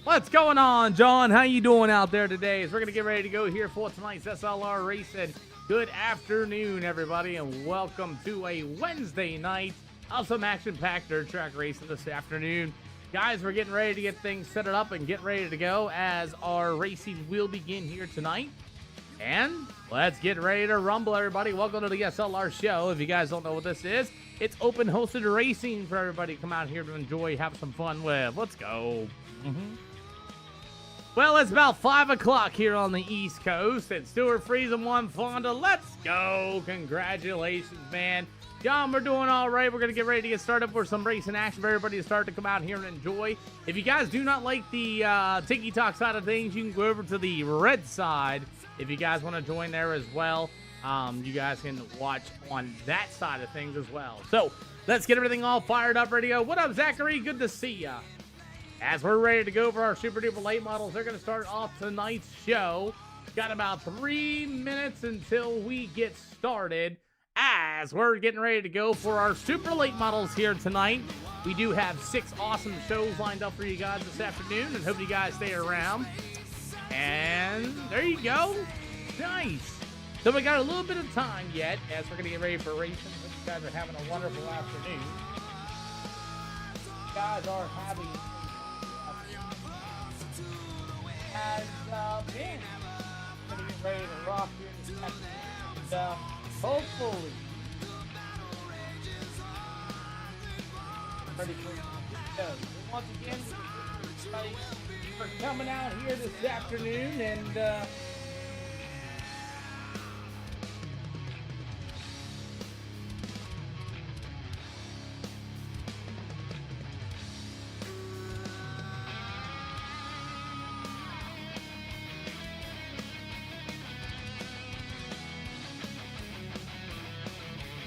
What's going on, John? How you doing out there today? As we're going to get ready to go here for tonight's SLR Racing. Good afternoon, everybody, and welcome to a Wednesday night of some action-packed dirt track racing this afternoon. Guys, we're getting ready to get things set up and get ready to go as our racing will begin here tonight. And let's get ready to rumble, everybody. Welcome to the SLR show. If you guys don't know what this is, it's open hosted racing for everybody to come out here to enjoy, have some fun with. Let's go. Well, it's about 5 o'clock here on the East Coast. It's Stuart Friesen, one Fonda. Let's go. Congratulations, man. John, we're doing all right. We're going to get ready to get started for some racing action for everybody to start to come out here and enjoy. If you guys do not like the Tiki-Talk side of things, you can go over to the red side. If you guys want to join there as well, you guys can watch on that side of things as well. So let's get everything all fired up, ready to go. What up, Zachary? Good to see ya. As we're ready to go for our super duper late models, they're going to start off tonight's show. Got about 3 minutes until we get started. As we're getting ready to go for our super late models here tonight, we do have 6 awesome shows lined up for you guys this afternoon, and hope you guys stay around. And there you go. Nice. So we got a little bit of time yet as we're going to get ready for racing. Hope you guys are having a wonderful afternoon. You guys are having has been going to get ready to rock here in this afternoon. And hopefully ready for the show. Once again, everybody for coming out here this afternoon, and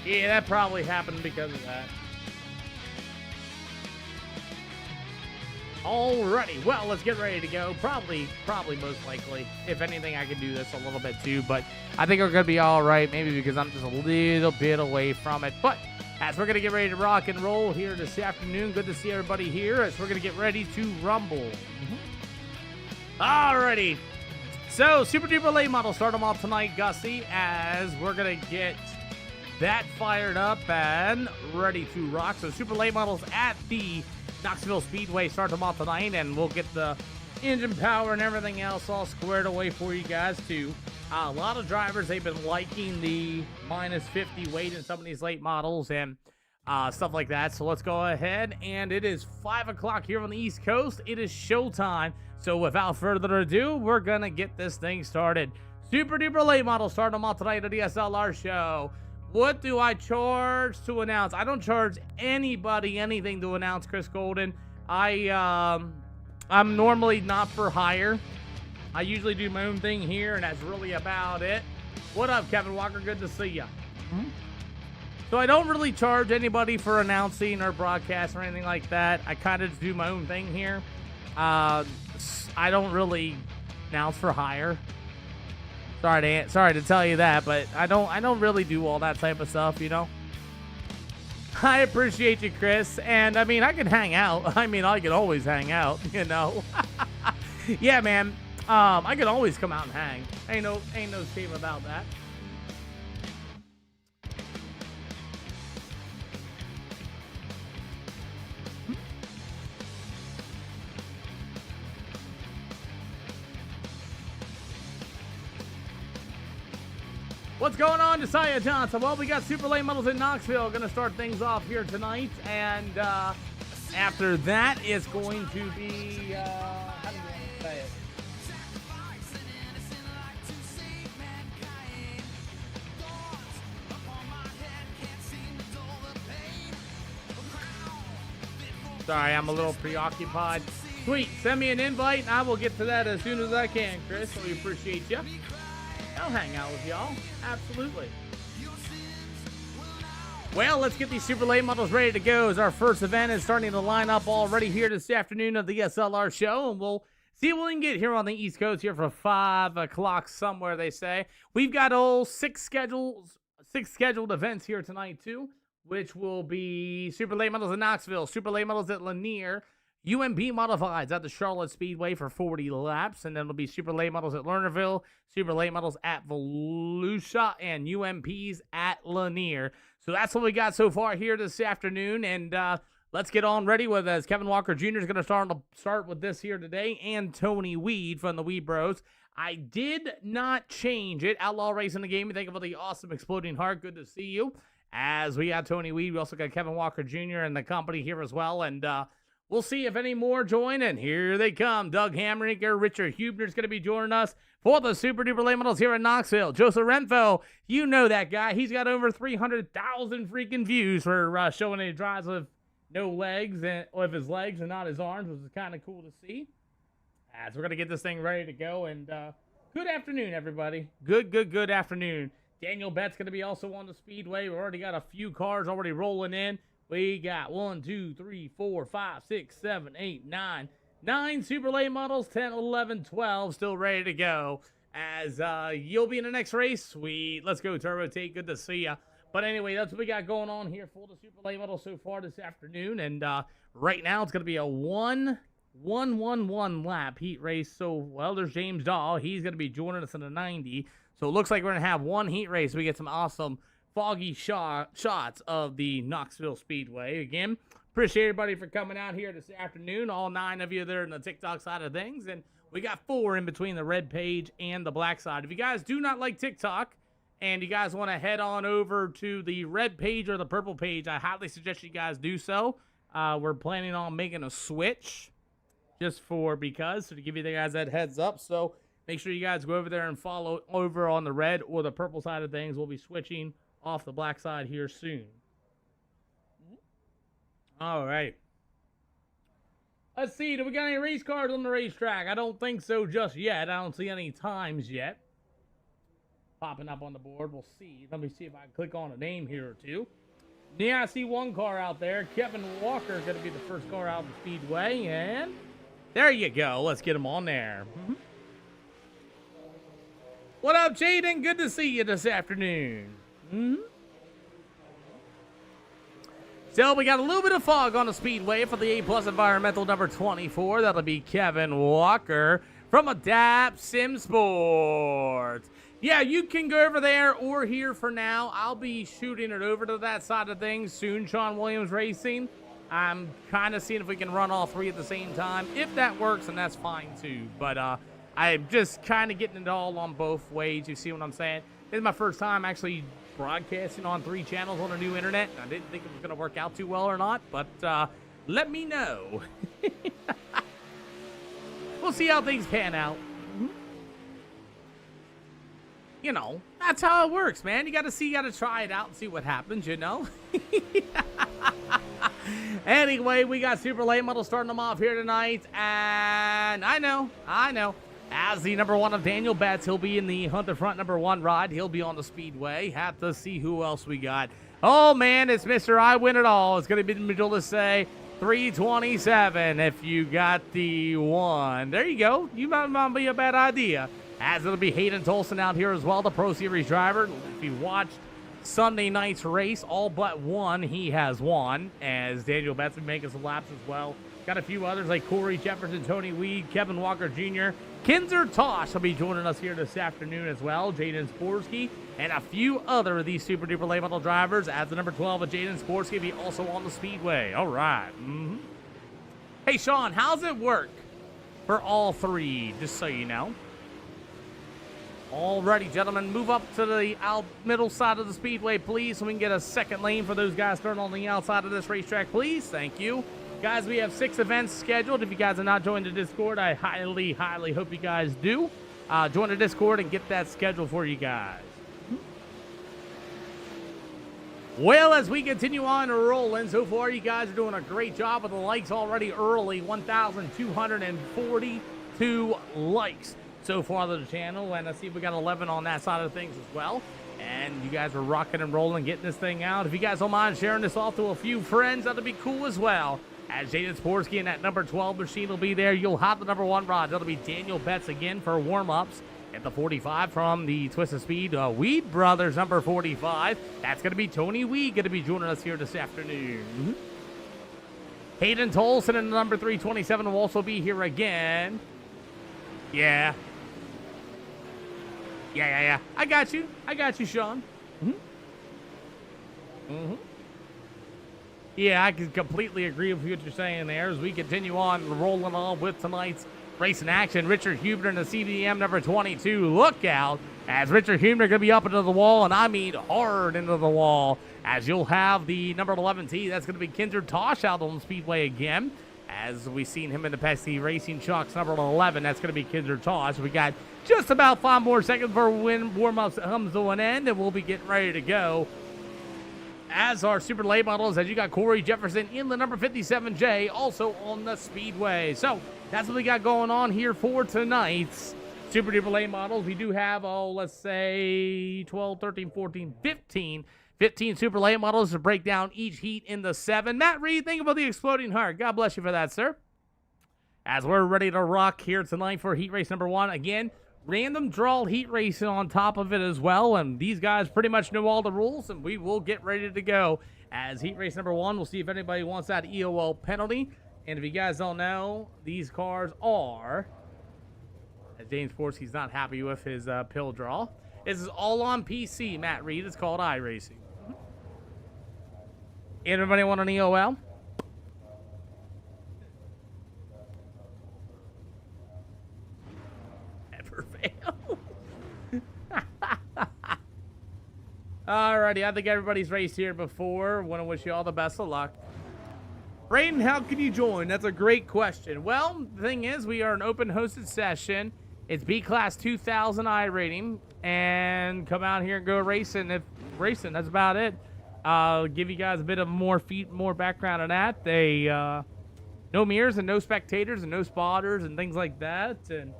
yeah, that probably happened because of that. Alrighty, well, let's get ready to go. Probably most likely. If anything, I could do this a little bit too, but I think we're going to be alright, maybe because I'm just a little bit away from it. But as we're going to get ready to rock and roll here this afternoon, good to see everybody here as we're going to get ready to rumble. Alrighty, so super duper late model, start them off tonight, Gussie, as we're going to get that fired up and ready to rock. So super late models at the Knoxville Speedway, start them off tonight, and we'll get the engine power and everything else all squared away for you guys too. A lot of drivers, they've been liking the minus 50 weight in some of these late models and stuff like that. So let's go ahead, and it is 5 o'clock here on the East Coast. It is showtime. So without further ado, we're gonna get this thing started. Super duper late models, start them off tonight at the SLR show. What do I charge to announce? I don't charge anybody anything to announce, Chris Golden. I'm normally not for hire. I usually do my own thing here, and that's really about it. What up, Kevin Walker? Good to see you. So I don't really charge anybody for announcing or broadcast or anything like that. I kind of just do my own thing here. I don't really announce for hire. Sorry to tell you that, but I don't really do all that type of stuff, you know. I appreciate you, Chris, and I mean I can hang out. I mean I can always hang out, you know. Yeah, man. I can always come out and hang. Ain't no shame about that. What's going on, Josiah Johnson? Well, we got super late models in Knoxville. Going to start things off here tonight. And after that, it's going to be, how do you want to say it? Sorry, I'm a little preoccupied. Sweet, send me an invite and I will get to that as soon as I can, Chris. We appreciate you. I'll hang out with y'all. Absolutely. Well, let's get these super late models ready to go as our first event is starting to line up already here this afternoon of the SLR show. And we'll see what we can get here on the East Coast here for 5 o'clock somewhere, they say. We've got six scheduled events here tonight, too, which will be super late models in Knoxville, super late models at Lanier, UMP Modifieds at the Charlotte Speedway for 40 laps, and then it'll be Super Late Models at Lernerville, Super Late Models at Volusia, and UMPs at Lanier. So that's what we got so far here this afternoon, and let's get on ready with as Kevin Walker Jr. is going to start with this here today, and Tony Weed from the Weed Bros. I did not change it. Outlaw Racing the Game. Thank you for the awesome Exploding Heart. Good to see you. As we got Tony Weed, we also got Kevin Walker Jr. and the company here as well, and we'll see if any more join, and here they come. Doug Hamringer, Richard Hubner is going to be joining us for the Super Duper Late Models here in Knoxville. Joseph Renfro, you know that guy. He's got over 300,000 freaking views for showing he drives with no legs, and with his legs and not his arms, which is kind of cool to see. As we're going to get this thing ready to go, and good afternoon, everybody. Good afternoon. Daniel Bett's going to be also on the Speedway. We've already got a few cars already rolling in. We got 1, 2, 3, 4, 5, 6, 7, 8, 9. 9 Super Late Models, 10, 11, 12, still ready to go. As you'll be in the next race. Sweet. Let's go, Turbo Tate. Good to see ya. But anyway, that's what we got going on here for the Super Late Model so far this afternoon. And right now, it's going to be a 1-1-1-1 lap heat race. So, well, there's James Dahl. He's going to be joining us in the 90. So it looks like we're going to have one heat race. We get some awesome foggy shots of the Knoxville Speedway. Again, appreciate everybody for coming out here this afternoon. All 9 of you there in the TikTok side of things. And we got 4 in between the red page and the black side. If you guys do not like TikTok and you guys want to head on over to the red page or the purple page, I highly suggest you guys do so. We're planning on making a switch just so to give you guys that heads up. So make sure you guys go over there and follow over on the red or the purple side of things. We'll be switching off the black side here soon. All right. Let's see. Do we got any race cars on the racetrack? I don't think so just yet. I don't see any times yet popping up on the board. We'll see. Let me see if I can click on a name here or two. Yeah, I see one car out there. Kevin Walker is going to be the first car out of the Speedway. And there you go. Let's get him on there. What up, Jaden? Good to see you this afternoon. So we got a little bit of fog on the Speedway for the A+ Environmental number 24. That'll be Kevin Walker from Adapt Sim Sports. Yeah, you can go over there or here for now. I'll be shooting it over to that side of things soon, Sean Williams Racing. I'm kind of seeing if we can run all 3 at the same time. If that works, then that's fine too. But I'm just kind of getting it all on both ways. You see what I'm saying? This is my first time actually broadcasting on 3 channels on the new internet. I didn't think it was going to work out too well or not, but let me know. We'll see how things pan out. You know, that's how it works, man. You got to try it out and see what happens, you know? Anyway, we got Super Late Model starting them off here tonight, and I know. As the number 1 of Daniel Betts, he'll be in the Hunt the Front number 1 ride. He'll be on the Speedway. Have to see who else we got. Oh, man, it's Mr. I Win It All. It's going to be the middle to say 327 if you got the 1. There you go. You might not be a bad idea. As it'll be Hayden Tolson out here as well, the Pro Series driver. If you watched Sunday night's race, all but 1 he has won, as Daniel Betts will be making some laps as well. Got a few others like Corey Jefferson, Tony Weed, Kevin Walker Jr., Kinzer Tosh will be joining us here this afternoon as well. Jaden Sporsky, and a few other of these Super Duper Late Model drivers. As the number 12 of Jaden Sporsky will be also on the Speedway. All right. Hey, Sean, how's it work for all 3, just so you know? Alrighty, gentlemen, move up to the middle side of the Speedway, please, so we can get a second lane for those guys starting on the outside of this racetrack, please. Thank you. Guys, we have 6 events scheduled. If you guys have not joined the Discord, I highly hope you guys do. Join the Discord and get that scheduled for you guys. Well, as we continue on rolling, so far you guys are doing a great job with the likes already early. 1,242 likes so far on the channel, and I see we got 11 on that side of things as well. And you guys are rocking and rolling, getting this thing out. If you guys don't mind sharing this off to a few friends, that'd be cool as well. As Jaden Sporsky and that number 12 machine will be there. You'll have the number 1 rod. That'll be Daniel Betts again for warm-ups. At the 45 from the Twisted Speed Weed Brothers, number 45. That's going to be Tony Weed going to be joining us here this afternoon. Hayden Tolson in the number 327 will also be here again. Yeah. Yeah. I got you, Sean. Yeah, I can completely agree with what you're saying there as we continue on rolling on with tonight's racing action. Richard Huebner in the CDM number 22. Look out, as Richard Huebner going to be up into the wall, and I mean hard into the wall, as you'll have the number 11T. That's going to be Kinder Tosh out on the speedway again, as we've seen him in the past. The Racing Chucks number 11. That's going to be Kinder Tosh. We got just about 5 more seconds for when warm-ups comes to an end, and we'll be getting ready to go. As our super late models, as you got Corey Jefferson in the number 57J, also on the speedway. So that's what we got going on here for tonight's super duper late models. We do have, let's say 12, 13, 14, 15 super late models to break down each heat in the 7. Matt Reed, think about the exploding heart. God bless you for that, sir. As we're ready to rock here tonight for heat race number 1. Again, random draw heat racing on top of it as well, and these guys pretty much know all the rules, and we will get ready to go as heat race number 1. We'll see if anybody wants that EOL penalty, and if you guys don't know, these cars are, as James Forsky's not happy with his pill draw, this is all on PC, Matt Reed. It's called Iracing. Everybody want an EOL? Alrighty, I think everybody's raced here before. Want to wish you all the best of luck. Brayden, how can you join? That's a great question. Well, the thing is, we are an open hosted session. It's B-Class 2000 I rating. And come out here and go racing. That's about it. I'll give you guys a bit of more background on that. They, no mirrors and no spectators and no spotters and things like that. And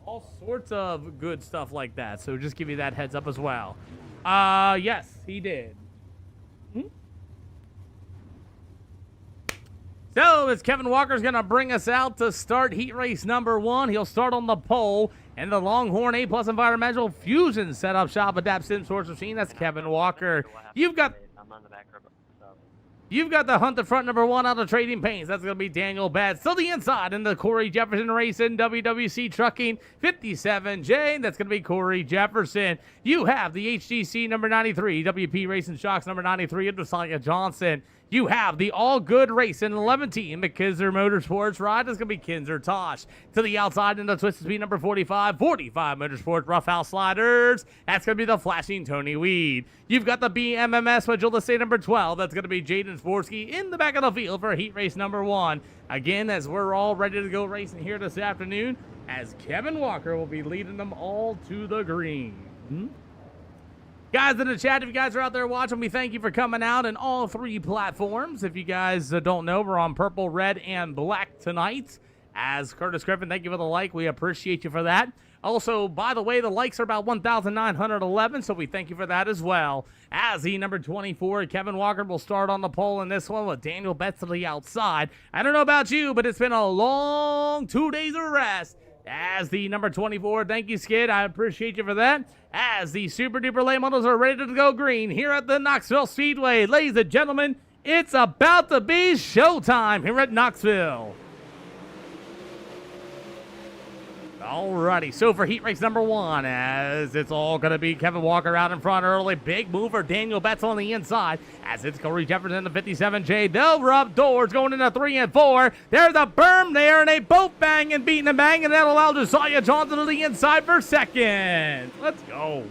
all sorts of good stuff like that. So just give you that heads up as well. Yes, he did. So, as Kevin Walker's going to bring us out to start heat race number 1. He'll start on the pole and the Longhorn A+ Environmental Fusion setup shop adapt sim source machine. That's Kevin Walker. You've got the Hunt the Front number 1 out of Trading Paints. That's going to be Daniel Betts. To the inside in the Corey Jefferson Racing WWC Trucking 57J. That's going to be Corey Jefferson. You have the HGC number 93, WP Racing Shocks number 93, and Josiah Johnson. You have the All Good Racing 11T in McKizer Motorsports ride. That's going to be Kinder Tosh. To the outside in the Twisted Speed number 45 Motorsports Roughhouse Sliders. That's going to be the Flashing Tony Weed. You've got the BMMS Majula State number 12. That's going to be Jaden Sporsky in the back of the field for heat race number 1. Again, as we're all ready to go racing here this afternoon, as Kevin Walker will be leading them all to the green. Guys in the chat, if you guys are out there watching, we thank you for coming out in all 3 platforms. If you guys don't know, we're on purple, red, and black tonight. As Curtis Griffin, thank you for the like. We appreciate you for that. Also, by the way, the likes are about 1,911, so we thank you for that as well. As the number 24, Kevin Walker will start on the pole in this one with Daniel Betts to the outside. I don't know about you, but it's been a long 2 days of rest. As the number 24, thank you, Skid. I appreciate you for that. As the super duper late models are ready to go green here at the Knoxville Speedway. Ladies and gentlemen, it's about to be showtime here at Knoxville. Alrighty, so for heat race number 1, as it's all going to be Kevin Walker out in front early. Big mover, Daniel Betts on the inside. As it's Corey Jefferson in the 57J. They'll rub doors going into 3 and 4. There's a berm there, and they both bang and beating and bang, and that'll allow Josiah Johnson to the inside for second. Let's go.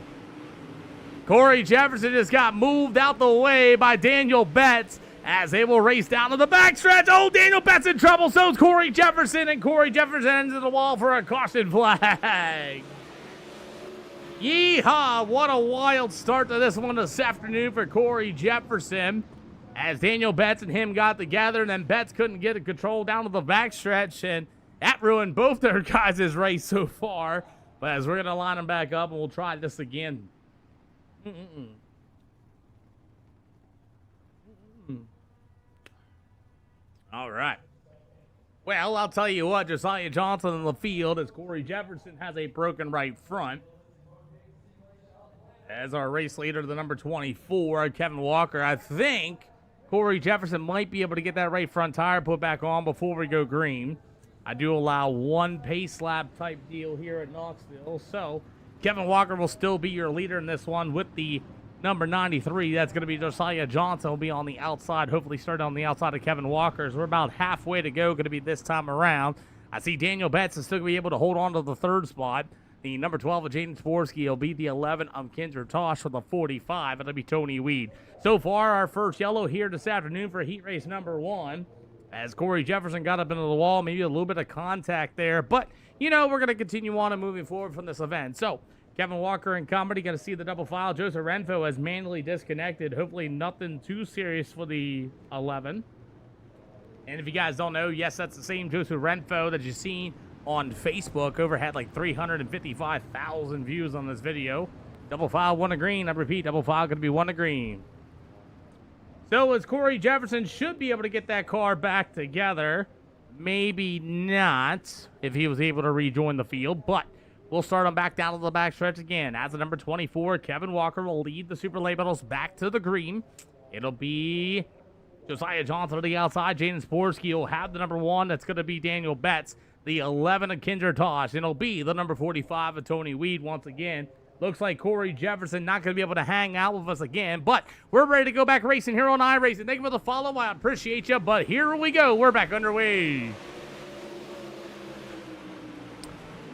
Corey Jefferson just got moved out the way by Daniel Betts, as they will race down to the backstretch. Oh, Daniel Betts in trouble. So is Corey Jefferson, and Corey Jefferson ends the wall for a caution flag. Yeehaw, what a wild start to this one this afternoon for Corey Jefferson, as Daniel Betts and him got together, and then Betts couldn't get it control down to the backstretch, and that ruined both their guys' race so far. But as we're going to line them back up, and we'll try this again. All right. Well, I'll tell you what, Josiah Johnson in the field as Corey Jefferson has a broken right front. As our race leader, the number 24, Kevin Walker, I think Corey Jefferson might be able to get that right front tire put back on before we go green. I do allow one pace lap type deal here at Knoxville. So Kevin Walker will still be your leader in this one with the number 93. That's going to be Josiah Johnson. Will be on the outside, hopefully start on the outside of Kevin Walker's. We're about halfway to go, going to be this time around. I see Daniel Betts is still going to be able to hold on to the third spot. The number 12 of Jaden Sporsky will be the 11 of Kendra Tosh for the 45. It'll be Tony Weed. So far, our first yellow here this afternoon for heat race number 1. As Corey Jefferson got up into the wall, maybe a little bit of contact there. But, you know, we're going to continue on and moving forward from this event. So, Kevin Walker and company going to see the double file. Joseph Renfro has manually disconnected. Hopefully nothing too serious for the 11. And if you guys don't know, yes, that's the same Joseph Renfro that you've seen on Facebook. Over had like 355,000 views on this video. Double file, 1 to green. I repeat, double file going to be 1 to green. So as Corey Jefferson should be able to get that car back together. Maybe not if he was able to rejoin the field, but we'll start him back down to the backstretch again. As the number 24, Kevin Walker will lead the Super Late Models back to the green. It'll be Josiah Johnson to the outside. Jaden Sporsky will have the number 1. That's going to be Daniel Betts. The 11 of Kendra Tosh. And it'll be the number 45 of Tony Weed once again. Looks like Corey Jefferson not going to be able to hang out with us again. But we're ready to go back racing here on iRacing. Thank you for the follow. I appreciate you. But here we go. We're back underway.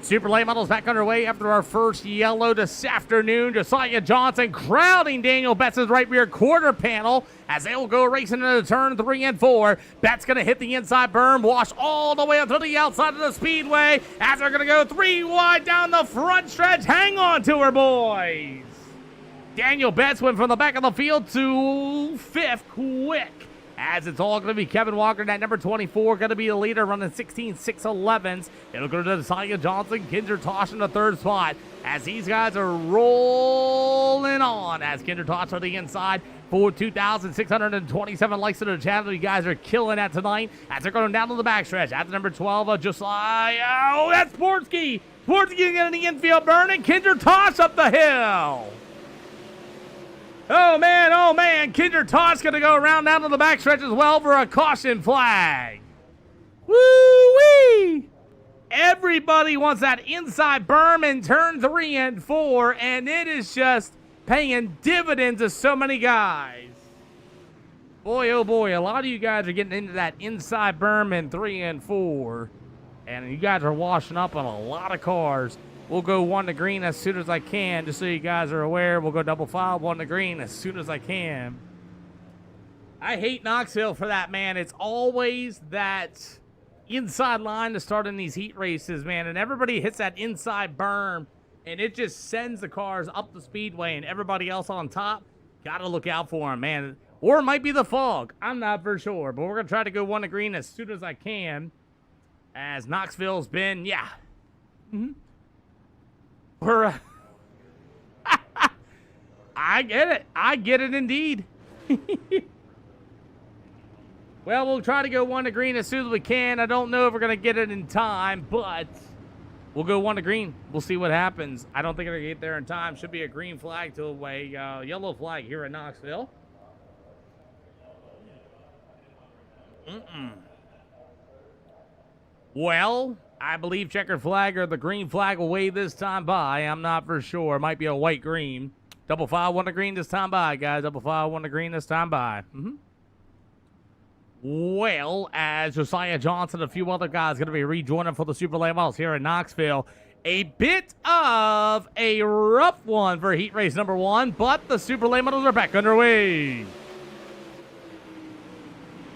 Super Late Models back underway after our first yellow this afternoon. Josiah Johnson crowding Daniel Betts' right rear quarter panel as they'll go racing into turn 3 and 4. Betts going to hit the inside berm, wash all the way up to the outside of the speedway as they're going to go 3 wide down the front stretch. Hang on to her, boys. Daniel Betts went from the back of the field to 5th quick. As it's all going to be Kevin Walker, that number 24, going to be the leader, running 16.611s. It'll go to Josiah Johnson, Kendra Tosh in the 3rd spot. As these guys are rolling on. As Kendra Tosh on the inside for 2,627 likes to the channel. You guys are killing that tonight. As they're going down to the backstretch. At the number 12, Josiah. Oh, that's Sporsky. Sporsky getting the infield burning. Kendra Tosh up the hill. Oh, man, Kendra Tosh going to go around down to the backstretch as well for a caution flag. Woo-wee! Everybody wants that inside berm in turn 3 and 4, and it is just paying dividends to so many guys. Boy, oh boy, a lot of you guys are getting into that inside berm in 3 and 4, and you guys are washing up on a lot of cars. We'll go 1 to green as soon as I can, just so you guys are aware. We'll go double file, 1 to green as soon as I can. I hate Knoxville for that, man. It's always that inside line to start in these heat races, man. And everybody hits that inside berm, and it just sends the cars up the speedway, and everybody else on top, got to look out for them, man. Or it might be the fog. I'm not for sure, but we're going to try to go 1 to green as soon as I can, as Knoxville's been, yeah. We're, I get it. I get it indeed. Well, we'll try to go 1 to green as soon as we can. I don't know if we're going to get it in time, but we'll go 1 to green. We'll see what happens. I don't think we're going to get there in time. Should be a green flag to a yellow flag here in Knoxville. Well, I believe checkered flag or the green flag will wave this time by. I'm not for sure. It might be a white-green. Double file, 1 to green this time by, guys. Double file, 1 to green this time by. Well, as Josiah Johnson and a few other guys going to be rejoining for the Super Late Models here in Knoxville. A bit of a rough one for heat race number 1, but the Super Late Models are back underway.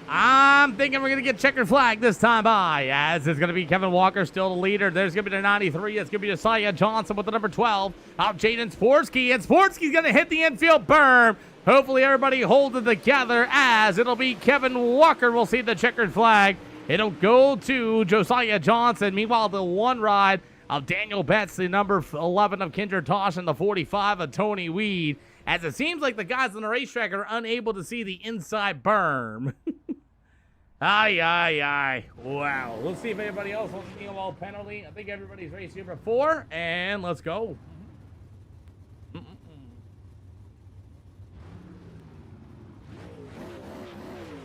I'm thinking we're going to get checkered flag this time by, as it's going to be Kevin Walker still the leader. There's going to be the 93. It's going to be Josiah Johnson with the number 12 of Jaden Sporsky, and Sporsky's going to hit the infield berm. Hopefully everybody holds it together, as it'll be Kevin Walker. We'll see the checkered flag. It'll go to Josiah Johnson. Meanwhile, the 1 ride of Daniel Betts, the number 11 of Kendra Tosh, and the 45 of Tony Weed, as it seems like the guys on the racetrack are unable to see the inside berm. Aye. Wow. We'll see if anybody else wants to deal all penalty. I think everybody's raced here before, and let's go.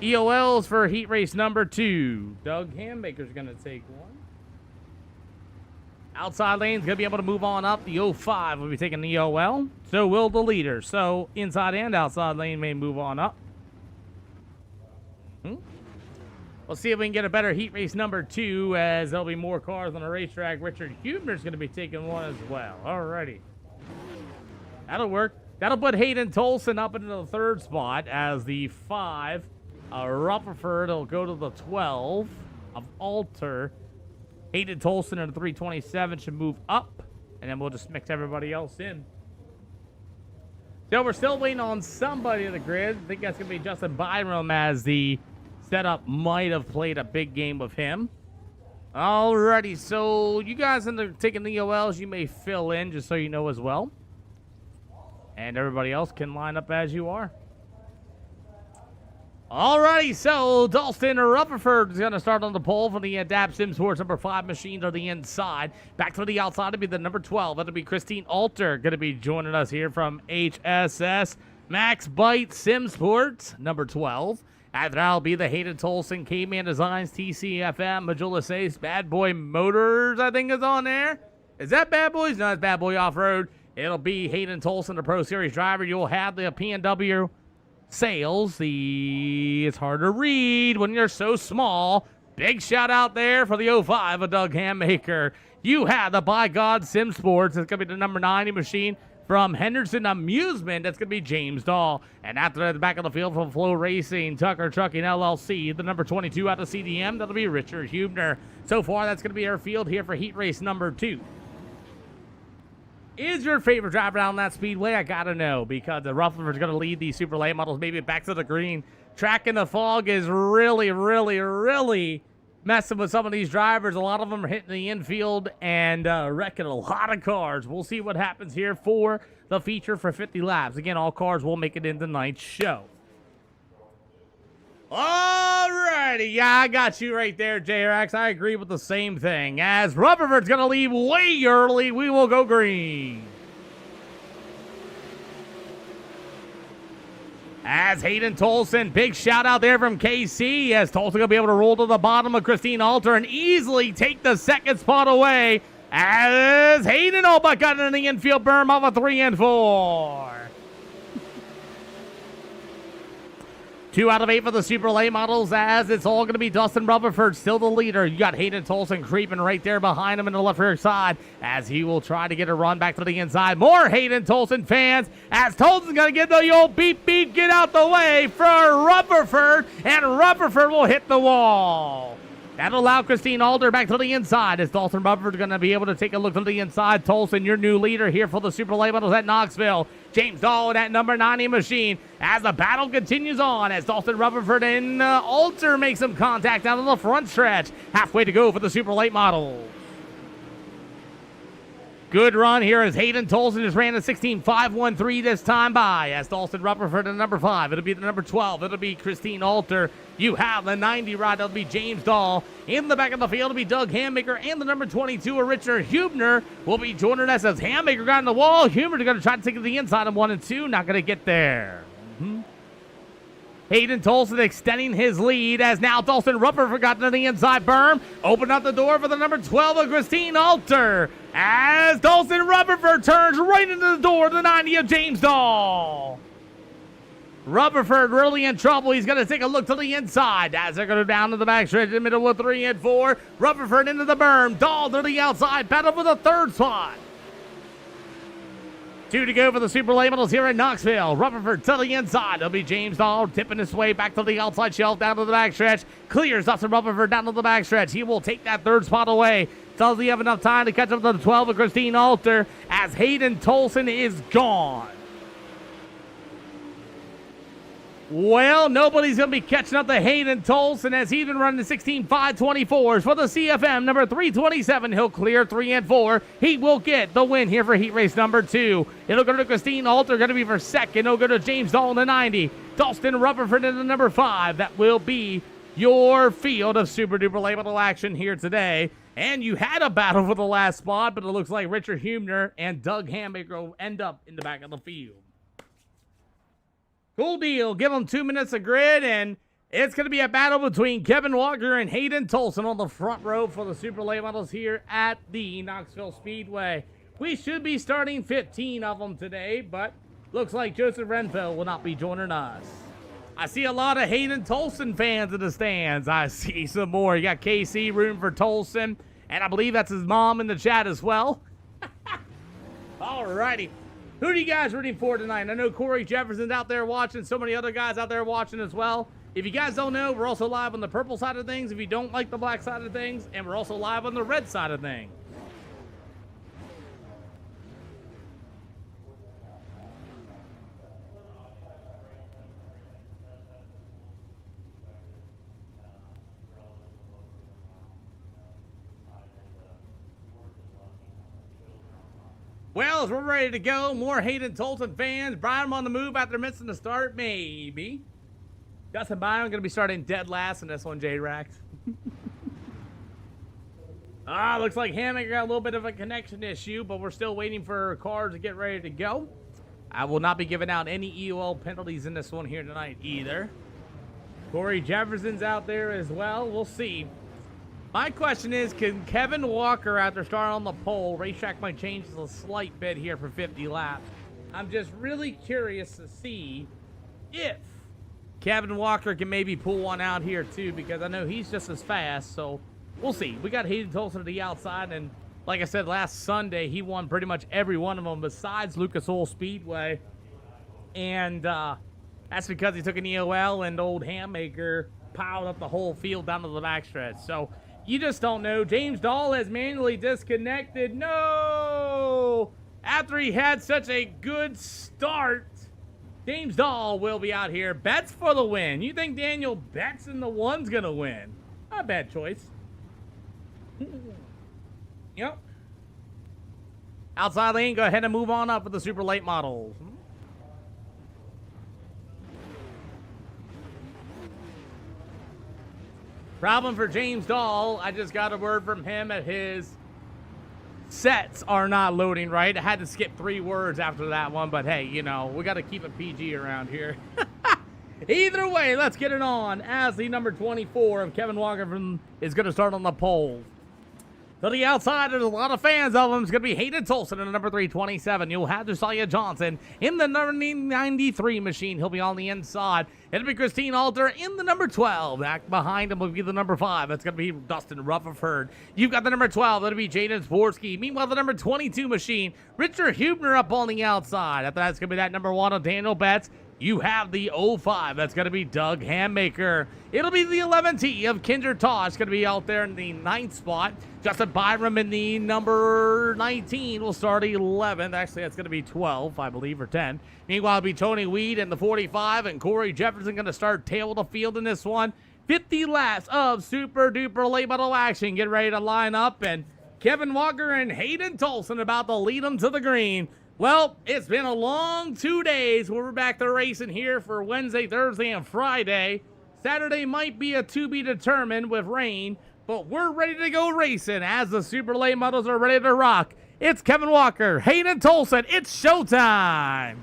EOLs for heat race number 2. Doug Hammaker's going to take one. Outside lane's going to be able to move on up. The 05 will be taking the EOL. So will the leader. So inside and outside lane may move on up. We'll see if we can get a better heat race number 2 as there'll be more cars on the racetrack. Richard Huebner's going to be taking one as well. Alrighty. That'll work. That'll put Hayden Tolson up into the 3rd spot as the 5. Rutherford will go to the 12 of Alter. Hayden Tolson in the 327 should move up. And then we'll just mix everybody else in. So we're still waiting on somebody in the grid. I think that's going to be Justin Byram as the setup might have played a big game with him. Alrighty, so you guys taking the EOLs, you may fill in just so you know as well. And everybody else can line up as you are. Alrighty, so Dalston Rutherford is going to start on the pole for the Adapt Sim Sports number 5 machines on the inside. Back to the outside to be the number 12. That'll be Christine Alter going to be joining us here from HSS Max Byte Sim Sports number 12. And that'll be the Hayden Tolson, K-Man Designs, TCFM, Majula Ace, Bad Boy Motors, I think is on there. Is that Bad Boys? No, it's Bad Boy Off-Road. It'll be Hayden Tolson, the Pro Series driver. You'll have the P&W Sales. It's hard to read when you're so small. Big shout out there for the 05 of Doug Hammaker. You have the By God Sim Sports. It's going to be the number 90 machine. From Henderson Amusement, that's going to be James Dahl. And after that, the back of the field from Flow Racing, Tucker Trucking LLC, the number 22 out of CDM, that'll be Richard Huebner. So far, that's going to be our field here for heat race number 2. Is your favorite driver down that speedway? I got to know, because the Rutherford's going to lead these super late models, maybe back to the green. Track in the fog is really messing with some of these drivers. A lot of them are hitting the infield and wrecking a lot of cars. We'll see what happens here for the feature for 50 laps. Again, all cars will make it in tonight's show. Alrighty, yeah, I got you right there, JRX. I agree with the same thing. As Rutherford's going to leave way early, we will go green. As Hayden Tolson, big shout out there from KC, as Tolson going to be able to roll to the bottom of Christine Alter and easily take the 2nd spot away, as Hayden all but got in the infield berm off a 3 and 4. 2 out of 8 for the super late models, as it's all going to be Dustin Rutherford, still the leader. You got Hayden Tolson creeping right there behind him in the left rear side, as he will try to get a run back to the inside. More Hayden Tolson fans, as Tolson's going to get the old beep beep, get out the way for Rutherford, and Rutherford will hit the wall. That'll allow Christine Alder back to the inside, as Dalton Rutherford's going to be able to take a look to the inside. Tolson, your new leader here for the super late models at Knoxville. James Dahl in that number 90 machine as the battle continues on, as Dalton Rutherford and Alter make some contact down on the front stretch. Halfway to go for the super late model. Good run here as Hayden Tolson just ran a 16.513 this time by, as Dalton Rutherford in number 5. It'll be the number 12. It'll be Christine Alter. You have the 90 ride. That'll be James Dahl. In the back of the field, it'll be Doug Hammaker, and the number 22, Richard Huebner, will be joining us as Hammaker got in the wall. Huebner's going to try to take it to the inside of 1 and 2. Not going to get there. Hayden Tolson extending his lead, as now Dalton Rutherford got to the inside berm. Open up the door for the number 12 of Christine Alter, as Dalton Rutherford turns right into the door of the 90 of James Dahl. Rutherford really in trouble. He's going to take a look to the inside as they're going to go down to the back stretch in the middle of 3 and 4. Rutherford into the berm. Dahl to the outside. Battle for the 3rd spot. 2 to go for the super late models here in Knoxville. Rutherford to the inside. It'll be James Dahl tipping his way back to the outside shelf, down to the backstretch. Clears Dustin Rutherford down to the backstretch. He will take that 3rd spot away. Does he have enough time to catch up to the 12 of Christine Alter, as Hayden Tolson is gone? Well, nobody's going to be catching up to Hayden Tolson, as he's been running the 16.524s for the CFM number 327. He'll clear 3 and 4. He will get the win here for heat race number 2. It'll go to Christine Alter, going to be for 2nd. It'll go to James Dahl in the 90. Dalston Rutherford in the number 5. That will be your field of super duper late model action here today. And you had a battle for the last spot, but it looks like Richard Huebner and Doug Hammaker will end up in the back of the field. Cool deal. Give them 2 minutes of grid, and It's going to be a battle between Kevin Walker and Hayden Tolson on the front row for the Super Late Models here at the Knoxville Speedway. We should be starting 15 of them today, but looks like Joseph Renfell will not be joining us. I see a lot of Hayden Tolson fans in the stands. I see some more. You got KC rooting for Tolson, and I believe that's his mom in the chat as well. Alrighty. Who are you guys rooting for tonight? I know Corey Jefferson's out there watching. So many other guys out there watching as well. If you guys don't know, we're also live on the purple side of things if you don't like the black side of things, and we're also live on the red side of things. Well, as we're ready to go, more Hayden Tolson fans. Brian on the move after missing the start, maybe. Justin Byron going to be starting dead last in this one, J-Rax. Looks like Hammock got a little bit of a connection issue, but we're still waiting for cars to get ready to go. I will not be giving out any EOL penalties in this one here tonight either. Corey Jefferson's out there as well. We'll see. My question is, can Kevin Walker, after starting on the pole, racetrack might change a slight bit here for 50 laps. I'm just really curious to see if Kevin Walker can maybe pull one out here too, because I know he's just as fast, so we'll see. We got Hayden Tolson to the outside, and like I said, last Sunday, he won pretty much every one of them besides Lucas Oil Speedway, and that's because he took an EOL and old Hammaker piled up the whole field down to the backstretch. So you just don't know. James Dahl has manually disconnected. No! After he had such a good start, James Dahl will be out here. Betts for the win. You think Daniel Betts in the one's going to win? Not a bad choice. Yep. Outside lane, go ahead and move on up with the super late models. Problem for James Dahl, I just got a word from him that his sets are not loading right. I had to skip 3 words after that one, but hey, you know, we got to keep it PG around here. Either way, let's get it on as the number 24 of Kevin Walker is going to start on the pole. To the outside, there's a lot of fans of him. It's going to be Hayden Tolson in the number 327. You'll have Josiah Johnson in the number 93 machine. He'll be on the inside. It'll be Christine Alter in the number 12. Back behind him will be the number 5. That's going to be Dustin Rutherford. You've got the number 12. That'll be Jaden Sporsky. Meanwhile, the number 22 machine, Richard Hubner up on the outside. After that's going to be that number 1 of Daniel Betts. You have the 05. That's going to be Doug Hammaker. It'll be the 11T of Kinder Tosh. Going to be out there in the 9th spot. Justin Byram in the number 19 will start 11th. Actually, that's going to be 12, I believe, or 10. Meanwhile, it'll be Tony Weed in the 45, and Corey Jefferson going to start tail of the field in this one. 50 laps of super duper late model action. Get ready to line up, and Kevin Walker and Hayden Tolson about to lead them to the green. Well, it's been a long 2 days. We're back to racing here for Wednesday, Thursday, and Friday. Saturday might be a to be determined with rain, but we're ready to go racing as the super late models are ready to rock. It's Kevin Walker, Hayden Tolson. It's showtime.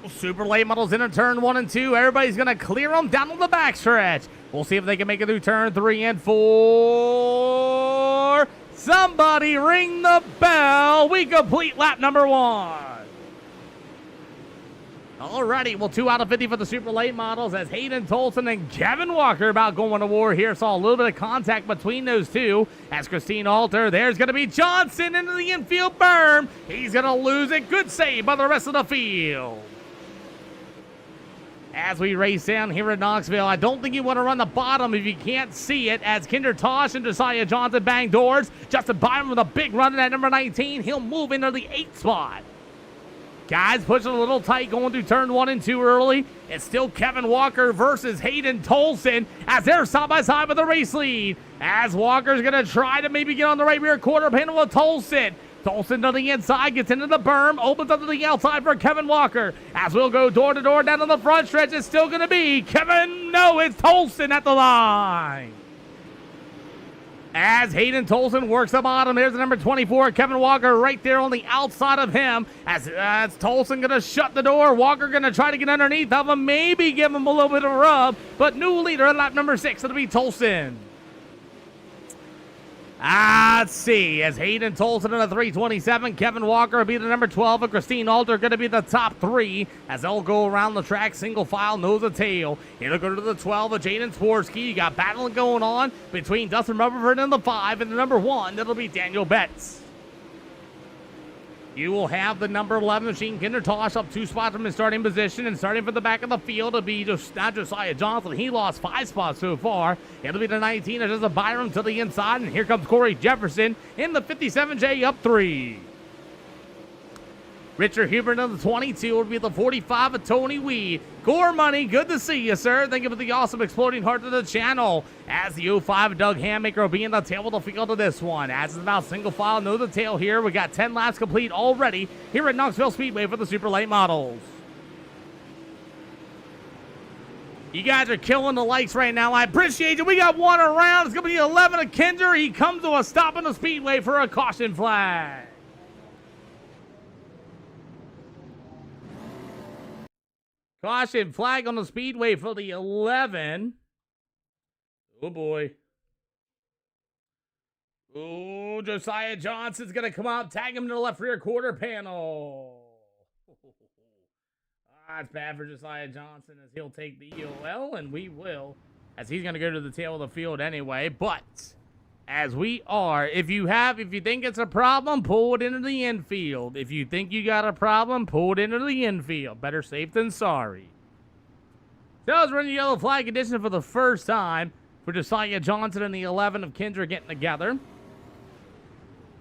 Super late models into turn 1 and 2. Everybody's going to clear them down on the backstretch. We'll see if they can make it through turn 3 and 4. Somebody ring the bell. We complete lap number 1. Alrighty, well, 2 out of 50 for the super late models as Hayden Tolson and Kevin Walker about going to war here. Saw a little bit of contact between those two as Christine Alter. There's going to be Johnson into the infield berm. He's going to lose it. Good save by the rest of the field. As we race down here in Knoxville, I don't think you want to run the bottom if you can't see it as Kinder Tosh and Josiah Johnson bang doors. Justin Byron with a big run in at number 19. He'll move into the 8th spot. Guys pushing a little tight going through turn 1 and 2 early. It's still Kevin Walker versus Hayden Tolson as they're side by side with the race lead. As Walker's going to try to maybe get on the right rear quarter panel with Tolson. Tolson to the inside, gets into the berm, opens up to the outside for Kevin Walker. As we'll go door to door down to the front stretch, it's still going to be Kevin. No, it's Tolson at the line. As Hayden Tolson works the bottom. There's the number 24, Kevin Walker, right there on the outside of him. As Tolson going to shut the door. Walker going to try to get underneath of him, maybe give him a little bit of a rub. But new leader in lap number 6, it'll be Tolson. Let's see, as Hayden Tolson in the 327, Kevin Walker will be the number 12, and Christine Alter going to be the top 3, as they'll go around the track, single file, nose to tail. It'll go to the 12 of Jaden Sporsky. You got battling going on between Dustin Rutherford and the 5, and the number 1, that'll be Daniel Betts. You will have the number 11 machine, Kinder Tosh, up 2 spots from his starting position, and starting from the back of the field, it'll be not Josiah Johnson. He lost 5 spots so far. It'll be the 19, it's just a Byram to the inside, and here comes Corey Jefferson in the 57J up 3. Richard Hubert in the 22 will be the 45 of Tony Weed. Gore Money, good to see you, sir. Thank you for the awesome exploding heart to the channel. As the 05 Doug Handmaker will be in the tail of the field of this one. As it's about single file, no the tail here. We got 10 laps complete already here at Knoxville Speedway for the super late models. You guys are killing the likes right now. I appreciate you. We got one around. It's going to be 11 of Kinder. He comes to a stop in the speedway for a caution flag. Caution flag on the speedway for the 11. Oh, boy. Oh, Josiah Johnson's going to come out, tag him to the left rear quarter panel. That's bad for Josiah Johnson, as he'll take the EOL, and we will, as he's going to go to the tail of the field anyway. But as we are, if you think it's a problem, pull it into the infield. If you think you got a problem, pull it into the infield. Better safe than sorry. So as we're in the yellow flag edition for the first time for Josiah Johnson and the 11 of Kinder getting together.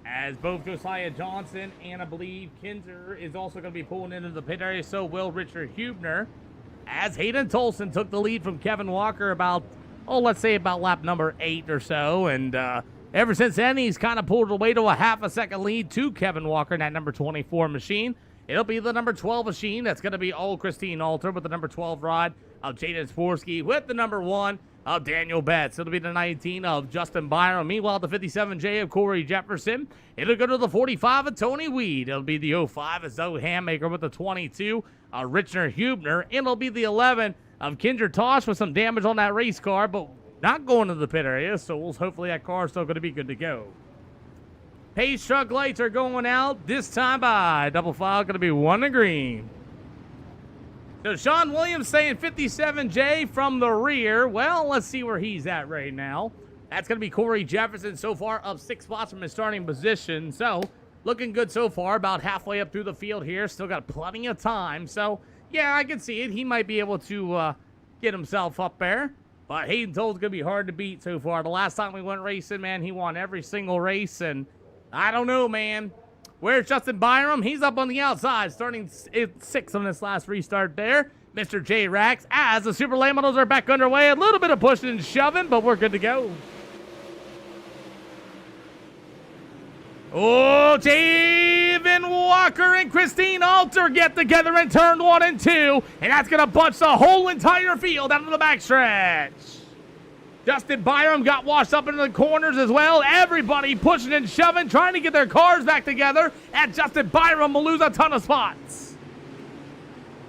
As both Josiah Johnson and I believe Kinder is also going to be pulling into the pit area, so will Richard Hubner. As Hayden Tolson took the lead from Kevin Walker about, let's say about lap number 8 or so. And ever since then, he's kind of pulled away to a half a second lead to Kevin Walker in that number 24 machine. It'll be the number 12 machine. That's going to be old Christine Alter with the number 12 rod of Jaden Sporsky with the number 1 of Daniel Betts. It'll be the 19 of Justin Byram. Meanwhile, the 57J of Corey Jefferson. It'll go to the 45 of Tony Weed. It'll be the 05 of Doug Handmaker with the 22 of Richard Hubner. It'll be the 11 of Kinder Tosh with some damage on that race car, but not going to the pit area, so hopefully that car is still going to be good to go. Pace truck lights are going out, this time by double file, going to be 1 to green. So Sean Williams saying 57J from the rear. Well, let's see where he's at right now. That's going to be Corey Jefferson so far, up 6 spots from his starting position. So looking good so far, about halfway up through the field here. Still got plenty of time. So yeah, I can see it. He might be able to get himself up there. But Hayden Toll's going to be hard to beat so far. The last time we went racing, man, he won every single race. And I don't know, man. Where's Justin Byram? He's up on the outside, starting 6th on this last restart there. Mr. J. Rax, as the Super Late Models are back underway. A little bit of pushing and shoving, but we're good to go. Oh, Taven Walker and Christine Alter get together in turn 1 and 2, and that's going to bunch the whole entire field out of the backstretch. Justin Byram got washed up into the corners as well. Everybody pushing and shoving, trying to get their cars back together, and Justin Byram will lose a ton of spots.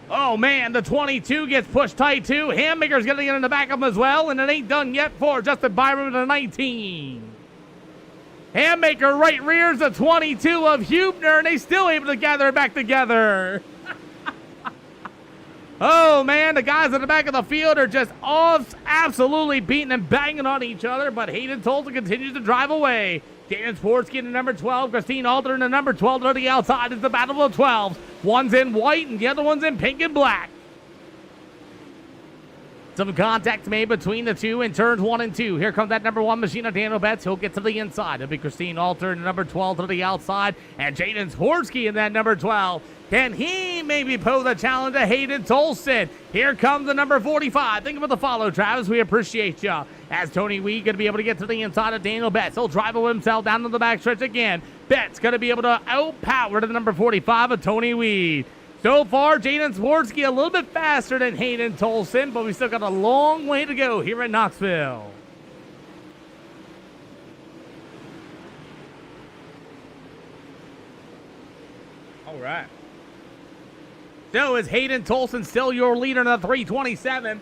Oh, man, the 22 gets pushed tight, too. Handmaker's going to get in the back of him as well, and it ain't done yet for Justin Byram in the 19. Handmaker right rears the 22 of Hubner, and they still able to gather it back together. Oh, man, the guys in the back of the field are just all absolutely beating and banging on each other, but Hayden Tolson continues to drive away. Jaden Sporsky in the number 12, Christine Alter in the number 12 to the outside. It's the battle of 12s. One's in white and the other one's in pink and black. Some contact made between the two in turns 1 and 2. Here comes that number 1 machine of Daniel Betts. He'll get to the inside. It'll be Christine Alter in the number 12 to the outside. And Jaden Sporsky in that number 12. Can he maybe pose a challenge to Hayden Tolson? Here comes the number 45. Think about the follow, Travis. We appreciate you. As Tony Weed going to be able to get to the inside of Daniel Betts. He'll drive himself down to the backstretch again. Betts going to be able to outpower to the number 45 of Tony Weed. So far, Jaden Sporsky a little bit faster than Hayden Tolson, but we still got a long way to go here at Knoxville. All right. So is Hayden Tolson still your leader in the 327?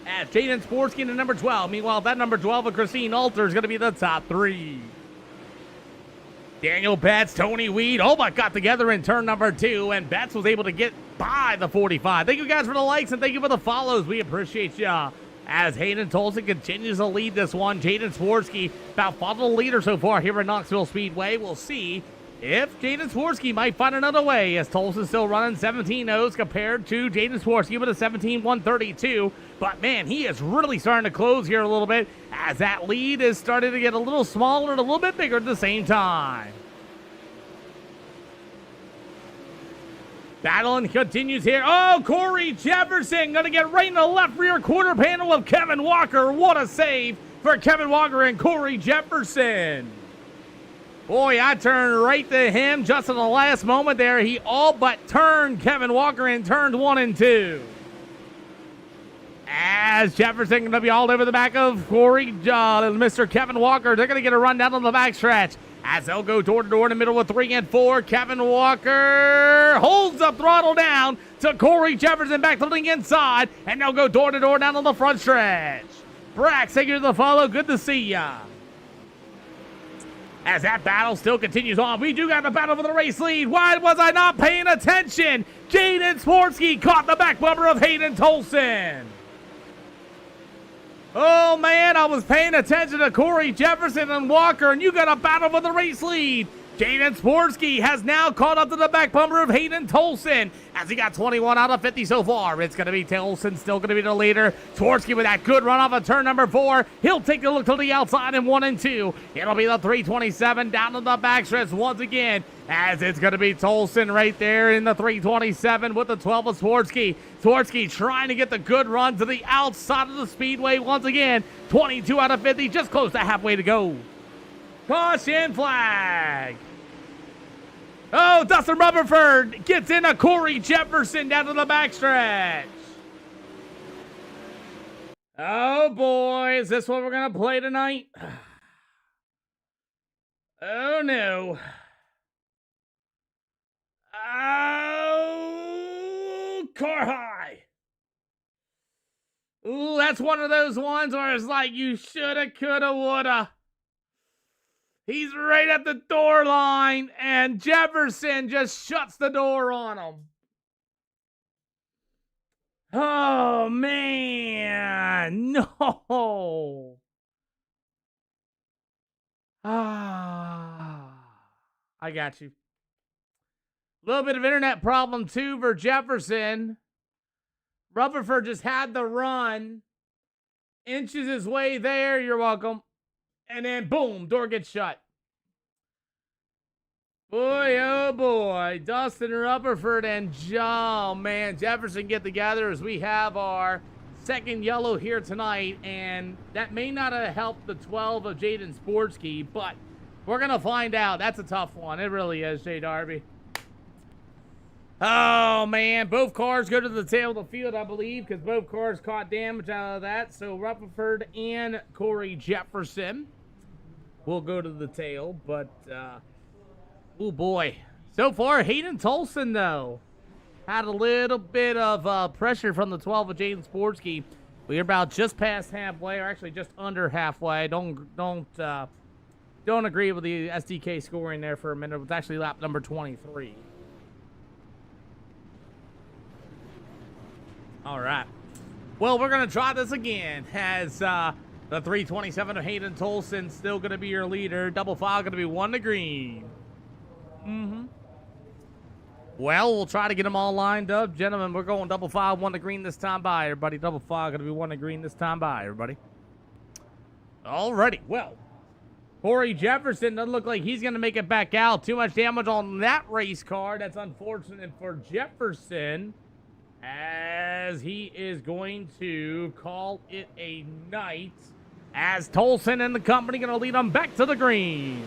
As Jaden Sportsky in the number 12. Meanwhile, that number 12 of Christine Alter is going to be the top three. Daniel Betts, Tony Weed, but got together in turn number 2, and Betts was able to get by the 45. Thank you guys for the likes, and thank you for the follows. We appreciate ya. As Hayden Tolson continues to lead this one, Jaden Sportsky about following the leader so far here at Knoxville Speedway. We'll see if Jaden Sportsky might find another way, as Tolson's still running 17.0s compared to Jaden Sportsky with a 17.132. But man, he is really starting to close here a little bit, as that lead is starting to get a little smaller and a little bit bigger at the same time. Battling continues here. Oh, Corey Jefferson going to get right in the left rear quarter panel of Kevin Walker. What a save for Kevin Walker and Corey Jefferson. Boy, I turned right to him just in the last moment there. He all but turned Kevin Walker in turns 1 and 2. As Jefferson going to be all over the back of Mr. Kevin Walker. They're going to get a run down on the backstretch. As they'll go door to door in the middle of 3 and 4. Kevin Walker holds the throttle down to Corey Jefferson back to the inside. And they'll go door to door down on the front stretch. Brax, thank you for the follow. Good to see ya. As that battle still continues on, we do got the battle for the race lead. Why was I not paying attention? Jaden Sportsky caught the back bumper of Hayden Tolson. Oh, man, I was paying attention to Corey Jefferson and Walker, and you got a battle for the race lead. Jaden Sportsky has now caught up to the back bumper of Hayden Tolson, as he got 21 out of 50 so far. It's going to be Tolson still going to be the leader. Sportsky with that good run off of turn number 4. He'll take a look to the outside in 1 and 2. It'll be the 327 down to the backstretch once again, as it's going to be Tolson right there in the 327 with the 12 of Sportsky. Sportsky trying to get the good run to the outside of the speedway once again. 22 out of 50, just close to halfway to go. Caution flag. Oh, Dustin Rutherford gets into Corey Jefferson down to the backstretch. Oh boy, is this what we're going to play tonight? Oh no. Oh, car high. Ooh, that's one of those ones where it's like you shoulda, coulda, woulda. He's right at the door line, and Jefferson just shuts the door on him. Oh, man. No. I got you. A little bit of internet problem, too, for Jefferson. Rutherford just had the run. Inches his way there. You're welcome. And then, boom, door gets shut. Boy, oh boy. Dustin Rutherford and Jefferson get together as we have our second yellow here tonight. And that may not have helped the 12 of Jaden Sportsky, but we're going to find out. That's a tough one. It really is, Jay Darby. Oh, man. Both cars go to the tail of the field, I believe, because both cars caught damage out of that. So Rutherford and Corey Jefferson will go to the tail, but, oh boy. So far, Hayden Tolson, though, had a little bit of pressure from the 12 of Jaden Sportsky. We're about just past halfway, or actually just under halfway. Don't agree with the SDK scoring there for a minute. It's actually lap number 23. All right. Well, we're going to try this again as the 327 of Hayden Tolson still going to be your leader. Double file going to be 1 to green. Well, we'll try to get them all lined up. Gentlemen, we're going double file 1 to green this time by, everybody. Double file going to be 1 to green this time by, everybody. Alrighty. Well, Corey Jefferson doesn't look like he's going to make it back out. Too much damage on that race car. That's unfortunate for Jefferson, as he is going to call it a night, as Tolson and the company going to lead them back to the green.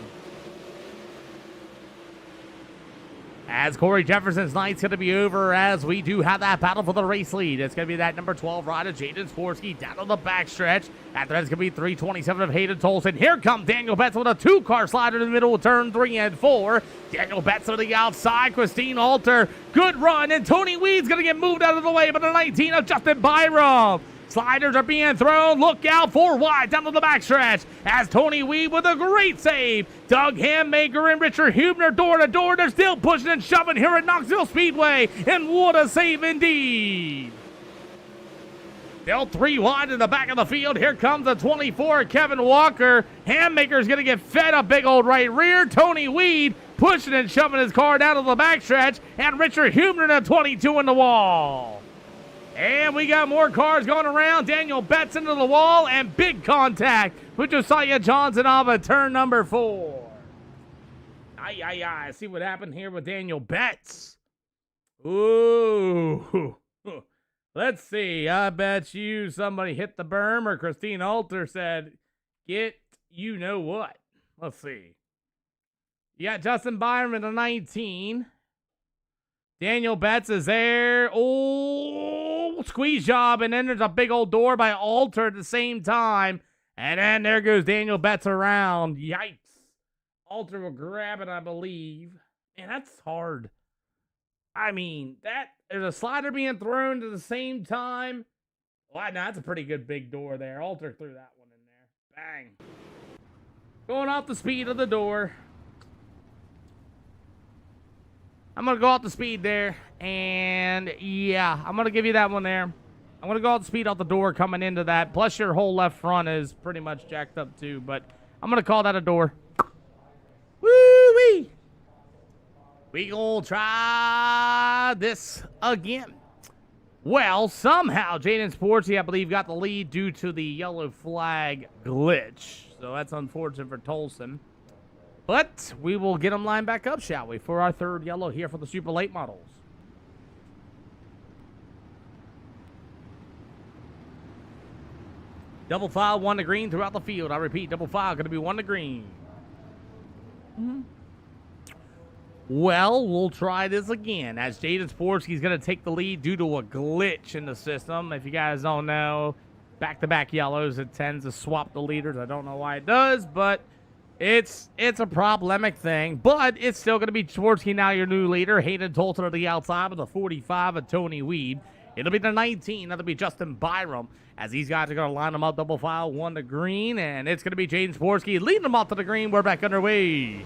as Corey Jefferson's night's going to be over, as we do have that battle for the race lead. It's going to be that number 12 rider, Jaden Sporsky, down on the backstretch. After that, it's going to be 327 of Hayden Tolson. Here comes Daniel Betts with a two-car slider in the middle of turn 3 and 4. Daniel Betts to the outside. Christine Alter, good run. And Tony Weed's going to get moved out of the way by the 19 of Justin Byram. Sliders are being thrown. Look out, 4 wide down to the backstretch as Tony Weed with a great save. Doug Hammaker and Richard Hubner door to door. They're still pushing and shoving here at Knoxville Speedway. And what a save indeed. Still 3 wide in the back of the field. Here comes the 24, Kevin Walker. Hammaker's going to get fed a big old right rear. Tony Weed pushing and shoving his car down to the backstretch. And Richard Hubner to 22 in the wall. And we got more cars going around. Daniel Betts into the wall and big contact with Josiah Johnson off of turn number 4. See what happened here with Daniel Betts. Ooh. Let's see. I bet you somebody hit the berm or Christine Alter said, get you know what. Let's see. You got Justin Byram in the 19. Daniel Betts is there. Oh, squeeze job. And then there's a big old door by Alter at the same time. And then there goes Daniel Betts around. Yikes. Alter will grab it, I believe. Man, that's hard. I mean, there's a slider being thrown at the same time. Well, no, that's a pretty good big door there. Alter threw that one in there. Bang. Going off the speed of the door. I'm going to go off the speed there, and yeah, I'm going to give you that one there. I'm going to go off the speed out the door coming into that, plus your whole left front is pretty much jacked up too, but I'm going to call that a door. Woo-wee! We going to try this again. Well, somehow Jaden Sportsy, I believe, got the lead due to the yellow flag glitch, so that's unfortunate for Tolson. But we will get them lined back up, shall we, for our third yellow here for the super late models. Double file, 1 to green throughout the field. I repeat, double file, going to be 1 to green. Well, we'll try this again, as Jaden Sporsky's going to take the lead due to a glitch in the system. If you guys don't know, back-to-back yellows, it tends to swap the leaders. I don't know why it does, but it's a problematic thing, but it's still going to be Sporsky now, your new leader. Hayden Tolton to the outside with a 45 of Tony Weed. It'll be the 19. That'll be Justin Byram, as these guys are going to line them up double file, 1 to green, and it's going to be Jaden Sporsky leading them up to the green. We're back underway.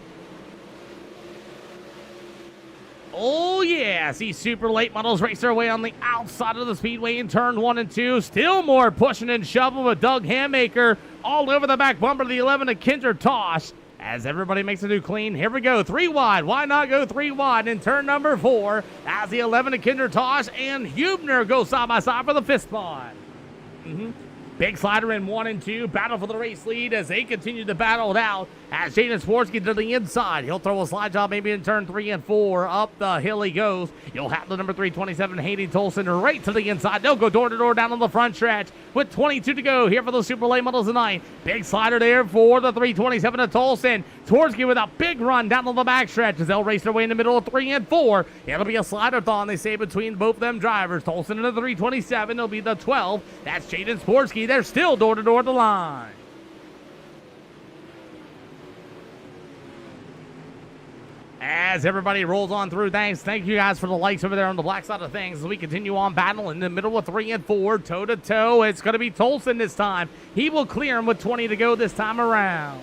Oh, yeah. See super late models race their way on the outside of the speedway in turn 1 and 2. Still more pushing and shoving with Doug Hammaker all over the back bumper of the 11 of Kinder Tosh. As everybody makes a new clean. Here we go. 3 wide. Why not go 3 wide in turn number 4 as the 11 of Kinder Tosh and Hubner go side by side for the 5th spot. Big slider in 1 and 2. Battle for the race lead as they continue to battle it out. As Jaden Sporsky to the inside. He'll throw a slide job maybe in turn 3 and 4. Up the hill he goes. You'll have the number 327, Hayden Tolson, right to the inside. They'll go door to door down on the front stretch with 22 to go here for the super late models tonight. Big slider there for the 327 of Tolson. Sporsky with a big run down on the back stretch as they'll race their way in the middle of 3 and 4. It'll be a slider-thon, they say, between both them drivers. Tolson and the 327. It'll be the 12. That's Jaden Sporsky. They're still door to door at the line. As everybody rolls on through, thank you guys for the likes over there on the black side of things as we continue on battle in the middle of 3 and 4, toe to toe. It's going to be Tolson this time. He will clear him with 20 to go this time around.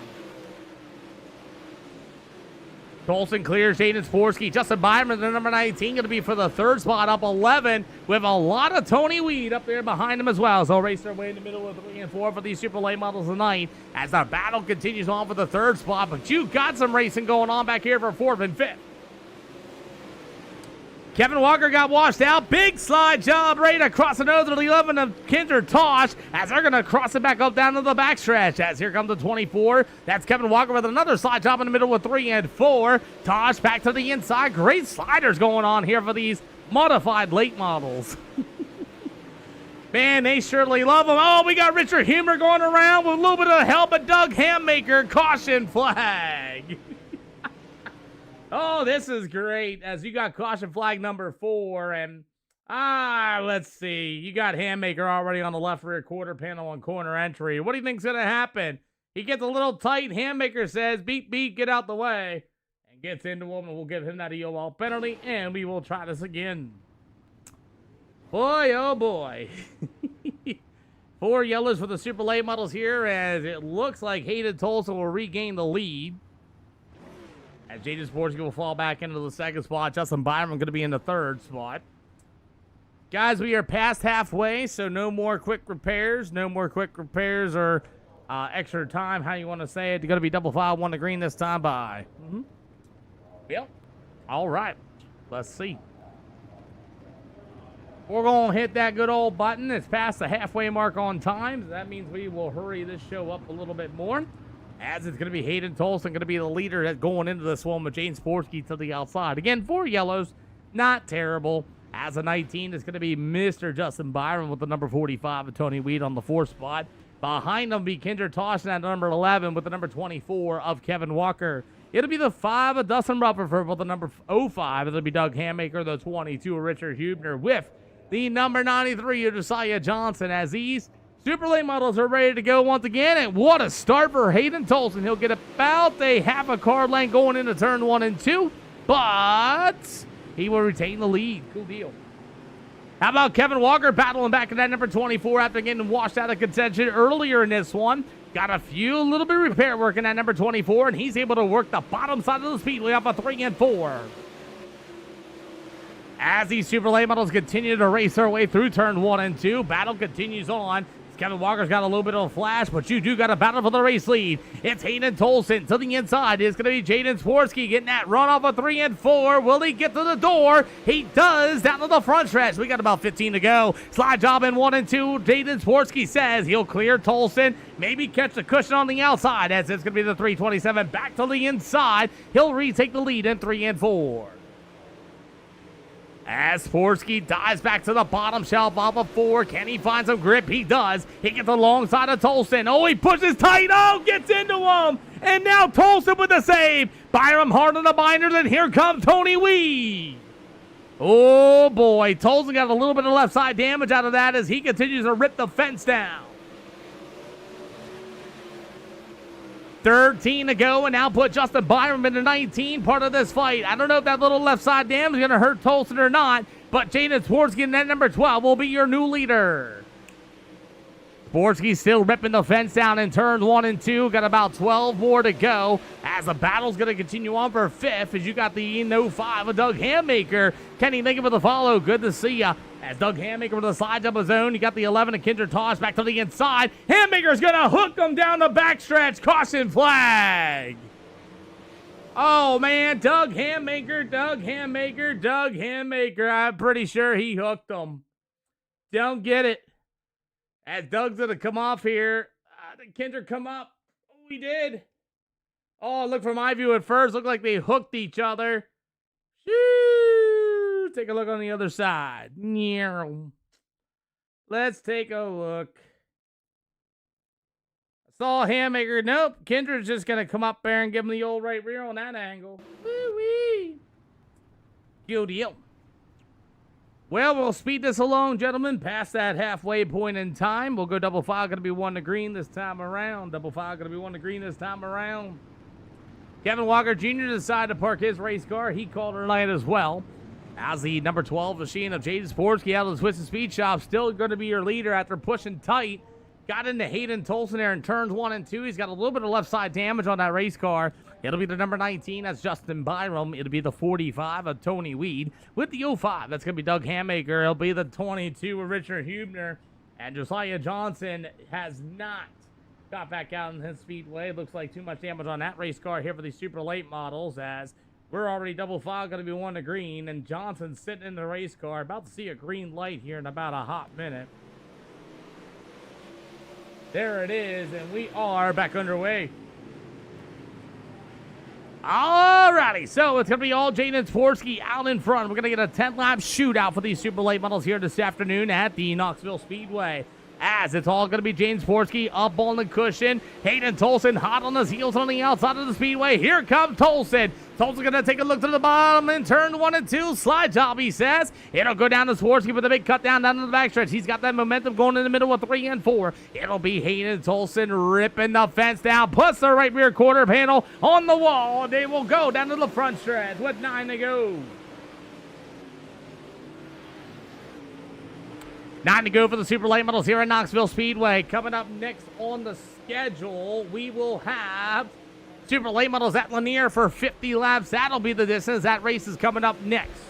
Tolson clears Jaden Sporsky. Justin Byram, the number 19, going to be for the 3rd spot, up 11, with a lot of Tony Weed up there behind him as well. So they'll race their way in the middle of 3 and 4 for these super late models tonight as the battle continues on for the 3rd spot. But you got some racing going on back here for 4th and 5th. Kevin Walker got washed out. Big slide job right across the nose of the 11 of Kinder Tosh as they're going to cross it back up down to the backstretch. As here comes the 24. That's Kevin Walker with another slide job in the middle with 3 and 4. Tosh back to the inside. Great sliders going on here for these modified late models. Man, they surely love them. Oh, we got Richard Hubner going around with a little bit of help of Doug Hammaker. Caution flag. Oh, this is great, as you got caution flag number 4, and let's see. You got Handmaker already on the left rear quarter panel on corner entry. What do you think's going to happen? He gets a little tight. Handmaker says, beep, beep, get out the way, and gets into him, and we'll give him that EOL penalty, and we will try this again. Boy, oh boy. 4 yellows for the super late models here, as it looks like Hayden Tolson will regain the lead. As Jaden Sportsky will fall back into the second spot. Justin Byram going to be in the third spot. Guys, we are past halfway, so no more quick repairs. No more quick repairs or extra time, how you want to say it. You're going to be double file, 1 to green this time by. Yep. All right. Let's see. We're going to hit that good old button. It's past the halfway mark on time. So that means we will hurry this show up a little bit more. As it's going to be Hayden Tolson going to be the leader that's going into this one with Jaden Sportsky to the outside. Again, 4 yellows, not terrible. As a 19, it's going to be Mr. Justin Byron with the number 45 of Tony Weed on the 4th spot. Behind him be Kendra Toshin at number 11 with the number 24 of Kevin Walker. It'll be the 5 of Dustin Rutherford with the number 05. It'll be Doug Hammaker, the 22 of Richard Hubner with the number 93 of Josiah Johnson, as these super late models are ready to go once again, and what a start for Hayden Tolson. He'll get about a half a car length going into turn 1 and 2, but he will retain the lead. Cool deal. How about Kevin Walker battling back in that number 24 after getting washed out of contention earlier in this one? Got a little bit of repair work in that number 24, and he's able to work the bottom side of the speedway off a 3 and 4. As these super late models continue to race their way through turn 1 and 2, battle continues on. Kevin Walker's got a little bit of a flash, but you do got a battle for the race lead. It's Hayden Tolson to the inside. It's going to be Jaden Sportsky getting that run off a 3 and 4. Will he get to the door? He does, down to the front stretch. We got about 15 to go. Slide job in 1 and 2. Jaden Sportsky says he'll clear Tolson. Maybe catch the cushion on the outside, as it's going to be the 327 back to the inside. He'll retake the lead in 3 and 4. As Sportsky dives back to the bottom shelf off of 4. Can he find some grip? He does. He gets alongside of Tolson. Oh, he pushes tight. Oh, gets into him. And now Tolson with the save. Byram hard on the binders, and here comes Tony Wee. Oh, boy. Tolson got a little bit of left side damage out of that as he continues to rip the fence down. 13 to go, and now put Justin Byram into 19, part of this fight. I don't know if that little left side damage is going to hurt Tolson or not, but Jaden Sportsky in that number 12 will be your new leader. Sportsky still ripping the fence down in turns 1 and 2. Got about 12 more to go as the battle's going to continue on for 5th as you got the 05 of Doug Hammaker. Kenny, thank you for the follow. Good to see ya. As Doug Hammaker with the side jump of his own. You got the 11 of Kendra Tosh back to the inside. Hammaker's going to hook him down the backstretch. Caution flag. Oh, man. Doug Hammaker. I'm pretty sure he hooked him. Don't get it. As Doug's going to come off here. Did Kendra come up? Oh, he did. Oh, look from my view at first. Looked like they hooked each other. Shoo! Take a look on the other side. Let's take a look. I saw Hammaker. Nope. Kendra's just going to come up there and give him the old right rear on that angle. Woo-wee. Good deal. Well, we'll speed this along, gentlemen, past that halfway point in time. We'll go double file, going to be 1 to green this time around. Double file, going to be 1 to green this time around. Kevin Walker Jr. decided to park his race car. He called her night as well. As the number 12 machine of Jaden Sportsky out of the Twisted Speed Shop, still going to be your leader after pushing tight. Got into Hayden Tolson there in turns 1 and 2. He's got a little bit of left side damage on that race car. It'll be the number 19. That's Justin Byram. It'll be the 45 of Tony Weed. With the 05, that's going to be Doug Hammaker. It'll be the 22 of Richard Hubner. And Josiah Johnson has not got back out in his speedway. Looks like too much damage on that race car here for these super late models, as we're already double file, going to be 1 to green. And Johnson's sitting in the race car. About to see a green light here in about a hot minute. There it is, and we are back underway. Alrighty, so it's going to be all Jaden Sportsky out in front. We're going to get a 10-lap shootout for these super late models here this afternoon at the Knoxville Speedway. As it's all going to be Jaden Sportsky up on the cushion. Hayden Tolson hot on his heels on the outside of the speedway. Here comes Tolson. Tulsa going to take a look to the bottom in turn 1 and 2. Slide job, he says. It'll go down to Swarovski with a big cut down to the backstretch. He's got that momentum going in the middle of 3 and 4. It'll be Hayden Tolson ripping the fence down. Puts the right rear quarter panel on the wall. They will go down to the front stretch with 9 to go. 9 to go for the super late models here at Knoxville Speedway. Coming up next on the schedule, we will have super late models at Lanier for 50 laps. That'll be the distance. That race is coming up next.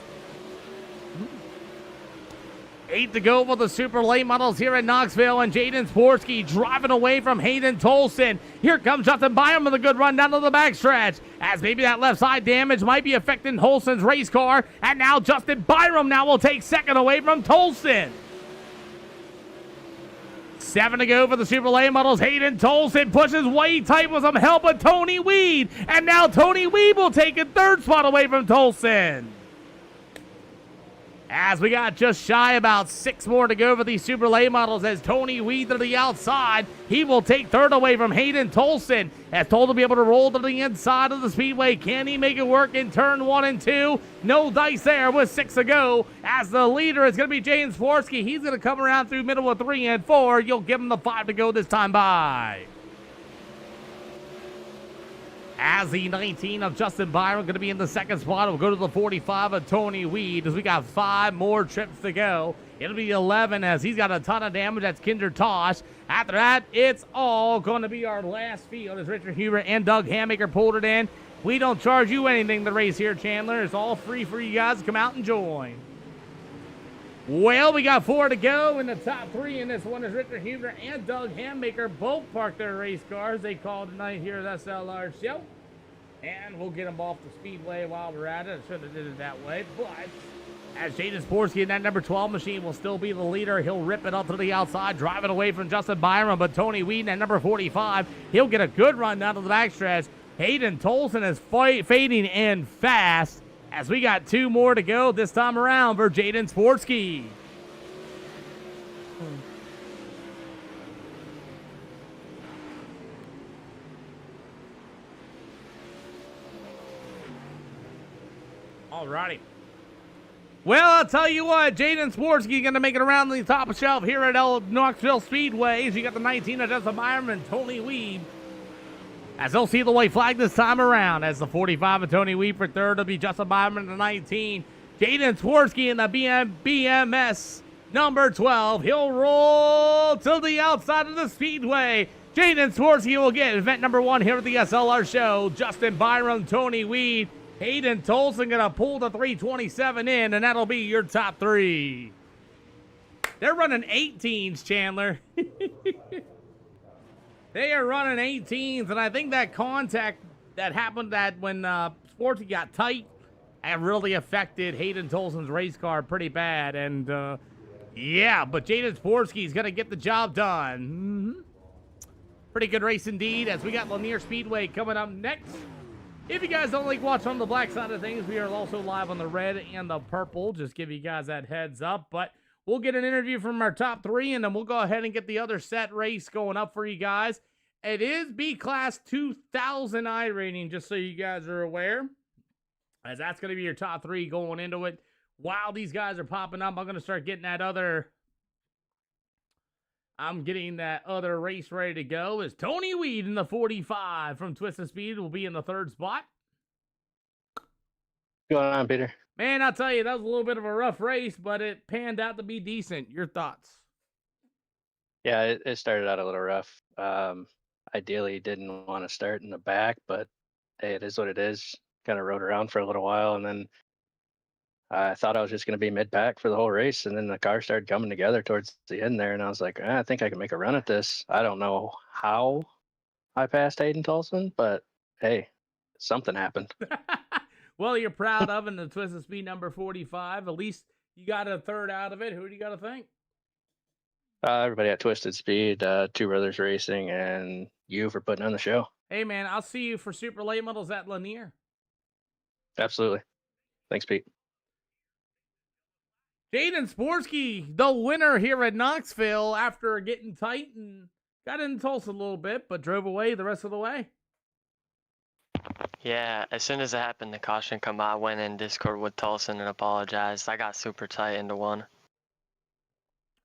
8 to go for the super late models here at Knoxville, and Jaden Sporsky driving away from Hayden Tolson. Here comes Justin Byram with a good run down to the backstretch, as maybe that left side damage might be affecting Tolson's race car, and now Justin Byram now will take second away from Tolson. 7 to go for the super late models. Hayden Tolson pushes way tight with some help of Tony Weed, and now Tony Weed will take a third spot away from Tolson. As we got just shy about 6 more to go for these super late models, as Tony Weed to the outside, he will take third away from Hayden Tolson. As told to be able to roll to the inside of the speedway, can he make it work in turn 1 and 2? No dice there with 6 to go. As the leader is going to be James Forsky. He's going to come around through middle of 3 and 4. You'll give him the 5 to go this time by. As the 19 of Justin Byron going to be in the second spot. We'll go to the 45 of Tony Weed, as we got 5 more trips to go. It'll be 11 as he's got a ton of damage. That's Kinder Tosh. After that, it's all going to be our last field as Richard Hubert and Doug Hammaker pulled it in. We don't charge you anything to race here, Chandler. It's all free for you guys to come out and join. Well, we got 4 to go in the top 3 in this one is Richard Hubert and Doug Hammaker. Both parked their race cars. They called tonight here at SLR Show. And we'll get them off the speedway while we're at it. I should have did it that way. But as Jaden Sporsky in that number 12 machine will still be the leader. He'll rip it up to the outside, driving away from Justin Byram. But Tony Weed in that number 45, he'll get a good run down to the backstretch. Hayden Tolson is fading in fast as we got 2 more to go this time around for Jaden Sporsky. Alrighty. Well, I'll tell you what, Jaden Sporsky going to make it around the top shelf here at Knoxville Speedway. You got the 19 of Justin Byram and Tony Weed, as they'll see the white flag this time around. As the 45 of Tony Weed for third will be Justin Byram and the 19. Jaden Sporsky in the BMS number 12. He'll roll to the outside of the speedway. Jaden Sporsky will get event number 1 here at the SLR show. Justin Byram, Tony Weed, Hayden Tolson going to pull the 327 in, and that'll be your top 3. They're running 18s, Chandler. They are running 18s, and I think that contact that happened when Sporty got tight and really affected Hayden Tolson's race car pretty bad. And, yeah, but Jaden Sporsky's going to get the job done. Pretty good race indeed, as we got Lanier Speedway coming up next. If you guys don't like watching on the black side of things, we are also live on the red and the purple. Just give you guys that heads up. But we'll get an interview from our top 3, and then we'll go ahead and get the other set race going up for you guys. It is B-Class 2000 iRating, just so you guys are aware, as that's going to be your top 3 going into it. While these guys are popping up, I'm going to start getting that other... I'm getting that other race ready to go. As Tony Weed in the 45 from Twisted Speed will be in the 3rd spot. What's going on, Peter? Man, I'll tell you, that was a little bit of a rough race, but it panned out to be decent. Your thoughts? Yeah, it started out a little rough. Ideally, didn't want to start in the back, but hey, it is what it is. Kind of rode around for a little while, and then I thought I was just going to be mid-pack for the whole race, and then the car started coming together towards the end there, and I was like, I think I can make a run at this. I don't know how I passed Hayden Tolson, but hey, something happened. Well, you're proud of in the Twisted Speed number 45. At least you got a 3rd out of it. Who do you got to thank? Everybody at Twisted Speed, Two Brothers Racing, and you for putting on the show. Hey, man, I'll see you for super late models at Lanier. Absolutely. Thanks, Pete. Jaden Sporsky, the winner here at Knoxville after getting tight and got in Tulsa a little bit, but drove away the rest of the way. Yeah, as soon as it happened, the caution come out, I went in Discord with Tolson and apologized. I got super tight into one.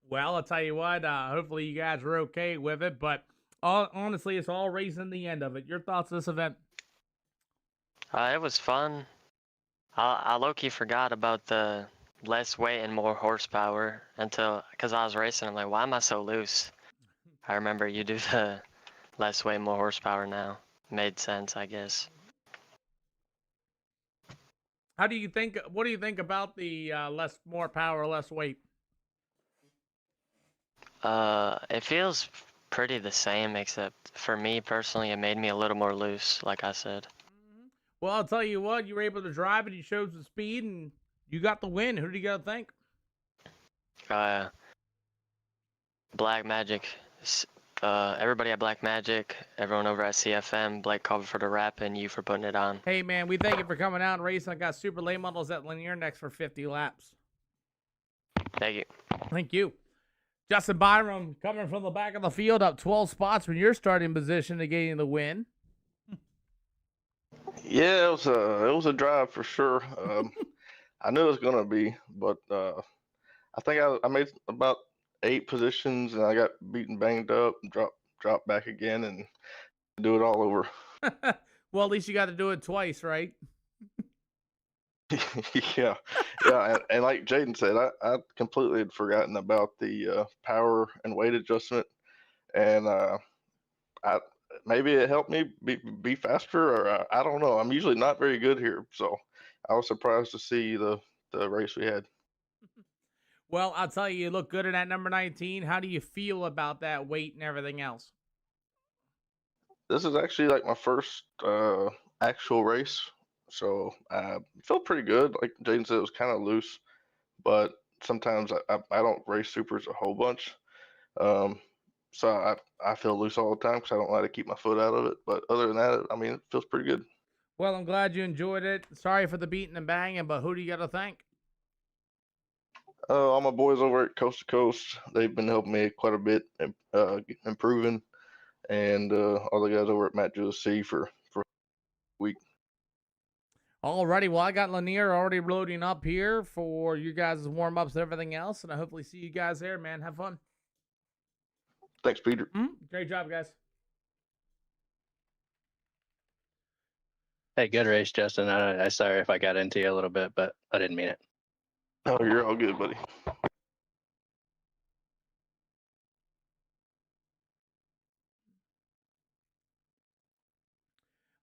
Well, I'll tell you what. Hopefully, you guys are okay with it. But honestly, it's all racing the end of it. Your thoughts on this event? It was fun. I low-key forgot about the less weight and more horsepower because I was racing. I'm like, why am I so loose? I remember you do the less weight, more horsepower now. Made sense, I guess. How do you think? What do you think about the more power, less weight? It feels pretty the same, except for me personally, it made me a little more loose, like I said. Well, I'll tell you what. You were able to drive it. You showed some speed, and you got the win. Who do you got to thank? Black Magic. Everybody at Black Magic, everyone over at CFM, Blake Culver for the rap, and you for putting it on. Hey, man, we thank you for coming out and racing. I got super late models at Linear next for 50 laps. Thank you. Thank you. Justin Byram coming from the back of the field up 12 spots from your starting position to getting the win. Yeah, it was a drive for sure. I knew it was gonna be, but I think I made about 8 positions and I got beaten, banged up, and dropped back again, and do it all over. Well, at least you got to do it twice, right? Yeah, and like Jaden said, I completely had forgotten about the power and weight adjustment, and I maybe it helped me be faster, or I don't know. I'm usually not very good here, so I was surprised to see the race we had. Well, I'll tell you, you look good in that number 19. How do you feel about that weight and everything else? This is actually like my first actual race, so I feel pretty good. Like Jaden said, it was kind of loose, but sometimes I don't race supers a whole bunch. Um, so I feel loose all the time because I don't like to keep my foot out of it. But other than that, I mean, it feels pretty good. Well, I'm glad you enjoyed it. Sorry for the beating and banging, but who do you got to thank? All my boys over at Coast to Coast, they've been helping me quite a bit, improving, and all the guys over at Matt Jules C for a week. Alrighty, well, I got Lanier already loading up here for you guys' warm-ups and everything else, and I hopefully see you guys there, man. Have fun. Thanks, Peter. Great job, guys. Hey, good race, Justin. I sorry if I got into you a little bit, but I didn't mean it. Oh, you're all good, buddy.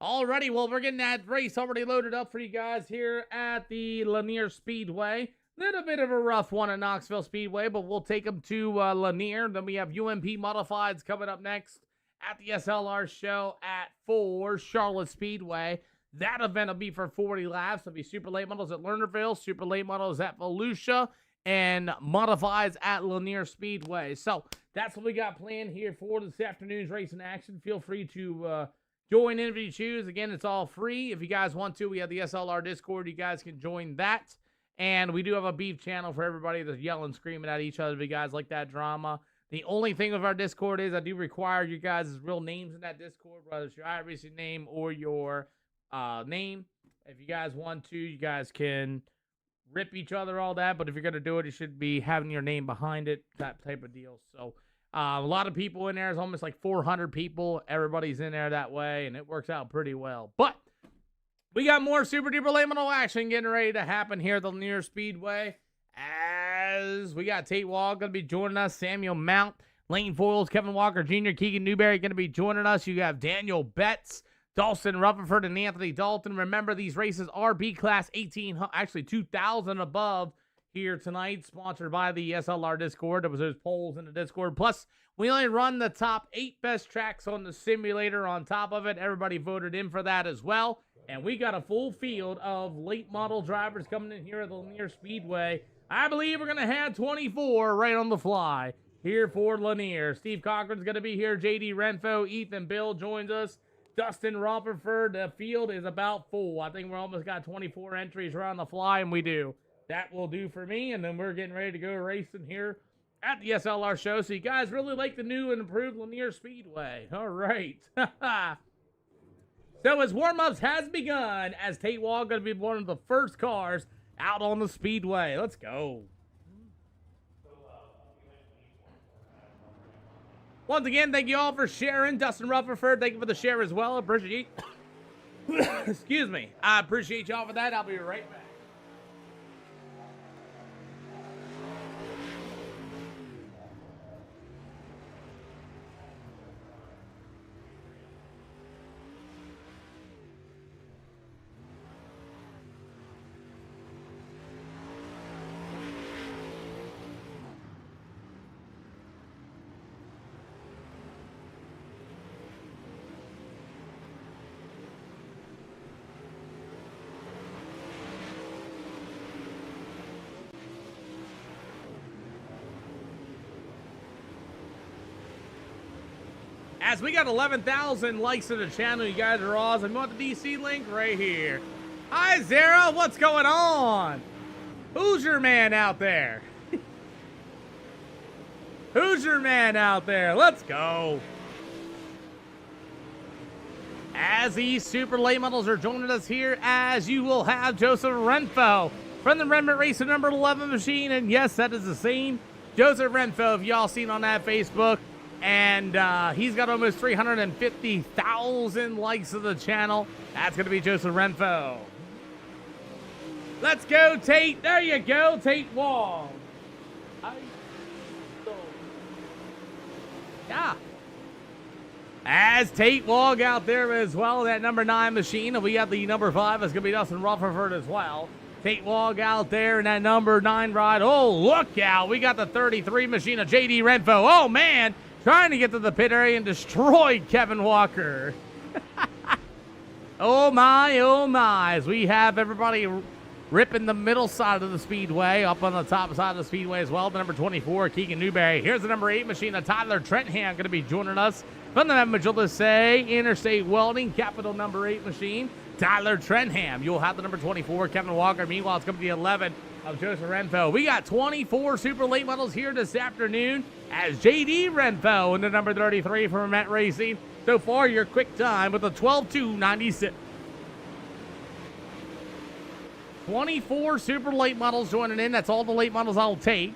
Alrighty, well, we're getting that race already loaded up for you guys here at the Lanier Speedway. Little bit of a rough one at Knoxville Speedway, but we'll take them to Lanier. Then we have UMP Modifieds coming up next at the SLR show at 4 Charlotte Speedway. That event will be for 40 laps. It'll be super late models at Lernerville, super late models at Volusia, and modifieds at Lanier Speedway. So that's what we got planned here for this afternoon's racing action. Feel free to join in if you choose. Again, it's all free. If you guys want to, we have the SLR Discord. You guys can join that. And we do have a beef channel for everybody that's yelling, screaming at each other if you guys like that drama. The only thing with our Discord is I do require you guys' real names in that Discord, whether it's your Iracing name or your name. If you guys want to, you guys can rip each other, all that. But if you're going to do it, you should be having your name behind it, that type of deal. So a lot of people in there. It's almost like 400 people. Everybody's in there that way, and it works out pretty well. But we got more super duper late model action getting ready to happen here at the Lanier Speedway. As we got Tate Wall going to be joining us, Samuel Mount, Lane Foils, Kevin Walker Jr., Keegan Newberry going to be joining us. You have Daniel Betts, Dawson Rutherford, and Anthony Dalton. Remember, these races are B-Class 2,000 above here tonight, sponsored by the SLR Discord. There was those polls in the Discord. Plus, we only run the top 8 best tracks on the simulator on top of it. Everybody voted in for that as well. And we got a full field of late model drivers coming in here at the Lanier Speedway. I believe we're going to have 24 right on the fly here for Lanier. Steve Cochran's going to be here. JD Renfo, Ethan Bill joins us. Dustin Rutherford. The field is about full. I think we're almost got 24 entries around the fly, and we do. That will do for me, and then we're getting ready to go racing here at the SLR show. So you guys really like the new and improved Lanier Speedway. All right. So as warm-ups has begun, as Tate Wall going to be one of the first cars out on the speedway. Let's go. Once again, thank you all for sharing. Dustin Rutherford, thank you for the share as well. Appreciate excuse me. I appreciate y'all for that. I'll be right back. As we got 11,000 likes to the channel, you guys are awesome. You want the DC link? Right here. Hi, Zara. What's going on? Who's your man out there? Who's your man out there? Let's go. As these super late models are joining us here, as you will have Joseph Renfo from the Remnant Racing number 11 machine. And yes, that is the same Joseph Renfo, if y'all seen on that Facebook. And he's got almost 350,000 likes to the channel. That's going to be Joseph Renfo. Let's go, Tate. There you go, Tate Wall. Yeah. As Tate Wall out there as well, that number 9 machine. And we got the number 5. It's going to be Dustin Rutherford as well. Tate Wall out there in that number 9 ride. Oh, look out. We got the 33 machine of JD Renfo. Oh, man. Trying to get to the pit area and destroy Kevin Walker. Oh my, as we have everybody ripping the middle side of the speedway, up on the top side of the speedway as well. The number 24, Keegan Newberry. Here's the number 8 machine of Tyler Trentham going to be joining us from the Majula Say Interstate Welding, capital number 8 machine, Tyler Trentham. You'll have the number 24, Kevin Walker. Meanwhile, it's going to be 11 of Joseph Renfo. We got 24 super late models here this afternoon as JD Renfo in the number 33 for Met Racing. So far, your quick time with a 12:2.96. 24 super late models joining in. That's all the late models I'll take.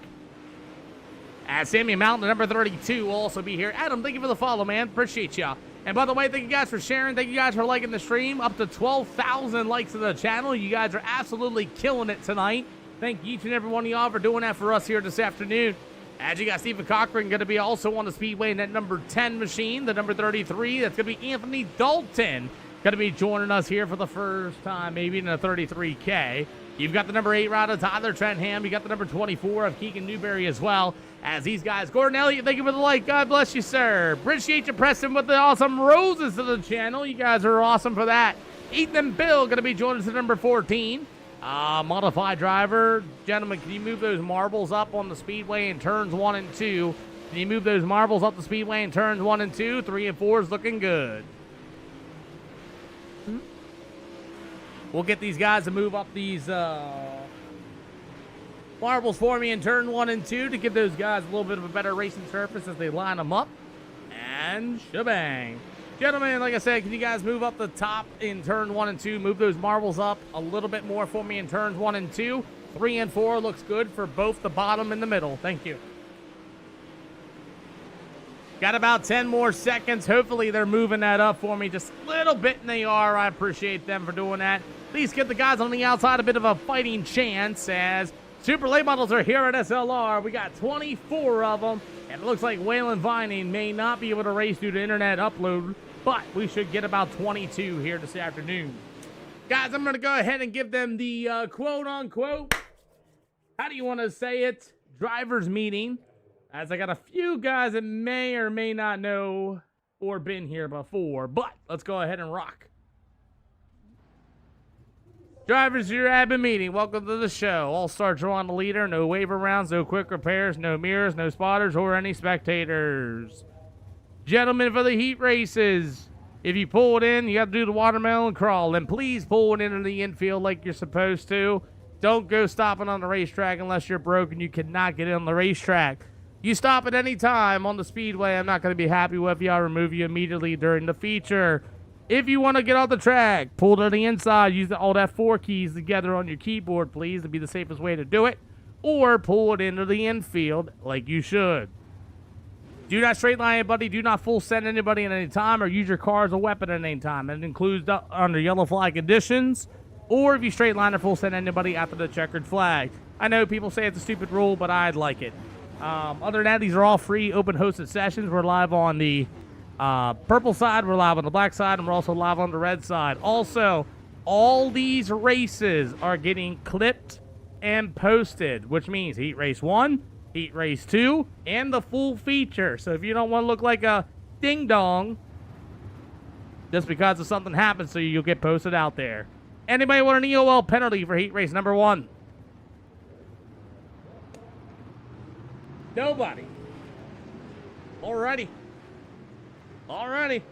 As Sammy Mountain, the number 32, will also be here. Adam, thank you for the follow, man. Appreciate ya. And by the way, thank you guys for sharing. Thank you guys for liking the stream. Up to 12,000 likes to the channel. You guys are absolutely killing it tonight. Thank each and every one of y'all for doing that for us here this afternoon. As you got Stephen Cochran going to be also on the speedway in that number 10 machine, the number 33. That's going to be Anthony Dalton going to be joining us here for the first time, maybe in the 33K. You've got the number 8 rider, Tyler Trentham. You got the number 24 of Keegan Newberry as well. As these guys, Gordon Elliott, thank you for the like. God bless you, sir. Appreciate you pressing with the awesome roses to the channel. You guys are awesome for that. Ethan Bill going to be joining us at number 14. Modified driver. Gentlemen, can you move those marbles up on the speedway in turns 1 and 2? Can you move those marbles up the speedway in turns 1 and 2? 3 and 4 is looking good. We'll get these guys to move up these marbles for me in turn 1 and 2 to give those guys a little bit of a better racing surface as they line them up. And shebang. Gentlemen, like I said, can you guys move up the top in turn 1 and 2? Move those marbles up a little bit more for me in turns 1 and 2. 3 and 4 looks good for both the bottom and the middle. Thank you. Got about 10 more seconds. Hopefully they're moving that up for me just a little bit, and they are. I appreciate them for doing that. Please give the guys on the outside a bit of a fighting chance as super late models are here at SLR. We got 24 of them, and it looks like Waylon Vining may not be able to race due to internet upload, but we should get about 22 here this afternoon. Guys, I'm going to go ahead and give them the quote-unquote, how do you want to say it, driver's meeting, as I got a few guys that may or may not know or been here before, but let's go ahead and rock. Drivers, your admin meeting. Welcome to the show. All-star draw on the leader. No waiver rounds, no quick repairs, no mirrors, no spotters, or any spectators. Gentlemen, for the heat races, if you pull it in, you got to do the watermelon crawl. And please pull it into the infield like you're supposed to. Don't go stopping on the racetrack unless you're broken. You cannot get in on the racetrack. You stop at any time on the speedway, I'm not going to be happy with you. I'll remove you immediately during the feature. If you want to get off the track, pull to the inside, use all that 4 keys together on your keyboard, please. It'd be the safest way to do it. Or pull it into the infield like you should. Do not straight line anybody. Do not full send anybody at any time or use your car as a weapon at any time. It includes under yellow flag conditions or if you straight line or full send anybody after the checkered flag. I know people say it's a stupid rule, but I'd like it. Other than that, these are all free open hosted sessions. We're live on the purple side, we're live on the black side, and we're also live on the red side. Also, all these races are getting clipped and posted, which means Heat Race 1, Heat Race 2, and the full feature. So if you don't want to look like a ding-dong, just because of something happens to you, you'll get posted out there. Anybody want an EOL penalty for Heat Race number 1? Nobody. Alrighty. Alrighty.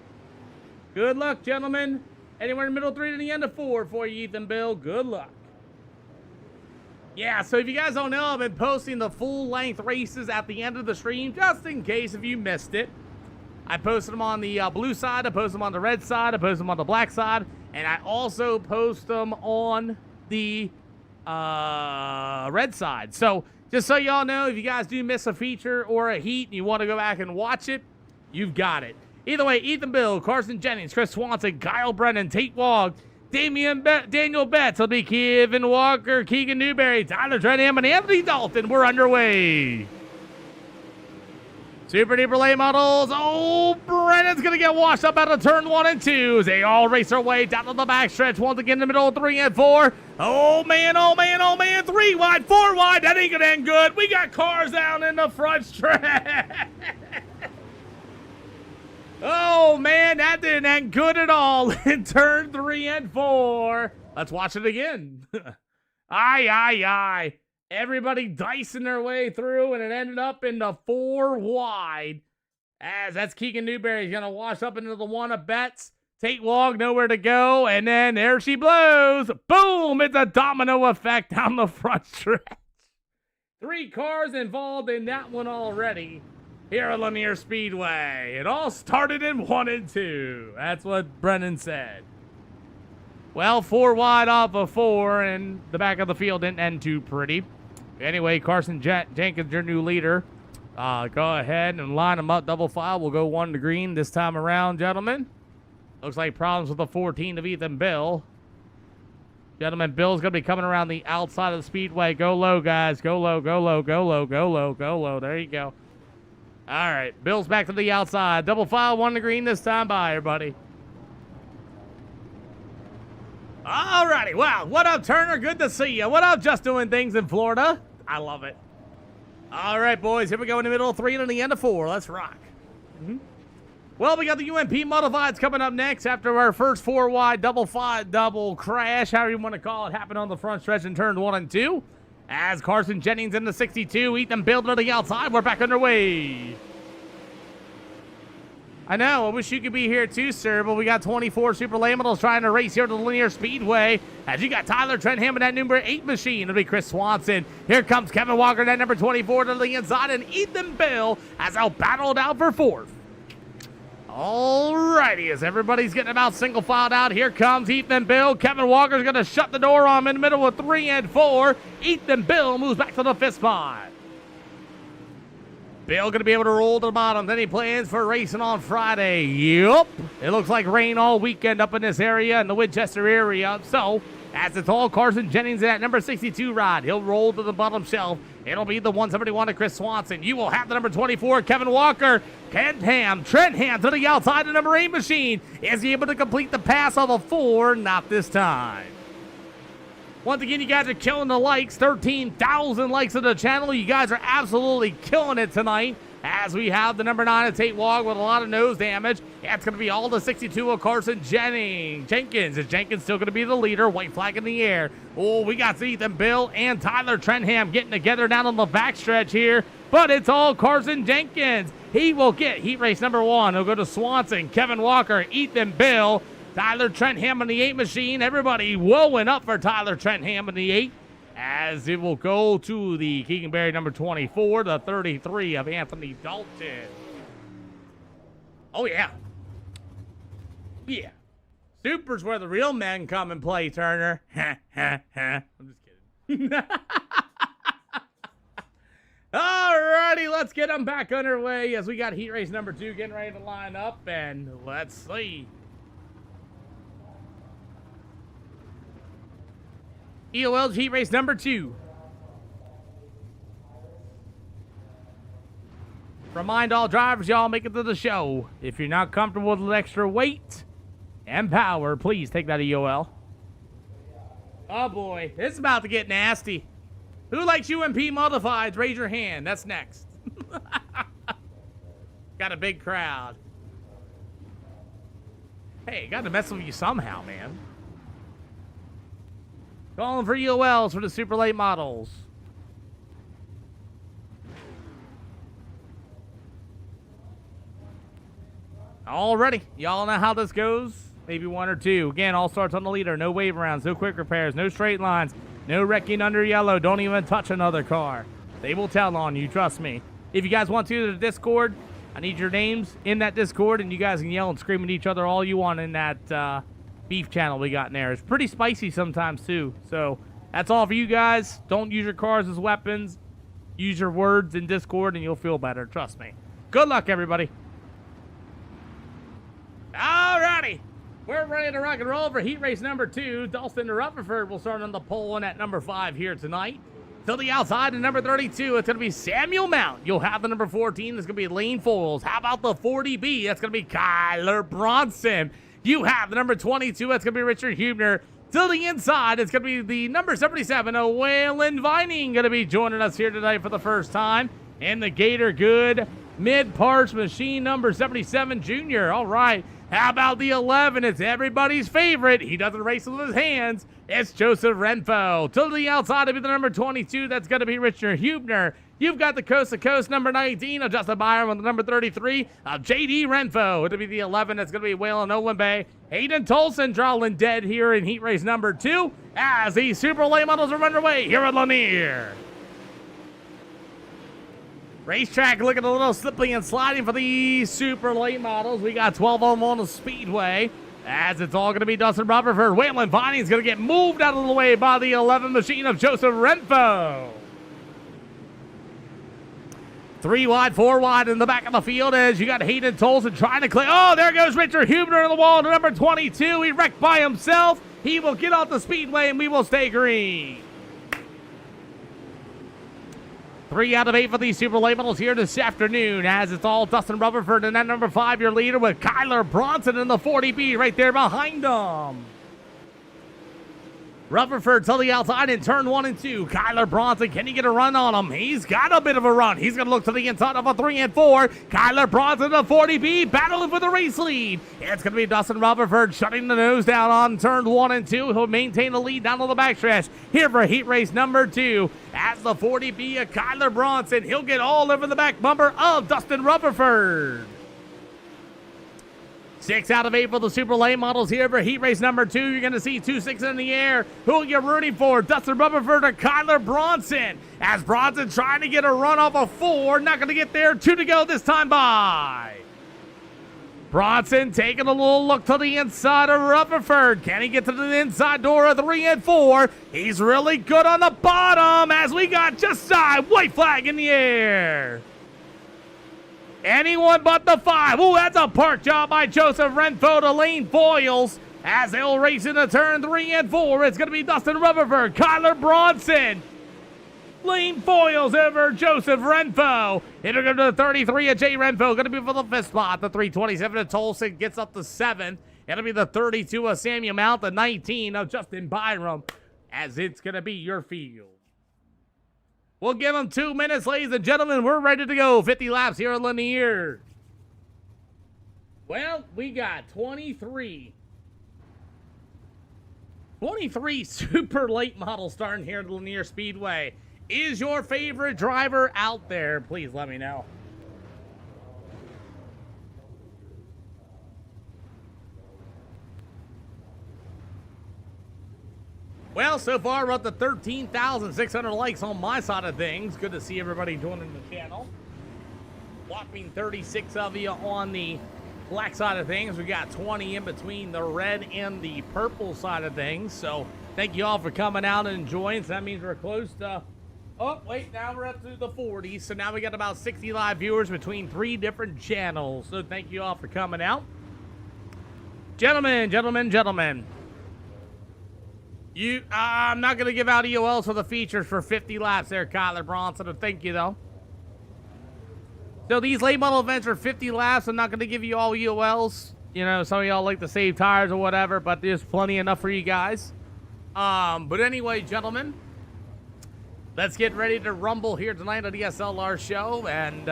Good luck, gentlemen. Anywhere in the middle 3 to the end of 4 for you, Ethan Bill. Good luck. Yeah, so if you guys don't know, I've been posting the full-length races at the end of the stream, just in case if you missed it. I posted them on the blue side, I posted them on the red side, I posted them on the black side, and I also post them on the red side. So, just so y'all know, if you guys do miss a feature or a heat and you want to go back and watch it, you've got it. Either way, Ethan Bill, Carson Jennings, Chris Swanson, Kyle Brennan, Tate Wog, Daniel Betts, will be Kevin Walker, Keegan Newberry, Tyler Trenham, and Anthony Dalton. We're underway. Super Duper Late Models. Oh, Brennan's going to get washed up out of turn 1 and 2 as they all race their way down to the backstretch. Once again in the middle of 3 and 4. Oh, man, oh, man, oh, man. 3 wide, 4 wide. That ain't going to end good. We got cars down in the front stretch. Oh, man, that didn't end good at all in turn 3 and 4. Let's watch it again. Aye. Everybody dicing their way through, and it ended up in the 4 wide. As that's Keegan Newberry's going to wash up into the 1 of Betts. Tate Wog, nowhere to go, and then there she blows. Boom! It's a domino effect down the front stretch. 3 cars involved in that one already. Here at Lanier Speedway. It all started in 1 and 2. That's what Brennan said. Well, 4 wide off of 4, and the back of the field didn't end too pretty. Anyway, Carson Jenkins, your new leader. Go ahead and line them up double file. We'll go 1 to green this time around, gentlemen. Looks like problems with the 14 of Ethan Bill. Gentlemen, Bill's going to be coming around the outside of the speedway. Go low, guys. Go low, go low, go low, go low, go low. There you go. All right, Bill's back to the outside. Double file, 1 to green this time. Bye, everybody. All righty, wow. What up, Turner? Good to see you. What up, Just Doing Things in Florida? I love it. All right, boys, here we go in the middle of 3 and the end of 4. Let's rock. Well, we got the UMP Modifieds coming up next after our first 4 wide double crash, however you want to call it, happened on the front stretch in turn 1 and 2. As Carson Jennings in the 62, Ethan Bill to the outside. We're back underway. I know, I wish you could be here too, sir, but we got 24 Super Late Models trying to race here to the Linear Speedway. As you got Tyler Trenham in that number 8 machine. It'll be Chris Swanson. Here comes Kevin Walker, that number 24 to the inside, and Ethan Bill as they'll battle it out for 4th. Alrighty, as everybody's getting about single filed out, here comes Ethan Bill. Kevin Walker's going to shut the door on him in the middle of 3 and 4. Ethan Bill moves back to the 5th spot. Bill going to be able to roll to the bottom. Then he plans for racing on Friday. Yup. It looks like rain all weekend up in this area, in the Winchester area. So, as it's all Carson Jennings in that number 62 ride, he'll roll to the bottom shelf. It'll be the 171 of Chris Swanson. You will have the number 24, Kevin Walker. Trenham to the outside, the number 8 machine. Is he able to complete the pass of a 4? Not this time. Once again, you guys are killing the likes. 13,000 likes on the channel. You guys are absolutely killing it tonight. As we have the number 9 of Tate Wog with a lot of nose damage. It's going to be all the 62 of Carson Jenkins. Is Jenkins still going to be the leader? White flag in the air. Oh, we got Ethan Bill and Tyler Trenham getting together down on the backstretch here. But it's all Carson Jenkins. He will get heat race number 1. He'll go to Swanson, Kevin Walker, Ethan Bill, Tyler Trenham in the 8 machine. Everybody woeing up for Tyler Trenham in the 8. As it will go to the Keegan Berry number 24, the 33 of Anthony Dalton. Oh, yeah. Yeah. Stupors where the real men come and play, Turner. I'm just kidding. Alrighty, let's get them back underway as we got heat race number 2 getting ready to line up, and let's see. EOL's heat race number 2. Remind all drivers, y'all make it to the show. If you're not comfortable with extra weight and power, please take that EOL. Oh boy, it's about to get nasty. Who likes UMP modifieds? Raise your hand. That's next. Got a big crowd. Hey, got to mess with you somehow, man. Calling for EOLs for the super late models. Alrighty, y'all know how this goes. Maybe 1 or 2. Again, all starts on the leader. No wave rounds, no quick repairs, no straight lines, no wrecking under yellow. Don't even touch another car. They will tell on you, trust me. If you guys want to, the Discord, I need your names in that Discord, and you guys can yell and scream at each other all you want in that beef channel we got in there. It's pretty spicy sometimes, too. So, that's all for you guys. Don't use your cars as weapons. Use your words in Discord, and you'll feel better. Trust me. Good luck, everybody. Alrighty. We're ready to rock and roll for heat race number 2. Dalston Rutherford will start on the pole and at number 5 here tonight. To the outside at number 32, it's going to be Samuel Mount. You'll have the number 14. That's going to be Lane Foils. How about the 40B? That's going to be Kyler Bronson. You have the number 22. That's going to be Richard Hubner. To the inside, it's going to be the number 77, Waylon Vining, going to be joining us here tonight for the first time. And the Gator Good mid-parts machine number 77, Junior. All right. How about the 11? It's everybody's favorite. He doesn't race with his hands. It's Joseph Renfo. To the outside, it'll be the number 22. That's going to be Richard Hubner. You've got the Coast to Coast number 19 of Justin Byron with the number 33 of J.D. Renfo. It'll be the 11. That's going to be Waylon Olenbay. Hayden Tolson drawing dead here in heat race number 2 as the super late models are underway here at Lanier. Racetrack looking a little slippy and sliding for the super late models. We got 12 of them on the speedway. As it's all going to be Dustin Rutherford. Waylon Vining is going to get moved out of the way by the 11 machine of Joseph Renfo. 3 wide, 4 wide in the back of the field as you got Hayden Tolson trying to clear. Oh, there goes Richard Hubner in the wall to number 22. He wrecked by himself. He will get off the speedway and we will stay green. 3 out of 8 for these super late models here this afternoon as it's all Dustin Rutherford and that number 5, your leader with Kyler Bronson in the 40B right there behind him. Rutherford to the outside in turn 1 and 2. Kyler Bronson, can he get a run on him? He's got a bit of a run. He's going to look to the inside of a 3 and 4. Kyler Bronson, the 40B, battling for the race lead. It's going to be Dustin Rutherford shutting the nose down on turn 1 and 2. He'll maintain the lead down on the backstretch here for heat race number 2. As the 40B of Kyler Bronson, he'll get all over the back bumper of Dustin Rutherford. 6 out of 8 for the super late models here for heat race number 2. You're going to see 2 6 in the air. Who are you rooting for? Dustin Rutherford or Kyler Bronson? As Bronson trying to get a run off of 4. Not going to get there. 2 to go this time by. Bronson taking a little look to the inside of Rutherford. Can he get to the inside door of 3 and 4? He's really good on the bottom as we got just side. White flag in the air. Anyone but the 5. Ooh, that's a park job by Joseph Renfo to Lane Foils. As they'll race into turn 3 and 4, it's going to be Dustin Rutherford, Kyler Bronson, Lane Foils over Joseph Renfo. It'll go to the 33 of Jay Renfo. Going to be for the 5th spot. The 327 of Tolson gets up to 7th. It'll be the 32 of Samuel Mount, the 19 of Justin Byram, as it's going to be your field. We'll give them 2 minutes, ladies and gentlemen. We're ready to go. 50 laps here at Lanier. Well, we got 23 super late models starting here at Lanier Speedway. Is your favorite driver out there? Please let me know. Well, so far we're up to 13,600 likes on my side of things. Good to see everybody joining the channel. Whopping 36 of you on the black side of things. We got 20 in between the red and the purple side of things. So thank you all for coming out and enjoying. So that means we're close to, oh, wait, now we're up to the 40s. So now we got about 60 live viewers between 3 different channels. So thank you all for coming out. Gentlemen, I'm not going to give out EOLs for the features for 50 laps there, Kyler Bronson. Thank you, though. So these late model events are 50 laps. I'm not going to give you all EOLs. You know, some of y'all like to save tires or whatever, but there's plenty enough for you guys. But anyway, gentlemen, let's get ready to rumble here tonight on the SLR show. And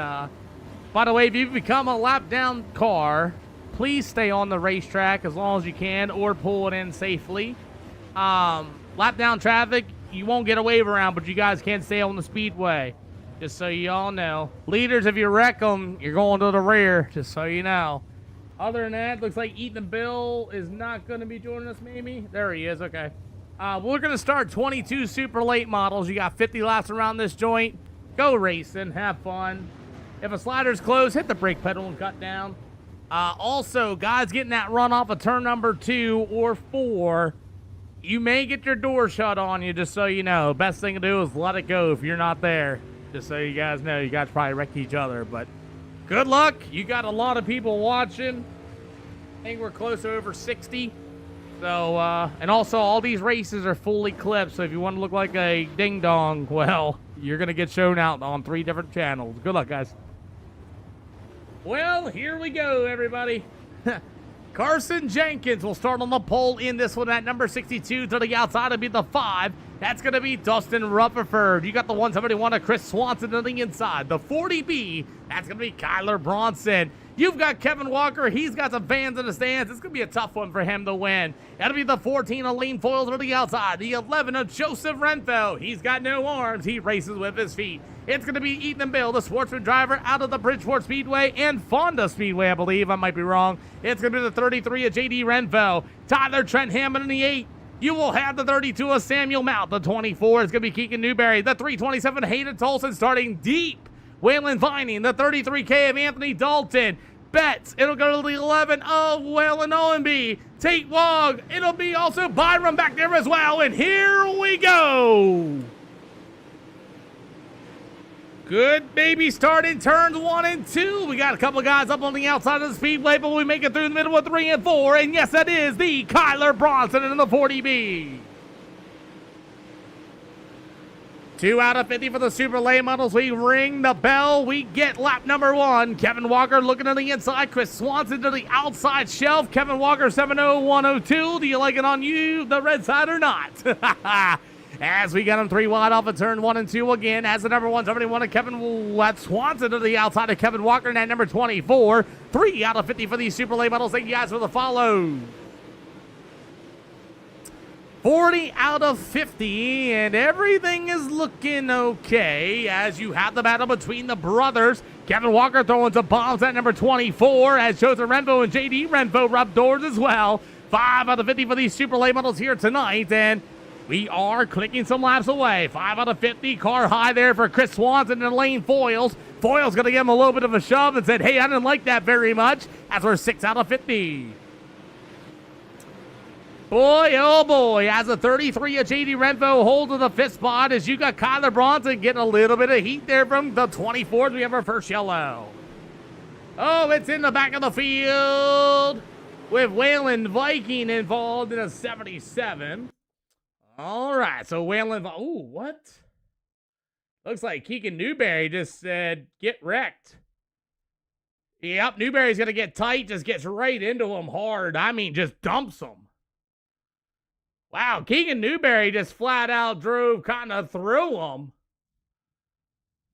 by the way, if you become a lap down car, please stay on the racetrack as long as you can or pull it in safely. Lap down traffic, you won't get a wave around, but you guys can stay on the speedway. Just so you all know. Leaders, if you wreck them, you're going to the rear, just so you know. Other than that, looks like Ethan Bill is not going to be joining us, maybe. There he is, okay. We're going to start 22 super late models. You got 50 laps around this joint. Go racing, have fun. If a slider's close, hit the brake pedal and cut down. Also, guys getting that run off of turn number 2 or 4, you may get your door shut on you, just so you know. Best thing to do is let it go if you're not there. Just so you guys know, you guys probably wrecked each other, but good luck. You got a lot of people watching. I think we're close to over 60. So, and also all these races are fully clipped, so if you want to look like a ding-dong, well, you're going to get shown out on 3 different channels. Good luck, guys. Well, here we go, everybody. Carson Jenkins will start on the pole in this one at number 62. To the outside will be the 5. That's going to be Dustin Rutherford. You got the 171 of Chris Swanson to the inside. The 40B, that's going to be Kyler Bronson. You've got Kevin Walker. He's got some fans in the stands. It's going to be a tough one for him to win. That'll be the 14 of Lane Foils to the outside. The 11 of Joseph Renfro. He's got no arms. He races with his feet. It's going to be Ethan Bill, the sportsman driver out of the Bridgeport Speedway and Fonda Speedway, I believe. I might be wrong. It's going to be the 33 of J.D. Renfro. Tyler Trent Hammond in the 8. You will have the 32 of Samuel Mount. The 24 is going to be Keegan Newberry. The 327 Hayden Tolson starting deep. Waylon Vining. The 33K of Anthony Dalton. Betts. It'll go to the 11 of Waylon Owenby. Tate Wog. It'll be also Byron back there as well. And here we go. Good baby start in turns 1 and 2. We got a couple of guys up on the outside of the speedway, but we make it through the middle of 3 and 4. And yes, that is the Kyler Bronson in the 40B. 2 out of 50 for the super late models. We ring the bell. We get lap number 1. Kevin Walker looking to the inside. Chris Swanson to the outside shelf. Kevin Walker 70102. Do you like it on you, the red side, or not? As we get him 3 wide off of turn 1 and 2 again. As the number 171 of Kevin Swanson to the outside of Kevin Walker and at number 24. 3 out of 50 for these super late models. Thank you guys for the follow. 40 out of 50, and everything is looking okay as you have the battle between the brothers. Kevin Walker throwing some bombs at number 24 as Joseph Renfro and J.D. Renfro rub doors as well. 5 out of 50 for these super late models here tonight, and we are clicking some laps away. 5 out of 50, car high there for Chris Swanson and Lane Foils. Foils going to give him a little bit of a shove and said, hey, I didn't like that very much, as we're 6 out of 50. Boy, oh boy, as a 33 of J.D. Renfro holds to the 5th spot as you got Kyler Bronson getting a little bit of heat there from the 24th. We have our first yellow. Oh, it's in the back of the field with Waylon Viking involved in a 77. All right, so Waylon, ooh, what? Looks like Keegan Newberry just said, get wrecked. Yep, Newberry's going to get tight, just gets right into him hard. I mean, just dumps him. Wow, Keegan Newberry just flat out drove kind of through him.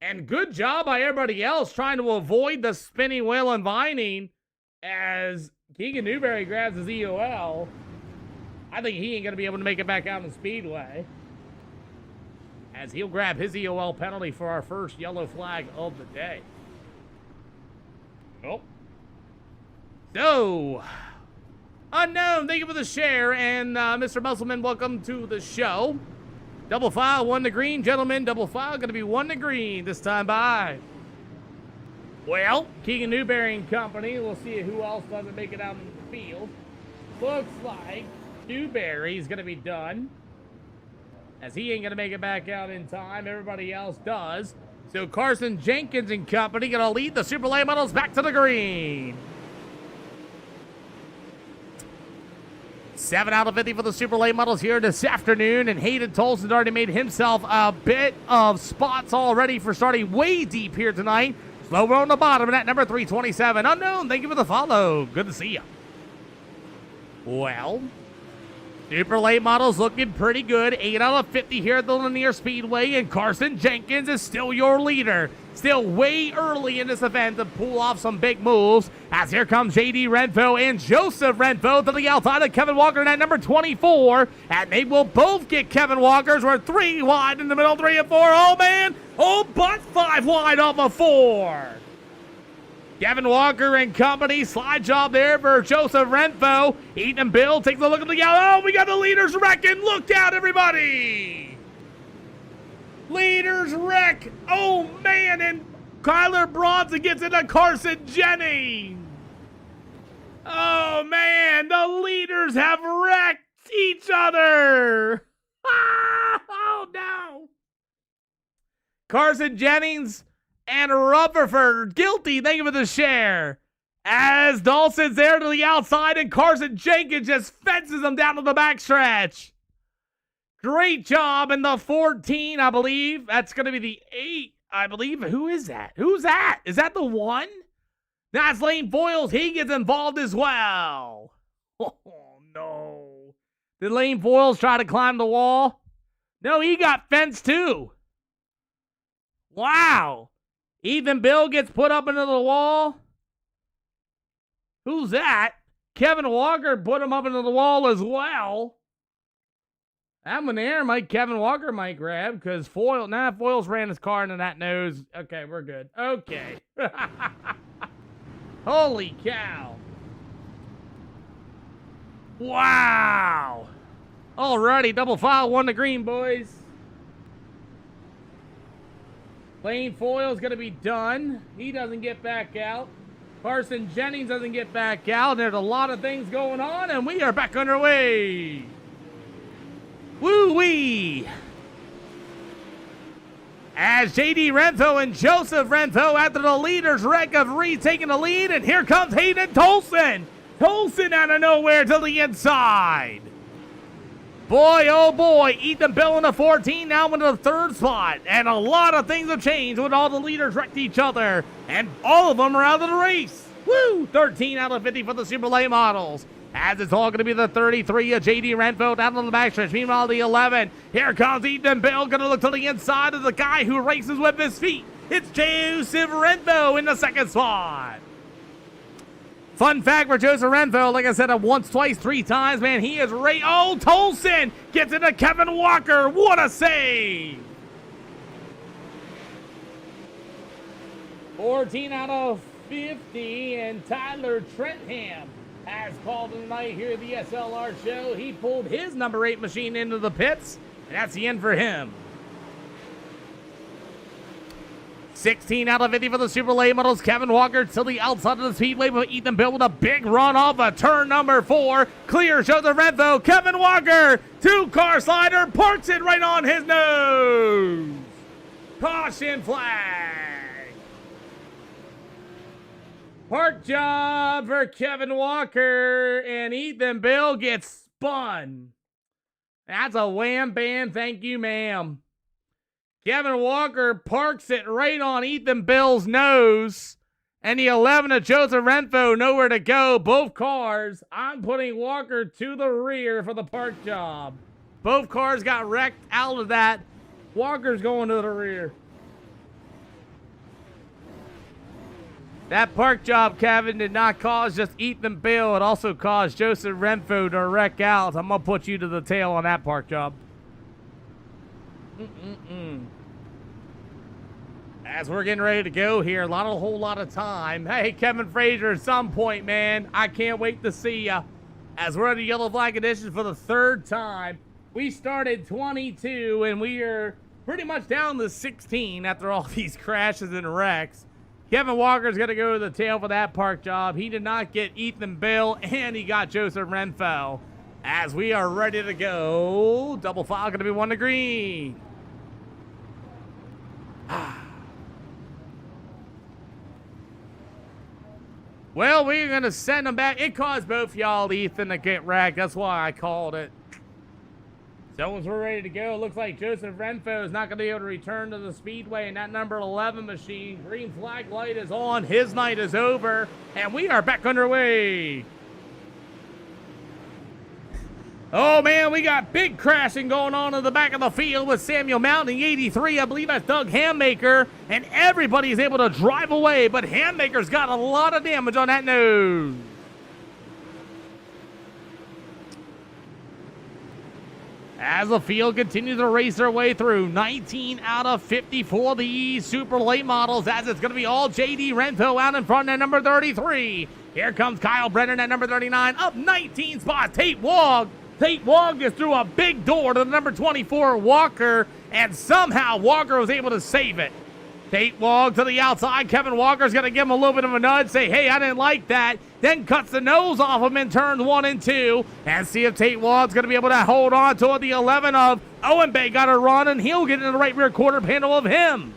And good job by everybody else trying to avoid the spinning Waylon Vining as Keegan Newberry grabs his EOL. I think he ain't going to be able to make it back out in the speedway, as he'll grab his EOL penalty for our first yellow flag of the day. Oh. So, Unknown, thank you for the share, and Mr. Musselman, welcome to the show. Double file, 1 to green, gentlemen. Double file, going to be 1 to green this time by. Well, Keegan Newberry and company. We'll see who else doesn't make it out in the field. Looks like Newberry's going to be done, as he ain't going to make it back out in time. Everybody else does. So Carson Jenkins and company going to lead the Super Late Models back to the green. 7 out of 50 for the Super Late Models here this afternoon, and Hayden Tolson's already made himself a bit of spots already for starting way deep here tonight. Slower on the bottom, and at number 327, Unknown, thank you for the follow. Good to see you. Well, Super Late Models looking pretty good. 8 out of 50 here at the Linear Speedway, and Carson Jenkins is still your leader. Still way early in this event to pull off some big moves, as here comes J.D. Renfro and Joseph Renfro to the outside of Kevin Walker at number 24, and they will both get Kevin Walker's. We're 3 wide in the middle, 3 and 4. Oh, man. Oh, but 5 wide off of 4. Kevin Walker and company, slide job there for Joseph Renfro. Ethan Bill takes a look at the yellow. Oh, we got the leaders wrecking. Look out, everybody. Leaders wreck. Oh, man, and Kyler Bronson gets into Carson Jennings. Oh, man, the leaders have wrecked each other. Oh, no. Carson Jennings and Rutherford guilty. Thank you for the share. As Dawson's there to the outside, and Carson Jenkins just fences him down to the backstretch. Great job in the 14, I believe. That's going to be the 8, I believe. Who is that? Who's that? Is that the 1? That's Lane Foyles. He gets involved as well. Oh, no. Did Lane Foyles try to climb the wall? No, he got fenced too. Wow. Ethan Bill gets put up into the wall. Who's that? Kevin Walker put him up into the wall as well. That one there, Kevin Walker might grab, because Foyles ran his car into that nose. Okay, we're good. Okay. Holy cow. Wow. Alrighty, double file, 1 to green, boys. Lane Foyle's going to be done. He doesn't get back out. Carson Jennings doesn't get back out. There's a lot of things going on, and we are back underway. Woo-wee! As J.D. Renfro and Joseph Renfro, after the leaders wreck of retaking the lead, and here comes Hayden Tolson. Tolson out of nowhere to the inside. Boy, oh boy, Ethan Bill in the 14, now into the 3rd spot. And a lot of things have changed when all the leaders wrecked each other. And all of them are out of the race. Woo! 13 out of 50 for the Super Late Models. As it's all going to be the 33 of J.D. Renfro down on the backstretch. Meanwhile, the 11, here comes Ethan Bill, going to look to the inside of the guy who races with his feet. It's Joseph Renfro in the 2nd spot. Fun fact for Joseph Renfro, like I said, once, twice, 3 times, man, he is Oh, Tolson gets into Kevin Walker. What a save. 14 out of 50, and Tyler Trentham has called tonight here at the SLR show. He pulled his number 8 machine into the pits, and that's the end for him. 16 out of 50 for the Super Late Models. Kevin Walker to the outside of the speedway, but Ethan Bill with a big run off of turn number 4. Clear, shows the Renfro. Kevin Walker, 2-car slider, parks it right on his nose. Caution flag. Park job for Kevin Walker, and Ethan Bill gets spun. That's a wham bam, thank you, ma'am. Kevin Walker parks it right on Ethan Bill's nose. And the 11 of Joseph Renfro, nowhere to go. Both cars, I'm putting Walker to the rear for the park job. Both cars got wrecked out of that. Walker's going to the rear. That park job, Kevin, did not cause just Ethan Bill. It also caused Joseph Renfro to wreck out. I'm going to put you to the tail on that park job. As we're getting ready to go here, a whole lot of time. Hey, Kevin Frazier, at some point, man, I can't wait to see ya. As we're in the Yellow Flag Edition for the 3rd time. We started 22, and we are pretty much down to 16 after all these crashes and wrecks. Kevin Walker's going to go to the tail for that park job. He did not get Ethan Bill, and he got Joseph Renfell. As we are ready to go, double file going to be 1 to green. Well, we're going to send them back. It caused both y'all, Ethan, to get wrecked. That's why I called it. So once we're ready to go, it looks like Joseph Renfo is not going to be able to return to the speedway in that number 11 machine. Green flag light is on. His night is over, and we are back underway. Oh, man, we got big crashing going on in the back of the field with Samuel Mountain, the 83. I believe that's Doug Hammaker, and everybody is able to drive away, but Hammaker's got a lot of damage on that nose. As the field continues to race their way through, 19 out of 50 for the super late models, as it's going to be all J.D. Renfo out in front at number 33. Here comes Kyle Brennan at number 39, up 19 spots. Tate Wog just threw a big door to the number 24 Walker, and somehow Walker was able to save it. Tate Wog to the outside. Kevin Walker's going to give him a little bit of a nudge, say, hey, I didn't like that. Then cuts the nose off him in turns 1 and 2. And see if Tate Wog's going to be able to hold on to the 11 of Owen Bay. Got a run, and he'll get in the right rear quarter panel of him.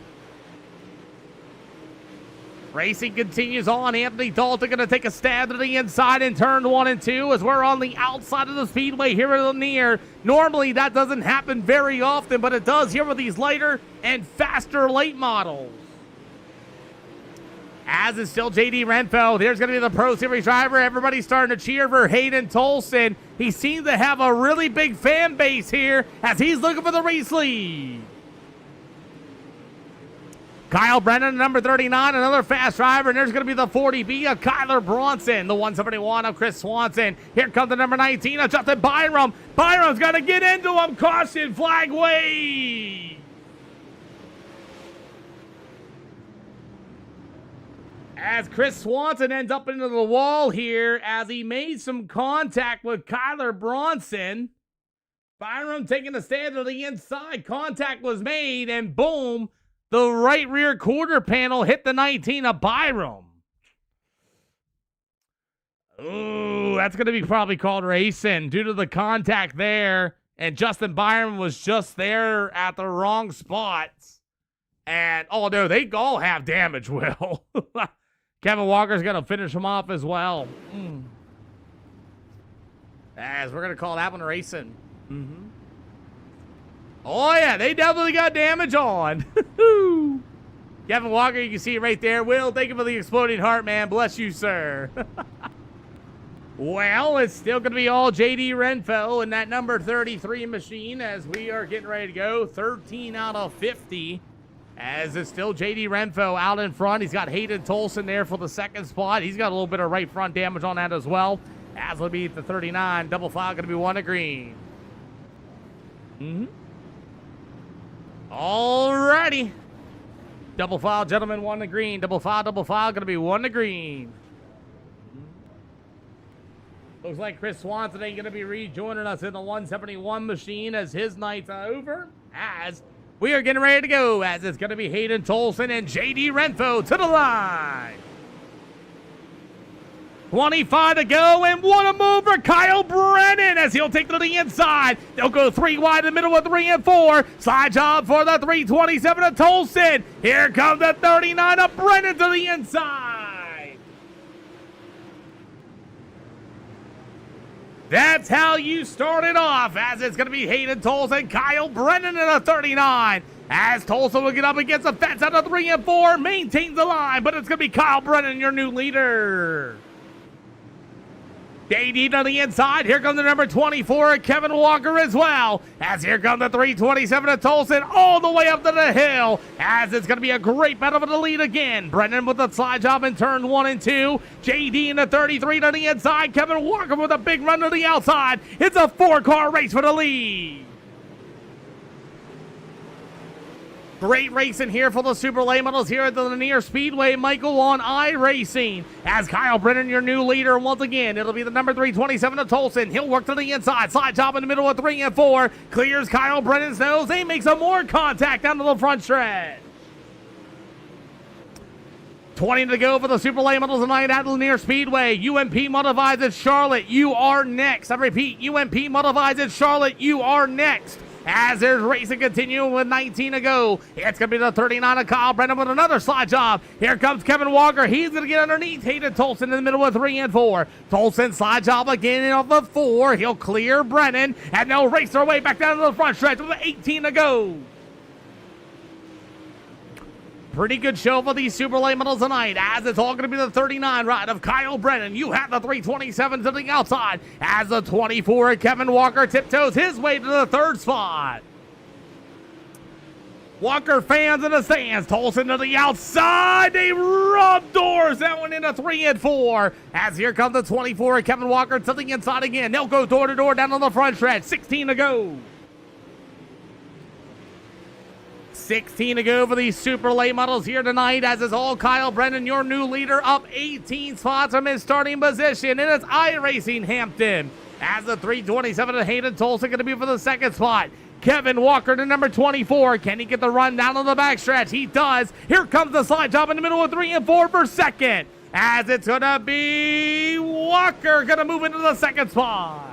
Racing continues on. Anthony Dalton going to take a stab to the inside in turn 1 and 2 as we're on the outside of the speedway here at Lanier. Normally that doesn't happen very often, but it does here with these lighter and faster late models. As is still J.D. Renfell. There's going to be the Pro Series driver. Everybody's starting to cheer for Hayden Tolson. He seems to have a really big fan base here as he's looking for the race lead. Kyle Brennan, number 39, another fast driver, and there's going to be the 40B of Kyler Bronson, the 171 of Chris Swanson. Here comes the number 19 of Justin Byram. Byram's got to get into him. Caution, flag wave. As Chris Swanson ends up into the wall here as he made some contact with Kyler Bronson. Byram taking a stand to the inside. Contact was made, and boom. The right rear quarter panel hit the 19 of Byram. Ooh, that's going to be probably called racing due to the contact there. And Justin Byram was just there at the wrong spots. And, oh, no, they all have damage, Will. Kevin Walker's going to finish him off as well. As we're going to call that one racing. Oh, yeah, they definitely got damage on. Kevin Walker, you can see it right there. Will, thank you for the exploding heart, man. Bless you, sir. Well, it's still going to be all J.D. Renfell in that number 33 machine as we are getting ready to go. 13 out of 50 as it's still J.D. Renfell out in front. He's got Hayden Tolson there for the second spot. He's got a little bit of right front damage on that as well. As will be the 39. Double file going to be 1 to green. Alrighty. Double file, gentlemen, 1 to green. Double file, going to be 1 to green. Looks like Chris Swanson ain't going to be rejoining us in the 171 machine as his night's over. As we are getting ready to go, as it's going to be Hayden Tolson and J.D. Renfo to the line. 25 to go, and what a move for Kyle Brennan as he'll take to the inside. They'll go 3 wide in the middle of 3 and 4. Side job for the 327 of Tolson. Here comes the 39 of Brennan to the inside. That's how you start it off, as it's going to be Hayden Tolson, Kyle Brennan in a 39. As Tolson will get up against the fence out of 3 and 4, maintains the line, but it's going to be Kyle Brennan, your new leader. JD to the inside. Here comes the number 24, Kevin Walker as well. As here comes the 327 of Tolson all the way up to the hill. As it's going to be a great battle for the lead again. Brennan with the slide job in turn 1 and 2. JD in the 33 to the inside. Kevin Walker with a big run to the outside. It's a 4-car race for the lead. Great racing here for the Super Late Models here at the Lanier Speedway. Michael on Iracing. As Kyle Brennan, your new leader, once again, it'll be the number 327 of Tolson. He'll work to the inside. Slide job in the middle of 3 and 4. Clears Kyle Brennan's nose. He makes some more contact down to the front stretch. 20 to go for the Super Late Models tonight at Lanier Speedway. UMP modifies at Charlotte. You are next. I repeat, UMP modifies at Charlotte. You are next. As there's racing continuing with 19 to go. It's going to be the 39 of Kyle Brennan with another slide job. Here comes Kevin Walker. He's going to get underneath Hayden Tolson in the middle of 3 and 4. Tolson slide job again off the 4. He'll clear Brennan, and they'll race their way back down to the front stretch with 18 to go. Pretty good show for these Super Late Models tonight, as it's all going to be the 39 ride of Kyle Brennan. You have the 327 to the outside, as the 24 Kevin Walker tiptoes his way to the 3rd spot. Walker fans in the stands, Tolson to the outside. They rub doors that one into 3 and 4. As here comes the 24 Kevin Walker to the inside again. They'll go door to door down on the front stretch. 16 to go. 16 to go for these Super Late Models here tonight, as is all Kyle Brennan, your new leader, up 18 spots from his starting position. And it's Iracing Hampton, as the 327 of Hayden Tolson going to be for the 2nd spot. Kevin Walker to number 24. Can he get the run down on the backstretch? He does. Here comes the slide job in the middle of 3 and 4 for 2nd, as it's going to be Walker going to move into the 2nd spot.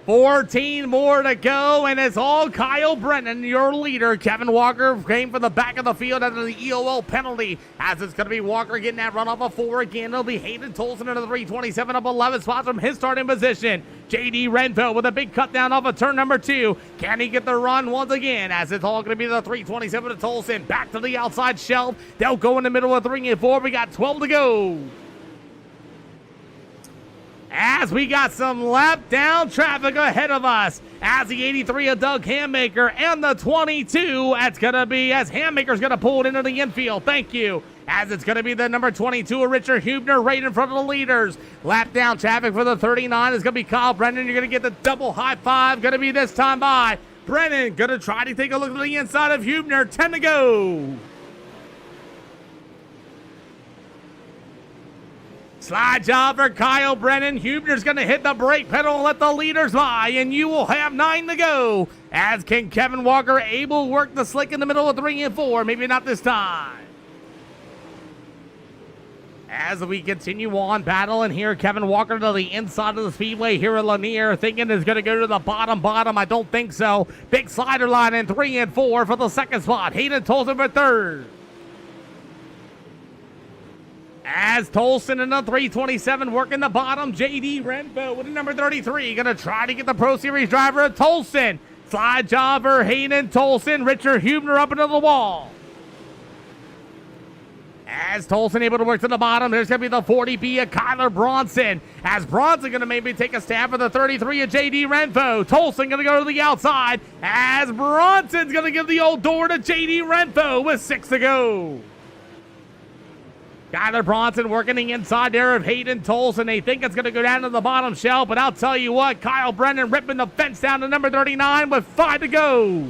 14 more to go, and it's all Kyle Brennan, your leader. Kevin Walker came from the back of the field after the EOL penalty, as it's going to be Walker getting that run off of 4 again. It'll be Hayden Tolson into the 327, up 11 spots from his starting position. JD Renfro with a big cut down off of turn number 2. Can he get the run once again, as it's all going to be the 327 to Tolson. Back to the outside shelf. They'll go in the middle of 3 and 4. We got 12 to go, as we got some lap down traffic ahead of us, as the 83 of Doug Hammaker and the 22, that's going to be, as Hammaker's going to pull it into the infield. Thank you. As it's going to be the number 22 of Richard Hubner right in front of the leaders. Lap down traffic for the 39 is going to be Kyle Brennan. You're going to get the double high five, going to be this time by Brennan. Going to try to take a look at the inside of Hubner. 10 to go. Slide job for Kyle Brennan. Hubner's going to hit the brake pedal and let the leaders by, and you will have 9 to go. As can Kevin Walker able to work the slick in the middle of 3 and 4. Maybe not this time. As we continue on battling here, Kevin Walker to the inside of the speedway here at Lanier, thinking is going to go to the bottom. I don't think so. Big slider line in 3 and 4 for the 2nd spot. Hayden Tolson for 3rd. As Tolson in the 327 working the bottom, JD Renfro with the number 33. Going to try to get the Pro Series driver Tolson. Slide job for Hayden Tolson. Richard Hubner up into the wall. As Tolson able to work to the bottom, there's going to be the 40B of Kyler Bronson. As Bronson going to maybe take a stab for the 33 of JD Renfro. Tolson going to go to the outside, as Bronson's going to give the old door to JD Renfro with 6 to go. Kyler Bronson working the inside there of Hayden Tolson. They think it's going to go down to the bottom shelf, but I'll tell you what, Kyle Brennan ripping the fence down to number 39 with 5 to go.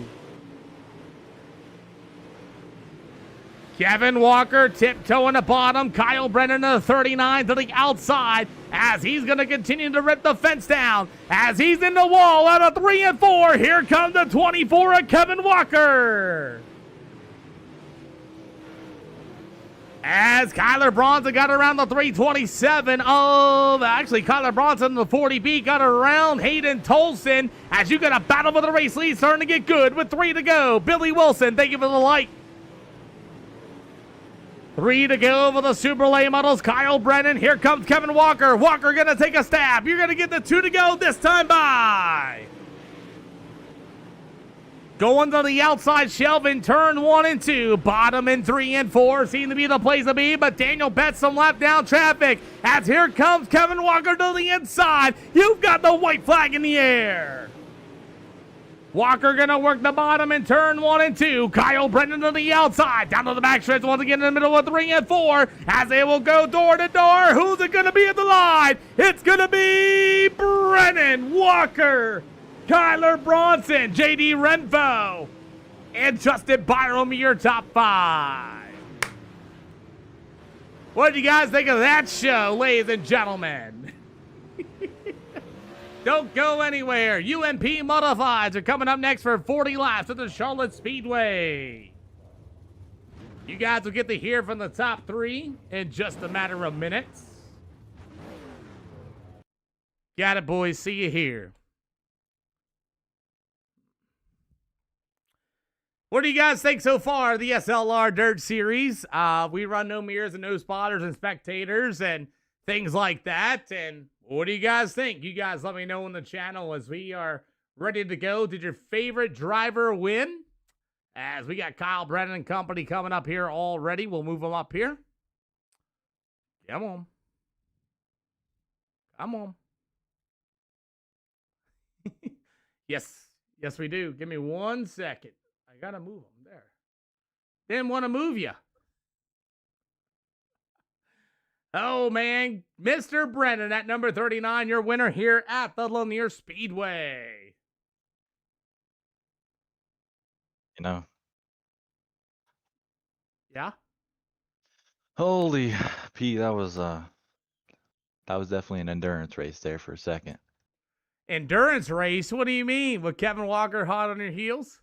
Kevin Walker tiptoeing the bottom. Kyle Brennan to the 39 to the outside, as he's going to continue to rip the fence down. As he's in the wall out of 3 and 4. Here comes the 24 of Kevin Walker. As Kyler Bronson got around the 327 of, actually Kyler Bronson, the 40B, got around Hayden Tolson. As you got a battle for the race lead starting to get good with 3 to go. Billy Wilson, thank you for the like. 3 to go for the Super Late Models. Kyle Brennan. Here comes Kevin Walker. Walker going to take a stab. You're going to get the 2 to go this time by. Going to the outside shelf in turn 1 and 2. Bottom in 3 and 4 seem to be the place to be, but Daniel bets some lap down traffic. As here comes Kevin Walker to the inside. You've got the white flag in the air. Walker going to work the bottom in turn 1 and 2. Kyle Brennan to the outside. Down to the backstretch once again in the middle of 3 and 4. As they will go door to door. Who's it going to be at the line? It's going to be Brennan, Walker, Kyler Bronson, JD Renfro, and Justin Byram, your top 5. What did you guys think of that show, ladies and gentlemen? Don't go anywhere. UMP Modifieds are coming up next for 40 laps at the Charlotte Speedway. You guys will get to hear from the top 3 in just a matter of minutes. Got it, boys. See you here. What do you guys think so far of the SLR Dirt Series? We run no mirrors and no spotters and spectators and things like that. And what do you guys think? You guys let me know in the channel as we are ready to go. Did your favorite driver win? As we got Kyle Brennan and company coming up here already. We'll move them up here. Come on. Come on. Yes. Yes, we do. Give me 1 second. I gotta move them there. Didn't want to move you. Oh, man. Mr. Brennan at number 39, your winner here at the Lanier Speedway. You know, Yeah? holy Pete, that was definitely an endurance race there for a second. Endurance race? What do you mean? With Kevin Walker hot on your heels?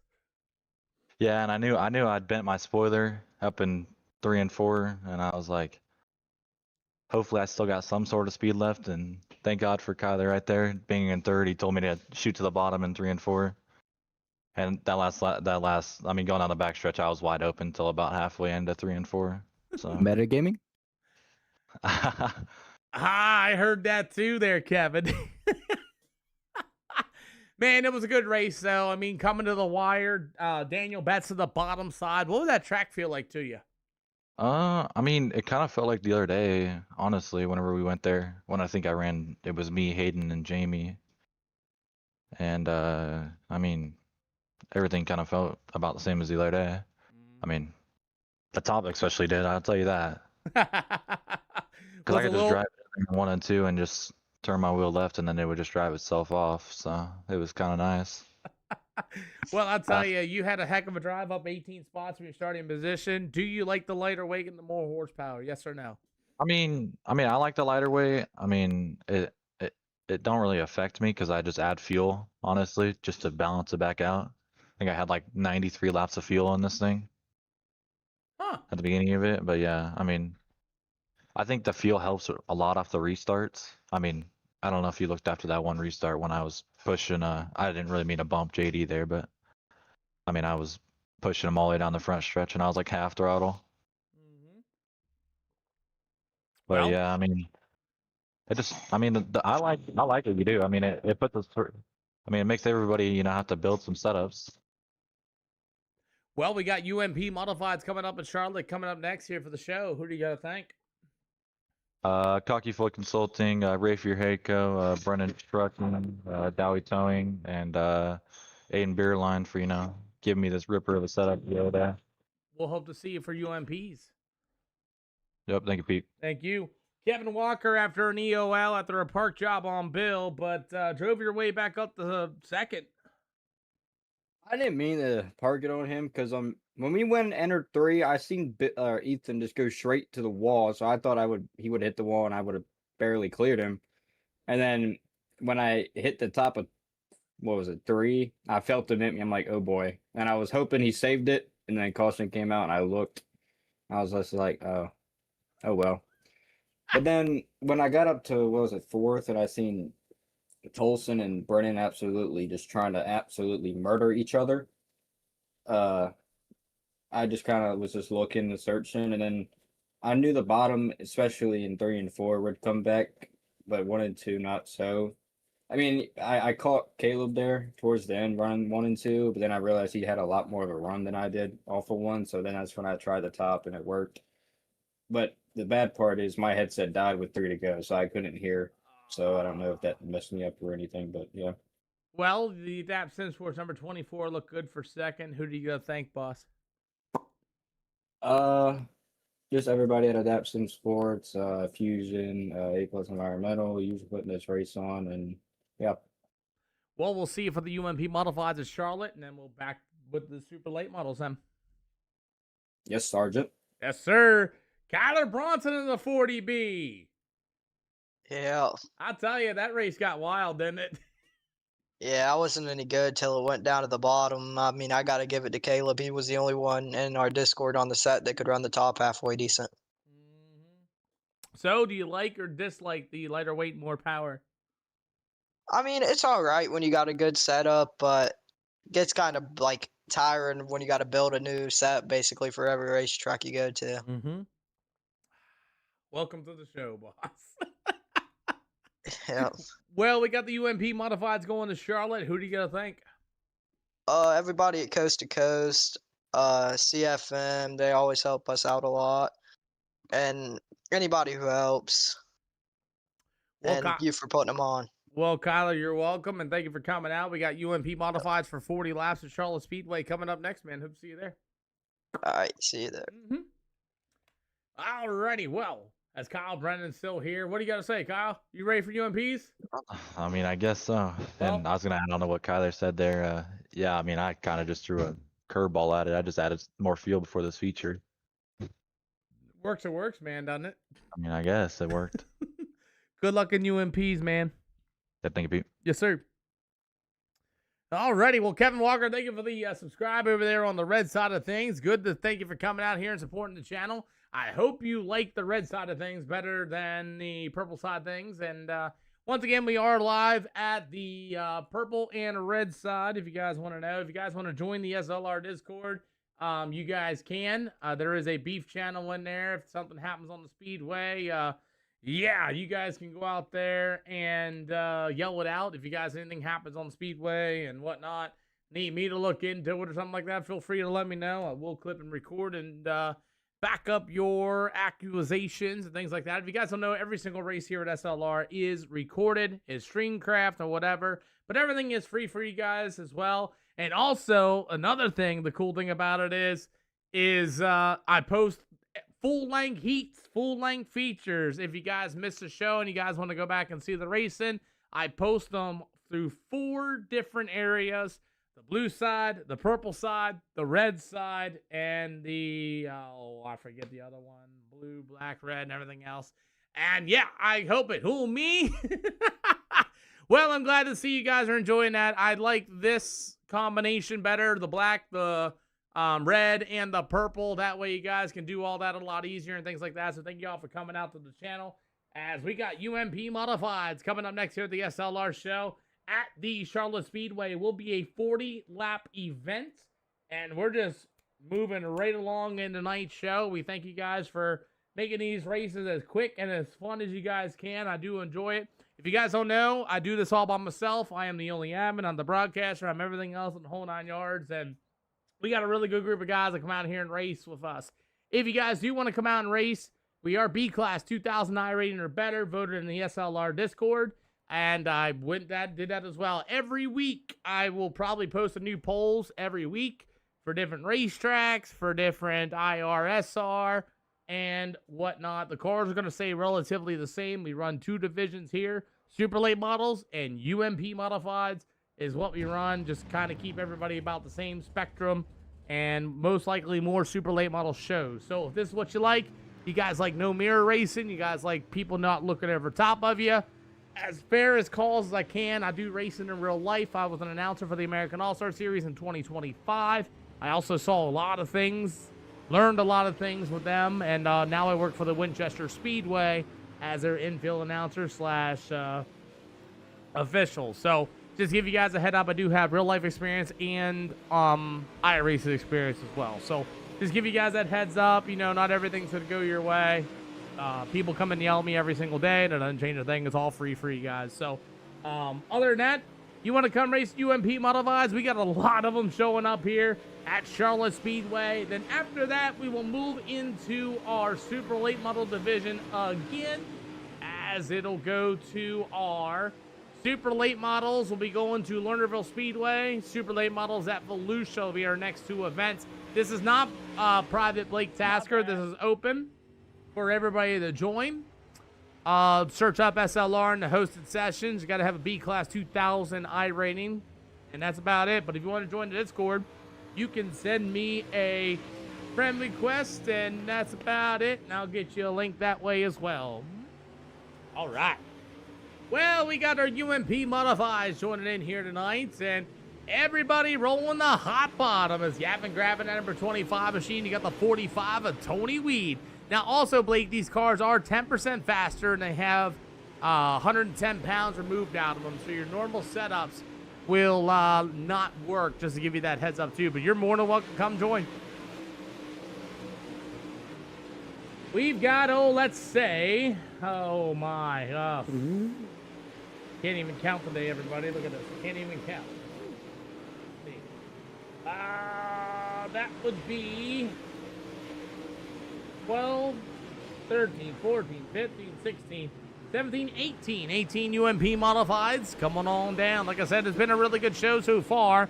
Yeah, and I knew I'd bent my spoiler up in 3 and 4, and I was like, hopefully I still got some sort of speed left, and thank God for Kyler right there being in 3rd. He told me to shoot to the bottom in 3 and 4. And that last, I mean, going on the backstretch, I was wide open until about halfway into 3 and 4. So Metagaming? I heard that too there, Kevin. Man, it was a good race, though. I mean, coming to the wire, Daniel Betts to the bottom side. What would that track feel like to you? I mean, it kind of felt like the other day, honestly, whenever we went there. When I think I ran, it was me, Hayden, and Jamie. And, I mean, everything kind of felt about the same as the other day. I mean, the top especially did, I'll tell you that. Because I could just drive it in 1 and 2 and just turn my wheel left, and then it would just drive itself off. So it was kind of nice. Well, I'll tell you, you had a heck of a drive up 18 spots from your starting position. Do you like the lighter weight and the more horsepower? Yes or no? I mean, I like the lighter weight. I mean, it don't really affect me because I just add fuel, honestly, just to balance it back out. I think I had like 93 laps of fuel on this thing at the beginning of it. But yeah, I mean, I think the fuel helps a lot off the restarts. I mean, I don't know if you looked after that one restart when I was pushing. I didn't really mean to bump JD there, but I mean, I was pushing him all the way down the front stretch, and I was like half throttle. But Well, yeah, I mean, it just, I mean, I like what you do. I mean, it puts us, I mean, it makes everybody, you know, have to build some setups. Well, we got UMP Modifieds coming up in Charlotte, coming up next here for the show. Who do you got to thank? Cocky Floyd Consulting, Rafier Hayco, Brennan Trucking, Dowie Towing, and Aiden Beerline for, you know, giving me this ripper of a setup the other day. We'll hope to see you for UMPs. Yep, thank you, Pete. Thank you. Kevin Walker after an EOL after a park job on Bill, but drove your way back up to second. I didn't mean to park it on him because when we went and entered 3, I seen Ethan just go straight to the wall, so I thought he would hit the wall and I would have barely cleared him. And then when I hit the top of 3, I felt him hit me. I'm like, oh boy, and I was hoping he saved it, and then caution came out and I looked. I was just like, oh well. But then when I got up to 4th, and I seen Tolson and Brennan absolutely just trying to absolutely murder each other. I just kind of was just looking and searching, and then I knew the bottom, especially in 3 and 4, would come back, but 1 and 2 not so. I mean, I caught Caleb there towards the end running 1 and 2, but then I realized he had a lot more of a run than I did off of 1, so then that's when I tried the top and it worked. But the bad part is my headset died with 3 to go, so I couldn't hear. So I don't know if that messed me up or anything, but yeah. Well, the Adapt Sim Sports number 24 looked good for second. Who do you got to thank, boss? Just everybody at Adapt Sim Sports, Fusion, A+ Environmental, usually putting this race on, and yeah. Well, we'll see you for the UMP Modifieds at Charlotte, and then we'll back with the super late models then. Yes, Sergeant. Yes, sir. Kyler Bronson in the 40B. Yeah. I'll tell you, that race got wild, didn't it? Yeah, I wasn't any good till it went down to the bottom. I mean, I got to give it to Caleb. He was the only one in our Discord on the set that could run the top halfway decent. So, do you like or dislike the lighter weight, more power? I mean, it's all right when you got a good setup, but it gets kind of like tiring when you got to build a new set basically for every racetrack you go to. Mm-hmm. Welcome to the show, boss. Yeah. Well, we got the UMP modifieds going to Charlotte. Who do you got to think? Everybody at Coast to Coast, CFM, they always help us out a lot, and anybody who helps. Well, And you for putting them on. Well, Kyler, you're welcome, and thank you for coming out. We got UMP modifieds for 40 laps at Charlotte Speedway coming up next, man. Hope to see you there. All right, see you there. Alrighty, well, as Kyle Brennan's still here, what do you got to say, Kyle? You ready for UMPs? I mean, I guess so. And I was gonna add on to what Kyler said there. Yeah, I mean, I kind of just threw a curveball at it. I just added more fuel before this feature. Works, it works, man, doesn't it? I mean, I guess it worked. Good luck in UMPs, man. Yeah, thank you, Pete. Yes, sir. Alrighty, well, Kevin Walker, thank you for the subscribe over there on the red side of things. Good to thank you for coming out here and supporting the channel. I hope you like the red side of things better than the purple side of things. And once again, we are live at the purple and red side. If you guys want to know, if you guys want to join the SLR Discord, you guys can. There is a beef channel in there. If something happens on the speedway, yeah, you guys can go out there and yell it out. If you guys anything happens on the speedway and whatnot, need me to look into it or something like that, feel free to let me know. I will clip and record and back up your accusations and things like that. If you guys don't know, every single race here at SLR is recorded, is Streamcraft or whatever, but everything is free for you guys as well. And also, another thing, the cool thing about it is I post full-length heats, full-length features. If you guys missed the show and you guys want to go back and see the racing, I post them through 4 different areas. The blue side, the purple side, the red side, and the, I forget the other one. Blue, black, red, and everything else. And yeah, I hope it. Who, me? Well, I'm glad to see you guys are enjoying that. I like this combination better. The black, the red, and the purple. That way you guys can do all that a lot easier and things like that. So thank you all for coming out to the channel. As we got UMP Modifieds coming up next here at the SLR show. At the Charlotte Speedway will be a 40-lap event, and we're just moving right along in tonight's show. We thank you guys for making these races as quick and as fun as you guys can. I do enjoy it. If you guys don't know, I do this all by myself. I am the only admin. I'm the broadcaster. I'm everything else in the whole 9 yards, and we got a really good group of guys that come out here and race with us. If you guys do want to come out and race, we are B-Class 2000 I rating or better, voted in the SLR Discord. And I did that as well. Every week, I will probably post a new polls every week for different racetracks, for different IRSR, and whatnot. The cars are going to stay relatively the same. We run 2 divisions here. Super late models and UMP modifieds is what we run. Just kind of keep everybody about the same spectrum. And most likely more super late model shows. So if this is what you like, you guys like no mirror racing, you guys like people not looking over top of you, as fair as calls as I can. I do racing in real life. I was an announcer for the American All-Star Series in 2025. I also saw a lot of things, learned a lot of things with them, and now I work for the Winchester Speedway as their infield announcer slash official. So just give you guys a head up, I do have real life experience and iRacing experience as well. So just give you guys that heads up. You know, not everything's going to go your way. People come and yell at me every single day. That doesn't change a thing. It's all free for you guys. So, other than that, you want to come race UMP Modifieds? We got a lot of them showing up here at Charlotte Speedway. Then after that, we will move into our super late model division again, as it'll go to our super late models. Will be going to Lernerville Speedway. Super late models at Volusia will be our next 2 events. This is not private Blake Tasker. This is open for everybody to join. Search up SLR in the hosted sessions. You got to have a B-Class 2000 I rating, and that's about it. But if you want to join the Discord, you can send me a friend request, and that's about it. And I'll get you a link that way as well. All right. Well, we got our UMP modifieds joining in here tonight, and everybody rolling the hot bottom as Gavin grabbing that number 25 machine. You got the 45 of Tony Weed. Now, also, Blake, these cars are 10% faster, and they have 110 pounds removed out of them, so your normal setups will not work, just to give you that heads up, too. But you're more than welcome to come join. We've got, let's say, oh, my. Can't even count today, everybody. Look at this. Can't even count. That would be 12, 13, 14, 15, 16, 17, 18. 18 UMP modifieds coming on down. Like I said, it's been a really good show so far.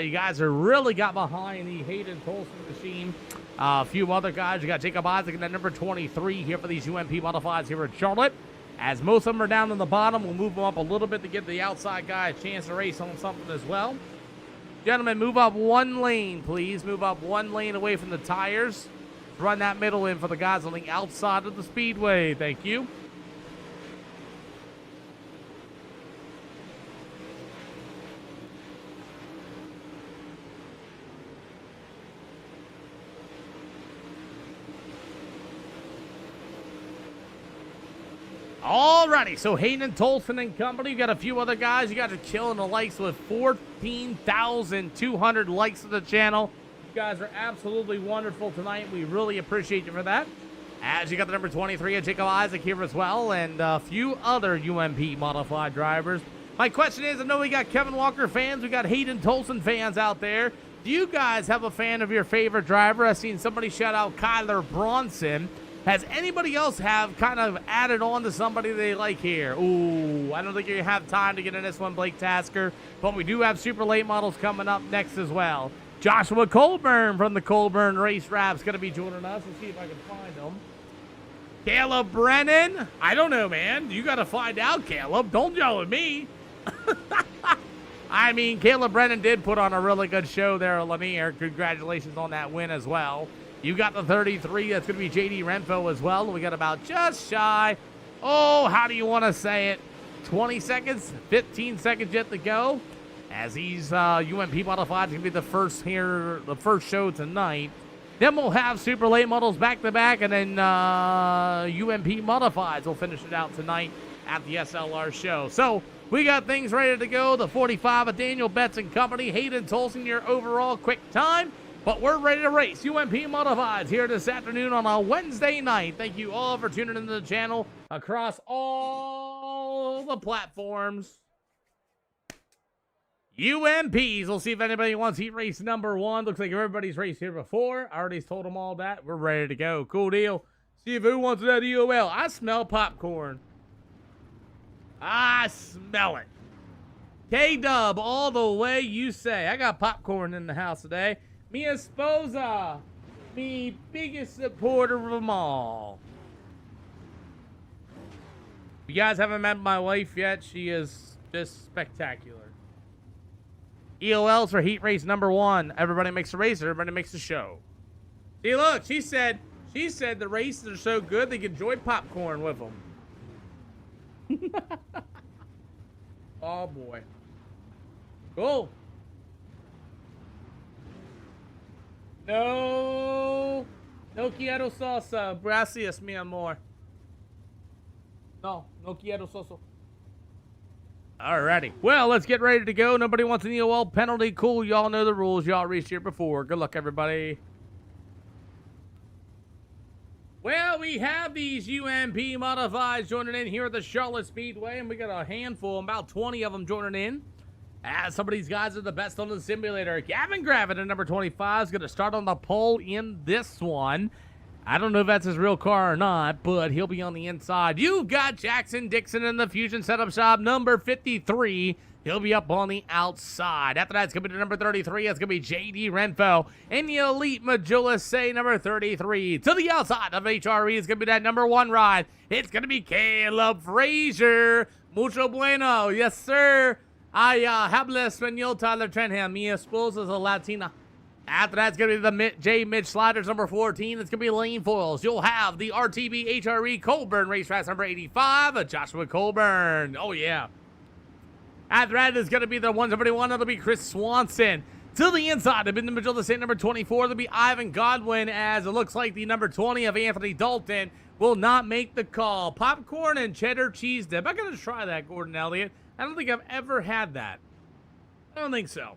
You guys are really got behind the Hayden Tolson machine. A few other guys. You got Jacob Isaac and that number 23 here for these UMP modifieds here at Charlotte. As most of them are down in the bottom, we'll move them up a little bit to give the outside guy a chance to race on something as well. Gentlemen, move up one lane, please. Move up one lane away from the tires. Run that middle in for the guys on the outside of the speedway. Thank you. Alrighty, so Hayden Tolson and company. You got a few other guys. You guys are killing the likes with 14,200 likes to the channel. You guys are absolutely wonderful tonight. We really appreciate you for that. As you got the number 23 of Jacob Isaac here as well, and a few other UMP modified drivers. My question is, I know we got Kevin Walker fans. We got Hayden Tolson fans out there. Do you guys have a fan of your favorite driver? I've seen somebody shout out Kyler Bronson. Has anybody else have kind of added on to somebody they like here? Ooh, I don't think you have time to get in this one, Blake Tasker. But we do have super late models coming up next as well. Joshua Colburn from the Colburn Race Wrap's going to be joining us. Let's see if I can find him. Caleb Brennan. I don't know, man. You got to find out, Caleb. Don't yell at me. I mean, Caleb Brennan did put on a really good show there at Lanier. Congratulations on that win as well. You got the 33. That's going to be J.D. Renfro as well. We got about just shy. Oh, how do you want to say it? 20 seconds, 15 seconds yet to go. As these UMP modifieds going to be the first show tonight. Then we'll have super late models back to back, and then UMP modifieds will finish it out tonight at the SLR show. So we got things ready to go. The 45 of Daniel Betts and company. Hayden Tolson, your overall quick time. But we're ready to race UMP Modifieds here this afternoon on a Wednesday night. Thank you all for tuning into the channel across all the platforms. UMPs. We'll see if anybody wants heat race number 1. Looks like everybody's raced here before. I already told them all that. We're ready to go. Cool deal. See if who wants that EOL. I smell popcorn. I smell it. K-Dub all the way you say. I got popcorn in the house today. Mi esposa, me biggest supporter of them all. If you guys haven't met my wife yet, she is just spectacular. EOLs for heat race number 1. Everybody makes a race, everybody makes a show. See, look, she said the races are so good they can enjoy popcorn with them. Oh boy. Cool. No quiero salsa. Gracias, mi amor. No quiero salsa. Alrighty. Well, let's get ready to go. Nobody wants an EOL penalty. Cool. Y'all know the rules. Y'all raced here before. Good luck, everybody. Well, we have these UMP modifieds joining in here at the Charlotte Speedway, and we got a handful, about 20 of them joining in. As some of these guys are the best on the simulator. Gavin Gravett at number 25 is going to start on the pole in this one. I don't know if that's his real car or not, but he'll be on the inside. You've got Jackson Dixon in the Fusion Setup Shop, number 53. He'll be up on the outside. After that, it's going to be the number 33. It's going to be J.D. Renfro. In the Elite Majula Say, number 33. To the outside of HRE is going to be that number 1 ride. It's going to be Caleb Frazier. Mucho bueno. Yes, sir. I habla español, Tyler Trenham. Mi esposa is a Latina. After that's going to be the J Mid Sliders number 14. It's going to be lane foils. You'll have the RTB HRE Colburn racetrack number 85, Joshua Colburn. Oh, yeah. After that is going to be the 171. It'll be Chris Swanson. To the inside, in the middle of the state, number 24, it'll be Ivan Godwin, as it looks like the number 20 of Anthony Dalton will not make the call. Popcorn and cheddar cheese dip. I'm going to try that, Gordon Elliott. I don't think I've ever had that. I don't think so.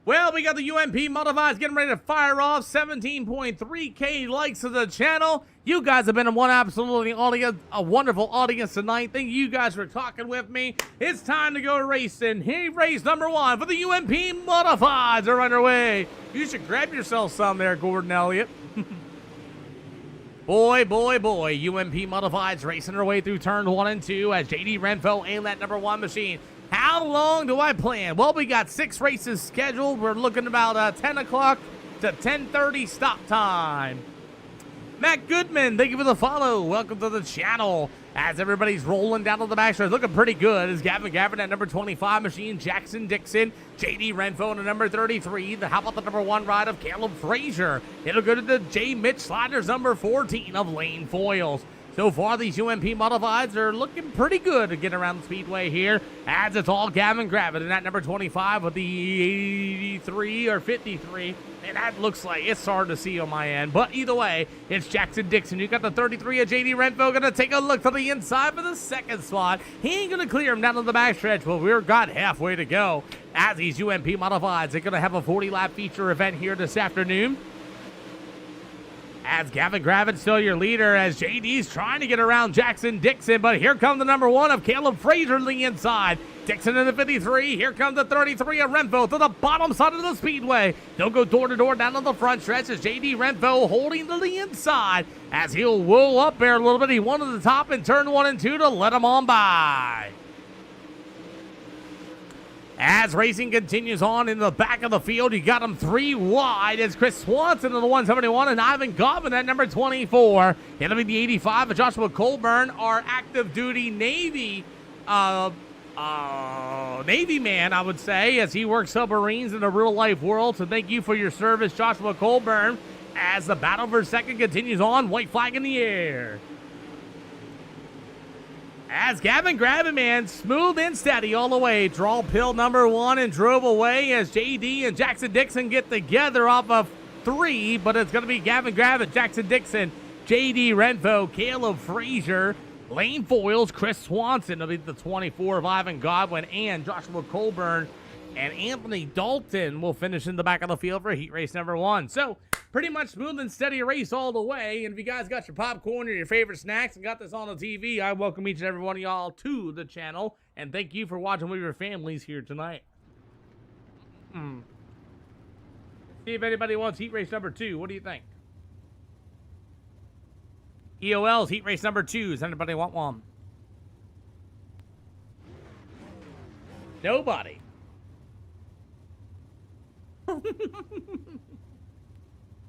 Well, we got the UMP Modifieds getting ready to fire off. 17.3K likes to the channel. You guys have been one absolutely a wonderful audience tonight. Thank you guys for talking with me. It's time to go racing. Hey, race number 1 for the UMP Modifieds are underway. You should grab yourself some there, Gordon Elliott. Boy, UMP Modifieds racing their way through turn 1 and 2 as JD Renfro and that number 1 machine. How long do I plan? Well, we got 6 races scheduled. We're looking about 10 o'clock to 10:30 stop time. Matt Goodman, thank you for the follow. Welcome to the channel. As everybody's rolling down to the backstretch, looking pretty good. Is Gavin Gavin at number 25 machine, Jackson Dixon, JD Renfro at number 33. How about the number 1 ride of Caleb Frazier? It'll go to the J Mitch Sliders number 14 of Lane Foils. So far, these UMP Modifieds are looking pretty good to get around the speedway here, as it's all Gavin Gravett and that number 25 with the 83 or 53. And that looks like it's hard to see on my end. But either way, it's Jackson Dixon. You got the 33 of JD Renfro. Going to take a look to the inside for the second spot. He ain't going to clear him down to the backstretch, but we've got halfway to go. As these UMP Modifieds, they're going to have a 40-lap feature event here this afternoon. As Gavin Gravett still your leader, as JD's trying to get around Jackson Dixon, but here comes the number 1 of Caleb Frazier to the inside. Dixon in the 53. Here comes the 33 of Renfro to the bottom side of the speedway. They'll go door to door down to the front stretch as JD Renfro holding to the inside as he'll roll up there a little bit. He wanted the top in turn 1 and 2 to let him on by. As racing continues on in the back of the field, you got him 3 wide as Chris Swanson in the 171 and Ivan Godwin at number 24. It'll be the 85 of Joshua Colburn, our active duty Navy man, I would say, as he works submarines in the real life world. So thank you for your service, Joshua Colburn, as the battle for second continues on. White flag in the air. As Gavin Gravett, man, smooth and steady all the way. Draw pill number 1 and drove away as JD and Jackson Dixon get together off of 3. But it's going to be Gavin Gravett, Jackson Dixon, JD Renfro, Caleb Frazier, Lane Foils, Chris Swanson. It'll be the 24 of Ivan Godwin and Joshua Colburn. And Anthony Dalton will finish in the back of the field for heat race number 1. So, pretty much smooth and steady race all the way. And if you guys got your popcorn or your favorite snacks and got this on the TV, I welcome each and every one of y'all to the channel. And thank you for watching with your families here tonight. See if anybody wants heat race number 2. What do you think? EOL's heat race number 2. Does anybody want one? Nobody.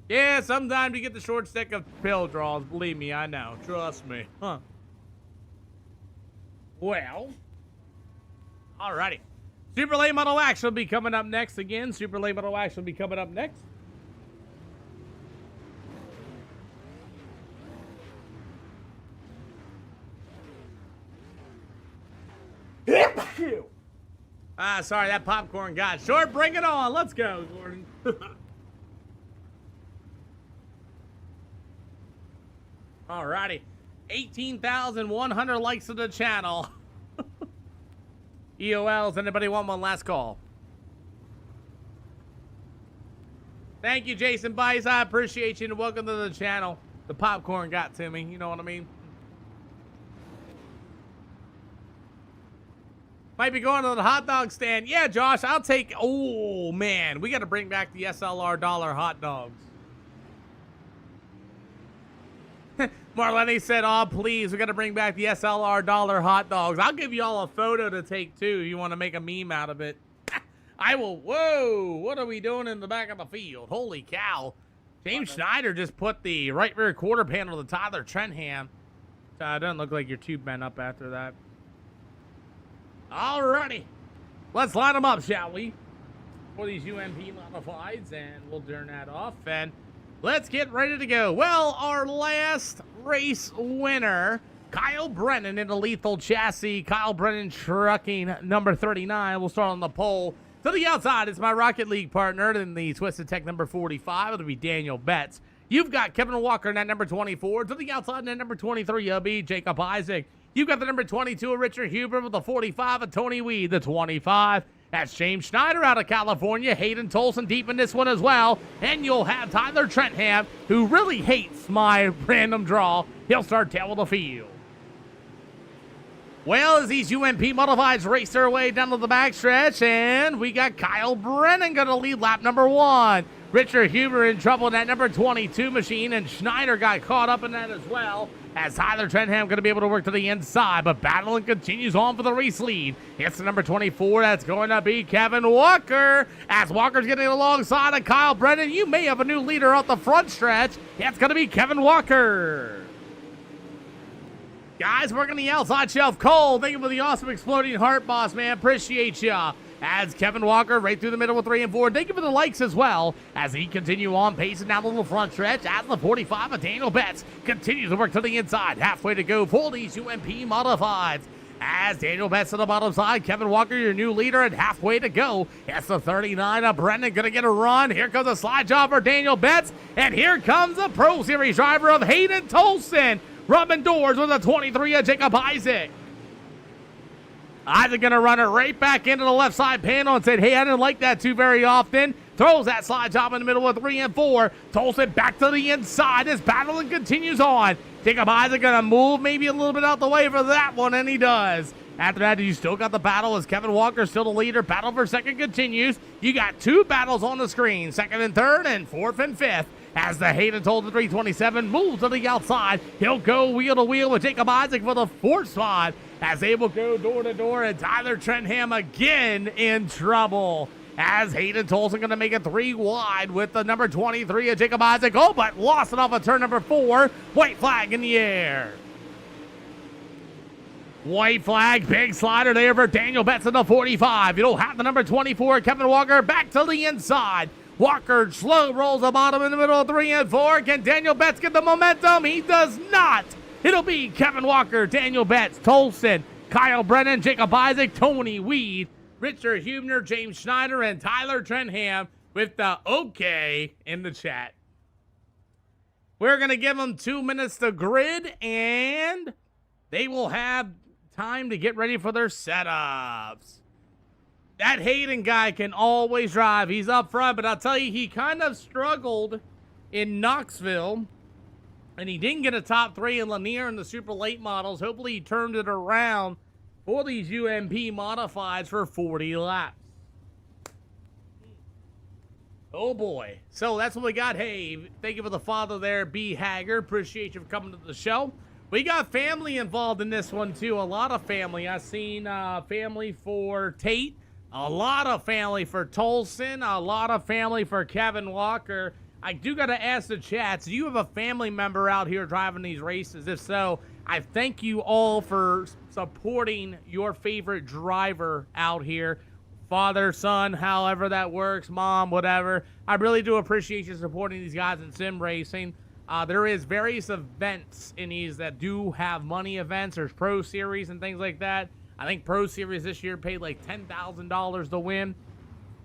Yeah, sometimes you get the short stick of pill draws. Believe me, I know. Trust me. Huh. Well. Alrighty. Super Late Model Action will be coming up next again. Super Late Model Action will be coming up next. Sorry, that popcorn got short. Bring it on. Let's go, Gordon. Alrighty. 18,100 likes to the channel. EOLs, anybody want one last call? Thank you, Jason Bice. I appreciate you and welcome to the channel. The popcorn got to me. You know what I mean? Might be going to the hot dog stand. Yeah, Josh, I'll take... Oh, man. We got to bring back the SLR dollar hot dogs. Marlene said, oh, please, we got to bring back the SLR dollar hot dogs. I'll give you all a photo to take, too. You want to make a meme out of it. I will... Whoa! What are we doing in the back of the field? Holy cow. James Schneider just put the right rear quarter panel to Tyler Trenham. It doesn't look like your tube bent up after that. Alrighty. Let's line them up, shall we? for these UMP modifieds, and we'll turn that off, and let's get ready to go. Well, our last race winner, Kyle Brennan in the lethal chassis. Kyle Brennan trucking number 39. We'll start on the pole. To the outside is my Rocket League partner in the Twisted Tech number 45. It'll be Daniel Betts. You've got Kevin Walker in that number 24. To the outside in that number 23, it'll be Jacob Isaac. You've got the number 22 of Richard Huber with the 45 of Tony Weed, the 25. That's James Schneider out of California. Hayden Tolson deep in this one as well. And you'll have Tyler Trentham, who really hates my random draw. He'll start tail of the field. Well, as these UMP modifieds race their way down to the backstretch, and we got Kyle Brennan going to lead lap number 1. Richard Huber in trouble in that number 22 machine, and Schneider got caught up in that as well, as Tyler Trentham going to be able to work to the inside, but battling continues on for the race lead. It's the number 24. That's going to be Kevin Walker. As Walker's getting alongside of Kyle Brennan, you may have a new leader off the front stretch. It's going to be Kevin Walker. Guys, working the outside shelf. Cole, thank you for the awesome exploding heart, boss, man. Appreciate ya. As Kevin Walker right through the middle with 3 and 4. Thank you for the likes as well. As he continue on pacing down the little front stretch. As the 45 of Daniel Betts continues to work to the inside. Halfway to go for these UMP modifieds. As Daniel Betts to the bottom side. Kevin Walker, your new leader, and halfway to go. It's the 39 of Brendan going to get a run. Here comes a slide job for Daniel Betts. And here comes the Pro Series driver of Hayden Tolson. Rubbing doors with a 23 of Jacob Isaac. Isaac going to run it right back into the left side panel and said, hey, I didn't like that too very often. Throws that slide job in the middle of 3 and 4. Tolson back to the inside. This battling continues on. Jacob Isaac going to move maybe a little bit out the way for that one, and he does. After that, you still got the battle as Kevin Walker still the leader. Battle for second continues. You got 2 battles on the screen, 2nd and 3rd and 4th and 5th. As the Hayden Tolson 327 moves to the outside, he'll go wheel to wheel with Jacob Isaac for the 4th spot. As they will go door to door, and Tyler Trentham again in trouble. As Hayden Tolson going to make it 3 wide with the number 23 of Jacob Isaac. Oh, but lost it off of turn number 4. White flag in the air. White flag, big slider there for Daniel Betts in the 45. You'll have the number 24, Kevin Walker, back to the inside. Walker slow rolls the bottom in the middle of 3 and 4. Can Daniel Betts get the momentum? He does not. It'll be Kevin Walker, Daniel Betts, Tolson, Kyle Brennan, Jacob Isaac, Tony Weed, Richard Huebner, James Schneider, and Tyler Trentham with the okay in the chat. We're going to give them 2 minutes to grid, and they will have time to get ready for their setups. That Hayden guy can always drive. He's up front, but I'll tell you, he kind of struggled in Knoxville, and he didn't get a top 3 in Lanier in the super late models. Hopefully he turned it around for these UMP modifieds for 40 laps. Oh boy. So that's what we got. Hey, thank you for the follow there, B. Haggard. Appreciate you for coming to the show. We got family involved in this one too. A lot of family. I've seen family for Tate. A lot of family for Tolson. A lot of family for Kevin Walker. I do got to ask the chats, do you have a family member out here driving these races? If so, I thank you all for supporting your favorite driver out here. Father, son, however that works, mom, whatever. I really do appreciate you supporting these guys in sim racing. There is various events in these that do have money events. There's Pro Series and things like that. I think Pro Series this year paid like $10,000 to win.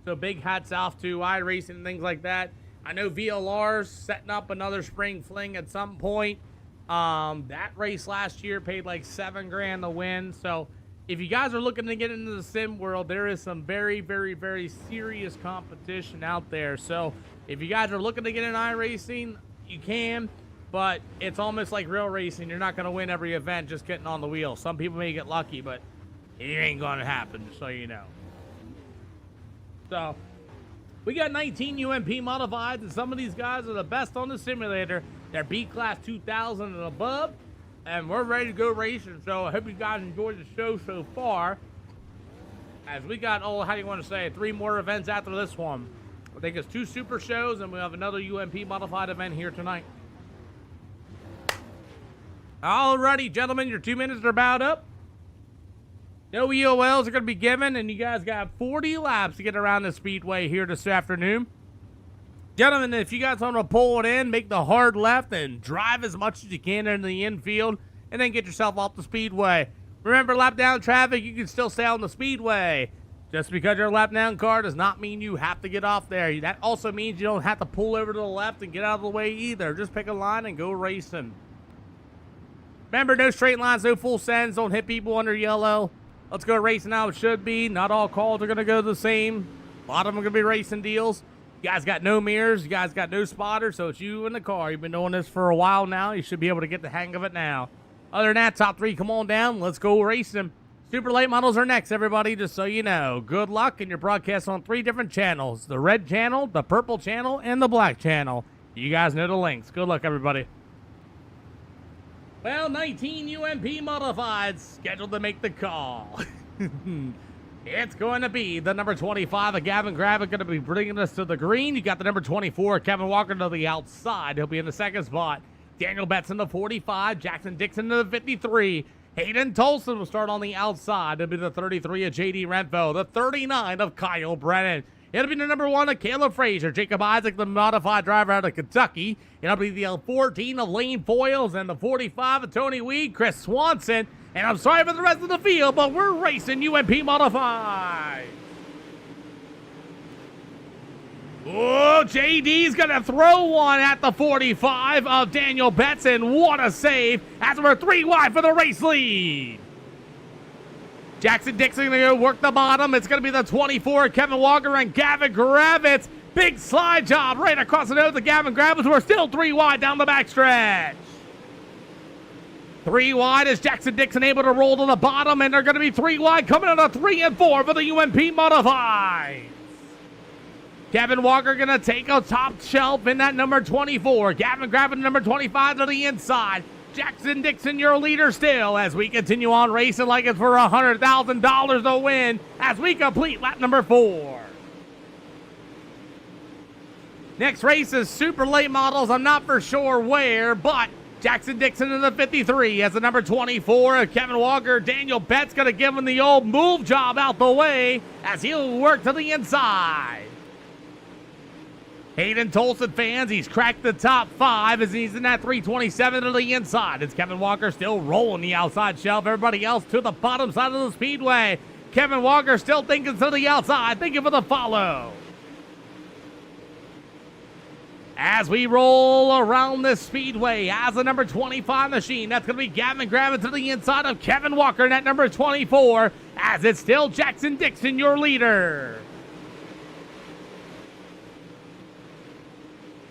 So big hats off to Iracing and things like that. I know VLR's setting up another spring fling at some point. That race last year paid like $7 grand to win. So if you guys are looking to get into the sim world, there is some very, very, very serious competition out there. So if you guys are looking to get in iRacing, you can, but it's almost like real racing. You're not going to win every event just getting on the wheel. Some people may get lucky, but it ain't going to happen, just so you know. So we got 19 UMP modifieds, and some of these guys are the best on the simulator. They're B-Class 2000 and above, and we're ready to go racing. So I hope you guys enjoyed the show so far. As we got, how do you want to say it, 3 more events after this one. I think it's 2 super shows, and we have another UMP modified event here tonight. Alrighty, gentlemen, your 2 minutes are about up. No EOLs are going to be given, and you guys got 40 laps to get around the speedway here this afternoon. Gentlemen, if you guys want to pull it in, make the hard left and drive as much as you can into the infield, and then get yourself off the speedway. Remember, lap down traffic, you can still stay on the speedway. Just because you're a lap down car does not mean you have to get off there. That also means you don't have to pull over to the left and get out of the way either. Just pick a line and go racing. Remember, no straight lines, no full sends, don't hit people under yellow. Let's go racing how it should be. Not all calls are going to go the same. A lot of them are going to be racing deals. You guys got no mirrors. You guys got no spotters, so it's you in the car. You've been doing this for a while now. You should be able to get the hang of it now. Other than that, top three, come on down. Let's go racing. Super late models are next, everybody, just so you know. Good luck, and you're broadcast on 3 different channels. The red channel, the purple channel, and the black channel. You guys know the links. Good luck, everybody. Well, 19 UMP modifieds scheduled to make the call. It's going to be the number 25 of Gavin Gravitt going to be bringing us to the green. You got the number 24, Kevin Walker, to the outside. He'll be in the second spot. Daniel Betts in the 45, Jackson Dixon to the 53. Hayden Tolson will start on the outside. It'll be the 33 of J.D. Renfro, the 39 of Kyle Brennan. It'll be the number 1 of Caleb Frazier, Jacob Isaac, the modified driver out of Kentucky. It'll be the 14 of Lane Foyles and the 45 of Tony Weed, Chris Swanson. And I'm sorry for the rest of the field, but we're racing UMP modified. Oh, JD's going to throw one at the 45 of Daniel Betts, and what a save as we're 3 wide for the race lead. Jackson Dixon going to go work the bottom. It's going to be the 24, Kevin Walker and Gavin Gravitt. Big slide job right across the nose of Gavin Gravitt. We're still 3 wide down the backstretch. 3 wide is Jackson Dixon able to roll to the bottom, and they're going to be 3 wide coming out of 3 and 4 for the UMP modified. Kevin Walker going to take a top shelf in that number 24. Gavin Gravitt, number 25 to the inside. Jackson Dixon, your leader still, as we continue on racing like it's for $100,000 to win as we complete lap number 4. Next race is super late models. I'm not for sure where, but Jackson Dixon in the 53 as the number 24 of Kevin Walker. Daniel Betts going to give him the old move job out the way as he'll work to the inside. Hayden Tolson fans, he's cracked the top 5 as he's in that 327 to the inside. It's Kevin Walker still rolling the outside shelf. Everybody else to the bottom side of the speedway. Kevin Walker still thinking to the outside, thinking for the follow. As we roll around this speedway as the number 25 machine, that's going to be Gavin Gravitt to the inside of Kevin Walker in that number 24, as it's still Jackson Dixon, your leader.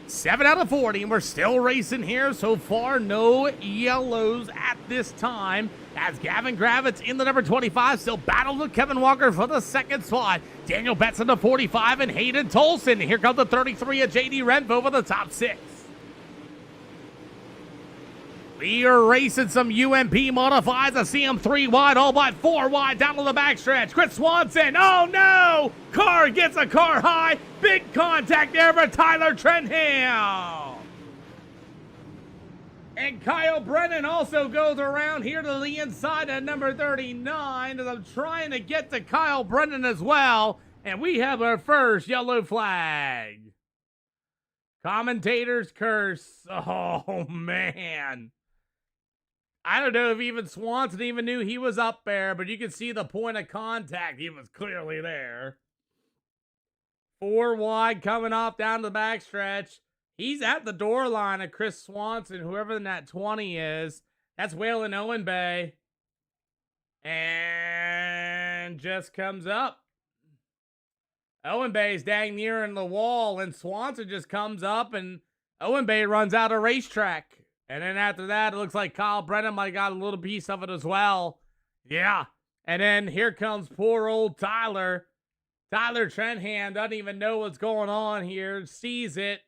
7 out of 40, and we're still racing here. So far, no yellows at this time, as Gavin Gravitt's in the number 25, still battles with Kevin Walker for the second spot. Daniel Betts in the 45, and Hayden Tolson. Here comes the 33 of J.D. Renfro for the top 6. We are racing some UMP modifieds. I see them 3 wide, all but 4 wide down to the backstretch. Chris Swanson, oh no! Car gets a car high. Big contact there for Tyler Trenham. And Kyle Brennan also goes around here to the inside at number 39 as I'm trying to get to Kyle Brennan as well. And we have our first yellow flag. Commentators curse. Oh, man. I don't know if even Swanson even knew he was up there, but you can see the point of contact. He was clearly there. 4 wide coming off down the backstretch. He's at the door line of Chris Swanson, whoever that 20 is. That's Waylon Owen Bay. And just comes up. Owen Bay's dang near in the wall, and Swanson just comes up, and Owen Bay runs out of racetrack. And then after that, it looks like Kyle Brennan might have got a little piece of it as well. Yeah. And then here comes poor old Tyler. Tyler Trenham doesn't even know what's going on here. Sees it.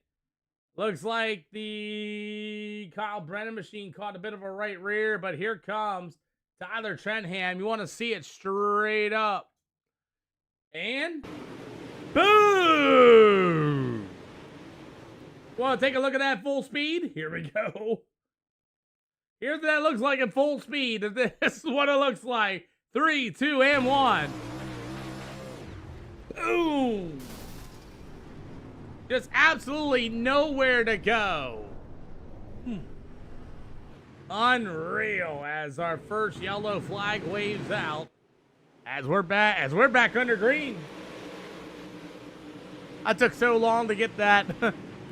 Looks like the Kyle Brennan machine caught a bit of a right rear, but here comes Tyler Trenham. You want to see it straight up. And boom! Want to take a look at that full speed? Here we go. Here's what that looks like at full speed. This is what it looks like. 3, 2, and 1. Boom. Just absolutely nowhere to go. Unreal as our first yellow flag waves out. As we're back under green. I took so long to get that.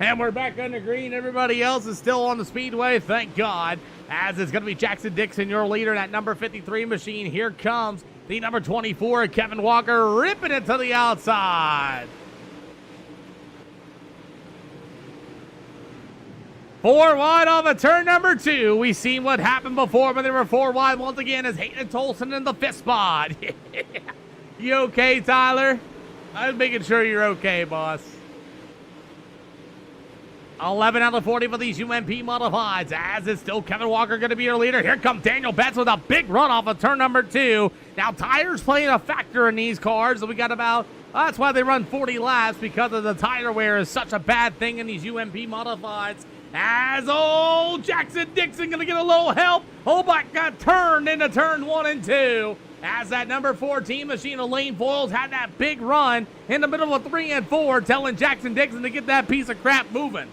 And we're back under green. Everybody else is still on the speedway, thank God. As it's going to be Jackson Dixon, your leader, that number 53 machine. Here comes the number 24, Kevin Walker, ripping it to the outside. 4 wide off of turn number 2. We've seen what happened before when they were 4 wide once again as Hayden Tolson in the 5th spot. You okay, Tyler? I'm making sure you're okay, boss. 11 out of 40 for these UMP modifieds, as it's still Kevin Walker going to be your leader. Here comes Daniel Betts with a big run off of turn number 2. Now, tires playing a factor in these cars. We got about, that's why they run 40 laps, because of the tire wear is such a bad thing in these UMP modifieds. As old Jackson Dixon going to get a little help. Oh, but got turned into turn 1 and 2. As that number 14 machine of Lane Foils had that big run in the middle of 3 and 4, telling Jackson Dixon to get that piece of crap moving.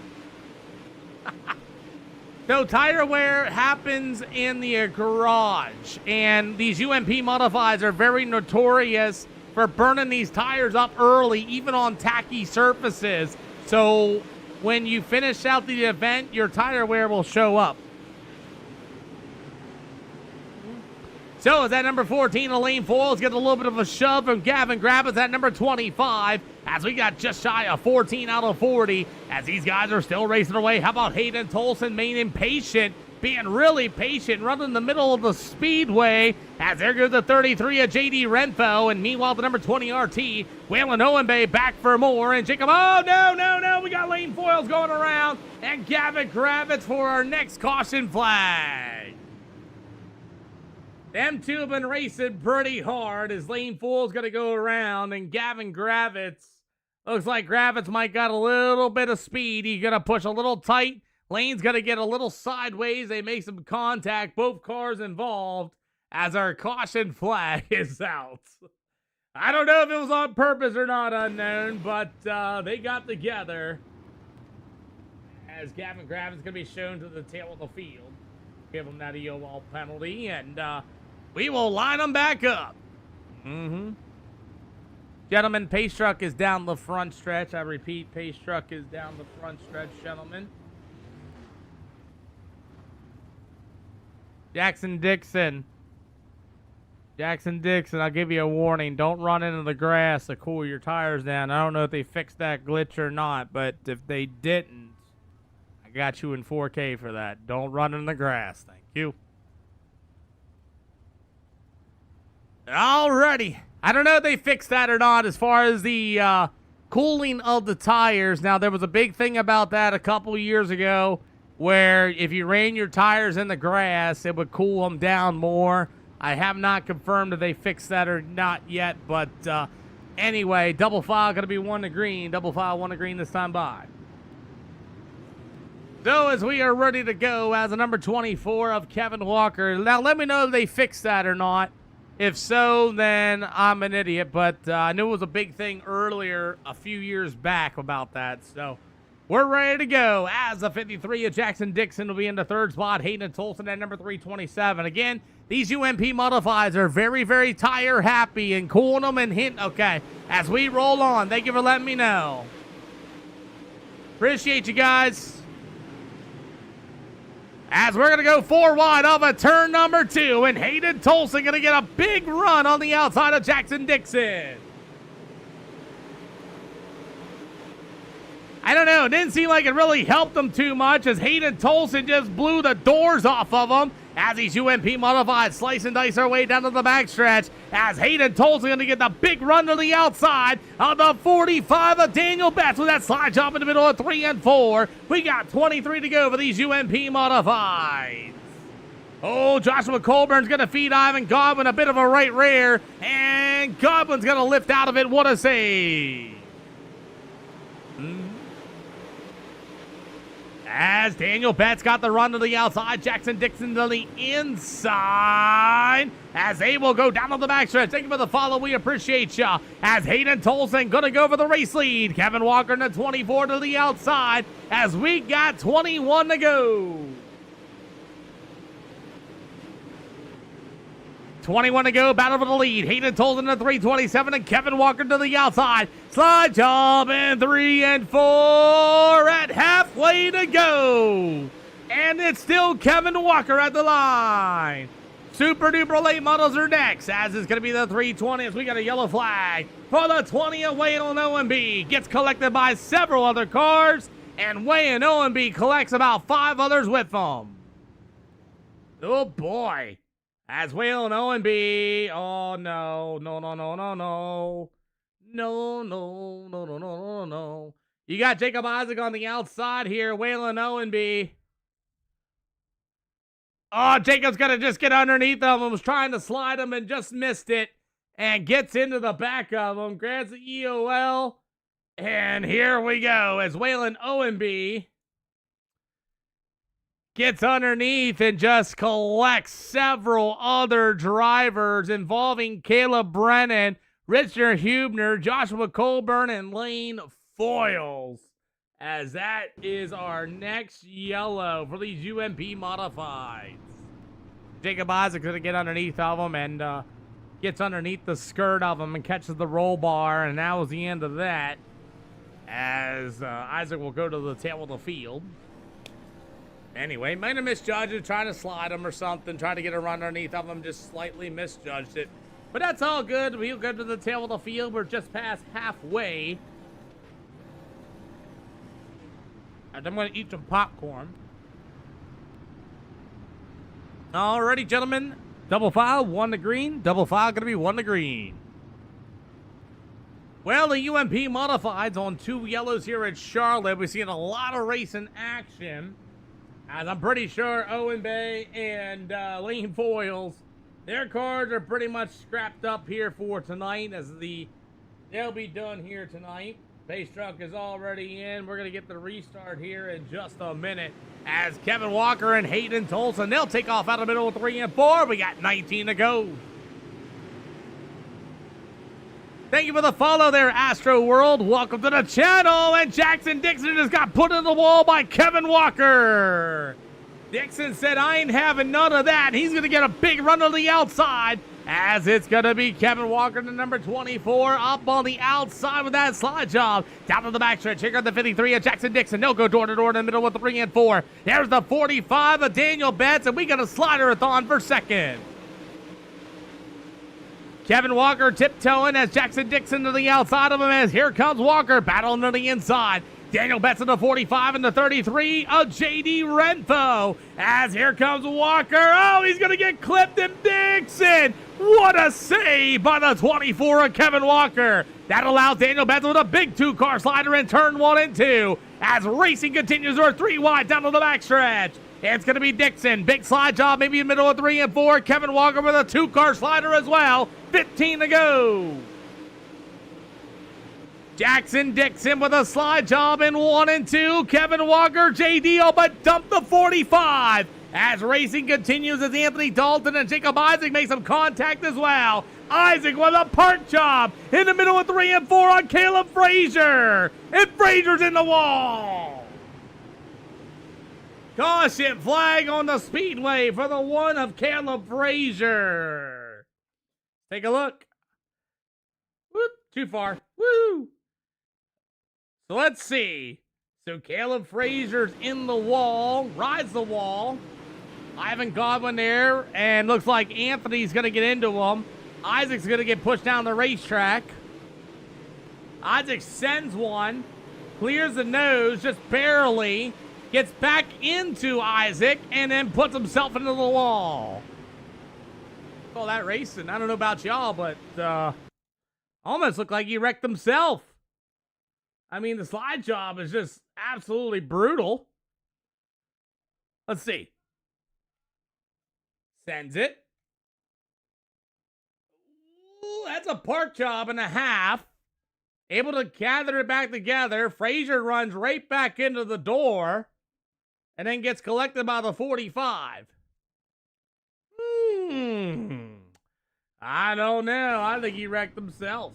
So tire wear happens in the garage, and these UMP modifieds are very notorious for burning these tires up early, even on tacky surfaces. So when you finish out the event, your tire wear will show up. So as that number 14, Elaine Foils, gets a little bit of a shove from Gavin Grabbins at number 25, as we got just shy of 14 out of 40, as these guys are still racing away. How about Hayden Tolson being impatient, being really patient, running in the middle of the speedway, as there goes the 33 of JD Renfo, and meanwhile the number 20 RT, Waylon Owenbay back for more, and Jacob, oh no, we got Lane Foils going around, and Gavin Grabbins for our next caution flag. Them two have been racing pretty hard as Lane Fool's going to go around, and Gavin Gravitz, looks like Gravitz might got a little bit of speed. He's going to push a little tight. Lane's going to get a little sideways. They make some contact, both cars involved, as our caution flag is out. I don't know if it was on purpose or not, unknown, but they got together. As Gavin Gravitz going to be shown to the tail of the field. Give him that EOL penalty, and we will line them back up. Gentlemen, pace truck is down the front stretch. I repeat, pace truck is down the front stretch, gentlemen. Jackson Dixon, I'll give you a warning. Don't run into the grass to cool your tires down. I don't know if they fixed that glitch or not, but if they didn't, I got you in 4K for that. Don't run in the grass. Thank you. Alrighty. I don't know if they fixed that or not as far as the cooling of the tires. Now, there was a big thing about that a couple years ago where if you ran your tires in the grass, it would cool them down more. I have not confirmed if they fixed that or not yet, but anyway, double file going to be 1 to green. Double file 1 to green this time by. So as we are ready to go as a number 24 of Kevin Walker. Now let me know if they fixed that or not. If so, then I'm an idiot. But I knew it was a big thing earlier a few years back about that. So we're ready to go as a 53 of Jackson Dixon will be in the 3rd spot. Hayden Tolson at number 327. Again, these UMP modifieds are very, very tire happy and cooling them and hint. Okay, as we roll on, thank you for letting me know. Appreciate you guys. As we're going to go 4 wide off of turn number 2, and Hayden Tolson going to get a big run on the outside of Jackson Dixon. I don't know, it didn't seem like it really helped them too much as Hayden Tolson just blew the doors off of them as these UMP modified slice and dice our way down to the backstretch as Hayden Tolson going to get the big run to the outside of the 45 of Daniel Betts with that slide jump in the middle of 3 and 4. We got 23 to go for these UMP modifieds. Oh, Joshua Colburn's going to feed Ivan Godwin a bit of a right rear, and Godwin's going to lift out of it. What a save. As Daniel Betts got the run to the outside, Jackson Dixon to the inside. As they will go down on the backstretch. Thank you for the follow. We appreciate ya. As Hayden Tolson going to go for the race lead. Kevin Walker in the 24 to the outside. As we got 21 to go. 21 to go, battle for the lead. Hayden Tolson to 327 and Kevin Walker to the outside. Slide job in 3 and 4 at halfway to go. And it's still Kevin Walker at the line. Super Duper Late Models are next, as is going to be the 320 as we got a yellow flag for the 20 of Wayne and OMB. Gets collected by several other cars, and Wayne and OMB collects about 5 others with them. Oh boy. As Whale and OMB, oh no, no, no, no, no, no. No, no, no, no, no, no, no. You got Jacob Isaac on the outside here, Whale and OMB. Oh, Jacob's gonna just get underneath of him, was trying to slide him and just missed it. And gets into the back of him, grabs the EOL. And here we go, as Whalen OMB gets underneath and just collects several other drivers involving Caleb Brennan, Richard Hubner, Joshua Colburn, and Lane Foyles. As that is our next yellow for these UMP modifieds. Jacob Isaac going to get underneath of them and gets underneath the skirt of them and catches the roll bar, and that was the end of that. As Isaac will go to the tail of the field. Anyway, might have misjudged it, trying to slide him or something, trying to get a run underneath of him, just slightly misjudged it. But that's all good. We'll go to the tail of the field. We're just past halfway. And I'm going to eat some popcorn. Alrighty, gentlemen. Double file, 1 to green. Double file going to be 1 to green. Well, the UMP modifieds on 2 yellows here at Charlotte. We're seeing a lot of racing action. As I'm pretty sure Owen Bay and Lane Foyles, their cars are pretty much scrapped up here for tonight, as they'll be done here tonight. Base truck is already in. We're going to get the restart here in just a minute. As Kevin Walker and Hayden Tolson, they'll take off out of the middle of 3 and 4. We got 19 to go. Thank you for the follow there, Astro World. Welcome to the channel. And Jackson Dixon just got put in the wall by Kevin Walker. Dixon said, I ain't having none of that. He's going to get a big run to the outside, as it's going to be Kevin Walker, the number 24, up on the outside with that slide job. Down to the backstretch. Here comes the 53 of Jackson Dixon. They'll go door to door in the middle with the 3 and 4. There's the 45 of Daniel Betts, and we got a slider-a-thon for second. Kevin Walker tiptoeing as Jackson Dixon to the outside of him, as here comes Walker battling to the inside. Daniel Betts in the 45 and the 33 of J.D. Renfro. As here comes Walker. Oh, he's going to get clipped, and Dixon. What a save by the 24 of Kevin Walker. That allows Daniel Betts with a big 2-car slider in turn 1 and 2. As racing continues, we're 3 wide down to the backstretch. It's going to be Dixon. Big slide job, maybe in the middle of 3 and 4. Kevin Walker with a 2-car slider as well. 15 to go. Jackson Dixon with a slide job in 1 and 2. Kevin Walker, JD, but dump the 45. As racing continues, as Anthony Dalton and Jacob Isaac make some contact as well. Isaac with a park job in the middle of 3 and 4 on Caleb Frazier. And Frazier's in the wall. Caution flag on the speedway for the 1 of Caleb Frazier. Take a look. Whoop, too far. Woo! So let's see. So Caleb Frazier's in the wall, rides the wall. Ivan Godwin there, and looks like Anthony's going to get into him. Isaac's going to get pushed down the racetrack. Isaac sends one, clears the nose just barely, gets back into Isaac, and then puts himself into the wall. Call that racing. I don't know about y'all, but almost looked like he wrecked himself. I mean, the slide job is just absolutely brutal. Let's see. Sends it. Ooh, that's a park job and a half. Able to gather it back together. Frazier runs right back into the door. and then gets collected by the 45. I don't know. I think he wrecked himself.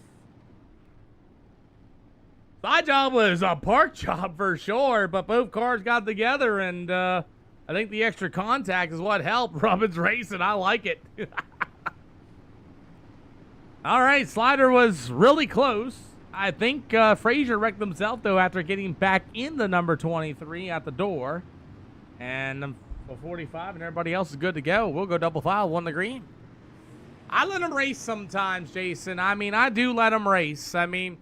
Side job was a park job for sure, but both cars got together, and I think the extra contact is what helped. Robin's racing. I like it. All right, Slider was really close. I think Frazier wrecked himself, though, after getting back in the number 23 at the door. And for 45, and everybody else is good to go. We'll go double file, 1 to green. I let them race sometimes, Jason. I mean, I do let them race. I mean,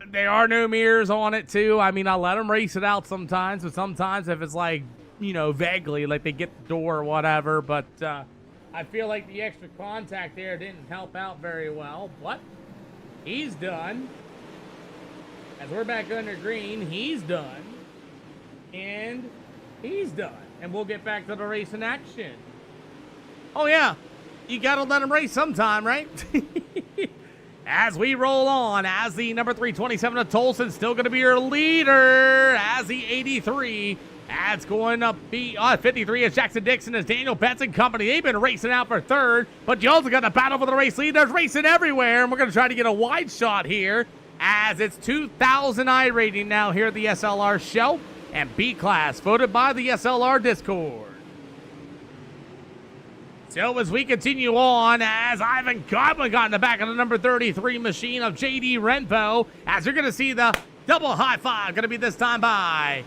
there are no mirrors on it, too. I mean, I let them race it out sometimes, but sometimes if it's like, you know, vaguely, like they get the door or whatever. But I feel like the extra contact there didn't help out very well. But he's done. As we're back under green, he's done. And he's done. And we'll get back to the race in action. Oh, yeah. You got to let him race sometime, right? As we roll on, as the number 327 of Tolson, still going to be your leader. As the 83, that's going to be 53 is Jackson Dixon, as Daniel Betts and company. They've been racing out for third, but you also got to battle for the race lead. There's racing everywhere, and we're going to try to get a wide shot here, as it's 2,000 I rating now here at the SLR show, and B class voted by the SLR Discord. So as we continue on, as Ivan Godwin got in the back of the number 33 machine of JD Renpo, as you're going to see the double high five going to be this time by...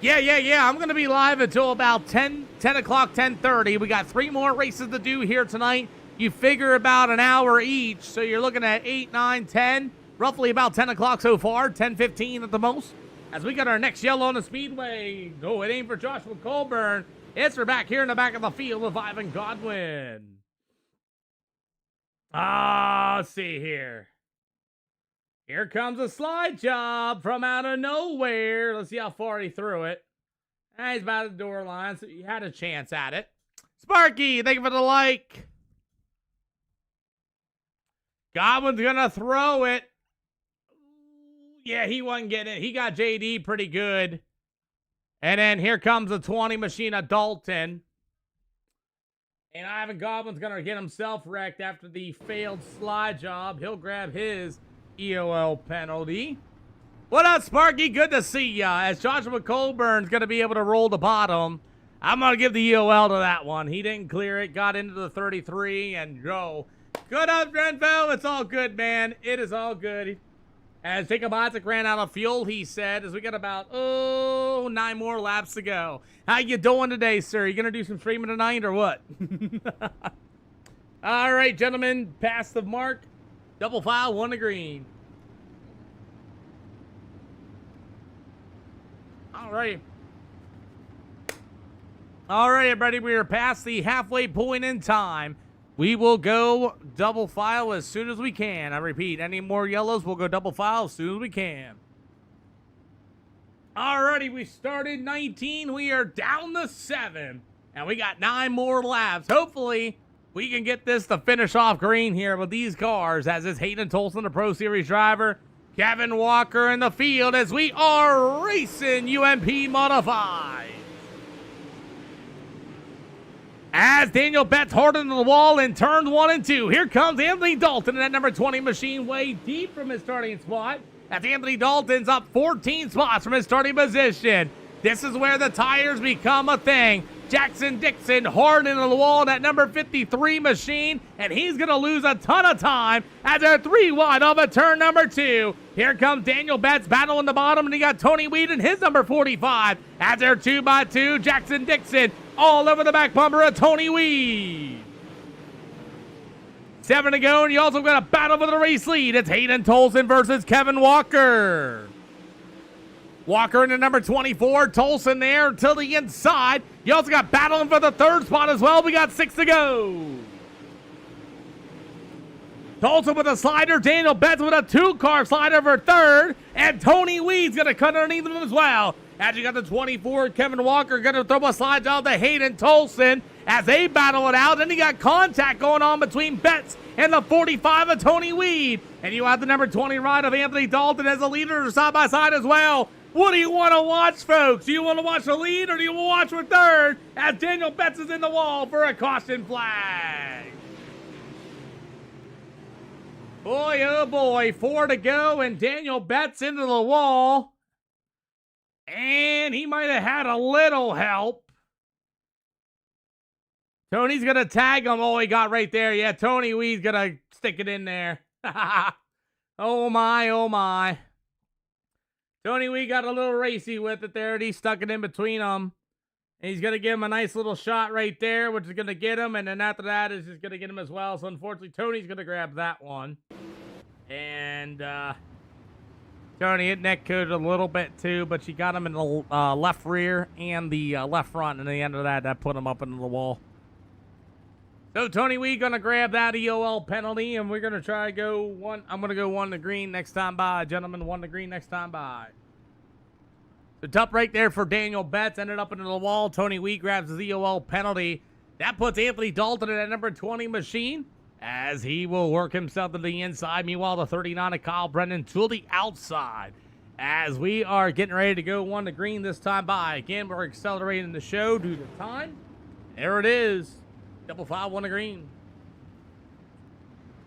Yeah, I'm going to be live until about 10 o'clock, 10:30. We got 3 more races to do here tonight. You figure about an hour each, so you're looking at 8, 9, 10, roughly about 10 o'clock so far, 10:15 at the most. As we got our next yellow on the speedway. Oh, it ain't for Joshua Colburn. It's for back here in the back of the field with Ivan Godwin. Let's see here. Here comes a slide job from out of nowhere. Let's see how far he threw it. He's about the door line, so he had a chance at it. Sparky, thank you for the like. Godwin's going to throw it. Yeah, he wasn't getting it. He got JD pretty good. And then here comes the 20 machine of Dalton. And Ivan Godwin's going to get himself wrecked after the failed slide job. He'll grab his EOL penalty. What up, Sparky? Good to see ya. As Joshua Colburn's going to be able to roll the bottom, I'm going to give the EOL to that one. He didn't clear it, got into the 33, and go. Good up, Renfell. It's all good, man. It is all good. As Jacob Isaac ran out of fuel, he said, as we got about, 9 more laps to go. How you doing today, sir? You going to do some streaming tonight or what? All right, gentlemen, past the mark. Double file, 1 to green. All right. All right, everybody, we are past the halfway point in time. We will go double file as soon as we can. I repeat, any more yellows, we'll go double file as soon as we can. Alrighty, we started 19. We are down to 7. And we got 9 more laps. Hopefully, we can get this to finish off green here with these cars, as is Hayden Tolson, the Pro Series driver. Kevin Walker in the field as we are racing UMP Modified. As Daniel Betts hard into the wall in turns 1 and 2. Here comes Anthony Dalton in that number 20 machine, way deep from his starting spot. As Anthony Dalton's up 14 spots from his starting position. This is where the tires become a thing. Jackson Dixon hard into the wall in that number 53 machine, and he's going to lose a ton of time as they're 3 wide off of turn number 2. Here comes Daniel Betts battling the bottom, and he got Tony Weed in his number 45. As they're 2 by 2, Jackson Dixon all over the back bumper of Tony Weed. 7 to go, and you also got a battle for the race lead. It's Hayden Tolson versus Kevin Walker. Walker in the number 24, Tolson there to the inside. You also got battling for the 3rd spot as well. We got 6 to go. Tolson with a slider, Daniel Betts with a 2-car slider for 3rd, and Tony Weed's going to cut underneath him as well. As you got the 24, Kevin Walker going to throw a slide down to Hayden Tolson as they battle it out. Then you got contact going on between Betts and the 45 of Tony Weed. And you have the number 20 ride of Anthony Dalton as a leader side by side as well. What do you want to watch, folks? Do you want to watch the lead or do you want to watch for third as Daniel Betts is in the wall for a caution flag? Boy, oh boy, 4 to go and Daniel Betts into the wall. And he might have had a little help. Tony's going to tag him. Oh, he got right there. Yeah, Tony Wee's going to stick it in there. Oh, my, oh, my. Tony Wee got a little racy with it there, and he stuck it in between them. And he's going to give him a nice little shot right there, which is going to get him. And then after that is just going to get him as well. So, unfortunately, Tony's going to grab that one. And Tony hit neck code a little bit, too. But she got him in the left rear and the left front. And at the end of that put him up into the wall. So, Tony Wee going to grab that EOL penalty, and we're going to try to go one. I'm going to go 1 to green next time by, gentlemen. 1 to green next time by. So, tough right there for Daniel Betts. Ended up into the wall. Tony Wee grabs his EOL penalty. That puts Anthony Dalton in that number 20 machine as he will work himself to the inside. Meanwhile, the 39 of Kyle Brennan to the outside as we are getting ready to go 1 to green this time by. Again, we're accelerating the show due to time. There it is. 5-5, 1 to green.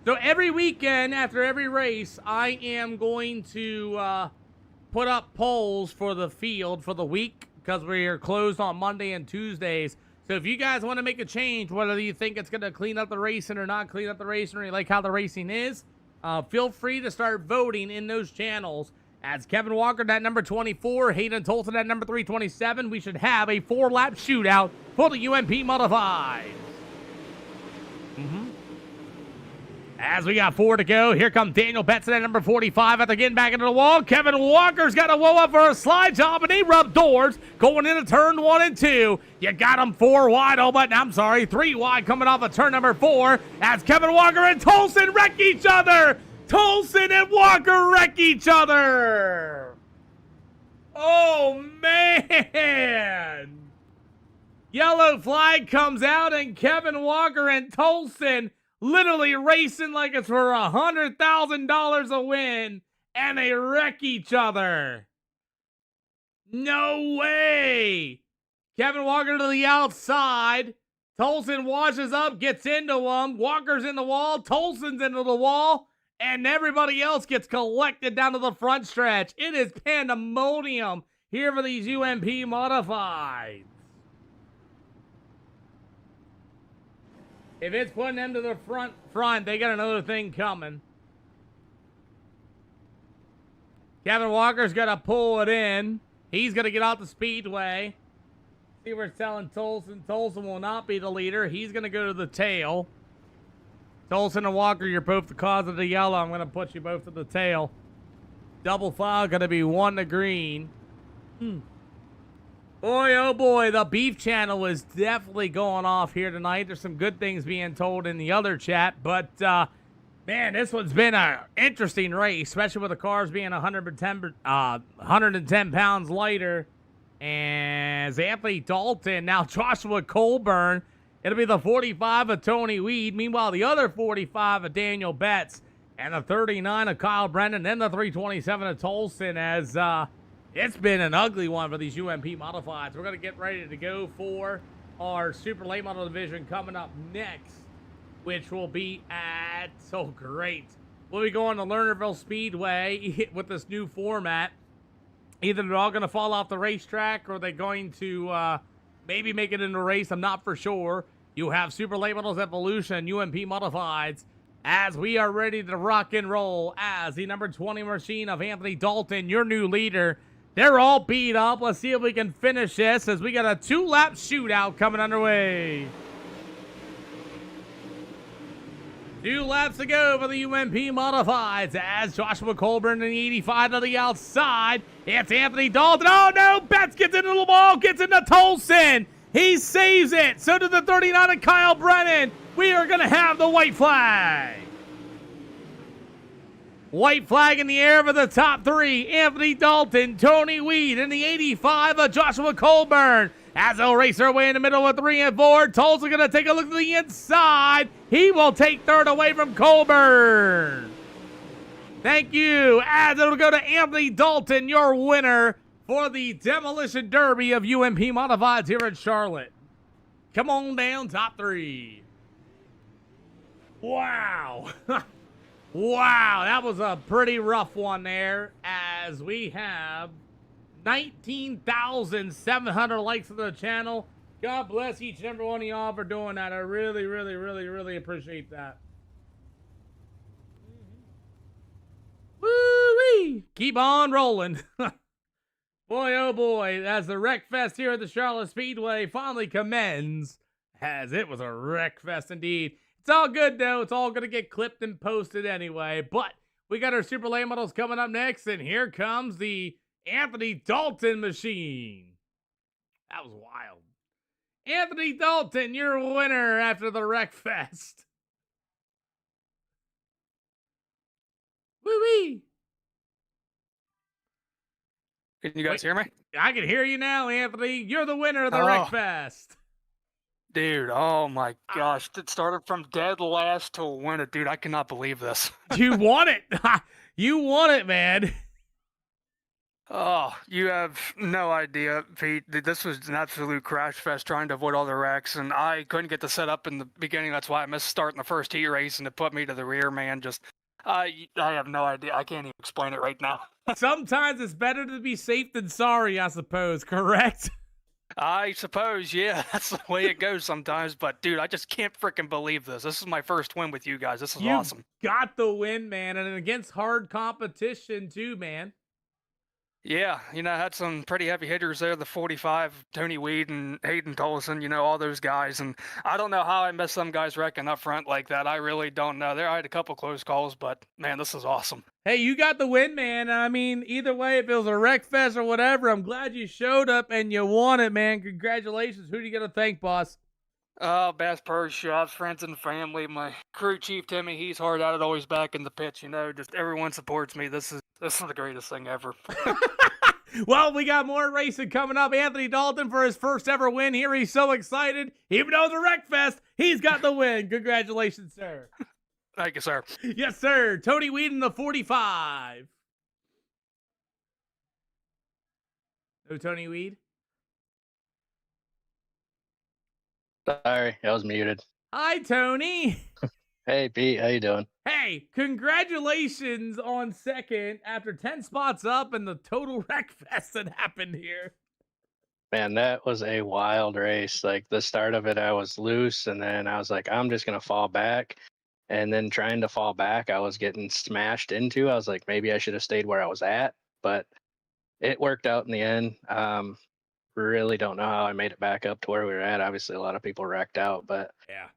So every weekend after every race, I am going to put up polls for the field for the week because we are closed on Monday and Tuesdays. So if you guys want to make a change, whether you think it's going to clean up the racing or not clean up the racing, or you like how the racing is, feel free to start voting in those channels. As Kevin Walker, that number 24, Hayden Tolson, that number 327, we should have a 4-lap shootout for the UMP Modified. As we got 4 to go, here comes Daniel Betts at number 45 after getting back into the wall. Kevin Walker's got to roll up for a slide job, and they rub doors going into turn 1 and 2. You got him 4 wide, I'm sorry, 3 wide coming off of turn number 4 as Kevin Walker and Tolson wreck each other. Tolson and Walker wreck each other. Oh, man. Yellow flag comes out, and Kevin Walker and Tolson literally racing like it's for $100,000 a win, and they wreck each other. No way. Kevin Walker to the outside. Tolson washes up, gets into him. Walker's in the wall. Tolson's into the wall. And everybody else gets collected down to the front stretch. It is pandemonium here for these UMP Modifieds. If it's putting them to the front, they got another thing coming. Kevin Walker's got to pull it in. He's going to get out the speedway. See where it's telling Tolson. Tolson will not be the leader. He's going to go to the tail. Tolson and Walker, you're both the cause of the yellow. I'm going to put you both to the tail. Double foul going to be 1 to green. Boy, oh boy, the beef channel is definitely going off here tonight. There's some good things being told in the other chat, but man, this one's been an interesting race, especially with the cars being 110 pounds lighter. And Anthony Dalton, now Joshua Colburn. It'll be the 45 of Tony Weed. Meanwhile, the other 45 of Daniel Betts and the 39 of Kyle Brennan, then the 327 of Tolson as it's been an ugly one for these UMP Modifieds. We're going to get ready to go for our Super Late Model Division coming up next, which will be at, so great. We'll be going to Lernerville Speedway with this new format. Either they're all going to fall off the racetrack or they're going to maybe make it into a race. I'm not for sure. You have Super Late Models Evolution, UMP Modifieds, as we are ready to rock and roll as the number 20 machine of Anthony Dalton, your new leader. They're all beat up. Let's see if we can finish this as we got a 2-lap shootout coming underway. 2 laps to go for the UMP Modifieds as Joshua Colburn in the 85 to the outside. It's Anthony Dalton. Oh no, Betts gets into the wall, gets into Tolson. He saves it. So did the 39 of Kyle Brennan. We are going to have the white flag. White flag in the air for the top 3. Anthony Dalton, Tony Weed, and the 85 of Joshua Colburn. As they'll race their way in the middle with 3 and 4. Tolson going to take a look to the inside. He will take third away from Colburn. Thank you. As it'll go to Anthony Dalton, your winner for the Demolition Derby of UMP Modifieds here in Charlotte. Come on down, top 3. Wow. Wow, that was a pretty rough one there, as we have 19,700 likes on the channel. God bless each and every one of y'all for doing that. I really, really, really, really appreciate that. Woo-wee! Keep on rolling. Boy, oh boy, as the Wreck Fest here at the Charlotte Speedway finally commends, as it was a Wreck Fest indeed. It's all good, though. It's all going to get clipped and posted anyway. But we got our Super Late Models coming up next, and here comes the Anthony Dalton machine. That was wild. Anthony Dalton, your winner after the Wreck Fest. Woo-wee! Can you guys hear me? I can hear you now, Anthony. You're the winner of the Wreck Fest. Dude, oh my gosh. It started from dead last to win it, dude. I cannot believe this. You won it. You won it, man. Oh, you have no idea, Pete. This was an absolute crash fest trying to avoid all the wrecks, and I couldn't get the setup in the beginning. That's why I missed starting the first heat race, and it put me to the rear, man. Just, I have no idea. I can't even explain it right now. Sometimes it's better to be safe than sorry, I suppose, correct? I suppose, yeah, that's the way it goes sometimes. But, dude, I just can't freaking believe this. This is my first win with you guys. This is awesome. Got the win, man, and against hard competition, too, man. Yeah, you know, I had some pretty heavy hitters there, the 45, Tony Weed and Hayden Tolson, you know, all those guys. And I don't know how I missed some guys wrecking up front like that. I really don't know. There, I had a couple close calls, but, man, this is awesome. Hey, you got the win, man. I mean, either way, if it was a Wreck Fest or whatever, I'm glad you showed up and you won it, man. Congratulations. Who do you got to thank, boss? Bass Pro Shops, friends and family, my crew chief, Timmy, he's hard at it, always back in the pits, you know, just everyone supports me. This is the greatest thing ever. Well, we got more racing coming up. Anthony Dalton for his first ever win here. He's so excited. Even though it's a Wreck Fest, he's got the win. Congratulations, sir. Thank you, sir. Yes, sir. Tony Weed in the 45. No Tony Weed? Sorry, I was muted. Hi, Tony. Hey, Pete, how you doing? Hey, congratulations on second after 10 spots up and the total Wreck Fest that happened here. Man, that was a wild race. Like the start of it, I was loose, and then I was like, I'm just gonna fall back. And then trying to fall back, I was getting smashed into. I was like, maybe I should have stayed where I was at, but it worked out in the end. Really don't know how I made it back up to where we were at. Obviously, a lot of people wrecked out, but Yeah.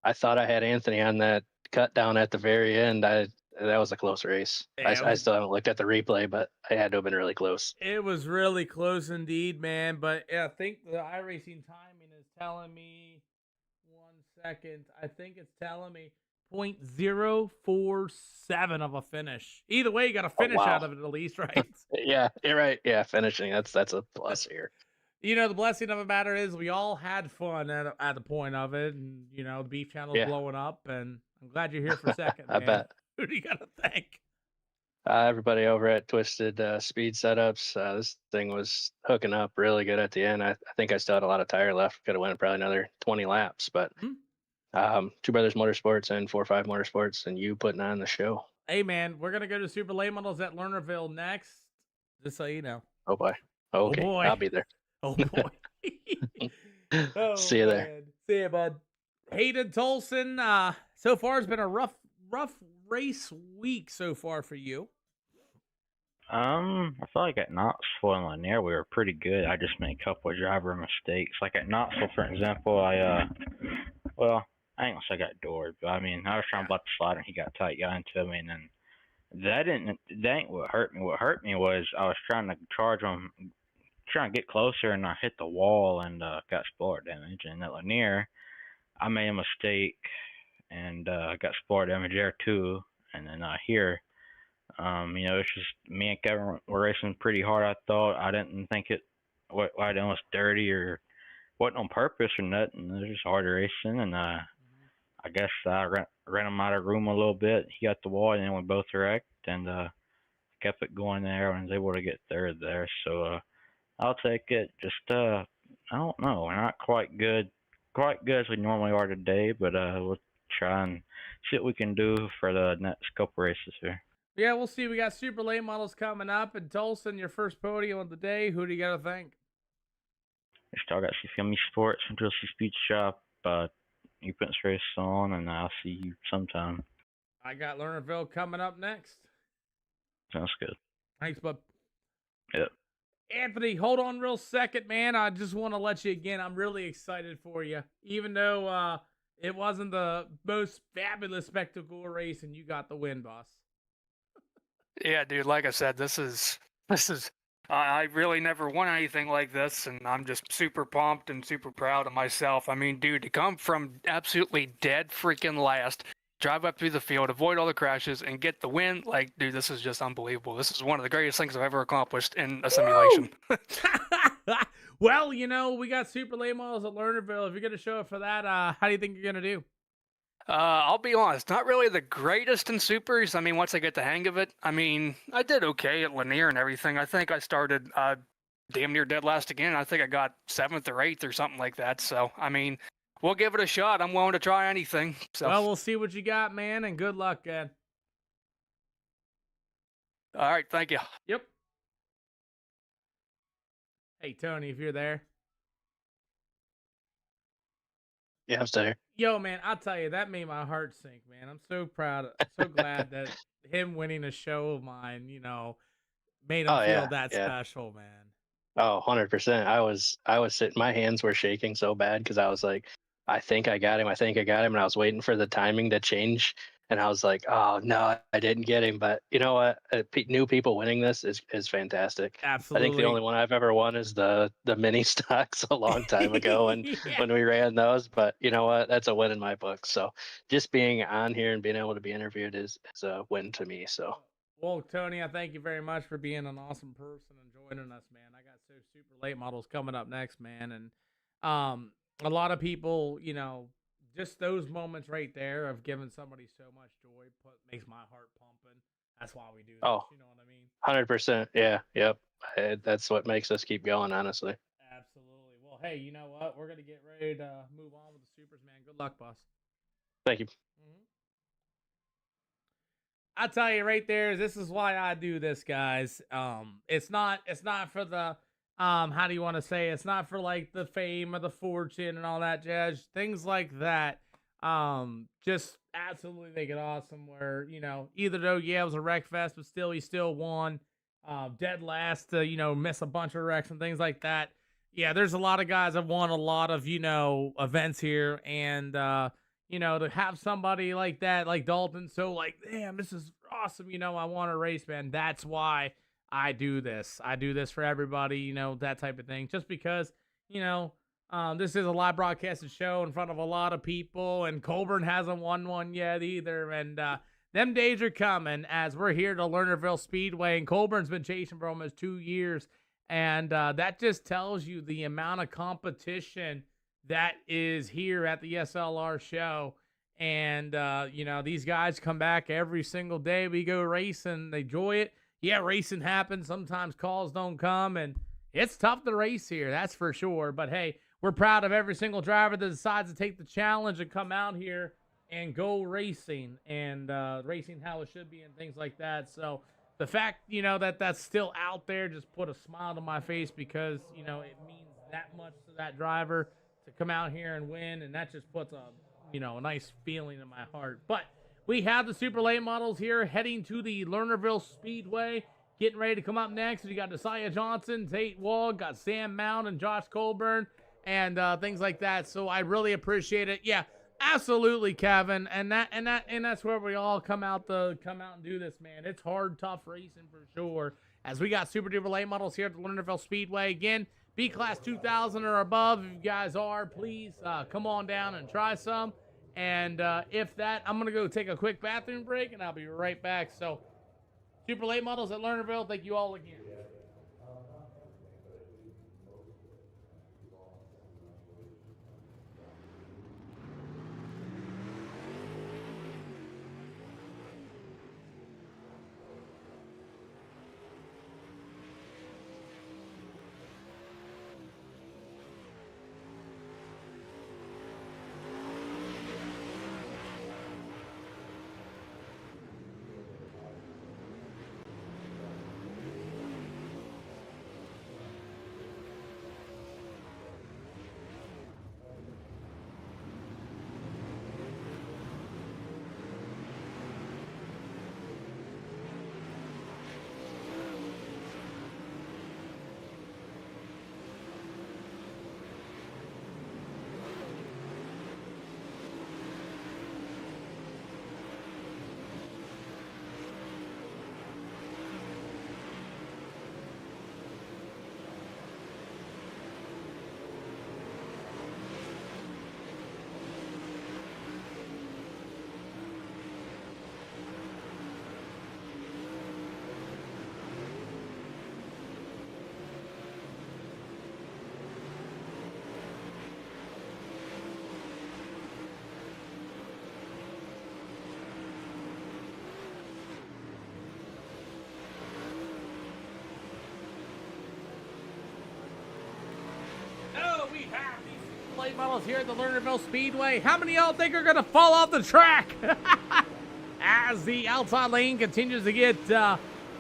I thought I had Anthony on that cut down at the very end. That was a close race. Yeah, I still haven't looked at the replay, but I had to have been really close. It was really close indeed, man. But yeah, I think the iRacing timing is telling me 1 second. I think it's telling me 0.047 of a finish. Either way, you got a finish wow. out of it at least, right? Yeah, you're right. Yeah, finishing. That's a plus here. You know, the blessing of the matter is we all had fun at the point of it, and you know, the beef channel's blowing up, and I'm glad you're here for a second. I man. bet. Who do you got to thank? Everybody over at Twisted Speed Setups. This thing was hooking up really good at the end. I think I still had a lot of tire left. Could have went probably another 20 laps, but Two Brothers Motorsports and 4-5 Motorsports, and you putting on the show. Hey, man, we're gonna go to Super Late Models at Lernerville next. Just so you know. Oh boy. Okay, boy. I'll be there. Oh boy. Oh, See you there. man. See you, bud. Hayden Tolson. So far it's been a rough race week so far for you. I feel like at Knoxville and Lanier we were pretty good. I just made a couple of driver mistakes. Like at Knoxville, for example, I ain't gonna say I got doored, but I mean I was trying to block the slide and he got tight, got into me, and then that ain't what hurt me. What hurt me was I was trying to charge him, trying to get closer, and I hit the wall and got spoiler damage. And at Lanier, I made a mistake and got spoiler damage there too. And then here, you know, it's just me and Kevin were racing pretty hard. I thought I didn't think what I done was dirty or wasn't on purpose or nothing. It was just hard racing, and I guess I ran him out of room a little bit. He got the wall, and then we both wrecked, and kept it going there and was able to get third there. So I'll take it. Just I don't know, we're not quite good as we normally are today, but we'll try and see what we can do for the next couple races here. Yeah, we'll see. We got super late models coming up, and Tolson, your first podium of the day. Who do you got to thank? I still got CFME Sports and Drizzly Speed Shop. You put this race on, and I'll see you sometime. I got Lernerville coming up next. Sounds good. Thanks, bud. Yep. Anthony, hold on real second, man. I just want to let you again. I'm really excited for you, even though it wasn't the most fabulous spectacle race, and you got the win, boss. Yeah, dude. Like I said, this is. I really never won anything like this, and I'm just super pumped and super proud of myself. I mean, dude, to come from absolutely dead freaking last, drive up through the field, avoid all the crashes, and get the win, like, dude, this is just unbelievable. This is one of the greatest things I've ever accomplished in a simulation. Well, you know, we got super late models at Lernerville. If you're going to show up for that, how do you think you're going to do? I'll be honest, not really the greatest in supers. I mean, once I get the hang of it, I mean, I did okay at Lanier and everything. I think I started damn near dead last again. I think I got 7th or 8th or something like that. So, I mean, we'll give it a shot. I'm willing to try anything. So. Well, we'll see what you got, man, and good luck, Ed. All right, thank you. Yep. Hey, Tony, if you're there. Yeah, I'm still here. Yo, man, I'll tell you, that made my heart sink, man. I'm so proud. I'm so glad that him winning a show of mine, you know, made him feel that special, man. Oh, 100%. I was sitting, my hands were shaking so bad because I was like, I think I got him. And I was waiting for the timing to change. And I was like, oh, no, I didn't get him. But you know what? New people winning this is fantastic. Absolutely. I think the only one I've ever won is the mini stocks a long time ago and when we ran those. But you know what? That's a win in my book. So just being on here and being able to be interviewed is a win to me. So. Well, Tony, I thank you very much for being an awesome person and joining us, man. I got super late models coming up next, man. And a lot of people, you know, just those moments right there of giving somebody so much joy makes my heart pumping. That's why we do this. Oh, you know what I mean? 100%. Yeah. Yep. That's what makes us keep going, honestly. Absolutely. Well, hey, you know what? We're going to get ready to move on with the supers, man. Good luck, boss. Thank you. I'll tell you right there, this is why I do this, guys. It's not for the how do you want to say it? It's not for like the fame or the fortune and all that jazz, things like that. Just absolutely make it awesome where, you know, either though, yeah, it was a wreck fest, but still, he still won. Dead last to, you know, miss a bunch of wrecks and things like that. Yeah, there's a lot of guys that won a lot of, you know, events here, and you know, to have somebody like that, like Dalton, so like, damn, this is awesome. You know, I want to race, man. That's why I do this. I do this for everybody, you know, that type of thing. Just because, you know, this is a live broadcasted show in front of a lot of people, and Colburn hasn't won one yet either. And them days are coming as we're here to Lernerville Speedway, and Colburn's been chasing for almost 2 years. And that just tells you the amount of competition that is here at the SLR show. And, you know, these guys come back every single day. We go racing. They enjoy it. Yeah, racing happens. Sometimes calls don't come, and it's tough to race here. That's for sure. But, hey, we're proud of every single driver that decides to take the challenge and come out here and go racing and racing how it should be and things like that. So the fact, you know, that that's still out there just put a smile to my face because, you know, it means that much to that driver to come out here and win, and that just puts a, you know, a nice feeling in my heart. But we have the super late models here heading to the Lernerville Speedway, getting ready to come up next. We got Josiah Johnson, Tate Wall, got Sam Mount and Josh Colburn, and things like that. So I really appreciate it. Yeah, absolutely, Kevin. And that's where we all come out and do this, man. It's hard, tough racing for sure. As we got super duper late models here at the Lernerville Speedway again. B-Class 2000 or above, if you guys are, please come on down and try some. And if that, I'm going to go take a quick bathroom break, and I'll be right back. So, super late models at Lernerville, thank you all again. have these late models here at the Lernerville Speedway. How many of y'all think are going to fall off the track? As the outside lane continues to get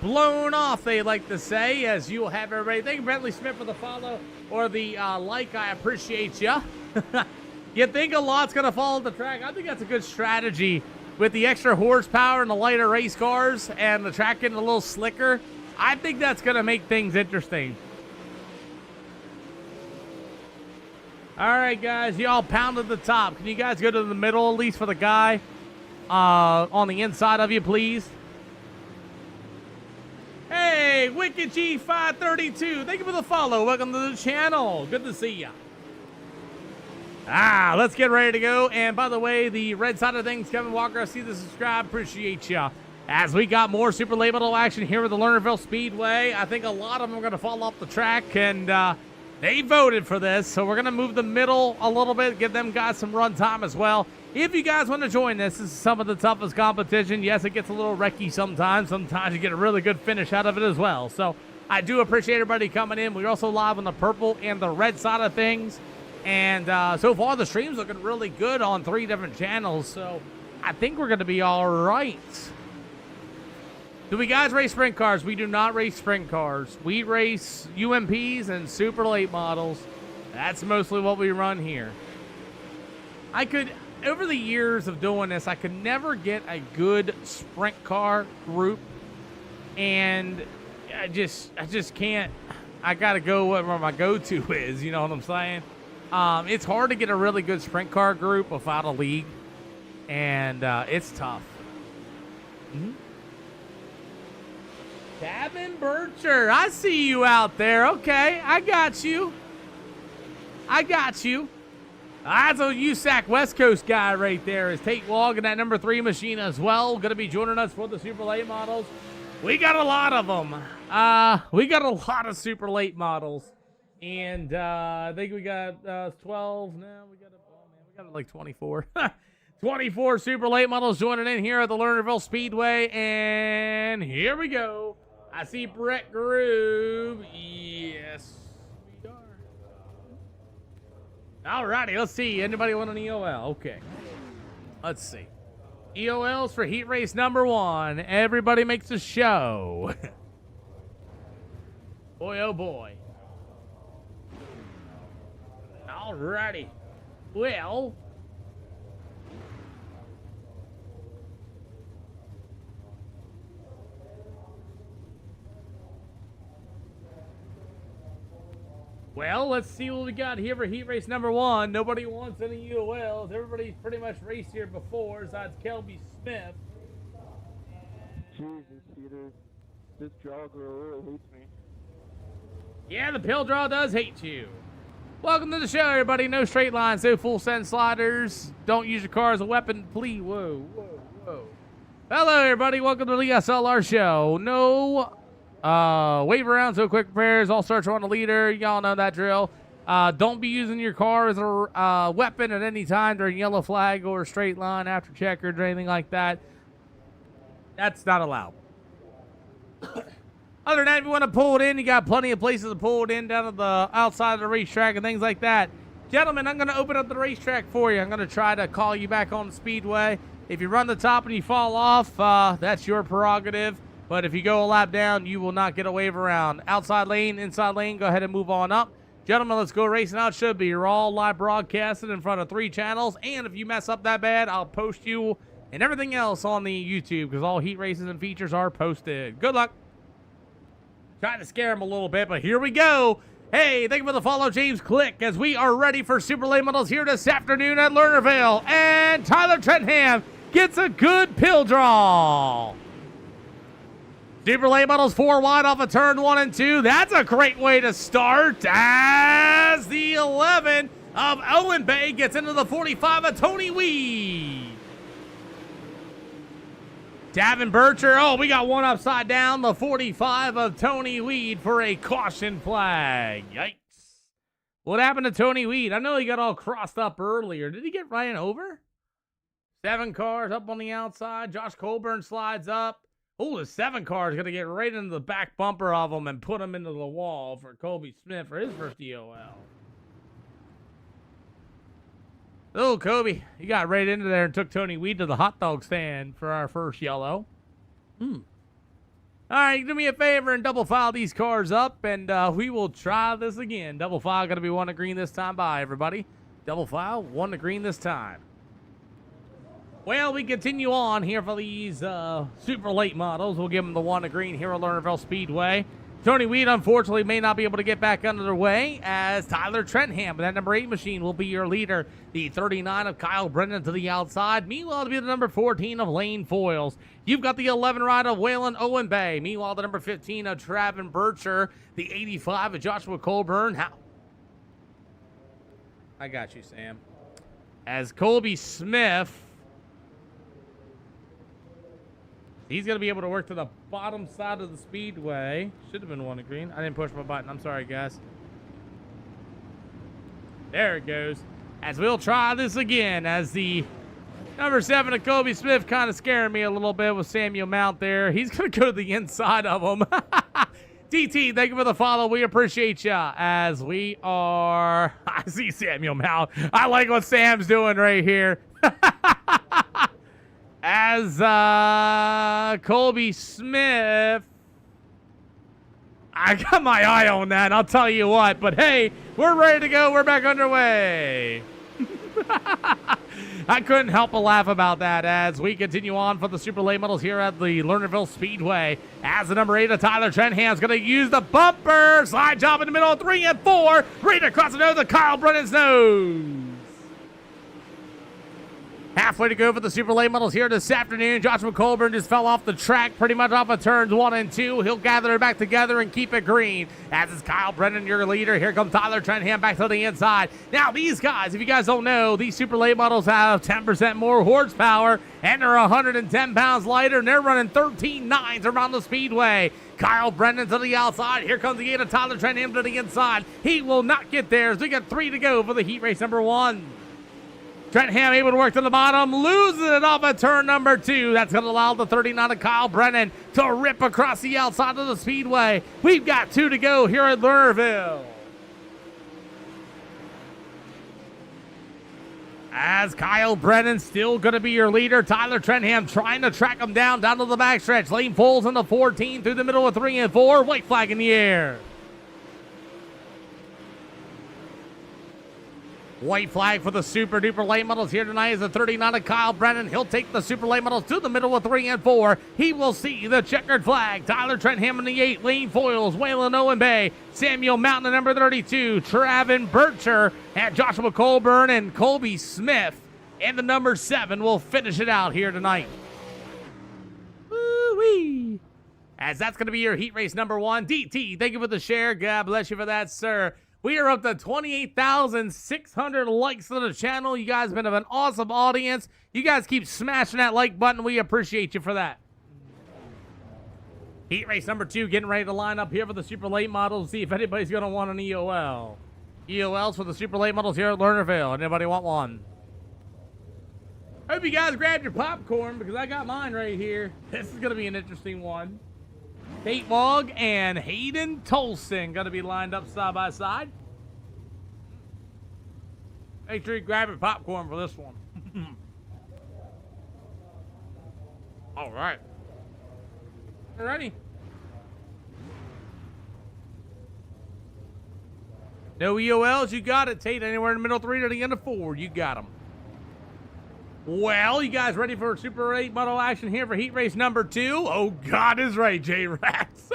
blown off, they like to say, as you will have everybody. Thank you, Bentley Smith, for the follow or the like. I appreciate you. You think a lot's going to fall off the track? I think that's a good strategy with the extra horsepower and the lighter race cars and the track getting a little slicker. I think that's going to make things interesting. All right, guys, y'all pounded the top. Can you guys go to the middle at least for the guy on the inside of you, please? Hey, Wicked G532, thank you for the follow. Welcome to the channel. Good to see ya. Let's get ready to go. And by the way, the red side of things, Kevin Walker, I see the subscribe. Appreciate ya. As we got more super late model action here at the Lernerville Speedway, I think a lot of them are going to fall off the track, and they voted for this, so we're going to move the middle a little bit, give them guys some run time as well. If you guys want to join this is some of the toughest competition. Yes, it gets a little wrecky sometimes. Sometimes you get a really good finish out of it as well. So I do appreciate everybody coming in. We're also live on the purple and the red side of things. And so far, the stream's looking really good on 3 different channels. So I think we're going to be all right. Do we guys race sprint cars? We do not race sprint cars. We race UMPs and super late models. That's mostly what we run here. Over the years of doing this, I could never get a good sprint car group. And I just can't. I got to go where my go-to is, you know what I'm saying? It's hard to get a really good sprint car group without a league. And it's tough. Gavin Bircher, I see you out there. Okay, I got you. That's a USAC West Coast guy right there. Is Tate Wog in that number 3 machine as well. Going to be joining us for the super late models. We got a lot of them. We got a lot of super late models. And I think we got 12 now. We got like 24. 24 super late models joining in here at the Lernerville Speedway. And here we go. I see Brett Groove. Yes, we are. Alrighty, let's see. Anybody want an EOL? Okay. Let's see. EOLs for heat race number 1. Everybody makes a show. Boy, oh boy. Alrighty. Well, let's see what we got here for heat race number 1. Nobody wants any UOLs. Everybody's pretty much raced here before, besides Kelby Smith. Jesus, Peter. This draw girl really hates me. Yeah, the pill draw does hate you. Welcome to the show, everybody. No straight lines, no full send sliders. Don't use your car as a weapon, please. Whoa. Hello, everybody. Welcome to the SLR show. No wave around, so quick repairs. All starts on the leader. Y'all know that drill. Don't be using your car as a weapon at any time during yellow flag or straight line after checkers or anything like that. That's not allowed. Other than that, if you want to pull it in, you got plenty of places to pull it in down at the outside of the racetrack and things like that. Gentlemen, I'm going to open up the racetrack for you. I'm going to try to call you back on the speedway. If you run the top and you fall off, that's your prerogative. But if you go a lap down, you will not get a wave around. Outside lane, inside lane, go ahead and move on up. Gentlemen, let's go racing out. Should be. You're all live broadcasted in front of 3 channels. And if you mess up that bad, I'll post you and everything else on the YouTube because all heat races and features are posted. Good luck. Trying to scare him a little bit, but here we go. Hey, thank you for the follow, James Click, as we are ready for super late models here this afternoon at Lernerville. And Tyler Trentham gets a good pill draw. Super late models 4 wide off of turn 1 and 2. That's a great way to start as the 11 of Owen Bay gets into the 45 of Tony Weed. Davin Bircher. Oh, we got one upside down. The 45 of Tony Weed for a caution flag. Yikes. What happened to Tony Weed? I know he got all crossed up earlier. Did he get ran over? 7 cars up on the outside. Josh Colburn slides up. Oh, the 7 car is going to get right into the back bumper of him and put him into the wall for Colby Smith for his first EOL. Oh, Kobe, you got right into there and took Tony Weed to the hot dog stand for our first yellow. All right, do me a favor and double file these cars up, and we will try this again. Double file going to be 1 to green this time. Bye, everybody. Double file, 1 to green this time. Well, we continue on here for these super late models. We'll give them the 1 to green here at Lernerville Speedway. Tony Weed, unfortunately, may not be able to get back under the way as Tyler Trentham, that number 8 machine, will be your leader. The 39 of Kyle Brennan to the outside. Meanwhile, it'll be the number 14 of Lane Foyles. You've got the 11 ride of Waylon Owen Bay. Meanwhile, the number 15 of Travin Bircher. The 85 of Joshua Colburn. I got you, Sam. As Colby Smith, he's going to be able to work to the bottom side of the speedway. Should have been 1 to green. I didn't push my button. I'm sorry, guys. There it goes. As we'll try this again, as the number 7 of Colby Smith kind of scaring me a little bit with Samuel Mount there. He's going to go to the inside of him. DT, thank you for the follow. We appreciate ya. As we are... I see Samuel Mount. I like what Sam's doing right here. As Colby Smith, I got my eye on that, I'll tell you what. But hey, we're ready to go. We're back underway. I couldn't help but laugh about that as we continue on for the super late models here at the Lernerville Speedway. As the number 8 of Tyler Trenham's going to use the bumper. Slide job in the middle, 3 and 4. Right across the nose of Kyle Brennan's nose. Halfway to go for the super late models here this afternoon. Joshua Colburn just fell off the track pretty much off of turns 1 and 2. He'll gather it back together and keep it green. As is Kyle Brennan, your leader. Here comes Tyler Trentham back to the inside. Now these guys, if you guys don't know, these super late models have 10% more horsepower and they're 110 pounds lighter, and they're running 13.9s around the speedway. Kyle Brennan to the outside. Here comes the 8 of Tyler Trentham to the inside. He will not get there as we got 3 to go for the heat race number 1. Trentham able to work to the bottom, loses it off at turn number 2. That's going to allow the 39 of Kyle Brennan to rip across the outside of the speedway. We've got 2 to go here at Lernerville. As Kyle Brennan still going to be your leader. Tyler Trentham trying to track him down to the backstretch. Lane Foyles in the 14 through the middle of 3 and 4. White flag in the air. White flag for the super duper late models here tonight is the 39 of Kyle Brennan. He'll take the super late models to the middle of 3 and 4. He will see the checkered flag. Tyler Trentham in the 8, Lane Foyles, Waylon Owen Bay, Samuel Mountain, the number 32, Travin Bircher, and Joshua Colburn and Colby Smith. And the number 7 will finish it out here tonight. Woo-wee. As that's going to be your heat race number 1. DT, thank you for the share. God bless you for that, sir. We are up to 28,600 likes to the channel. You guys have been an awesome audience. You guys keep smashing that like button. We appreciate you for that. Heat race number 2 getting ready to line up here for the super late models. See if anybody's going to want an EOL. EOLs for the super late models here at Lernerville. Anybody want one? Hope you guys grabbed your popcorn because I got mine right here. This is going to be an interesting one. Tate Wog and Hayden Tolson going to be lined up side by side. Make sure you grab your popcorn for this one. All right. Ready? No EOLs, you got it, Tate. Anywhere in the middle 3 to the end of 4, you got them. Well, you guys ready for Super 8 model action here for heat race number 2? Oh, God is right, J-Rax.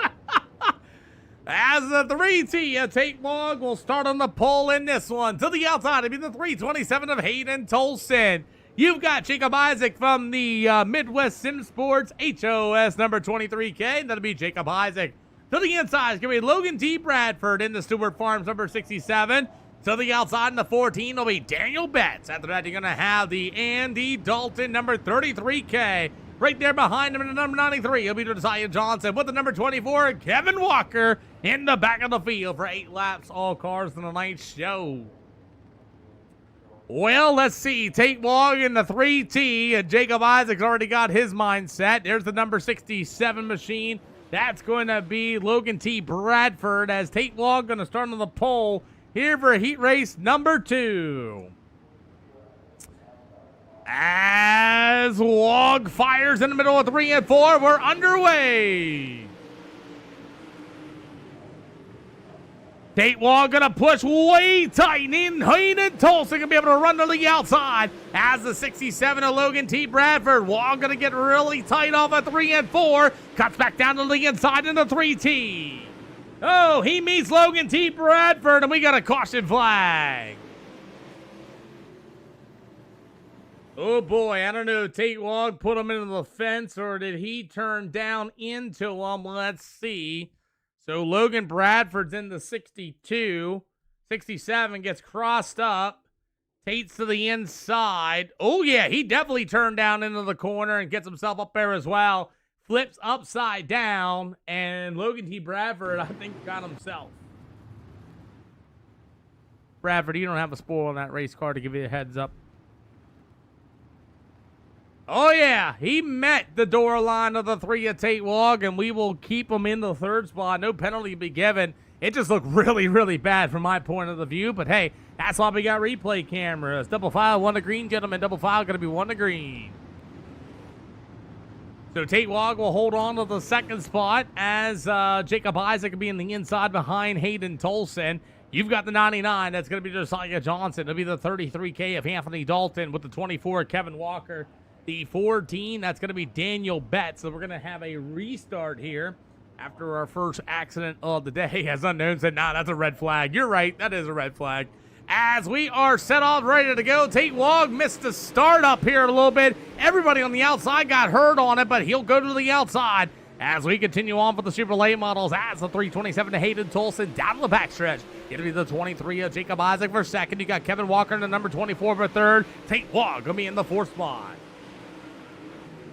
As the 3T, Tate Wog will start on the pole in this one. To the outside, it'll be the 327 of Hayden Tolson. You've got Jacob Isaac from the Midwest Sim Sports HOS number 23K. That'll be Jacob Isaac. To the inside, it's going to be Logan T. Bradford in the Stewart Farms number 67. To the outside in the 14 will be Daniel Betts. After that, you're going to have the Andy Dalton, number 33K. Right there behind him in the number 93, it'll be Josiah Johnson. With the number 24, Kevin Walker in the back of the field for 8 laps. All cars in the night show. Well, let's see. Tate Wog in the 3T. And Jacob Isaac's already got his mindset. There's the number 67 machine. That's going to be Logan T. Bradford as Tate Wog going to start on the pole here for heat race number 2. As Wog fires in the middle of 3 and 4, we're underway. Tate Wog gonna push way tight in. Hayden Tulsa gonna be able to run to the outside as the 67 of Logan T. Bradford. Wog gonna get really tight off at 3 and 4. Cuts back down to the inside into 3T. Oh, he meets Logan T. Bradford, and we got a caution flag. Oh boy, I don't know. Tate Wog put him into the fence, or did he turn down into him? Let's see. So Logan Bradford's in the 62. 67 gets crossed up. Tate's to the inside. Oh yeah, he definitely turned down into the corner and gets himself up there as well. Flips upside down, and Logan T. Bradford, I think, got himself. Bradford, you don't have a spoil on that race car to give you a heads up. Oh, yeah. He met the door line of the 3 of Tate Wog, and we will keep him in the 3rd spot. No penalty to be given. It just looked really, really bad from my point of the view. But, hey, that's why we got replay cameras. Double file, 1 to green, gentlemen. Double file, going to be 1 to green. So Tate Wog will hold on to the 2nd spot as Jacob Isaac will be in the inside behind Hayden Tolson. You've got the 99. That's going to be Josiah Johnson. It'll be the 33K of Anthony Dalton with the 24, Kevin Walker. The 14, that's going to be Daniel Betts. So we're going to have a restart here after our first accident of the day. As Unknown said, nah, that's a red flag. You're right, that is a red flag. As we are set off, ready to go, Tate Wog missed the start up here a little bit. Everybody on the outside got hurt on it, but he'll go to the outside as we continue on for the super late models. As the 327 to Hayden Tolson down to the backstretch. It'll be the 23 of Jacob Isaac for 2nd. You got Kevin Walker in the number 24 for 3rd. Tate Wog going to be in the 4th spot.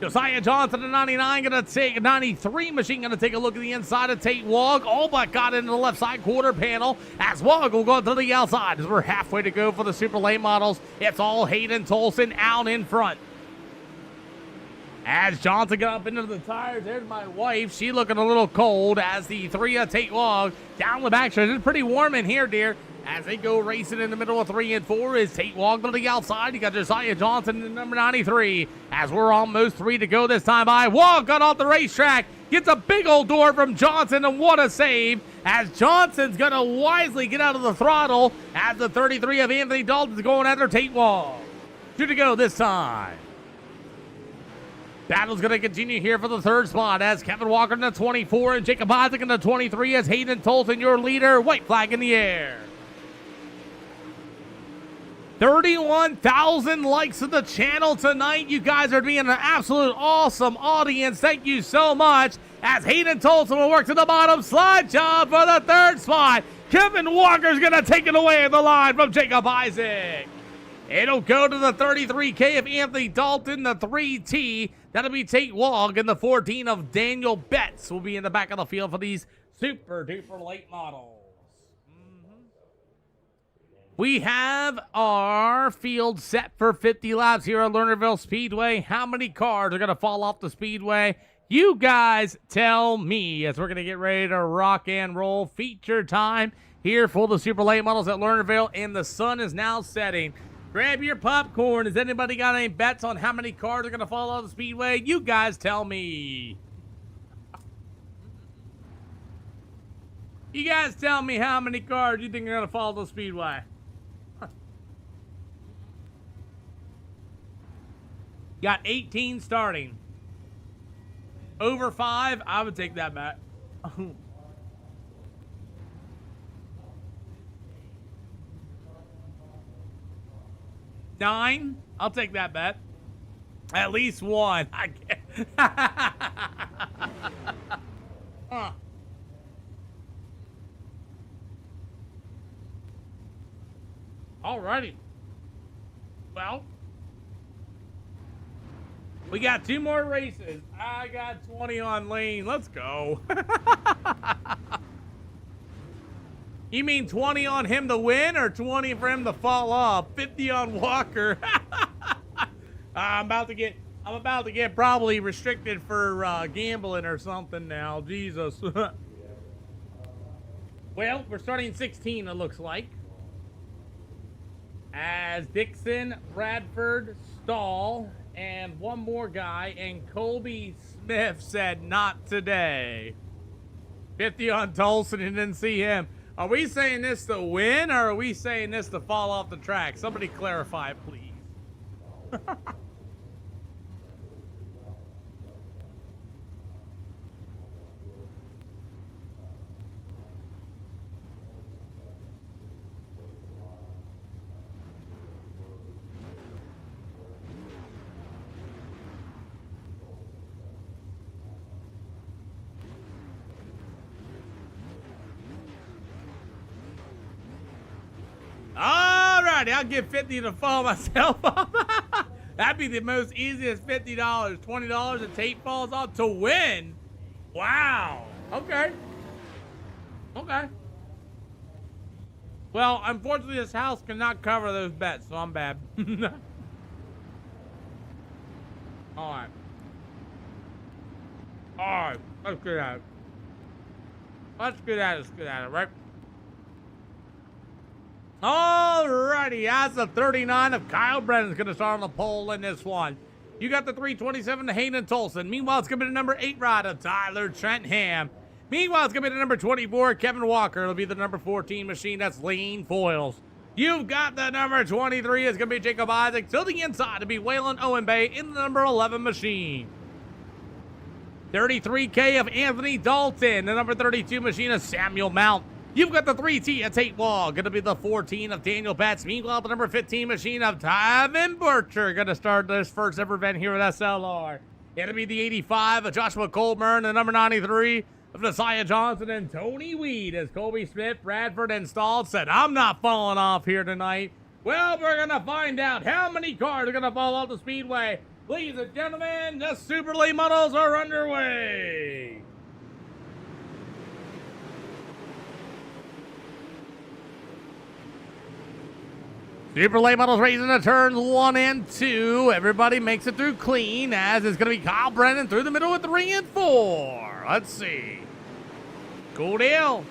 Josiah Johnson at 99 going to take 93 machine going to take a look at the inside of Tate Wog. All but got into the left side quarter panel as Wog will go to the outside as we're halfway to go for the super late models. It's all Hayden Tolson out in front. As Johnson got up into the tires, there's my wife. She looking a little cold as the 3 of Tate Wog down the back stretch. It's pretty warm in here, dear. As they go racing in the middle of 3 and 4 is Tate Wog to the outside. You got Josiah Johnson in number 93. As we're almost 3 to go this time by. Wog got off the racetrack. Gets a big old door from Johnson, and what a save. As Johnson's going to wisely get out of the throttle as the 33 of Anthony Dalton's going after Tate Wog. 2 to go this time. Battle's going to continue here for the 3rd spot as Kevin Walker in the 24 and Jacob Isaac in the 23 as Hayden Tolson, your leader. White flag in the air. 31,000 likes to the channel tonight. You guys are being an absolute awesome audience. Thank you so much. As Hayden Tolson will work to the bottom. Slide job for the 3rd spot. Kevin Walker's going to take it away at the line from Jacob Isaac. It'll go to the 33K of Anthony Dalton, the 3T. That'll be Tate Wog, and the 14 of Daniel Betts will be in the back of the field for these super duper late models. We have our field set for 50 laps here at Lernerville Speedway. How many cars are going to fall off the speedway? You guys tell me as we're going to get ready to rock and roll. Feature time here for the super late models at Lernerville, and the sun is now setting. Grab your popcorn. Has anybody got any bets on how many cars are going to fall off the speedway? You guys tell me. You guys tell me how many cars you think are going to fall off the speedway. Got 18 starting. Over 5, I would take that bet. 9, I'll take that bet. At least 1. I can't. Huh. Alrighty. Well, we got 2 more races. I got 20 on Lane. Let's go. You mean 20 on him to win or 20 for him to fall off? 50 on Walker. I'm about to get probably restricted for gambling or something now. Jesus. Well, we're starting 16, it looks like. as Dixon, Bradford, Stahl, and one more guy, and Colby Smith said not today. 50 on Tolson and didn't see him. Are we saying this to win, or are we saying this to fall off the track? Somebody clarify, please. Alrighty, I'll give 50 to fall myself off. That'd be the most easiest $50. $20 if Tate falls off to win. Wow. Okay. Okay. Well, unfortunately, this house cannot cover those bets, so I'm bad. Alright. Alright, let's get at it. Let's get at it, right? Alrighty, as the 39 of Kyle Brennan's going to start on the pole in this one. You got the 327 to Hayden Tolson. Meanwhile, it's going to be the number 8 rider, Tyler Trentham. Meanwhile, it's going to be the number 24, Kevin Walker. It'll be the number 14 machine, that's Lane Foils. You've got the number 23, it's going to be Jacob Isaac. To the inside to be Waylon Owen Bay in the number 11 machine. 33K of Anthony Dalton. The number 32 machine is Samuel Mount. You've got the 3T at Tate Wall. Going to be the 14 of Daniel Betts. Meanwhile, the number 15 machine of Tyvin Burcher. Going to start this first ever event here at SLR. Going to be the 85 of Joshua Colburn. The number 93 of Josiah Johnson and Tony Weed. As Colby Smith, Bradford, and Stahl said, I'm not falling off here tonight. Well, we're going to find out how many cars are going to fall off the speedway. Ladies and gentlemen, the Super Late Models are underway. Super Late Models racing to turns 1 and 2. Everybody makes it through clean, as it's going to be Kyle Brennan through the middle with 3 and 4. Let's see. Cool deal.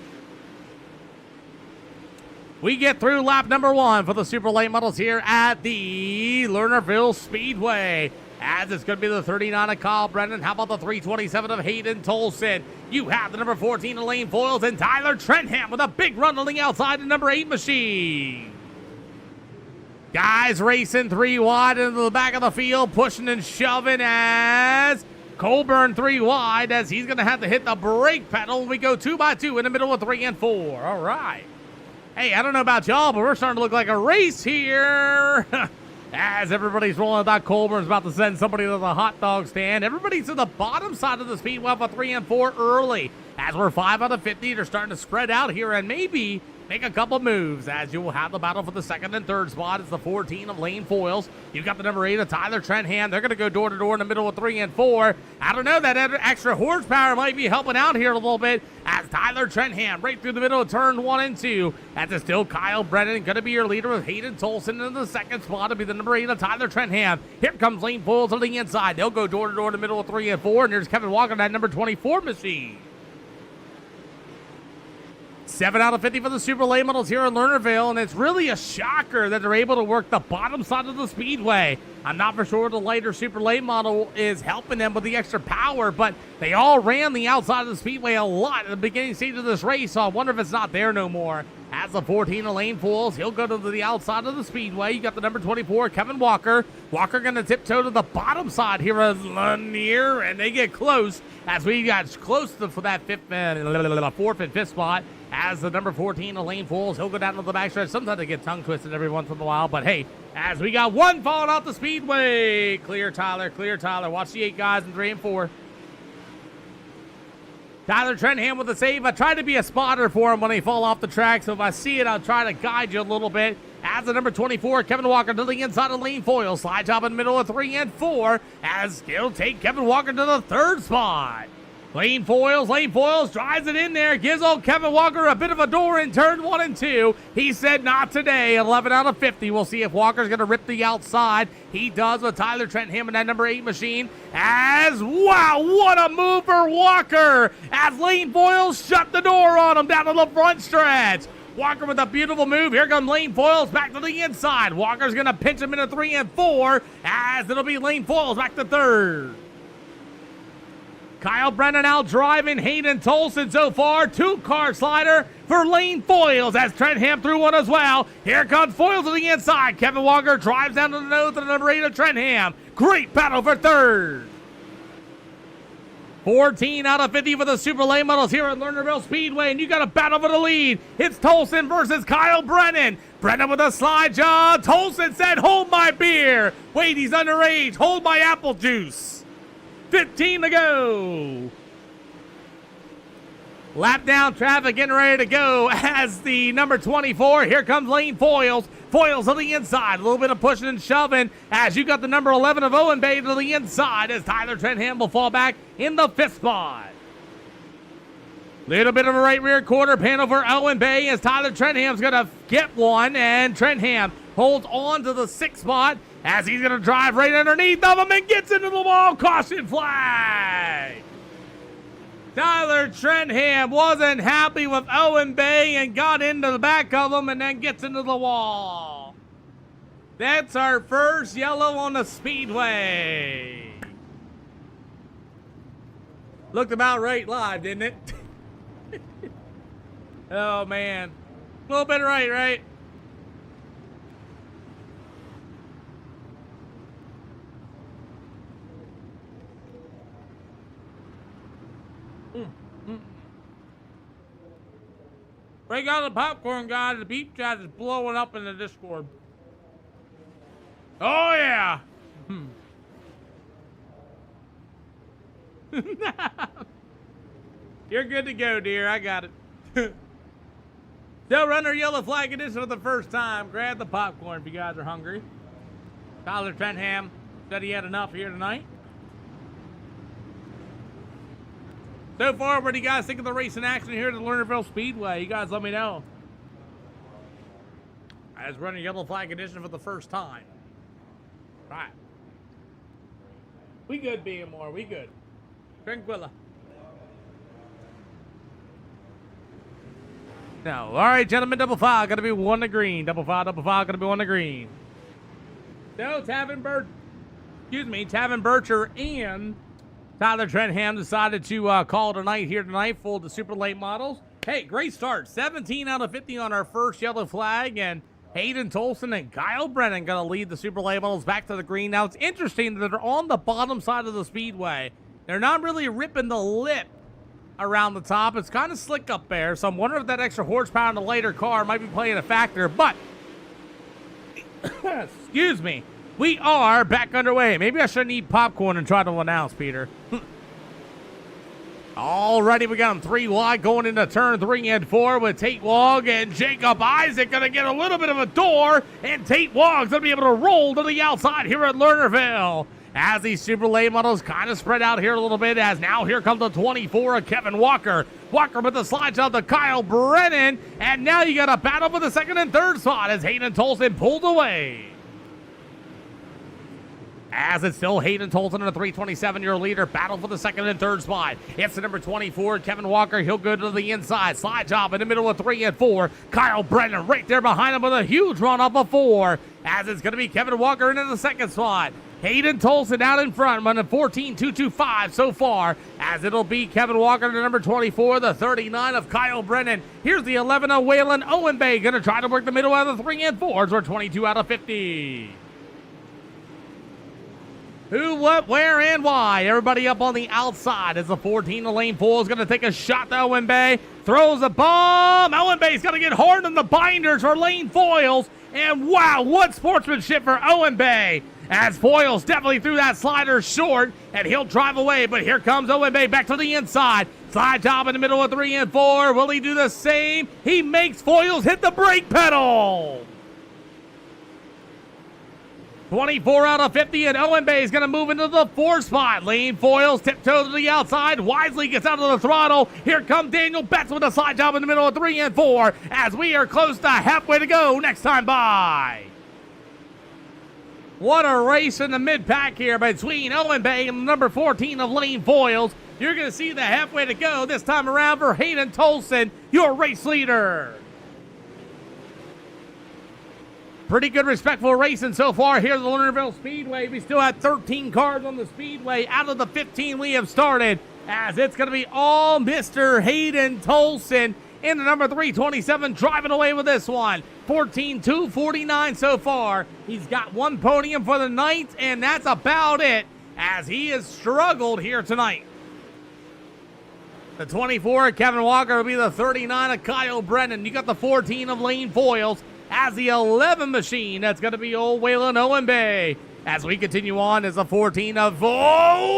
We get through lap number 1 for the Super Late Models here at the Lernerville Speedway. As it's going to be the 39 of Kyle Brennan. How about the 327 of Hayden Tolson? You have the number 14 of Lane Foils and Tyler Trentham with a big run on the outside, the number 8 machine. Guys racing 3 wide into the back of the field, pushing and shoving as Colburn 3 wide, as he's going to have to hit the brake pedal when we go 2 by 2 in the middle of 3 and 4. All right. Hey, I don't know about y'all, but we're starting to look like a race here. As everybody's rolling out, Colburn's about to send somebody to the hot dog stand. Everybody's to the bottom side of the speedway for 3 and 4 early. As we're 5 out of 50, they're starting to spread out here and maybe make a couple moves, as you will have the battle for the 2nd and 3rd spot. It's the 14 of Lane Foils. You've got the number 8 of Tyler Trentham. They're going to go door to door in the middle of 3 and 4. I don't know, that extra horsepower might be helping out here a little bit, as Tyler Trentham right through the middle of turn 1 and 2. As it's still Kyle Brennan going to be your leader with Hayden Tolson in the 2nd spot to be the number 8 of Tyler Trentham. Here comes Lane Foils on the inside. They'll go door to door in the middle of 3 and 4. And there's Kevin Walker, that number 24 machine. 7 out of 50 for the Super Late Models here in Lernerville, and it's really a shocker that they're able to work the bottom side of the speedway. I'm not for sure the lighter Super Late Model is helping them with the extra power, but they all ran the outside of the speedway a lot at the beginning stage of this race, so I wonder if it's not there no more. As the 14 of Lane Foils, he'll go to the outside of the speedway. You got the number 24, Kevin Walker. Walker going to tiptoe to the bottom side here as Lanier, and they get close as we got close for that 4th and 5th spot. As the number 14 of Lane Foils, he'll go down to the backstretch. Sometimes they get tongue twisted every once in a while, but hey, as we got one falling off the speedway. Clear, Tyler, clear, Tyler. Watch the 8 guys in 3 and 4. Tyler Trentham with the save. I try to be a spotter for him when they fall off the track, so if I see it, I'll try to guide you a little bit. As the number 24, Kevin Walker to the inside of Lane Foils. Slide job in the middle of 3 and 4, as he'll take Kevin Walker to the 3rd spot. Lane Foils drives it in there, gives old Kevin Walker a bit of a door in turn 1 and 2. He said not today, 11 out of 50. We'll see if Walker's going to rip the outside. He does with Tyler Trentham and that number 8 machine. As, wow, what a move for Walker, as Lane Foils shut the door on him down to the front stretch. Walker with a beautiful move. Here comes Lane Foils back to the inside. Walker's going to pinch him into 3 and 4 as it'll be Lane Foils back to third. Kyle Brennan out driving Hayden Tolson so far. 2-car slider for Lane Foils as Trent Ham threw one as well. Here comes Foils to the inside. Kevin Walker drives down to the nose to the number 8 of Trent Ham. Great battle for third. 14 out of 50 for the super late models here at Lernerville Speedway, and you got a battle for the lead. It's Tolson versus Kyle Brennan. Brennan with a slide job. Tolson said, hold my beer. Wait, he's underage. Hold my apple juice. 15 to go. Lap down traffic getting ready to go as the number 24. Here comes Lane Foils. Foils on the inside. A little bit of pushing and shoving as you got the number 11 of Owen Bay to the inside as Tyler Trentham will fall back in the 5th spot. Little bit of a right rear quarter panel for Owen Bay as Tyler Trentham's going to get one, and Trentham holds on to the 6th spot as he's going to drive right underneath of him and gets into the wall. Caution flag. Tyler Trentham wasn't happy with Owen Bay and got into the back of him and then gets into the wall. That's our first yellow on the speedway. Looked about right live, didn't it? Oh, man. A little bit right? Break out the popcorn, guys. The beep chat is blowing up in the Discord. Oh, yeah. You're good to go, dear. I got it. So, runner yellow flag edition for the first time. Grab the popcorn if you guys are hungry. Tyler Trentham said he had enough here tonight. So far, what do you guys think of the racing action here at the Lernerville Speedway? You guys let me know. As running yellow flag edition for the first time. Right. We good, BMR. We good. Tranquilla. No. All right, gentlemen, double file. Got to be 1 to green. Double file, got to be 1 to green. So, Tavin Bircher and Tyler Trentham decided to call tonight here tonight for the super late models. Hey, great start. 17 out of 50 on our first yellow flag, and Hayden Tolson and Kyle Brennan going to lead the super late models back to the green. Now, it's interesting that they're on the bottom side of the speedway. They're not really ripping the lip around the top. It's kind of slick up there, so I'm wondering if that extra horsepower in the later car might be playing a factor, but excuse me. We are back underway. Maybe I shouldn't eat popcorn and try to announce, Peter. Alrighty, we got them 3 wide going into turn 3 and 4 with Tate Wog and Jacob Isaac going to get a little bit of a door, and Tate Wog's going to be able to roll to the outside here at Lernerville. As these super late models kind of spread out here a little bit, as now here comes the 24 of Kevin Walker. Walker with the slide job to Kyle Brennan, and now you got a battle for the 2nd and 3rd spot as Hayden Tolson pulled away. As it's still Hayden Tolson and a 327-year leader. Battle for the 2nd and 3rd spot. It's the number 24, Kevin Walker. He'll go to the inside. Slide job in the middle of 3 and 4. Kyle Brennan right there behind him with a huge run up of 4. As it's going to be Kevin Walker into the 2nd spot. Hayden Tolson out in front, running 14.225 so far. As it'll be Kevin Walker to number 24, the 39 of Kyle Brennan. Here's the 11 of Waylon Owen Bay. Going to try to work the middle out of the 3 and 4s. We're 22 out of 50. Who, what, where, and why? Everybody up on the outside as the 14 of Lane Foils is going to take a shot to Owen Bay. Throws a bomb. Owen Bay's going to get hard in the binders for Lane Foils. And wow, what sportsmanship for Owen Bay. As Foils definitely threw that slider short, and he'll drive away. But here comes Owen Bay back to the inside. Slide job in the middle of 3 and 4. Will he do the same? He makes Foils hit the brake pedal. 24 out of 50, and Owen Bay is going to move into the 4th spot. Lane Foils tiptoes to the outside. Wisely gets out of the throttle. Here comes Daniel Betts with a slide job in the middle of 3 and 4 as we are close to halfway to go next time by. What a race in the mid-pack here between Owen Bay and the number 14 of Lane Foils. You're going to see the halfway to go this time around for Hayden Tolson, your race leader. Pretty good, respectful racing so far here at the Lernerville Speedway. We still have 13 cars on the Speedway out of the 15 we have started, as it's going to be all Mr. Hayden Tolson in the number 327 driving away with this one. 14,249 so far. He's got one podium for the night, and that's about it, as he has struggled here tonight. The 24 of Kevin Walker will be the 39 of Kyle Brennan. You got the 14 of Lane Foyles as the 11 machine. That's going to be old Waylon Owen Bay. As we continue on, is the 14 of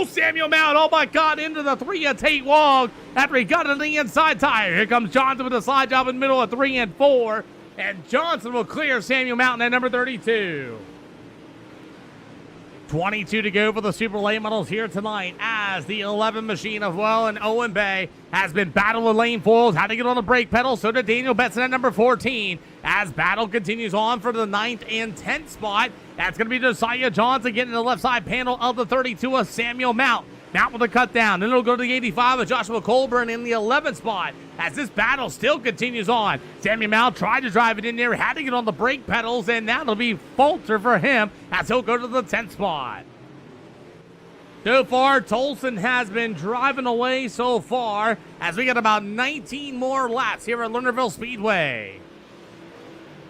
Samuel Mount. Oh my God, into the 3 of Tate Wong after he got it on the inside tire. Here comes Johnson with a slide job in the middle of 3 and 4. And Johnson will clear Samuel Mountain at number 32. 22 to go for the Super Late Models here tonight, as the 11 machine of and Owen Bay has been battled with Lane Foyles. Had to get on the brake pedal, so did Daniel Betson at number 14. As battle continues on for the 9th and 10th spot, that's going to be Josiah Johnson getting the left side panel of the 32 of Samuel Mount. Mount with a cut down. Then it'll go to the 85 of Joshua Colburn in the 11th spot, as this battle still continues on. Samuel Mount tried to drive it in there, had to get on the brake pedals, and that'll be falter for him as he'll go to the 10th spot. So far, Tolson has been driving away so far, as we got about 19 more laps here at Lernerville Speedway.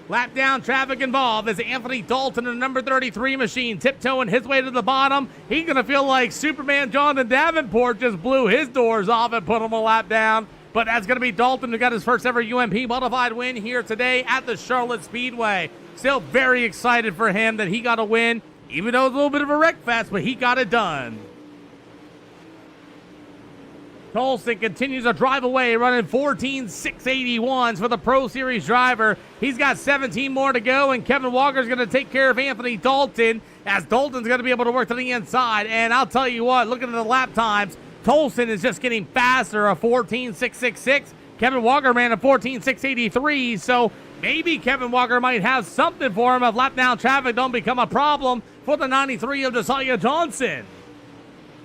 Lap down traffic involved as Anthony Dalton, the number 33 machine, tiptoeing his way to the bottom. He's going to feel like Superman Jonathan Davenport just blew his doors off and put him a lap down. But that's going to be Dalton, who got his first ever UMP modified win here today at the Charlotte Speedway. Still very excited for him that he got a win, even though it was a little bit of a wreck fest, but he got it done. Tolson continues to drive away, running 14,681s for the Pro Series driver. He's got 17 more to go, and Kevin Walker's going to take care of Anthony Dalton, as Dalton's going to be able to work to the inside. And I'll tell you what, looking at the lap times, Tolson is just getting faster, a 14,666. Kevin Walker ran a 14,683, so maybe Kevin Walker might have something for him if lap down traffic don't become a problem for the 93 of Josiah Johnson.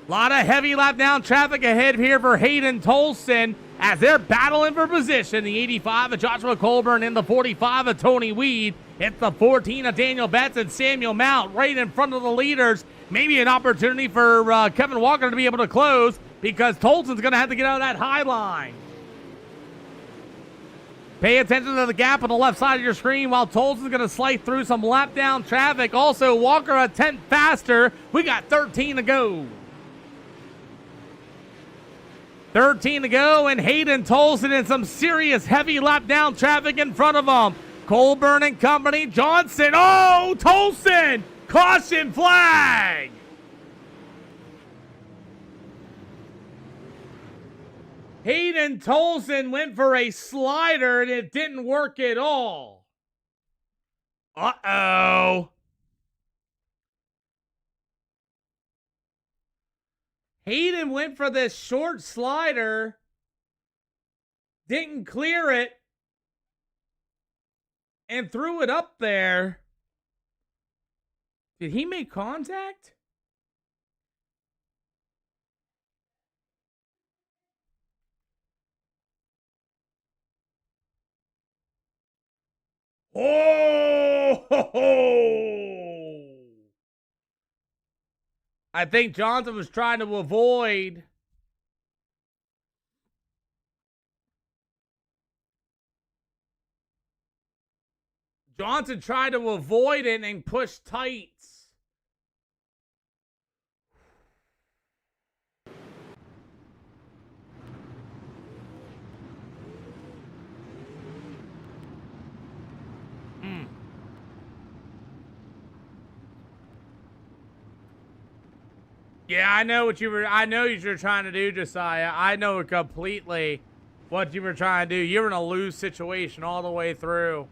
A lot of heavy lap down traffic ahead here for Hayden Tolson as they're battling for position. The 85 of Joshua Colburn and the 45 of Tony Weed. It's the 14 of Daniel Betts and Samuel Mount right in front of the leaders. Maybe an opportunity for Kevin Walker to be able to close, because Tolson's going to have to get out of that high line. Pay attention to the gap on the left side of your screen while Tolson's going to slice through some lap down traffic. Also, Walker a tenth faster. We got 13 to go. 13 to go, and Hayden Tolson in some serious heavy lap down traffic in front of him. Colburn and company. Johnson. Oh, Tolson! Caution flag! Hayden Tolson went for a slider, and it didn't work at all. Uh-oh. Hayden went for this short slider, didn't clear it, and threw it up there. Did he make contact? Oh! Ho, ho. I think Johnson was trying to avoid. Johnson tried to avoid it and push tights. Yeah, I know what you were trying to do, Josiah. I know completely what you were trying to do. You're in a lose situation all the way through.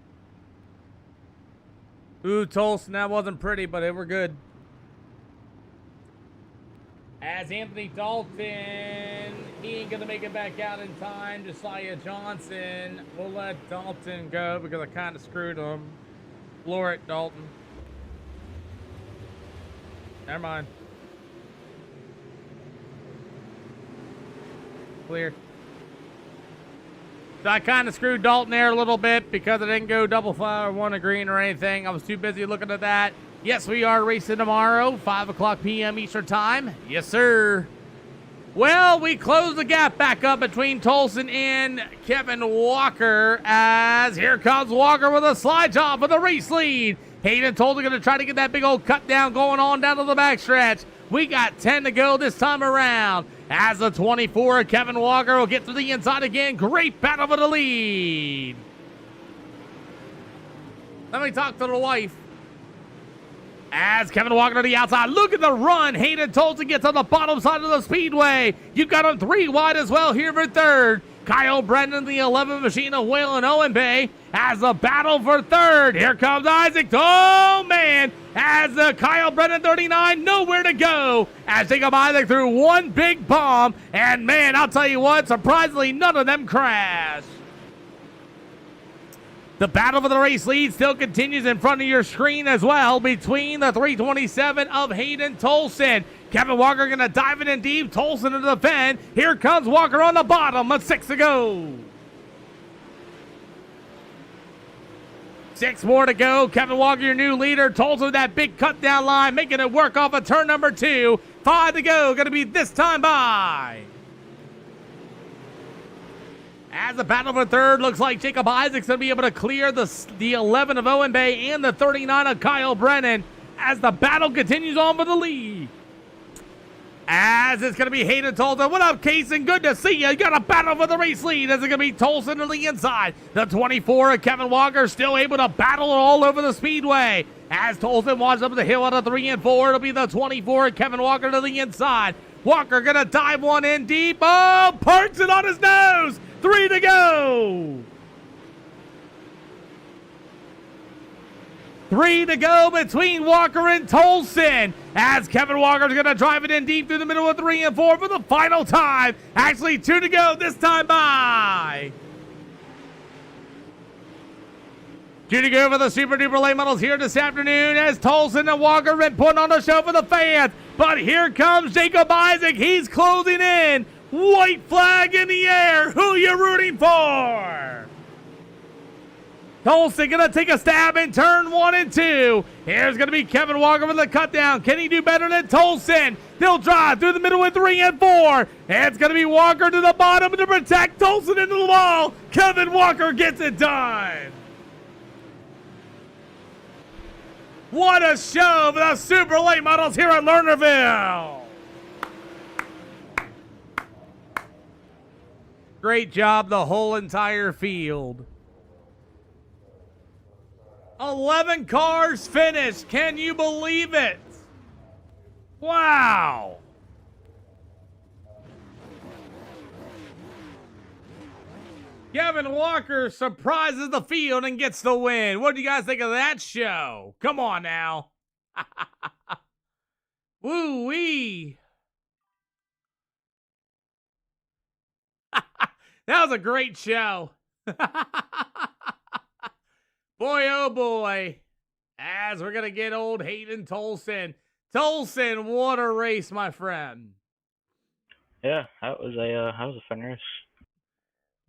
Ooh, Tolson, that wasn't pretty, but it were good. As Anthony Dalton, he ain't gonna make it back out in time. Josiah Johnson, we'll let Dalton go because I kind of screwed him. Floor it, Dalton. Never mind. Clear. So I kind of screwed Dalton there a little bit because I didn't go double fire or one green or anything. I was too busy looking at that. Yes, we are racing tomorrow, 5 o'clock p.m. Eastern time. Yes, sir. Well, we close the gap back up between Tolson and Kevin Walker as here comes Walker with a slide job for the race lead. Hayden Tolson going to try to get that big old cut down going on down to the backstretch. We got 10 to go this time around. As the 24, Kevin Walker will get to the inside again. Great battle for the lead. Let me talk to the wife. As Kevin Walker to the outside, look at the run. Hayden Tolson gets on the bottom side of the speedway. You've got him 3 wide as well here for third. Kyle Brennan, the 11 machine of Whale and Owen Bay, as the battle for third. Here comes Isaac. Oh, man. As Kyle Brennan, 39, nowhere to go. As Jacob Isaac threw one big bomb. And, man, I'll tell you what, surprisingly, none of them crashed. The battle for the race lead still continues in front of your screen as well between the 327 of Hayden Tolson. Kevin Walker going to dive it in deep. Tolson to defend. Here comes Walker on the bottom with 6 to go. 6 more to go. Kevin Walker, your new leader. Tolson with that big cut down line, making it work off of turn number 2. 5 to go. Going to be this time by. As the battle for third, looks like Jacob Isaac's going to be able to clear the 11 of Owen Bay and the 39 of Kyle Brennan as the battle continues on for the lead. As it's going to be Hayden Tolson. What up, Kaysen? Good to see you. You got a battle for the race lead. As it's going to be Tolson to the inside. The 24 of Kevin Walker still able to battle all over the speedway. As Tolson walks up the hill out of 3 and 4, it'll be the 24 of Kevin Walker to the inside. Walker going to dive one in deep. Oh, parks it on his nose. 3 to go. 3 to go between Walker and Tolson. As Kevin Walker's going to drive it in deep through the middle of 3 and 4 for the final time. Actually, 2 to go this time by. 2 to go for the Super Duper Late Models here this afternoon as Tolson and Walker been putting on a show for the fans. But here comes Jacob Isaac. He's closing in. White flag in the air. Who you rooting for? Tolson gonna take a stab in turn 1 and 2. Here's gonna be Kevin Walker with the cut down. Can he do better than Tolson? They'll drive through the middle with 3 and 4. It's gonna be Walker to the bottom to protect Tolson into the wall. Kevin Walker gets it done. What a show for the Super Late Models here at Lernerville. Great job, the whole entire field. 11 cars finished. Can you believe it? Wow. Kevin Walker surprises the field and gets the win. What do you guys think of that show? Come on now. Woo-wee. That was a great show. Boy, oh boy. As we're going to get old Hayden Tolson. Tolson, what a race, my friend. Yeah, that was a fun race.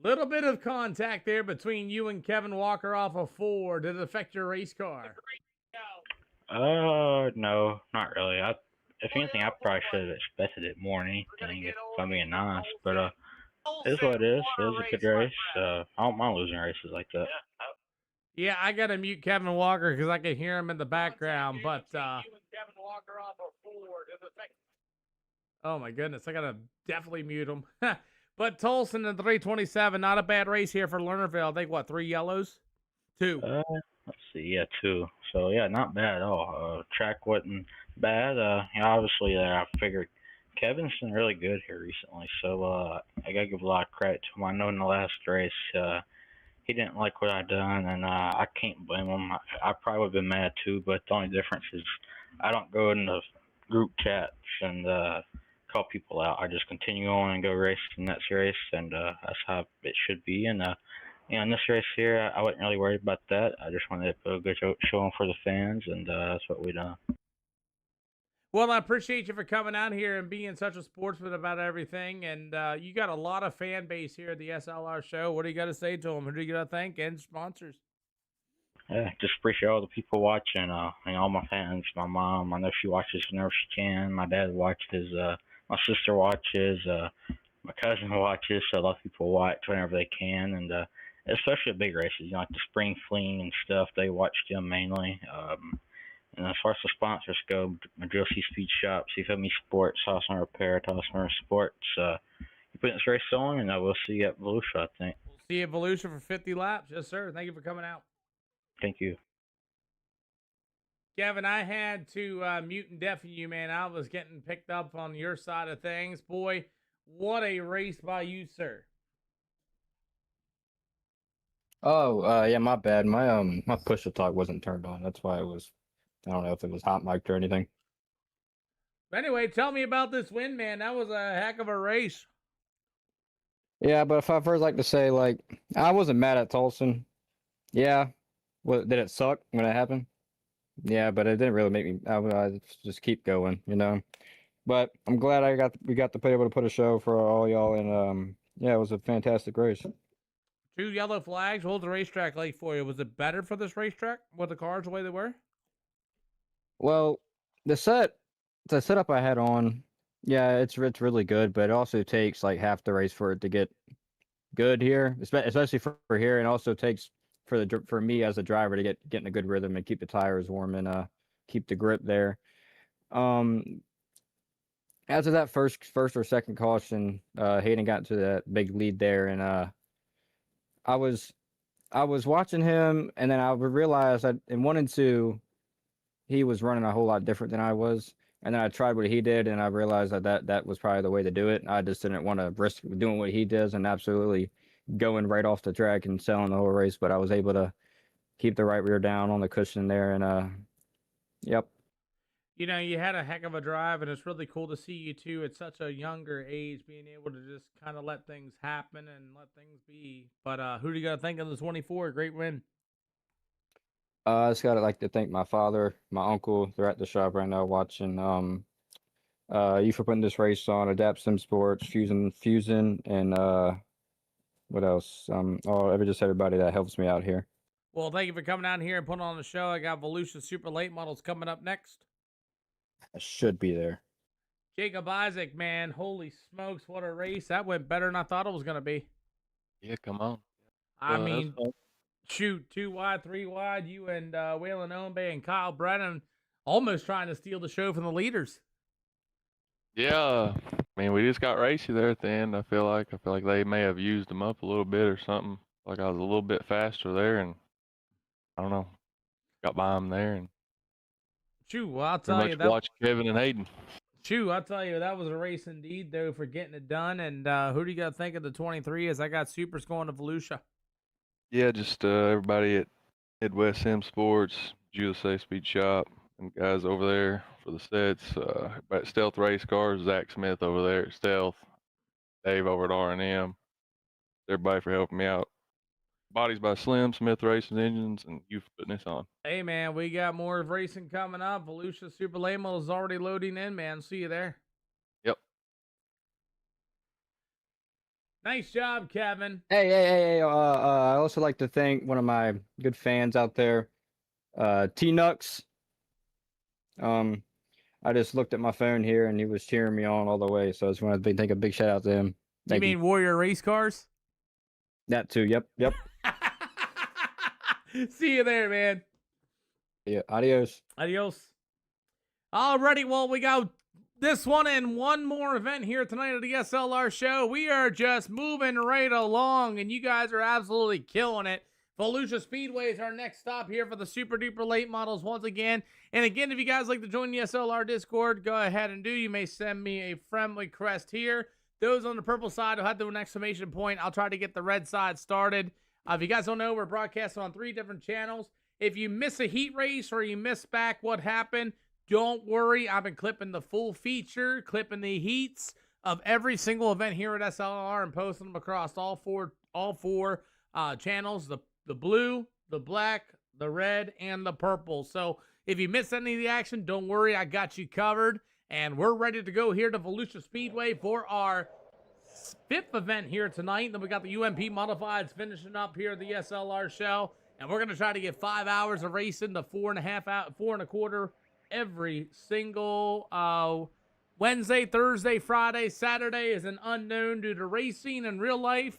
Little bit of contact there between you and Kevin Walker off of 4. Did it affect your race car? No, not really. If anything, I probably should have expected it more than anything, if I'm being honest. But it is what it is. It was a good race. I don't mind losing races like that. Yeah, I gotta mute Kevin Walker because I can hear him in the background. But oh my goodness, I gotta definitely mute him. But Tolson in 327, not a bad race here for Lernerville. I think what, 3 yellows, 2. Let's see, yeah, 2. So yeah, not bad at all. Track wasn't bad. Obviously, I figured Kevin's been really good here recently, so I gotta give a lot of credit to him. I know in the last race, he didn't like what I done, and I can't blame him. I probably would have been mad too, but the only difference is I don't go in the group chats and call people out. I just continue on and go race the next race, and that's how it should be. And in this race here, I wasn't really worried about that. I just wanted to put a good show on for the fans, and that's what we done. Well, I appreciate you for coming out here and being such a sportsman about everything. And you got a lot of fan base here at the SLR show. What do you got to say to them? Who do you got to thank? And sponsors. Yeah, just appreciate all the people watching, and all my fans. My mom, I know she watches whenever she can. My dad watches, my sister watches, my cousin watches, so a lot of people watch whenever they can, and especially at big races, like the spring fling and stuff, they watch them mainly. And as far as the sponsors go, Majority Speed Shop, CFME Sports, Hosmer Repair, Hosmer Sports, you put this race on, and I will see you at Volusia, I think. We'll see you at Volusia for 50 laps. Yes, sir. Thank you for coming out. Thank you. Kevin, I had to mute and deafen you, man. I was getting picked up on your side of things. Boy, what a race by you, sir. Oh, yeah, my bad. My push to talk wasn't turned on. That's why it was. I don't know if it was hot mic'd or anything. But anyway, tell me about this win, man. That was a heck of a race. Yeah, but if I first like to say, like, I wasn't mad at Tolson. Yeah, did it suck when it happened? Yeah, but it didn't really make me. I just keep going, you know. But I'm glad we got to be able to put a show for all y'all, and yeah, it was a fantastic race. 2 yellow flags. What was the racetrack like for you? Was it better for this racetrack with the cars the way they were? Well, the setup I had on, yeah, it's really good, but it also takes like half the race for it to get good here, especially for here, and also takes for me as a driver to get in a good rhythm and keep the tires warm and keep the grip there. After that first or second caution, Hayden got to that big lead there, and I was watching him, and then I realized that in 1 and 2, he was running a whole lot different than I was. And then I tried what he did, and I realized that was probably the way to do it. I just didn't want to risk doing what he does and absolutely going right off the track and selling the whole race. But I was able to keep the right rear down on the cushion there, and yep. You know, you had a heck of a drive, and it's really cool to see you two at such a younger age being able to just kind of let things happen and let things be. But who do you got to thank of the 24? Great win. I just gotta like to thank my father, my uncle. They're at the shop right now watching. You for putting this race on. Adapt Sim Sports, Fusion, and what else? Just everybody that helps me out here. Well, thank you for coming out here and putting on the show. I got Volusia Super Late Models coming up next. I should be there. Jacob Isaac, man, holy smokes, what a race. That went better than I thought it was going to be. Yeah, come on. I mean, shoot, 2 wide, 3 wide, you and Waylon Ombe and Kyle Brennan almost trying to steal the show from the leaders. Yeah, I mean, we just got racy there at the end. I feel like they may have used them up a little bit or something. Like I was a little bit faster there, and I don't know, got by them there, and Shoot, well, I'll tell you that. Watch Kevin and Hayden. Shoot, I'll tell you, that was a race indeed, though, for getting it done. And who do you got to think of the 23 as I got Supers going to Volusia? Yeah, just everybody at Midwest Sim Sports, USA Speed Shop, and guys over there for the sets. At Stealth Race Cars, Zach Smith over there at Stealth, Dave over at R&M. Everybody for helping me out. Bodies by Slim, Smith Racing Engines, and you for putting this on. Hey, man, we got more racing coming up. Volusia Super Late Model is already loading in, man. See you there. Yep. Nice job, Kevin. Hey. I also like to thank one of my good fans out there, T-Nux. I just looked at my phone here, and he was cheering me on all the way, so I just want to take a big shout out to him. Thank you. Warrior Race Cars? That too, yep. See you there, man. Yeah, adios. Alrighty, well, we got this one and one more event here tonight at the SLR show. We are just moving right along, and you guys are absolutely killing it. Volusia Speedway is our next stop here for the Super Duper Late Models once again. And again, if you guys like to join the SLR Discord, go ahead and do. You may send me a friendly request here. Those on the purple side will have to do an exclamation point. I'll try to get the red side started. If you guys don't know, we're broadcasting on 3 different channels. If you miss a heat race or you miss back what happened, don't worry. I've been clipping the full feature, clipping the heats of every single event here at SLR and posting them across all four channels, the blue, the black, the red, and the purple. So If you missed any of the action, don't worry, I got you covered. And we're ready to go here to Volusia Speedway for our 5th event here tonight. Then we got the UMP Modifieds finishing up here at the SLR show. And we're going to try to get 5 hours of racing to 4.25 every single Wednesday, Thursday, Friday. Saturday is an unknown due to racing in real life.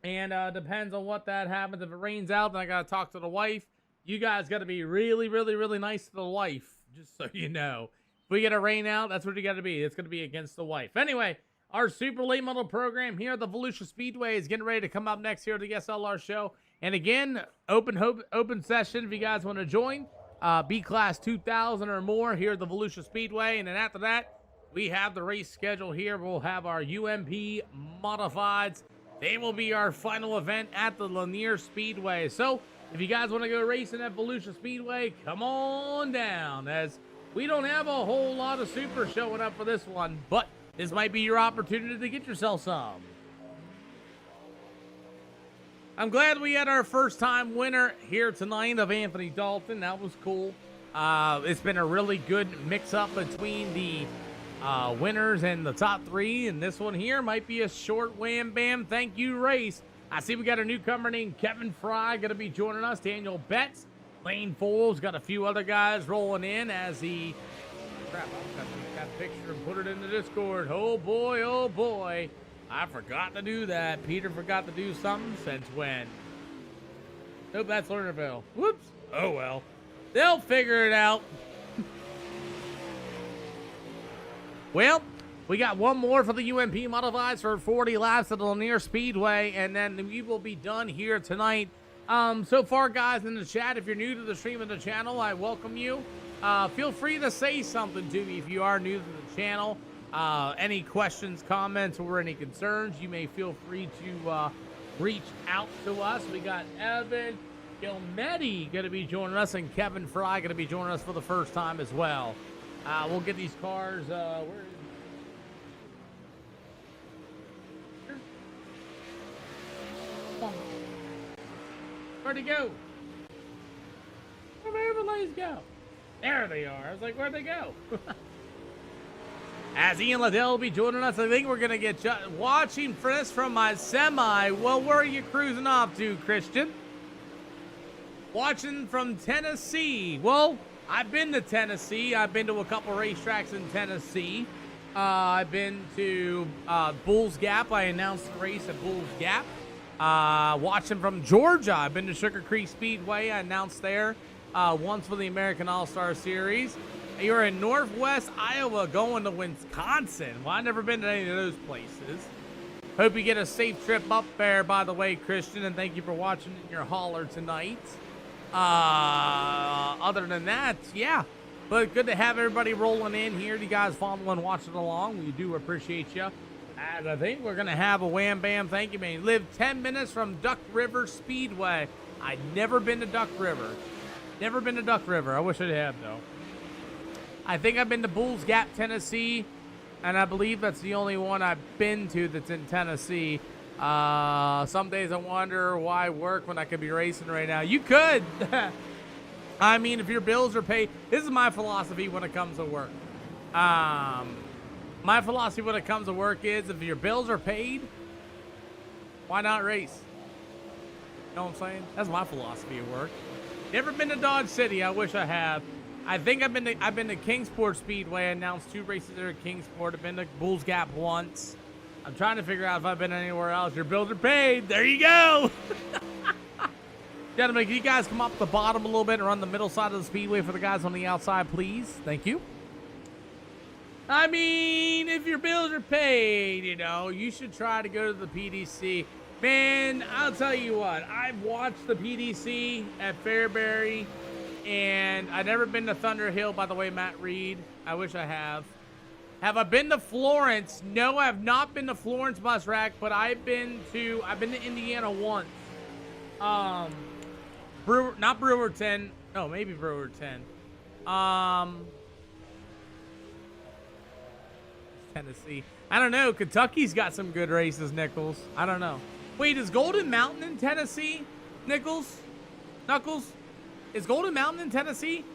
And depends on what that happens. If it rains out, then I got to talk to the wife. You guys got to be really, really, really nice to the wife, just so you know. If we get a rain out, that's what you got to be. It's going to be against the wife. Anyway, our super late model program here at the Volusia Speedway is getting ready to come up next here at the SLR show. And again, open session if you guys want to join. B-Class 2000 or more here at the Volusia Speedway. And then after that, we have the race schedule here. We'll have our UMP Modifieds. They will be our final event at the Lanier Speedway. So, if you guys want to go racing at Volusia Speedway, come on down, as we don't have a whole lot of super showing up for this one, but this might be your opportunity to get yourself some. I'm glad we had our first time winner here tonight of Anthony Dalton. That was cool. It's been a really good mix-up between the winners and the top 3, and this one here might be a short wham bam thank you race. I see we got a newcomer named Kevin Fry going to be joining us. Daniel Betts, Lane Foles, got a few other guys rolling in as he... Crap, I've got a picture and put it in the Discord. Oh boy. I forgot to do that. Peter forgot to do something since when? Nope, that's Lernerville. Whoops. Oh well. They'll figure it out. Well, we got one more for the UMP Modifieds for 40 laps at the Lanier Speedway, and then we will be done here tonight. So far, guys, in the chat, if you're new to the stream of the channel, I welcome you. Feel free to say something to me if you are new to the channel. Any questions, comments, or any concerns, you may feel free to reach out to us. We got Evan Gilmetti going to be joining us, and Kevin Fry going to be joining us for the first time as well. We'll get these cars, where'd he go? Where'd my overlays go? There they are. I was like, where'd they go? As Ian Liddell will be joining us, I think we're going to get watching this from my semi. Well, where are you cruising off to, Christian? Watching from Tennessee. Well, I've been to Tennessee. I've been to a couple racetracks in Tennessee. I've been to Bulls Gap. I announced the race at Bulls Gap. Watching from Georgia. I've been to Sugar Creek Speedway. I announced there once for the American All-Star Series. You're in Northwest Iowa going to Wisconsin. Well, I've never been to any of those places. Hope you get a safe trip up there, by the way, Christian, and thank you for watching in your hauler tonight. Other than that, yeah. But good to have everybody rolling in here. You guys following, watching along. We do appreciate you. And I think we're going to have a wham bam thank you, man. Live 10 minutes from Duck River Speedway. I've never been to Duck River. Never been to Duck River. I wish I had, though. I think I've been to Bulls Gap, Tennessee, and I believe that's the only one I've been to that's in Tennessee. Some days I wonder why work when I could be racing right now. You could. I mean, if your bills are paid, this is my philosophy when it comes to work. My philosophy when it comes to work is if your bills are paid, why not race? You know what I'm saying? That's my philosophy of work. Never been to Dodge City. I wish I had. I think I've been to Kingsport Speedway. I announced 2 races there at Kingsport. I've been to Bulls Gap once. I'm trying to figure out if I've been anywhere else. Your bills are paid. There you go. Gentlemen, can you guys come up the bottom a little bit and run the middle side of the speedway for the guys on the outside, please? Thank you. I mean, if your bills are paid, you know, you should try to go to the PDC. Man, I'll tell you what. I've watched the PDC at Fairbury. And I've never been to Thunder Hill, by the way, Matt Reed. I wish I have. Have I been to Florence? No, I have not been to Florence Bus Rack, but I've been to Indiana once. Not Brewerton. No, maybe Brewerton. Tennessee. I don't know. Kentucky's got some good races, Nichols. I don't know. Wait, is Golden Mountain in Tennessee? Nichols? Knuckles? Is Golden Mountain in Tennessee?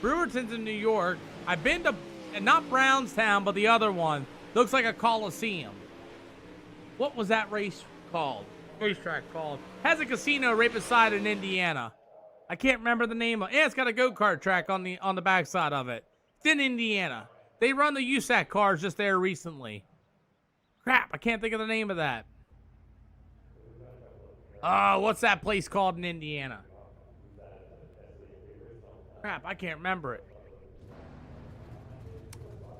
Brewerton's in New York. I've been to, not Brownstown, but the other one. Looks like a Coliseum. What was that racetrack called? Has a casino right beside it in Indiana. I can't remember the name of it. Yeah, it's got a go-kart track on the backside of it. It's in Indiana. They run the USAC cars just there recently. Crap, I can't think of the name of that. What's that place called in Indiana? Crap, I can't remember it.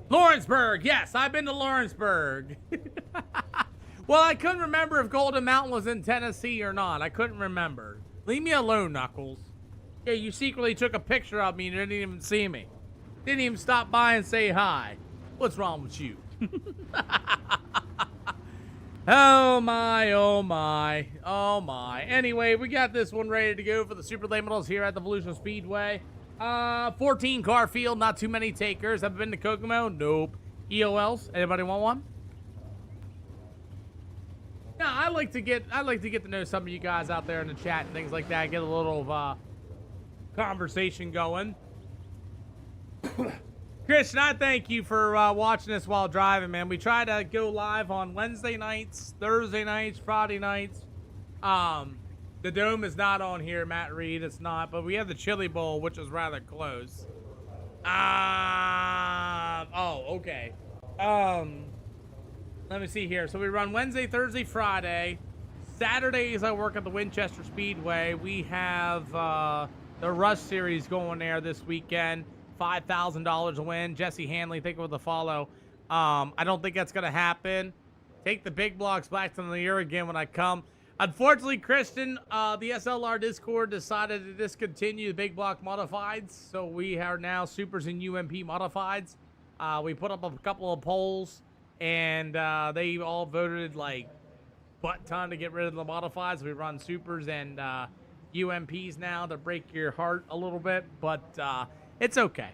Lawrenceburg. Yes, I've been to Lawrenceburg. Well, I couldn't remember if Golden Mountain was in Tennessee or not. I couldn't remember. Leave me alone, Knuckles. Yeah, you secretly took a picture of me and didn't even see me. Didn't even stop by and say hi. What's wrong with you? Oh my, oh my, oh my. Anyway, we got this one ready to go for the Super Late Models here at the Volusia Speedway. 14 car field, not too many takers. Have been to Kokomo? Nope. EOLs? Anybody want one? Yeah, I like to get to know some of you guys out there in the chat and things like that. Get a little conversation going. Christian, I thank you for watching us while driving, man. We try to go live on Wednesday nights, Thursday nights, Friday nights. The Dome is not on here, Matt Reed. It's not, but we have the Chili Bowl, which is rather close. Oh, okay. Let me see here. So we run Wednesday, Thursday, Friday. Saturdays, I work at the Winchester Speedway. We have the Rush Series going there this weekend. $5,000 a win. Jesse Hanley, thank you for the follow. I don't think that's going to happen. Take the big blocks back to the year again when I come. Unfortunately, Christian, the SLR Discord decided to discontinue the big block modifieds. So we are now Supers and UMP modifieds. We put up a couple of polls, and they all voted like butt ton to get rid of the modifieds. We run Supers and UMPs now to break your heart a little bit, but it's okay.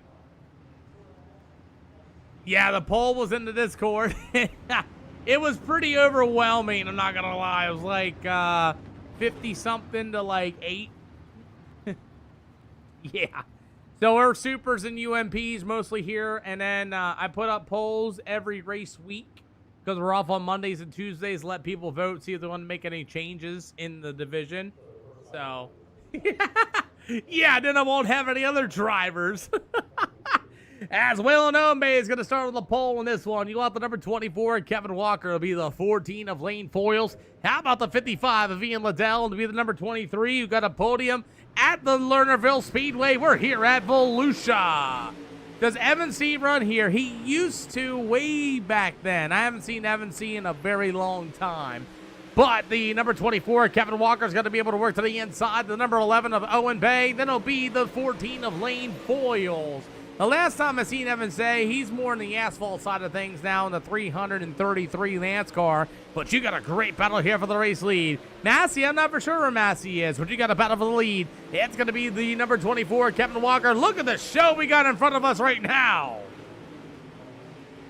Yeah, the poll was in the Discord. It was pretty overwhelming, I'm not gonna lie. It was like 50-something to like 8. Yeah. So we're Supers and UMPs mostly here, and then I put up polls every race week because we're off on Mondays and Tuesdays. Let people vote, see if they want to make any changes in the division. So, yeah, then I won't have any other drivers. As well known, Bay is going to start with a poll on this one. You want the number 24, Kevin Walker, to be the 14 of Lane Foils. How about the 55 of Ian Liddell to be the number 23? You got a podium at the Lernerville Speedway. We're here at Volusia. Does Evan C run here? He used to way back then. I haven't seen Evan C in a very long time. But the number 24, Kevin Walker, is going to be able to work to the inside. The number 11 of Owen Bay. Then it'll be the 14 of Lane Foils. The last time I seen Evan say, he's more in the asphalt side of things now in the 333 Lance car. But you got a great battle here for the race lead. Massey, I'm not for sure where Massey is, but you got a battle for the lead. It's going to be the number 24, Kevin Walker. Look at the show we got in front of us right now.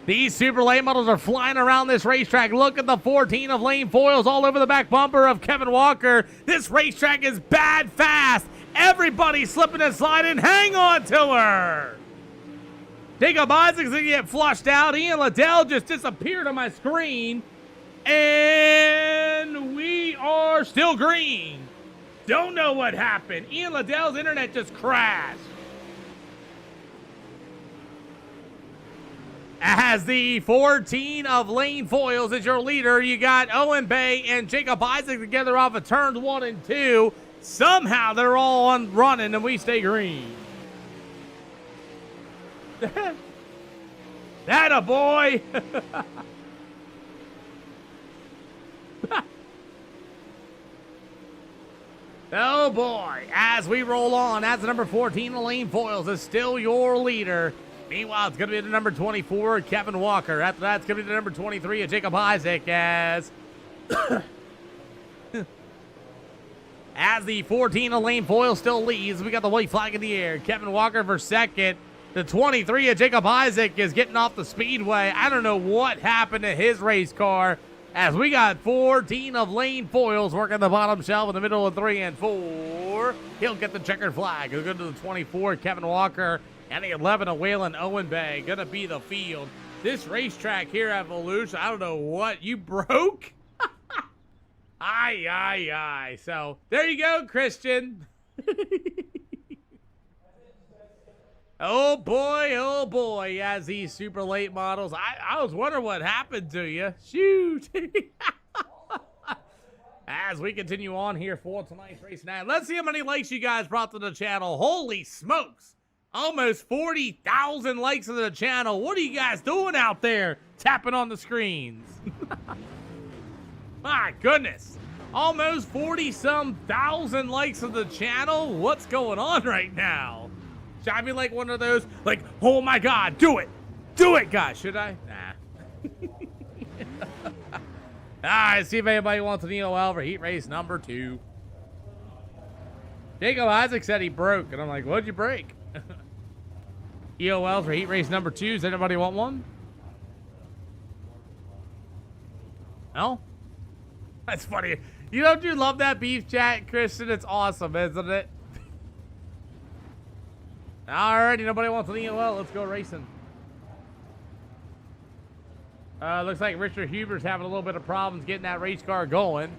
These super late models are flying around this racetrack. Look at the 14 of Lane Foils all over the back bumper of Kevin Walker. This racetrack is bad fast. Everybody slipping and sliding. Hang on to her. Jacob Isaac's going to get flushed out. Ian Liddell just disappeared on my screen. And we are still green. Don't know what happened. Ian Liddell's internet just crashed. As the 14 of Lane Foils is your leader, you got Owen Bay and Jacob Isaac together off of turns 1 and 2. Somehow they're all on running and we stay green. That a boy. Oh boy, as we roll on, as the number 14 Lane Foils is still your leader. Meanwhile, it's going to be the number 24, Kevin Walker. After that, it's going to be the number 23 of Jacob Isaac as as the 14 Lane Foils still leads. We got the white flag in the air. Kevin Walker for second. The 23 of Jacob Isaac is getting off the speedway. I don't know what happened to his race car as we got 14 of Lane Foils working the bottom shelf in the middle of 3 and 4. He'll get the checkered flag. He'll go to the 24, Kevin Walker. and the 11 of Waylon Owenbay gonna be the field. This racetrack here at Volusia, I don't know what you broke. Aye. So there you go, Christian. Oh boy, as these super late models. I was wondering what happened to you. Shoot. As we continue on here for tonight's race night, let's see how many likes you guys brought to the channel. Holy smokes. Almost 40,000 likes to the channel. What are you guys doing out there tapping on the screens? My goodness. Almost 40-some thousand likes to the channel. What's going on right now? Should I be like one of those, like, oh my God, do it. Do it, guys. Should I? Nah. All right, see if anybody wants an EOL for heat race number 2. Jacob Isaac said he broke, and I'm like, what'd you break? EOL for heat race number 2. Does anybody want one? No? That's funny. Don't you love that beef chat, Christian? It's awesome, isn't it? Alrighty, nobody wants an EOL. Let's go racing. Looks like Richard Huber's having a little bit of problems getting that race car going.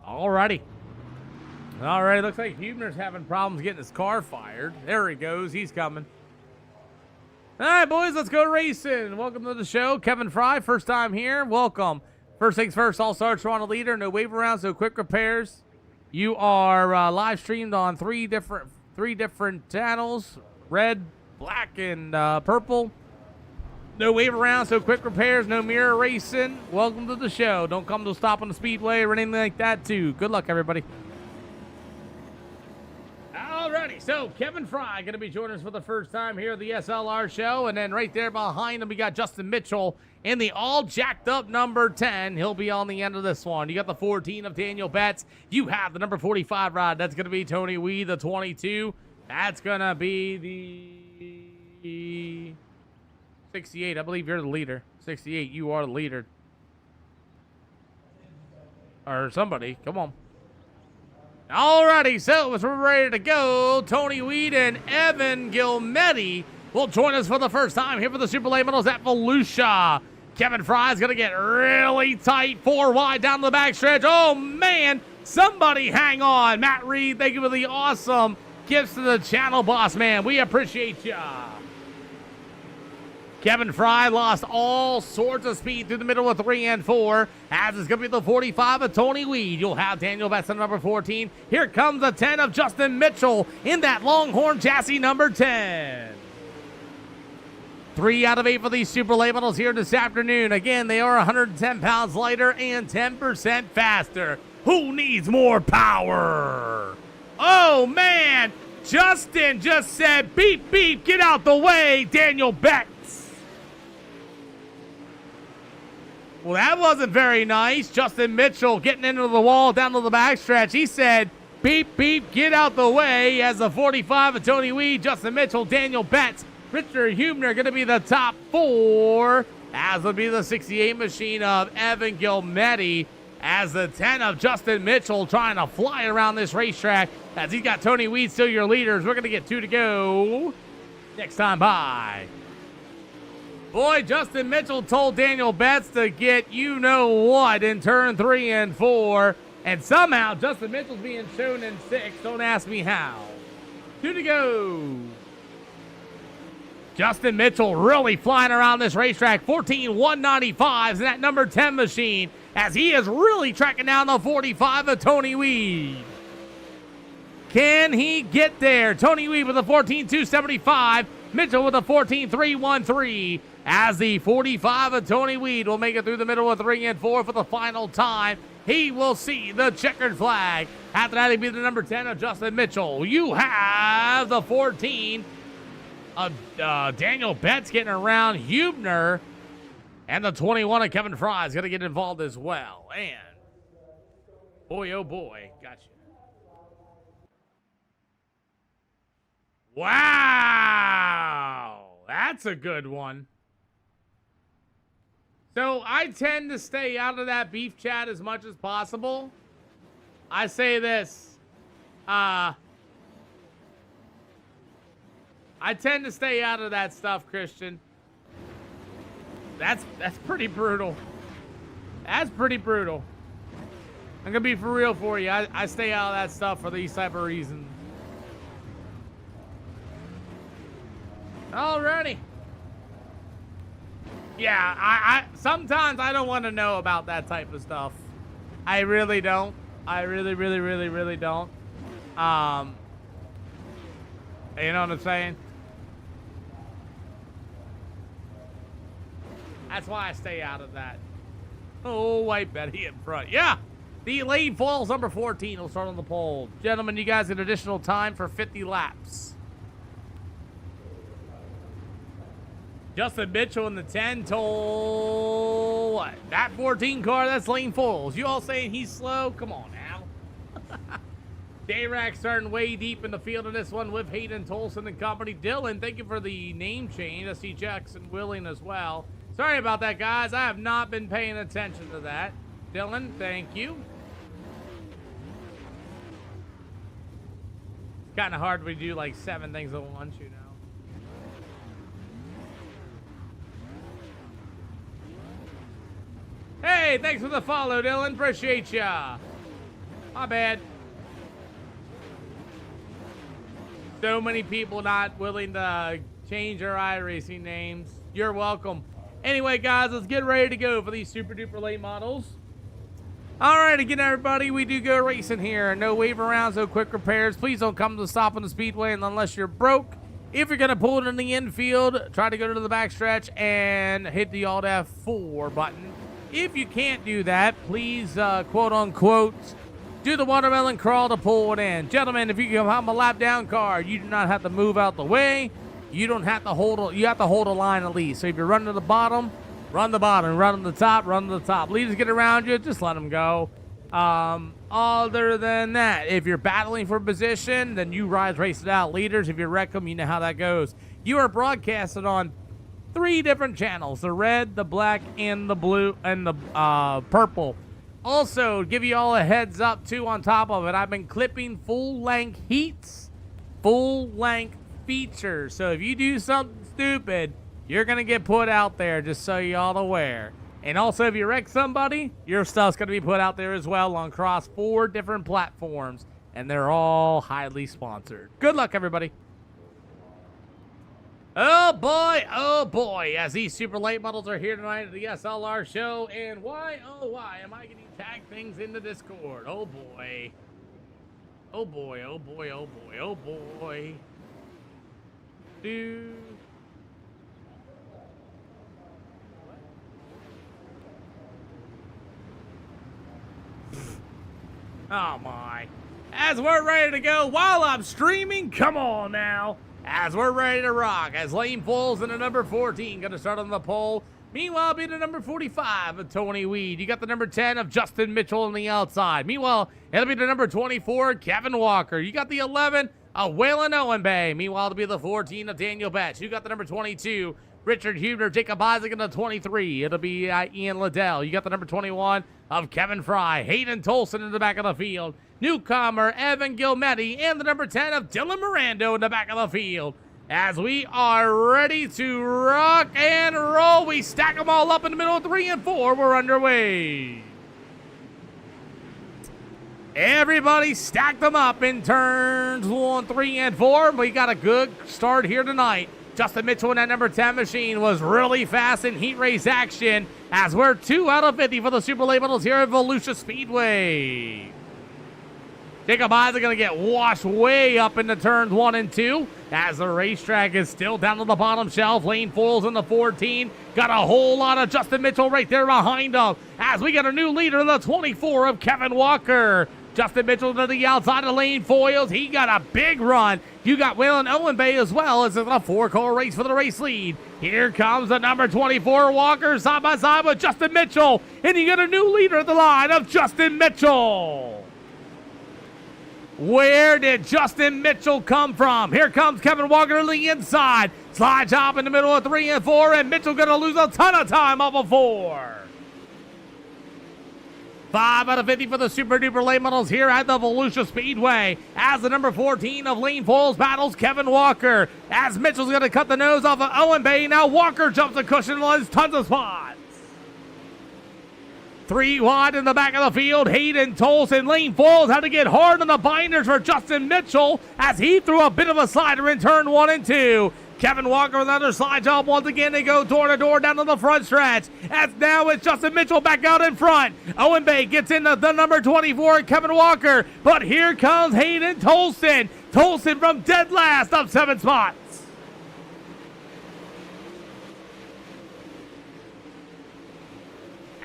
Alrighty. Alright, looks like Huebner's having problems getting his car fired. There he goes. He's coming. Alright, boys, let's go racing. Welcome to the show. Kevin Fry, first time here. Welcome. First things first, All-Star Toronto leader. No wave around, so quick repairs. You are live streamed on three different channels. Red, black, and purple. No wave around, so quick repairs. No mirror racing. Welcome to the show. Don't come to stop on the speedway or anything like that, too. Good luck, everybody. Alrighty, so Kevin Fry going to be joining us for the first time here at the SLR show. And then right there behind him, we got Justin Mitchell in the all jacked up number 10. He'll be on the end of this one. You got the 14 of Daniel Betts. You have the number 45 rod. That's going to be Tony Wee, the 22. That's going to be the 68. I believe you're the leader. 68, you are the leader. Or somebody. Come on. Alrighty, so as we're ready to go, Tony Weed and Evan Gilmetti will join us for the first time here for the Super Late Models at Volusia. Kevin Fry's going to get really tight, 4 wide down the backstretch. Oh, man, somebody hang on. Matt Reed, thank you for the awesome gifts to the channel, boss man. We appreciate ya. Kevin Fry lost all sorts of speed through the middle of 3 and 4, as it's going to be the 45 of Tony Weed. You'll have Daniel Betts on number 14. Here comes the 10 of Justin Mitchell in that Longhorn chassis number 10. 3 out of 8 for these Super Late Models here this afternoon. Again, they are 110 pounds lighter and 10% faster. Who needs more power? Oh, man. Justin just said, beep, beep, get out the way, Daniel Betts. Well, that wasn't very nice. Justin Mitchell getting into the wall down to the backstretch. He said, beep, beep, get out the way as the 45 of Tony Weed, Justin Mitchell, Daniel Betts, Richard Huebner going to be the top 4, as will be the 68 machine of Evan Gilmetti, as the 10 of Justin Mitchell trying to fly around this racetrack, as he's got Tony Weed still your leaders. We're going to get 2 to go next time by. Boy, Justin Mitchell told Daniel Betts to get you-know-what in turn 3 and 4. And somehow Justin Mitchell's being shown in 6. Don't ask me how. 2 to go. Justin Mitchell really flying around this racetrack. 14-195s in that number 10 machine, as he is really tracking down the 45 of Tony Weed. Can he get there? Tony Weed with a 14-275. Mitchell with a 14-313. As the 45 of Tony Weed will make it through the middle of 3 and 4 for the final time. He will see the checkered flag. After that, he'll be the number 10 of Justin Mitchell. You have the 14 of Daniel Betts getting around Huebner. And the 21 of Kevin Fry is going to get involved as well. And boy, oh boy, gotcha. Wow, that's a good one. So I tend to stay out of that beef chat as much as possible. I say this. I tend to stay out of that stuff, Christian. That's pretty brutal. That's pretty brutal. I'm gonna be for real for you. I stay out of that stuff for these type of reasons. Alrighty. Yeah, I sometimes I don't want to know about that type of stuff. I really don't. I really don't. You know what I'm saying? That's why I stay out of that. Oh, White Betty in front. Yeah. The lane falls number 14 will start on the pole. Gentlemen, you guys get additional time for 50 laps. Justin Mitchell in the 10 told what? That 14 car, that's lane falls. You all saying he's slow? Come on now. Dayrac starting way deep in the field in this one with Hayden Tolson and company. Dylan, thank you for the name change. I see Jackson Willing as well. Sorry about that, guys. I have not been paying attention to that. Dylan, thank you. It's kind of hard when we do like 7 things at once, you know. Hey, thanks for the follow, Dylan. Appreciate ya. My bad. So many people not willing to change their iRacing names. You're welcome. Anyway, guys, let's get ready to go for these super duper late models. All right, again, everybody, we do go racing here. No wave arounds, no quick repairs. Please don't come to the stop on the speedway unless you're broke. If you're going to pull it in the infield, try to go to the backstretch and hit the Alt F4 button. If you can't do that, please, quote unquote, do the watermelon crawl to pull it in. Gentlemen, if you come on a lap down car, you do not have to move out the way. You don't have to hold. You have to hold a line at least. So if you're running to the bottom, run the bottom. Run to the top, run to the top. Leaders get around you, just let them go. Other than that, if you're battling for position, then you race it out. Leaders, if you wreck them, you know how that goes. You are broadcasted on 3 different channels: the red, the black, and the blue, and the purple. Also, give you all a heads up too. On top of it, I've been clipping full-length heats, full-length features. So if you do something stupid, you're gonna get put out there, just so y'all aware. And also, if you wreck somebody, your stuff's gonna be put out there as well on across 4 different platforms, and they're all highly sponsored. Good luck, everybody. Oh boy, as these super late models are here tonight at the SLR show, and why, oh why, am I getting tagged things into Discord? Oh boy. Oh boy, oh boy, oh boy, oh boy. Dude. Oh my. As we're ready to go while I'm streaming, come on now. As we're ready to rock, as lane falls in the number 14, gonna start on the pole. Meanwhile, be the number 45 of Tony Weed. You got the number 10 of Justin Mitchell on the outside. Meanwhile, it'll be the number 24, Kevin Walker. You got the 11 of Waylon Owenbay. Meanwhile, it'll be the 14 of Daniel Betts. You got the number 22, Richard Huebner, Jacob Isaac, and the 23. It'll be Ian Liddell. You got the number 21 of Kevin Fry. Hayden Tolson in the back of the field. Newcomer Evan Gilmetti and the number 10 of Dylan Mirando in the back of the field. As we are ready to rock and roll, we stack them all up in the middle of 3 and 4. We're underway. Everybody stack them up in turns 1, 3, and 4. We got a good start here tonight. Justin Mitchell in that number 10 machine was really fast in heat race action, as we're 2 out of 50 for the Super Late Models here at Volusia Speedway. Jacob Isaac going to get washed way up into turns 1 and 2, as the racetrack is still down to the bottom shelf. Lane falls in the 14. Got a whole lot of Justin Mitchell right there behind him, as we got a new leader in the 24 of Kevin Walker. Justin Mitchell to the outside of lane foils. He got a big run. You got Waylon Owenbay as well, as it's a 4-car race for the race lead. Here comes the number 24 Walker side by side with Justin Mitchell, and you got a new leader at the line of Justin Mitchell. Where did Justin Mitchell come from? Here comes Kevin Walker to the inside. Slide job in the middle of 3 and 4, and Mitchell going to lose a ton of time off of 4. 5 out of 50 for the Super Duper late models here at the Volusia Speedway. As the number 14 of Lane Foils battles Kevin Walker. As Mitchell's going to cut the nose off of Owen Bay. Now Walker jumps the cushion and loses tons of spots. 3 wide in the back of the field. Hayden Tolson. Lane Foils had to get hard on the binders for Justin Mitchell as he threw a bit of a slider in turn 1 and 2. Kevin Walker with another slide job once again. They go door to door down to the front stretch. As now it's Justin Mitchell back out in front. Owen Bay gets into the number 24, Kevin Walker. But here comes Hayden Tolson. Tolson from dead last up 7 spots.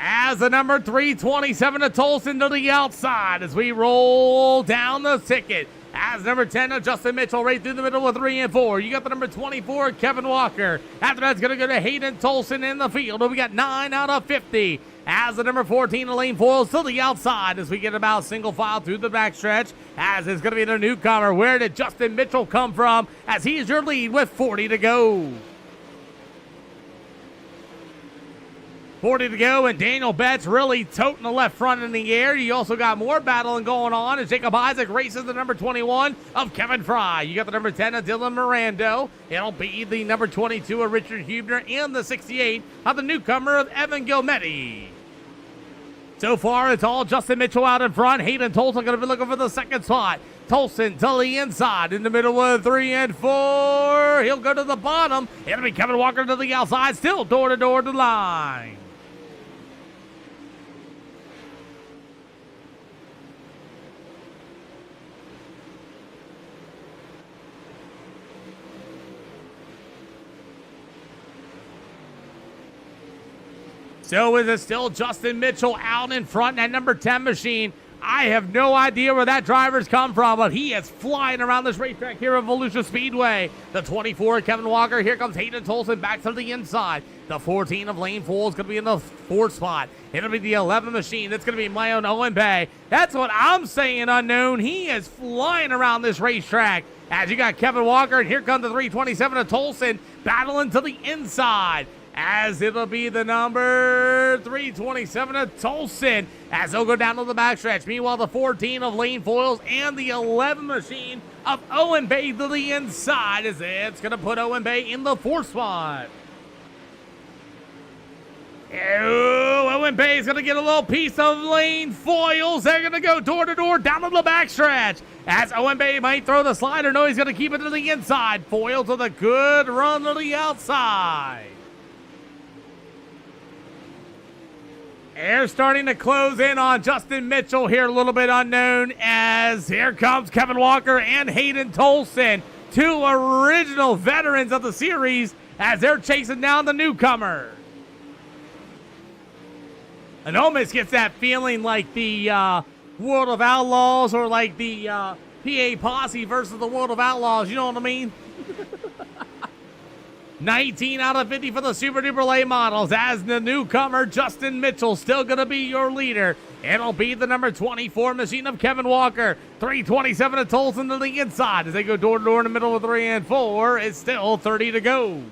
As the number 327 of Tolson to the outside as we roll down the ticket. As number 10 of Justin Mitchell right through the middle with 3 and 4. You got the number 24, Kevin Walker. After that's going to go to Hayden Tolson in the field. We got 9 out of 50. As the number 14 of Lane Foils to the outside as we get about single file through the backstretch. As it's going to be the newcomer. Where did Justin Mitchell come from? As he's your lead with 40 to go. 40 to go, and Daniel Betts really toting the left front in the air. You also got more battling going on as Jacob Isaac races the number 21 of Kevin Fry. You got the number 10 of Dylan Mirando. It'll be the number 22 of Richard Hubner and the 68 of the newcomer of Evan Gilmetti. So far, it's all Justin Mitchell out in front. Hayden Tolson going to be looking for the second spot. Tolson to the inside in the middle with 3 and 4. He'll go to the bottom. It'll be Kevin Walker to the outside, still door to door to line. So is it still Justin Mitchell out in front, that number 10 machine? I have no idea where that driver's come from, but he is flying around this racetrack here at Volusia Speedway. The 24, Kevin Walker. Here comes Hayden Tolson back to the inside. The 14 of Lane Foils is going to be in the 4th spot. It'll be the 11 machine. That's going to be my own Owen Bay. That's what I'm saying, unknown. He is flying around this racetrack. As you got Kevin Walker, and here comes the 327 of Tolson battling to the inside. As it'll be the number 327 of Tolson as they'll go down to the backstretch. Meanwhile, the 14 of Lane Foils and the 11 machine of Owen Bay to the inside as it's going to put Owen Bay in the 4th spot. Owen Bay is going to get a little piece of Lane Foils. They're going to go door to door down to the backstretch. As Owen Bay might throw the slider. No, he's going to keep it to the inside. Foils with a good run to the outside. Air starting to close in on Justin Mitchell here, a little bit unknown, as here comes Kevin Walker and Hayden Tolson, 2 original veterans of the series, as they're chasing down the newcomer. And almost gets that feeling like the World of Outlaws or like the PA Posse versus the World of Outlaws, you know what I mean? 19 out of 50 for the Super Duper late models as the newcomer Justin Mitchell still going to be your leader. It'll be the number 24 machine of Kevin Walker. 327 of Tolson to the inside as they go door to door in the middle with 3 and 4. It's still 30 to go.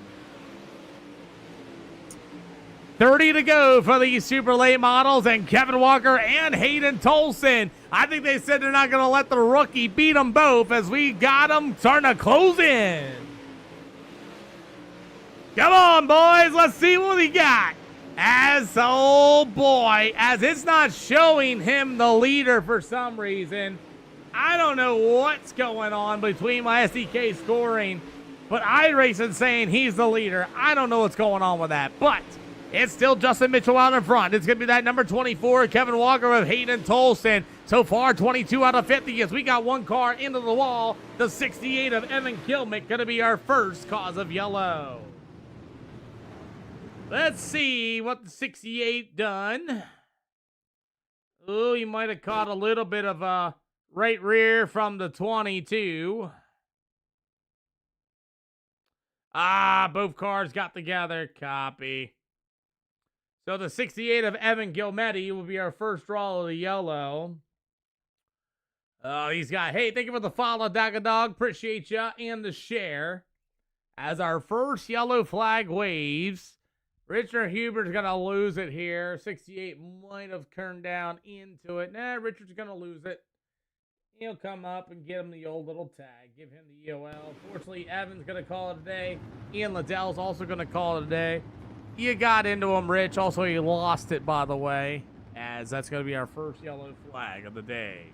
30 to go for the super late models and Kevin Walker and Hayden Tolson. I think they said they're not going to let the rookie beat them both as we got them starting to close in. Come on, boys. Let's see what we got. Oh boy, as it's not showing him the leader for some reason. I don't know what's going on between my SDK scoring, but Iracing saying he's the leader. I don't know what's going on with that, but it's still Justin Mitchell out in front. It's going to be that number 24, Kevin Walker with Hayden Tolson. So far, 22 out of 50 as we got one car into the wall. The 68 of Evan Kilmick going to be our first cause of yellow. Let's see what the 68 done. Oh, he might have caught a little bit of a right rear from the 22. Both cars got together. Copy. So the 68 of Evan Gilmetti will be our first draw of the yellow. He's got, hey, thank you for the follow, Dagadog. Appreciate ya and the share. As our first yellow flag waves, Richard Hubert's going to lose it here. 68 might have turned down into it. Nah, Richard's going to lose it. He'll come up and get him the old little tag. Give him the EOL. Fortunately, Evan's going to call it a day. Ian Liddell's also going to call it a day. You got into him, Rich. Also, he lost it, by the way, as that's going to be our first yellow flag of the day.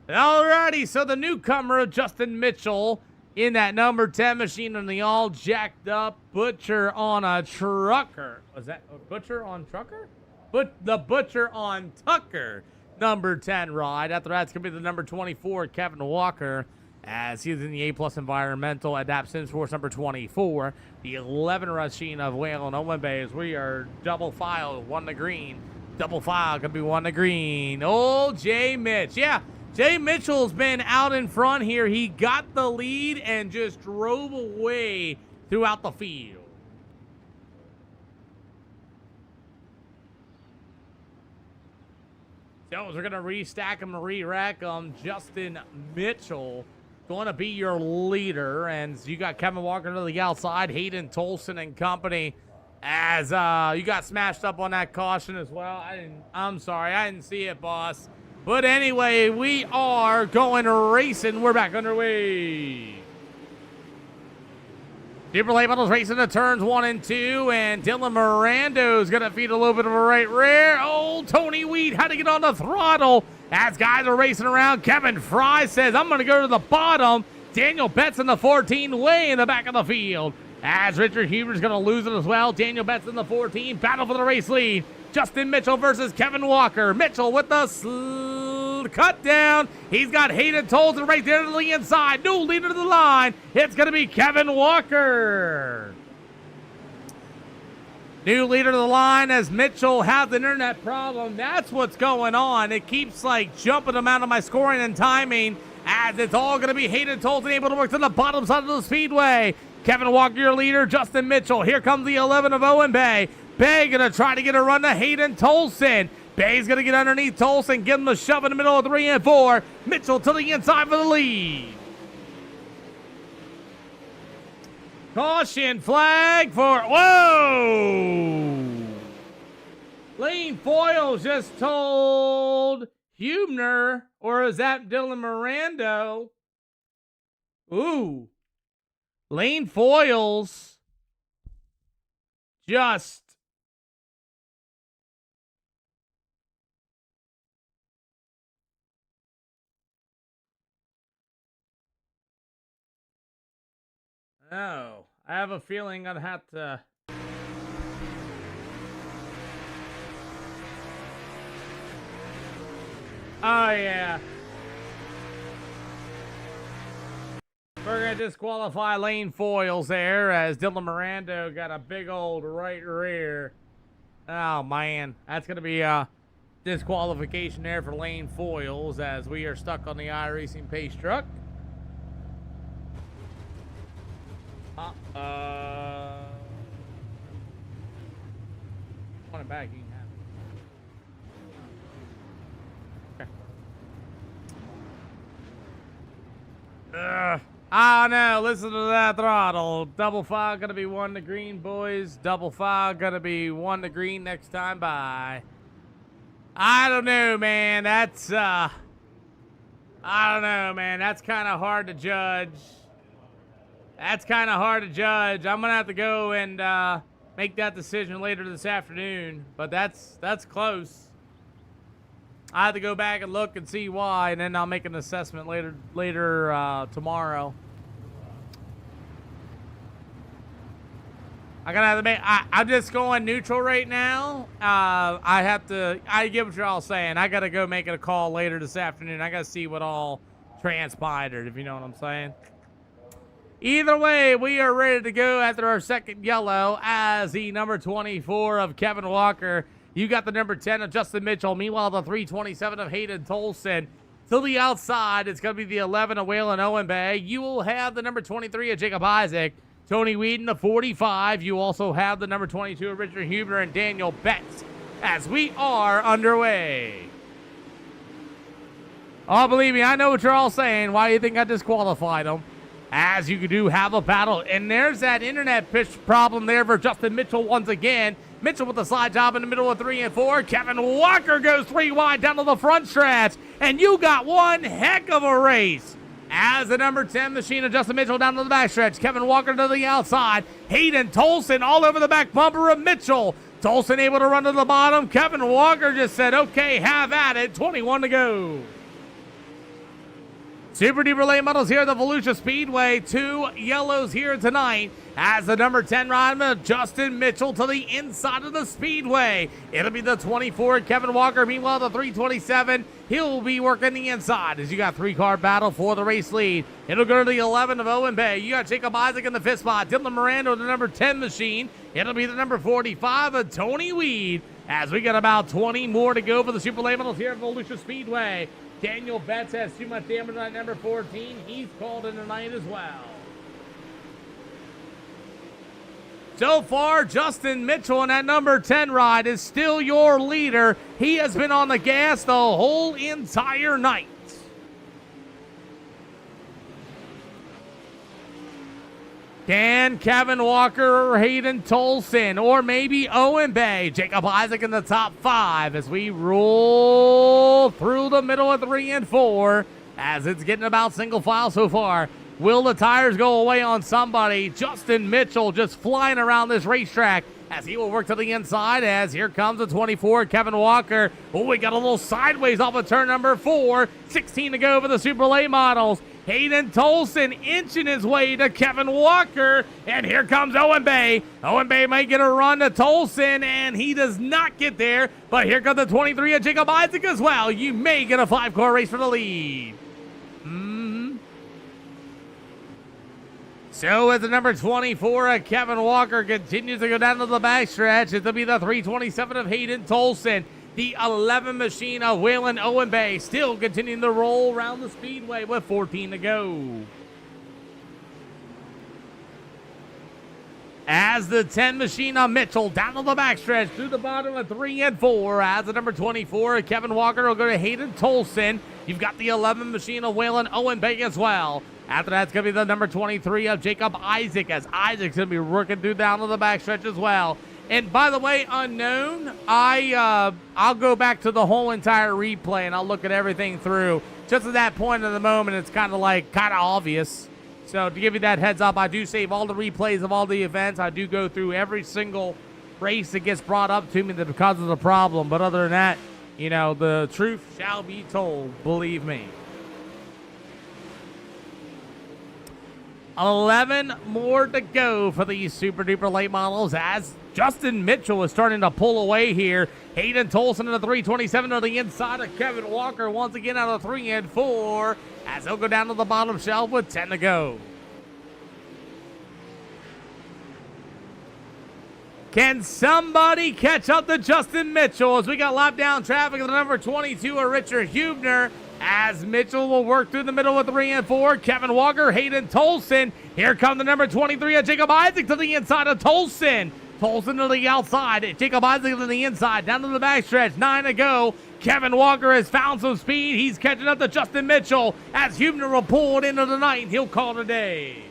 Alrighty, so the newcomer, Justin Mitchell, in that number 10 machine on the all jacked up Butcher on a trucker. Was that a Butcher on trucker? The Butcher on Tucker number 10 ride. After that's going to be the number 24, Kevin Walker, as he's in the A+ Environmental Adapt Sims Force number 24. The 11 machine of Whale and Owen Bay, as we are double file, 1 to green. Double file, going to be 1 to green. Old Jay Mitch. Yeah. Jay Mitchell's been out in front here. He got the lead and just drove away throughout the field. So we're going to restack them, re-rack them. Justin Mitchell going to be your leader. And you got Kevin Walker to the outside, Hayden Tolson and company. As you got smashed up on that caution as well. I'm sorry, I didn't see it, boss. But anyway, we are going racing. We're back underway. Super Late Models racing the turns 1 and 2. And Dylan Mirando's going to feed a little bit of a right rear. Oh, Tony Weed had to get on the throttle. As guys are racing around, Kevin Fry says, I'm going to go to the bottom. Daniel Betts in the 14 way in the back of the field. As Richard Hubert's going to lose it as well. Daniel Betts in the 14. Battle for the race lead. Justin Mitchell versus Kevin Walker. Mitchell with the cut down. He's got Hayden Tolson right there to the inside. New leader to the line. It's going to be Kevin Walker. New leader to the line as Mitchell has an internet problem. That's what's going on. It keeps like jumping him out of my scoring and timing as it's all going to be Hayden Tolson able to work to the bottom side of the speedway. Kevin Walker, your leader. Justin Mitchell. Here comes the 11 of Owen Bay. Bay going to try to get a run to Hayden Tolson. Bay's going to get underneath Tolson, give him a shove in the middle of 3 and 4. Mitchell to the inside for the lead. Caution flag for, whoa! Lane Foyles just told Hubner, or is that Dylan Mirando? Ooh. Lane Foyles just oh, I have a feeling I'd have to. Oh, yeah. We're going to disqualify Lane Foyles there as Dylan Mirando got a big old right rear. Oh, man. That's going to be a disqualification there for Lane Foyles as we are stuck on the Iracing pace truck. Want it back, you can have it. Okay. I don't know. Listen to that throttle. Double file gonna be 1 to green, boys. Double file gonna be 1 to green next time. Bye. I don't know, man. That's I don't know, man. That's kind of hard to judge. I'm gonna have to go and make that decision later this afternoon. But that's close. I have to go back and look and see why, and then I'll make an assessment later tomorrow. I'm just going neutral right now. I get what you're all saying. I gotta go make a call later this afternoon. I gotta see what all transpired, if you know what I'm saying. Either way, we are ready to go after our second yellow as the number 24 of Kevin Walker. You got the number 10 of Justin Mitchell. Meanwhile, the 327 of Hayden Tolson. To the outside, it's going to be the 11 of Waylon Owen Bay. You will have the number 23 of Jacob Isaac. Tony Whedon, the 45. You also have the number 22 of Richard Huber and Daniel Betts as we are underway. Oh, believe me, I know what you're all saying. Why do you think I disqualified them? as you do have a battle. And there's that internet pitch problem there for Justin Mitchell once again. Mitchell with the slide job in the middle of 3 and 4. Kevin Walker goes 3 wide down to the front stretch. And you got one heck of a race. As the number 10 machine of Justin Mitchell down to the backstretch. Kevin Walker to the outside. Hayden Tolson all over the back bumper of Mitchell. Tolson able to run to the bottom. Kevin Walker just said, okay, have at it. 21 to go. Super Duper late models here at the Volusia Speedway. 2 yellows here tonight. As the number 10 rider, Justin Mitchell to the inside of the Speedway. It'll be the 24, Kevin Walker. Meanwhile, the 327, he'll be working the inside as you got 3-car battle for the race lead. It'll go to the 11 of Owen Bay. You got Jacob Isaac in the 5th spot. Dylan Miranda, the number 10 machine. It'll be the number 45 of Tony Weed. As we got about 20 more to go for the Super Late Models here at Volusia Speedway. Daniel Betts has too much damage on number 14. He's called in tonight as well. So far, Justin Mitchell in that number 10 ride is still your leader. He has been on the gas the whole entire night. Can Kevin Walker or Hayden Tolson or maybe Owen Bay, Jacob Isaac in the top 5 as we roll through the middle of 3 and 4 as it's getting about single file so far. Will the tires go away on somebody? Justin Mitchell just flying around this racetrack as he will work to the inside as here comes the 24, Kevin Walker. Oh, we got a little sideways off of turn number 4. 16 to go for the Super Late Models. Hayden Tolson inching his way to Kevin Walker. And here comes Owen Bay. Owen Bay might get a run to Tolson, and he does not get there. But here comes the 23 of Jacob Isaac as well. You may get a 5-car race for the lead. So as the number 24 of Kevin Walker continues to go down to the backstretch, it'll be the 327 of Hayden Tolson. The 11 machine of Waylon Owen Bay still continuing to roll around the speedway with 14 to go. As the 10 machine of Mitchell down to the backstretch through the bottom of 3 and 4. As the number 24 of Kevin Walker will go to Hayden Tolson. You've got the 11 machine of Waylon Owen Bay as well. After that's going to be the number 23 of Jacob Isaac, as Isaac's going to be working through down to the backstretch as well. And by the way, unknown, I'll go back to the whole entire replay and I'll look at everything through. Just at that point in the moment, it's kind of obvious. So to give you that heads up, I do save all the replays of all the events. I do go through every single race that gets brought up to me that causes a problem. But other than that, you know, the truth shall be told, believe me. 11 more to go for these Super Duper Late Models as Justin Mitchell is starting to pull away here. Hayden Tolson in the 327 to the inside of Kevin Walker once again out of 3 and 4 as he'll go down to the bottom shelf with 10 to go. Can somebody catch up to Justin Mitchell as we got lap down traffic of the number 22 of Richard Hubner? As Mitchell will work through the middle of 3 and 4. Kevin Walker, Hayden Tolson. Here come the number 23 of Jacob Isaac to the inside of Tolson. Tolson to the outside. Jacob Isaac to the inside. Down to the backstretch. 9 to go. Kevin Walker has found some speed. He's catching up to Justin Mitchell as Hubner will pull it into the night and he'll call it a day.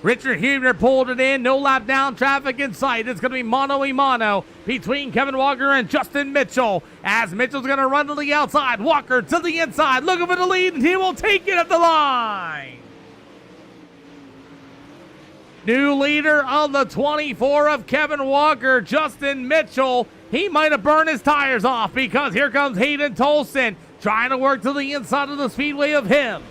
Richard Hubner pulled it in. No lap down traffic in sight. It's going to be mano-a-mano between Kevin Walker and Justin Mitchell. As Mitchell's going to run to the outside. Walker to the inside. Looking for the lead, and he will take it at the line. New leader of the 24 of Kevin Walker, Justin Mitchell. He might have burned his tires off because here comes Hayden Tolson trying to work to the inside of the speedway of him.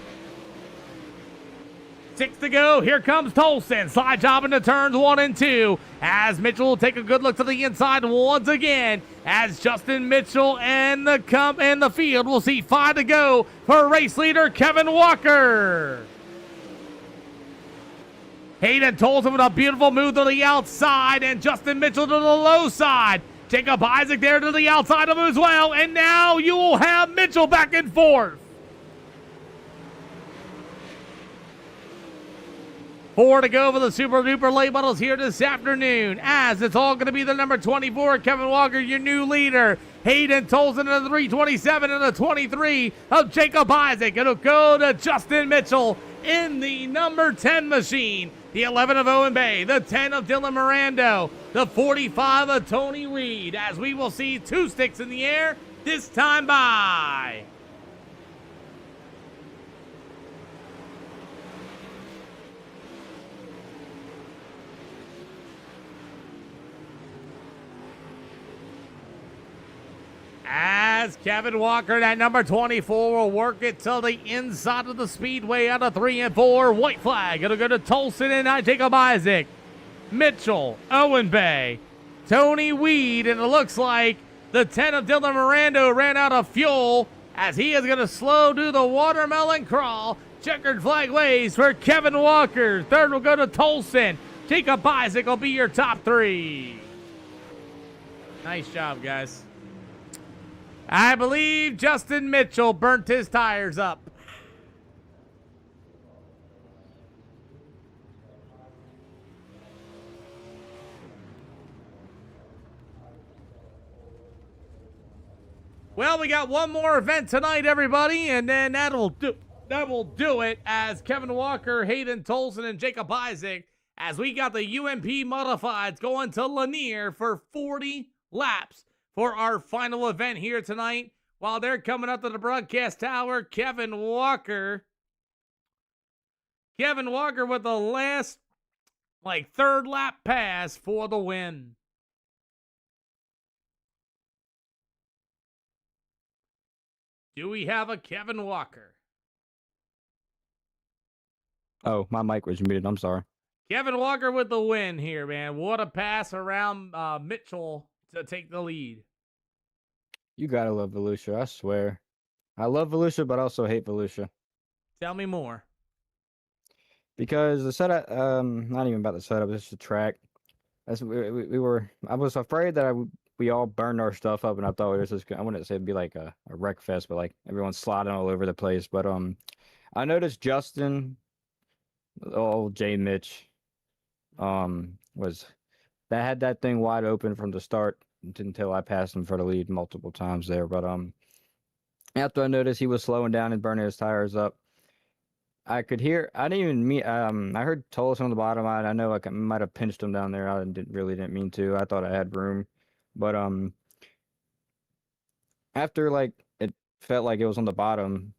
6 to go. Here comes Tolson. Slide job into turns 1 and 2. As Mitchell will take a good look to the inside once again. As Justin Mitchell and the field will see 5 to go for race leader Kevin Walker. Hayden Tolson with a beautiful move to the outside, and Justin Mitchell to the low side. Jacob Isaac there to the outside of him as well, and now you will have Mitchell back and forth. 4 to go for the Super Duper Late Models here this afternoon, as it's all going to be the number 24, Kevin Walker, your new leader. Hayden Tolson in the 327 and the 23 of Jacob Isaac. It'll go to Justin Mitchell in the number 10 machine. The 11 of Owen Bay, the 10 of Dylan Mirando, the 45 of Tony Reed, as we will see 2 sticks in the air, this time by as Kevin Walker, that number 24, will work it to the inside of the speedway out of 3 and 4. White flag. It'll go to Tolson and Jacob Isaac. Mitchell, Owen Bay, Tony Weed, and it looks like the 10 of Dylan Mirando ran out of fuel as he is going to slow do the watermelon crawl. Checkered flag waves for Kevin Walker. Third will go to Tolson. Jacob Isaac will be your top 3. Nice job, guys. I believe Justin Mitchell burnt his tires up. Well, we got one more event tonight, everybody, and then that will do it as Kevin Walker, Hayden Tolson, and Jacob Isaac, as we got the UMP Modifieds going to Lanier for 40 laps for our final event here tonight. While they're coming up to the broadcast tower, Kevin Walker with the last, third lap pass for the win. Do we have a Kevin Walker? Oh, my mic was muted. I'm sorry. Kevin Walker with the win here, man. What a pass around Mitchell to take the lead. You gotta love Volusia, I swear. I love Volusia, but I also hate Volusia. Tell me more. Because the setup, not even about the setup, it's the track. I was afraid that we all burned our stuff up, and I thought it was just, I wouldn't say it'd be like a wreck fest, but like everyone's sliding all over the place. But I noticed Justin, old J Mitch, had that thing wide open from the start until I passed him for the lead multiple times there. But after I noticed he was slowing down and burning his tires up, I heard Tolson on the bottom. I know I might have pinched him down there. I didn't mean to. I thought I had room. But after it felt like it was on the bottom,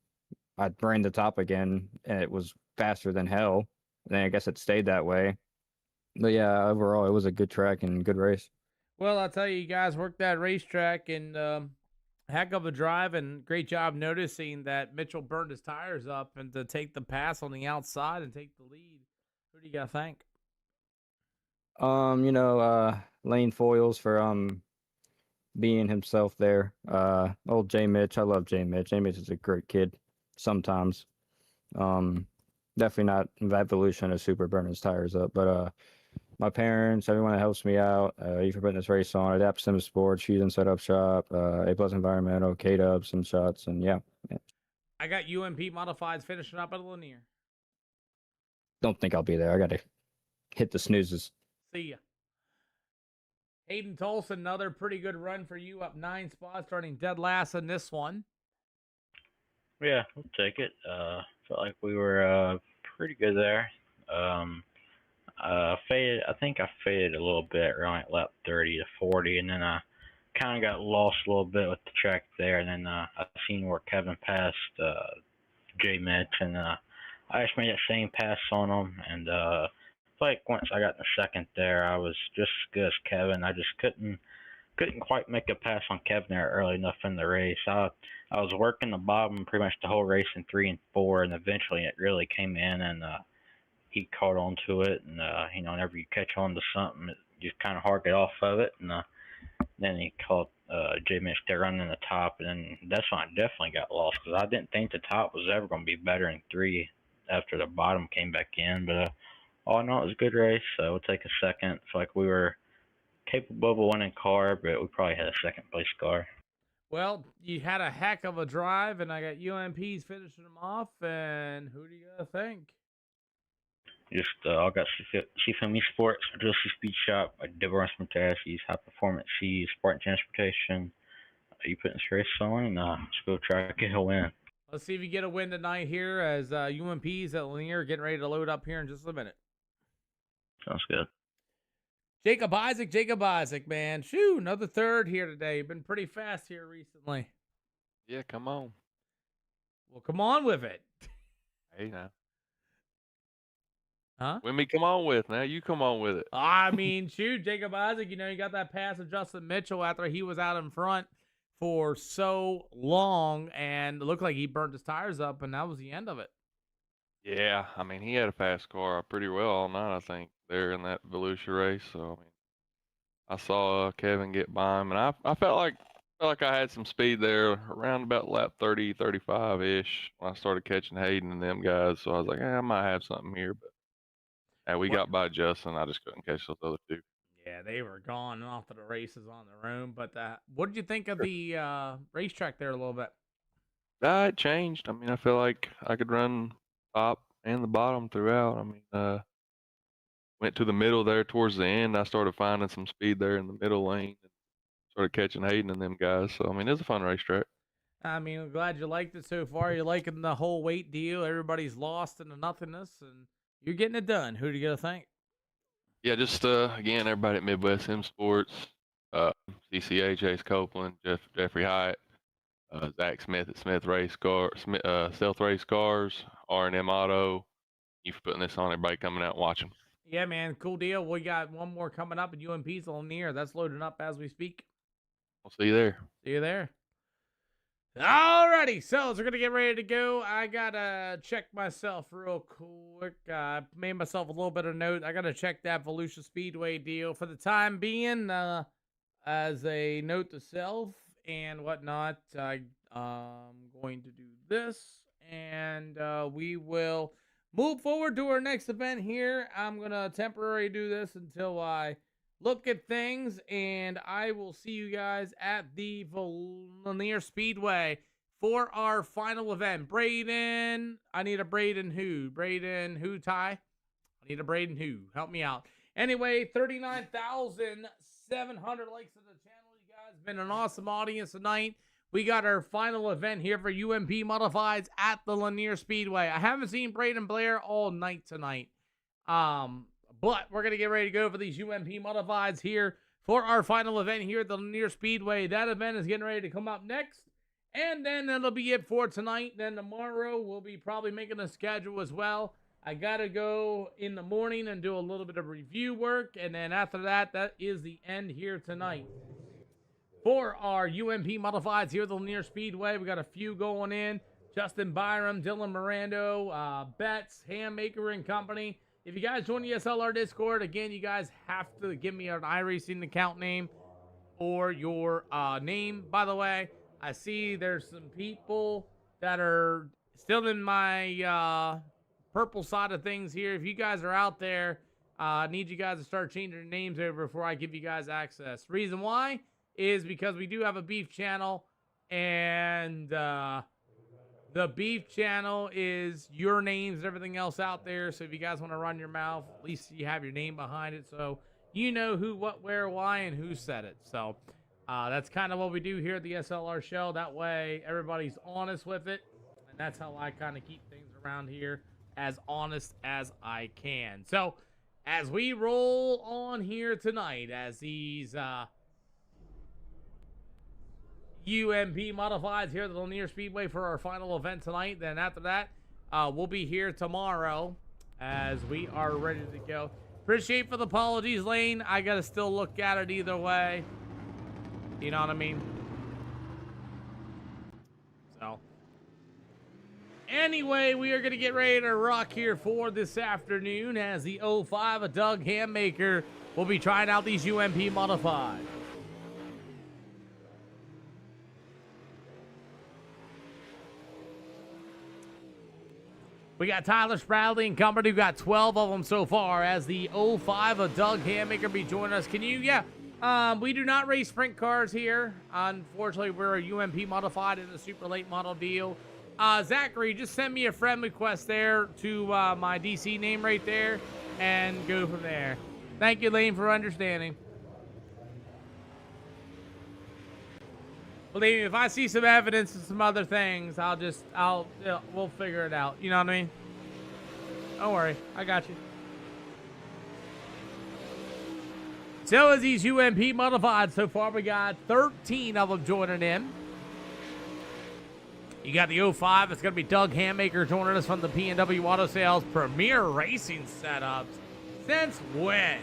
I brained the top again, and it was faster than hell. And I guess it stayed that way. But yeah, overall, it was a good track and good race. Well, I'll tell you guys worked that racetrack, and heck of a drive, and great job noticing that Mitchell burned his tires up and to take the pass on the outside and take the lead. Who do you got to thank? Lane Foils for being himself there. Old J Mitch, I love J Mitch. J Mitch is a great kid sometimes. Definitely not Evolution or super burning his tires up, but my parents, everyone that helps me out, you for putting this race on, Adapt Sim Sports, Shoes and Setup Shop, A Plus Environmental, K-Dub, Sim Shots, and yeah. I got UMP Modifieds finishing up at Lanier. Don't think I'll be there. I got to hit the snoozes. See ya. Hayden Tolson, another pretty good run for you, up 9 spots, running dead last in this one. Yeah, we'll take it. Felt like we were pretty good there. Faded. I think I faded a little bit around lap 30 to 40, and then I kind of got lost a little bit with the track there. And then I seen where Kevin passed J Mitch, and I just made that same pass on him. And once I got in the second there, I was just as good as Kevin. I just couldn't quite make a pass on Kevin there early enough in the race. I was working the bottom pretty much the whole race in 3 and 4, and eventually it really came in, and he caught on to it. And whenever you catch on to something, it's just kind of hard to get off of it. And then he caught J Mitch there running the top, and then that's when I definitely got lost, because I didn't think the top was ever going to be better in 3 after the bottom came back in. But all in all, it was a good race. So we'll take a second. It's like we were capable of a winning car, but we probably had a second place car. Well, you had a heck of a drive, and I got UMPs finishing them off. And who do you think? Just I got Chief Me Sports, Agility Speed Shop, Diverse Metaxes, High Performance Seas, Spartan Transportation, Are you putting stress on? Nah, let's go try to get a win. Let's see if you get a win tonight here as UMP's at Lanier getting ready to load up here in just a minute. Sounds good. Jacob Isaac, man. Shoo, another third here today. Been pretty fast here recently. Yeah, come on. Well, come on with it. Hey, now. Huh? When me come on with, now you come on with it. I mean, shoot, Jacob Isaac, you got that pass of Justin Mitchell after he was out in front for so long, and it looked like he burnt his tires up, and that was the end of it. Yeah, I mean, he had a fast car pretty well all night, I think, there in that Volusia race. So, I mean, I saw Kevin get by him, and I felt like I had some speed there around about lap 30, 35-ish when I started catching Hayden and them guys. So I was like, I might have something here. But we got by Justin. I just couldn't catch those other two. Yeah, they were gone and off to the races on their own. But what did you think of the racetrack there a little bit? It changed. I mean, I feel like I could run top and the bottom throughout. I mean, went to the middle there towards the end. I started finding some speed there in the middle lane and started catching Hayden and them guys. So, I mean, it's a fun racetrack. I mean, I'm glad you liked it so far. You're liking the whole weight deal. Everybody's lost in the nothingness, and you're getting it done. Who do you got to thank? Yeah, just again, everybody at Midwest M Sports, CCA, Chase Copeland, Jeffrey Hyatt, Zach Smith at Smith Race Car, Stealth Race Cars, R&M Auto. You for putting this on. Everybody coming out and watching. Yeah, man, cool deal. We got one more coming up at UMP's on near. That's loading up as we speak. I'll see you there. See you there. Alrighty, so we're gonna get ready to go. I gotta check myself real quick. I made myself a little bit of note. I gotta check that Volusia Speedway deal for the time being, as a note to self and whatnot. I'm going to do this, and we will move forward to our next event here. I'm gonna temporarily do this until I look at things, and I will see you guys at the Lanier Speedway for our final event. Braden, I need a Braden who? Braden who, Ty? I need a Braden who. Help me out. Anyway, 39,700 likes to the channel. You guys been an awesome audience tonight. We got our final event here for UMP Modifieds at the Lanier Speedway. I haven't seen Braden Blair all night tonight. But we're going to get ready to go for these UMP Modifieds here for our final event here at the Lanier Speedway. That event is getting ready to come up next. And then that'll be it for tonight. Then tomorrow we'll be probably making a schedule as well. I got to go in the morning and do a little bit of review work. And then after that, that is the end here tonight. For our UMP Modifieds here at the Lanier Speedway, we got a few going in. Justin Byram, Dylan Mirando, Betts, Handmaker and Company. If you guys join the SLR Discord, again, you guys have to give me an iRacing account name or your name. By the way, I see there's some people that are still in my purple side of things here. If you guys are out there, I need you guys to start changing your names over before I give you guys access. Reason why is because we do have a beef channel, and the beef channel is your names and everything else out there. So if you guys want to run your mouth, at least you have your name behind it, so you know who, what, where, why, and who said it. So that's kind of what we do here at the SLR show. That way everybody's honest with it, and that's how I kind of keep things around here as honest as I can. So as we roll on here tonight, as these UMP Modifieds here at the Lanier Speedway for our final event tonight. Then after that, we'll be here tomorrow as we are ready to go. Appreciate for the apologies, Lane. I got to still look at it either way. You know what I mean? So, anyway, we are going to get ready to rock here for this afternoon as the 05 of Doug Handmaker will be trying out these UMP Modifieds. We got Tyler Spradley and company. We've got 12 of them so far as the 05 of Doug Handmaker be joining us. Can you, we do not race sprint cars here. Unfortunately, we're a UMP modified in the super late model deal. Zachary, just send me a friend request there to my DC name right there and go from there. Thank you, Lane, for understanding. Believe me, if I see some evidence and some other things, we'll figure it out. You know what I mean? Don't worry, I got you. So as these UMP modified, so far we got 13 of them joining in. You got the 05. It's going to be Doug Hammaker joining us from the P&W Auto Sales Premier Racing Setups. Since when?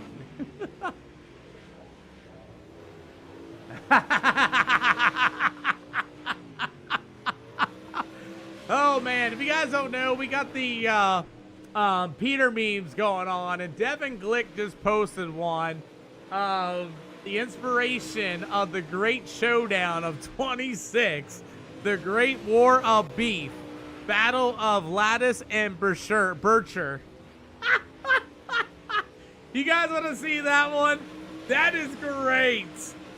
Oh, man. If you guys don't know, we got the Peter memes going on, and Devin Glick just posted one of the inspiration of the Great Showdown of 26, the Great War of Beef, Battle of Lattice and Bircher. You guys want to see that one? That is great.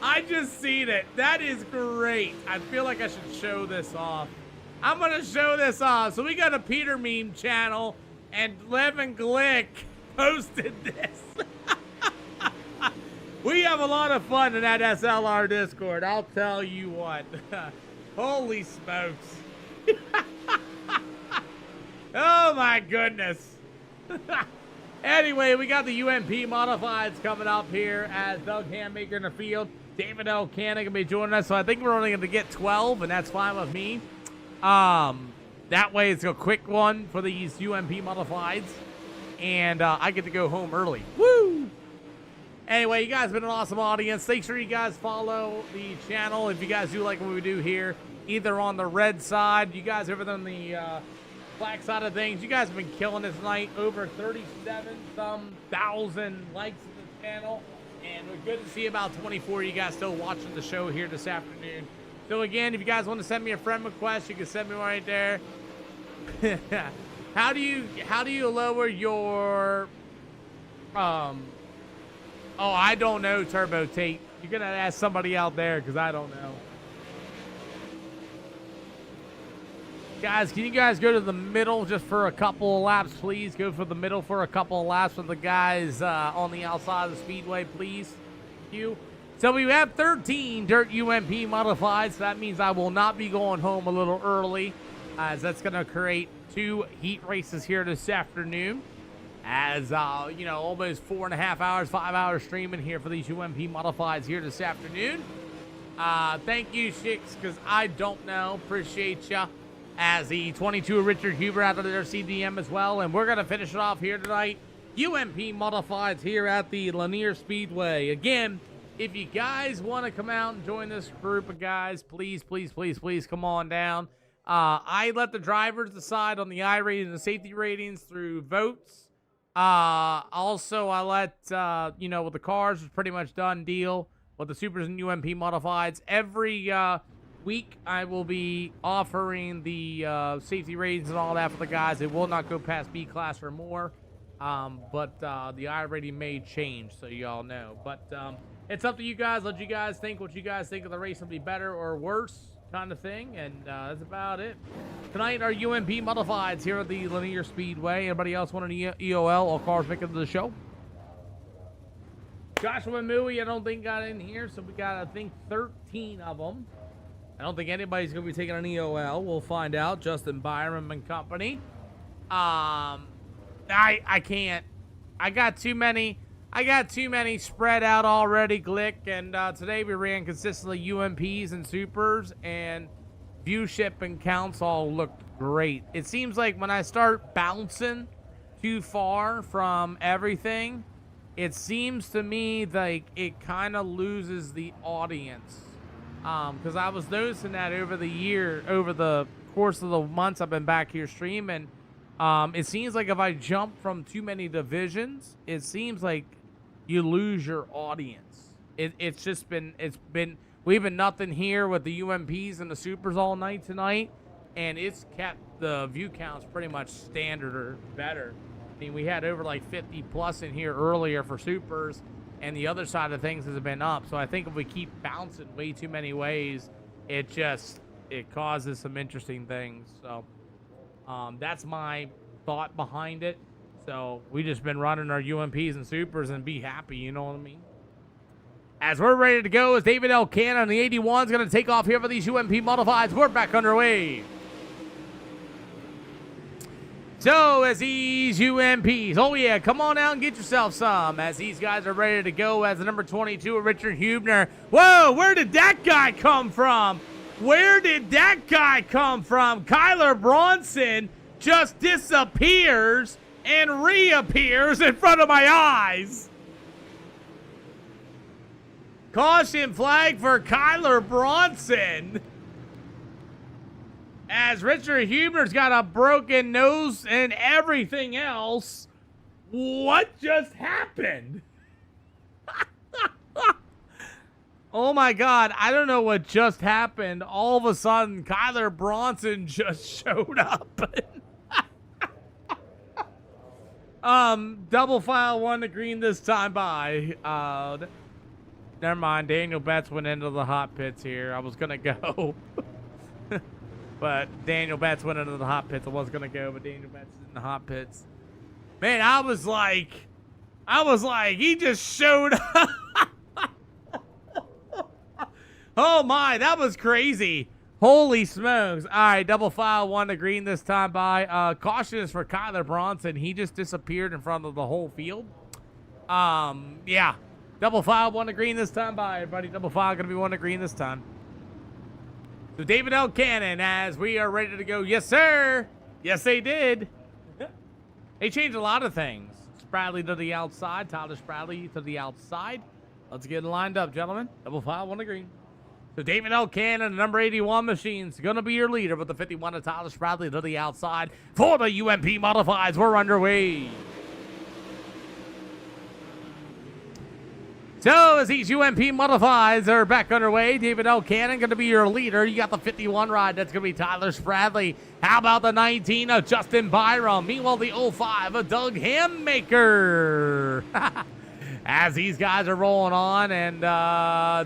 I just seen it. That is great. I feel like I should show this off. I'm going to show this off. So we got a Peter meme channel, and Levin Glick posted this. We have a lot of fun in that SLR Discord, I'll tell you what. Holy smokes. Oh my goodness. Anyway, we got the UMP modifieds coming up here as Doug Hammaker in the field. David L. Cannon going to be joining us, so I think we're only going to get 12, and that's fine with me. That way it's a quick one for these UMP modifieds, and I get to go home early. Woo! Anyway, you guys have been an awesome audience. Make sure you guys follow the channel if you guys do like what we do here, either on the red side, you guys over on the black side of things. You guys have been killing this night. Over 37,000 likes to the channel, and we're good to see about 24 of you guys still watching the show here this afternoon. So again, if you guys want to send me a friend request, you can send me right there. How do you lower your Oh, I don't know, Turbo Tate. You're going to ask somebody out there because I don't know. Guys, can you guys go to the middle just for a couple of laps, please? Go for the middle for a couple of laps with the guys on the outside of the speedway, please. Thank you. So we have 13 Dirt UMP modified, so that means I will not be going home a little early, as that's going to create 2 heat races here this afternoon. As, you know, almost 4.5 hours, 5 hours streaming here for these UMP modifieds here this afternoon. Thank you, Shix, because I don't know. Appreciate ya. As the 22 Richard Huber out of their CDM as well. And we're going to finish it off here tonight. UMP modifieds here at the Lanier Speedway. Again, if you guys want to come out and join this group of guys, please, please, please, please come on down. I let the drivers decide on the I rating and the safety ratings through votes. Also, I let, you know, with the cars, it's pretty much done deal with the supers and UMP modifieds. Every week, I will be offering the safety ratings and all that for the guys. It will not go past B class or more, but the I rating may change, so y'all know. But it's up to you guys. Let you guys think what you guys think of the race will be better or worse kind of thing, and that's about it. Tonight, our UMP modifieds here at the Lanier Speedway. Anybody else want an EOL? All cars making it to the show. Joshua Mooey, I don't think got in here, so we got, I think, 13 of them. I don't think anybody's going to be taking an EOL. We'll find out. Justin Byram and company. I can't. I got too many spread out already, Glick, and today we ran consistently UMPs and supers, and view ship and counts all looked great. It seems like when I start bouncing too far from everything, it seems to me like it kind of loses the audience. Because I was noticing that over the course of the months I've been back here streaming, it seems like if I jump from too many divisions, it seems like you lose your audience. It's been we've been nothing here with the UMPs and the supers all night tonight, and it's kept the view counts pretty much standard or better. I mean, we had over like 50 plus in here earlier for supers, and the other side of things has been up. So I think if we keep bouncing way too many ways, it causes some interesting things. So that's my thought behind it. So we just been running our UMPs and supers and be happy, you know what I mean? As we're ready to go, as David L. Cannon, the 81 is going to take off here for these UMP modifieds. We're back underway. So, as these UMPs, oh yeah, come on out and get yourself some. As these guys are ready to go, as the number 22, Richard Hubner. Whoa, where did that guy come from? Where did that guy come from? Kyler Bronson just disappears and reappears in front of my eyes. Caution flag for Kyler Bronson. As Richard Hubner's got a broken nose and everything else. What just happened? Oh my God, I don't know what just happened. All of a sudden, Kyler Bronson just showed up. Double file 1 to green this time by. Never mind, Daniel Betts went into the hot pits here. I was gonna go. But Daniel Betts went into the hot pits. I was gonna go, but Daniel Betts is in the hot pits. Man, I was like, he just showed up. Oh my, that was crazy. Holy smokes. All right, double file 1 to green this time by. Caution is for Kyler Bronson. He just disappeared in front of the whole field. Yeah. Double file 1 to green this time by, everybody. Double file gonna be 1 to green this time. So David L. Cannon, as we are ready to go. Yes, sir. Yes, they did. They changed a lot of things. Spradley to the outside. Tyler Spradley to the outside. Let's get lined up, gentlemen. Double file 1 to green. So David L. Cannon, number 81 machine's going to be your leader with the 51 of Tyler Spradley to the outside. For the UMP modifieds, we're underway. So as these UMP modifieds are back underway, David L. Cannon going to be your leader. You got the 51 ride. That's going to be Tyler Spradley. How about the 19 of Justin Byram? Meanwhile, the 05 of Doug Hammaker. As these guys are rolling on, and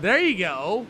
there you go.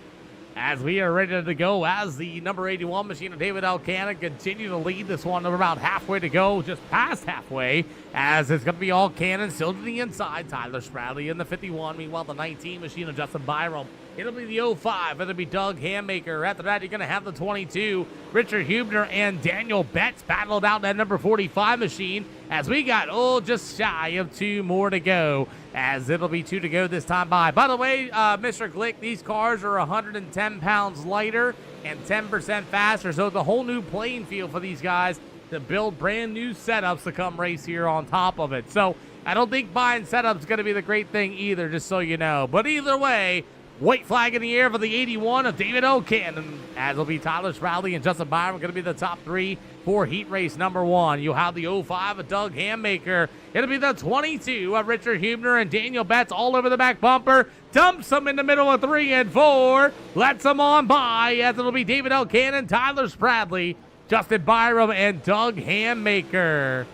As we are ready to go, as the number 81 machine of David L. Cannon continue to lead this one. We're about halfway to go, just past halfway, as it's going to be all Cannon still to the inside. Tyler Spradley in the 51. Meanwhile, the 19 machine of Justin Byram. It'll be the 05. It'll be Doug Hammaker. After that, you're going to have the 22. Richard Hubner and Daniel Betts battled out that number 45 machine. As we got, just shy of 2 more to go. As it'll be 2 to go this time by. By the way, Mr. Glick, these cars are 110 pounds lighter and 10% faster. So it's a whole new playing field for these guys to build brand new setups to come race here on top of it. So I don't think buying setups is going to be the great thing either, just so you know. But either way, white flag in the air for the 81 of David O. Cannon. As it'll be Tyler Spradley and Justin Byram going to be the top 3 for heat race number 1. You'll have the 05 of Doug Hammaker. It'll be the 22 of Richard Hubner and Daniel Betts all over the back bumper. Dumps them in the middle of 3 and 4. Lets them on by, as it'll be David L. Cannon, Tyler Spradley, Justin Byram, and Doug Hammaker.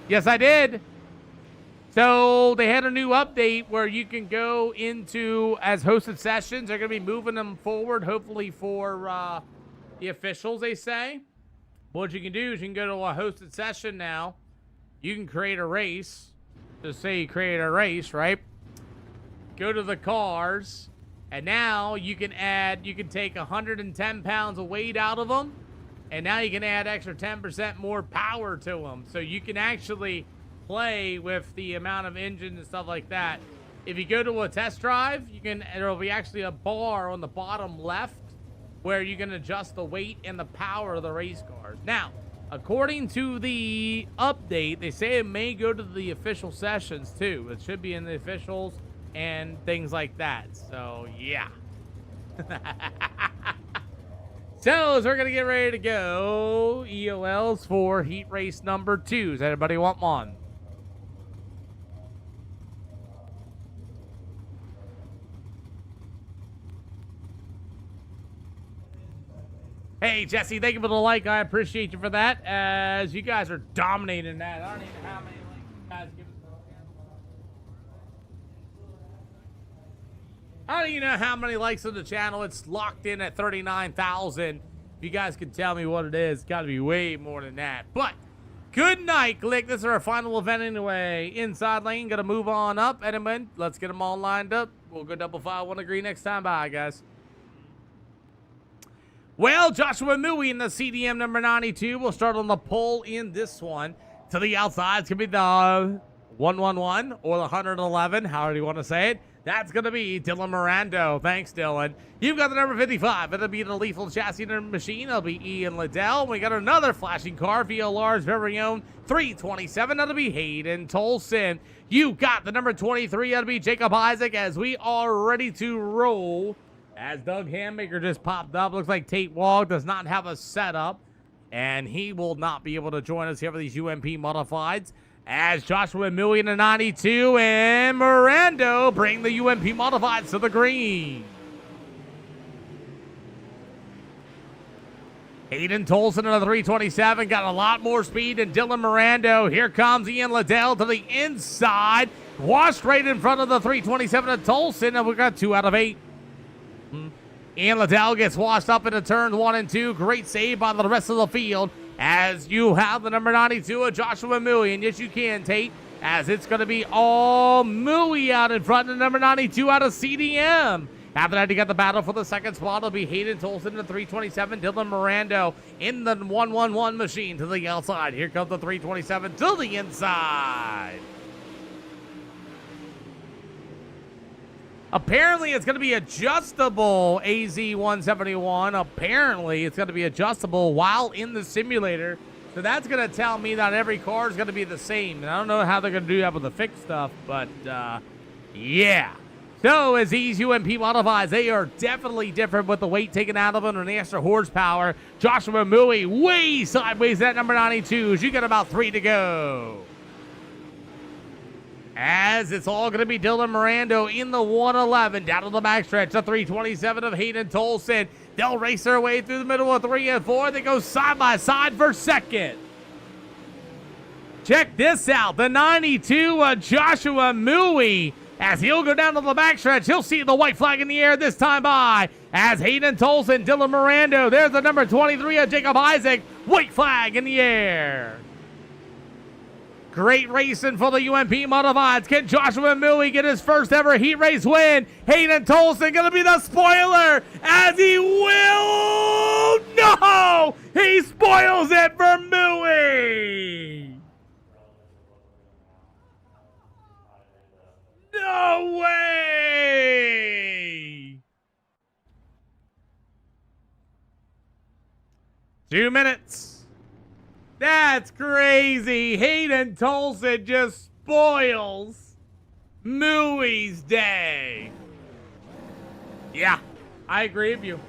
Yes, I did. So they had a new update where you can go into as hosted sessions. They're going to be moving them forward, hopefully for the officials, they say. What you can do is you can go to a hosted session now. You can create a race. Just say you create a race, right? Go to the cars. And now you can take 110 pounds of weight out of them. And now you can add extra 10% more power to them. So you can actually play with the amount of engine and stuff like that. If you go to a test drive, there'll be actually a bar on the bottom left where you can adjust the weight and the power of the race cars. Now, according to the update, they say it may go to the official sessions too. It should be in the officials and things like that. So, yeah. So, as we're going to get ready to go, EOLs for heat race number 2. Does anybody want one? Hey, Jesse, thank you for the like. I appreciate you for that, as you guys are dominating that. I don't even know how many likes you guys give us. I don't even know how many likes on the channel. It's locked in at 39,000. If you guys can tell me what it is, it's got to be way more than that. But good night, Glick. This is our final event anyway. Inside lane, got to move on up. Edmund, let's get them all lined up. We'll go double file, one agree next time. Bye, guys. Well, Joshua Mui in the CDM number 92 will start on the pole in this one. To the outside, it's going to be the 111 or the 111, however you want to say it. That's going to be Dylan Mirando. Thanks, Dylan. You've got the number 55. It'll be the Lethal Chassis Machine. It'll be Ian Liddell. We got another flashing car, VLR's very own 327. That'll be Hayden Tolson. You got the number 23. That'll be Jacob Isaac as we are ready to roll. As Doug Hammaker just popped up. Looks like Tate Wog does not have a setup, and he will not be able to join us here for these UMP Modifieds. As Joshua Mui in the 92 and Mirando bring the UMP Modifieds to the green. Hayden Tolson in the 327 got a lot more speed than Dylan Mirando. Here comes Ian Liddell to the inside. Washed right in front of the 327 of Tolson, and we got 2 out of 8. Ian Liddell gets washed up into turns 1 and 2. Great save by the rest of the field. As you have the number 92 of Joshua Mui, and yes, you can, Tate, as it's going to be all Mui out in front of number 92 out of CDM. After that, you got the battle for the second spot. It'll be Hayden Tolson in the 327, Dylan Mirando in the 111 machine to the outside. Here comes the 327 to the inside. Apparently, it's going to be adjustable, AZ-171. Apparently, it's going to be adjustable while in the simulator. So that's going to tell me that every car is going to be the same. And I don't know how they're going to do that with the fixed stuff, but yeah. So as these UMP Modifieds, they are definitely different with the weight taken out of them and the extra horsepower. Joshua Mui way sideways at number 92. You got about 3 to go. As it's all going to be Dylan Mirando in the 111 down to the backstretch. The 327 of Hayden Tolson. They'll race their way through the middle of 3 and 4. They go side by side for second. Check this out. The 92 of Joshua Mui. As he'll go down to the backstretch, he'll see the white flag in the air this time by. As Hayden Tolson, Dylan Mirando. There's the number 23 of Jacob Isaac. White flag in the air. Great racing for the UMP Modifieds. Can Joshua Mui get his first ever heat race win? Hayden Tolson going to be the spoiler as he will. No! He spoils it for Mui. No way! 2 minutes. That's crazy. Hayden Tolson just spoils Mui's day. Yeah, I agree with you.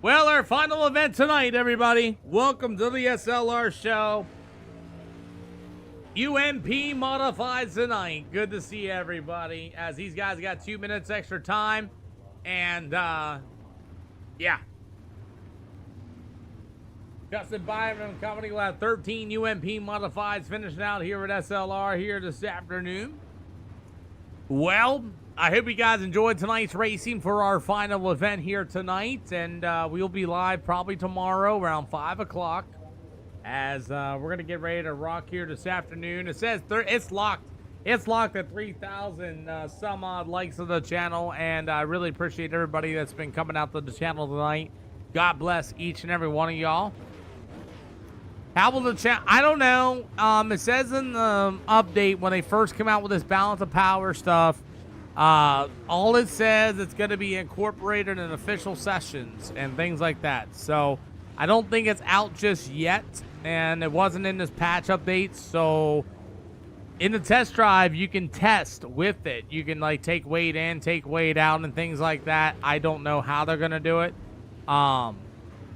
Well, our final event tonight, everybody. Welcome to the SLR show. UMP Modifieds tonight. Good to see everybody. As these guys got 2 minutes extra time. And, yeah. Justin Byron Company will have 13 UMP Modifieds finishing out here at SLR here this afternoon. Well, I hope you guys enjoyed tonight's racing for our final event here tonight. And we'll be live probably tomorrow around 5 o'clock. As we're going to get ready to rock here this afternoon. It says it's locked. It's locked at 3,000 some odd likes of the channel. And I really appreciate everybody that's been coming out to the channel tonight. God bless each and every one of y'all. How will the channel? I don't know. It says in the update when they first come out with this balance of power stuff, all it says it's going to be incorporated in official sessions and things like that. So I don't think it's out just yet, and it wasn't in this patch update. So in the test drive, you can test with it. You can like take weight in, take weight out, and things like that. I don't know how they're going to do it.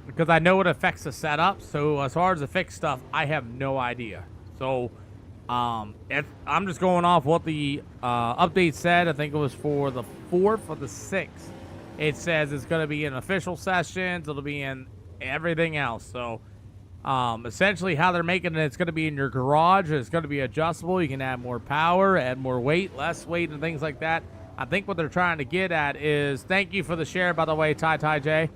Because I know it affects the setup. So as far as the fixed stuff, I have no idea. So I'm just going off what the update said. I think it was for the 4th or the 6th. It says it's going to be in official sessions. It'll be in everything else. So essentially how they're making it, it's going to be in your garage. It's going to be adjustable. You can add more power, add more weight, less weight, and things like that. I think what they're trying to get at is, thank you for the share, by the way, Ty J.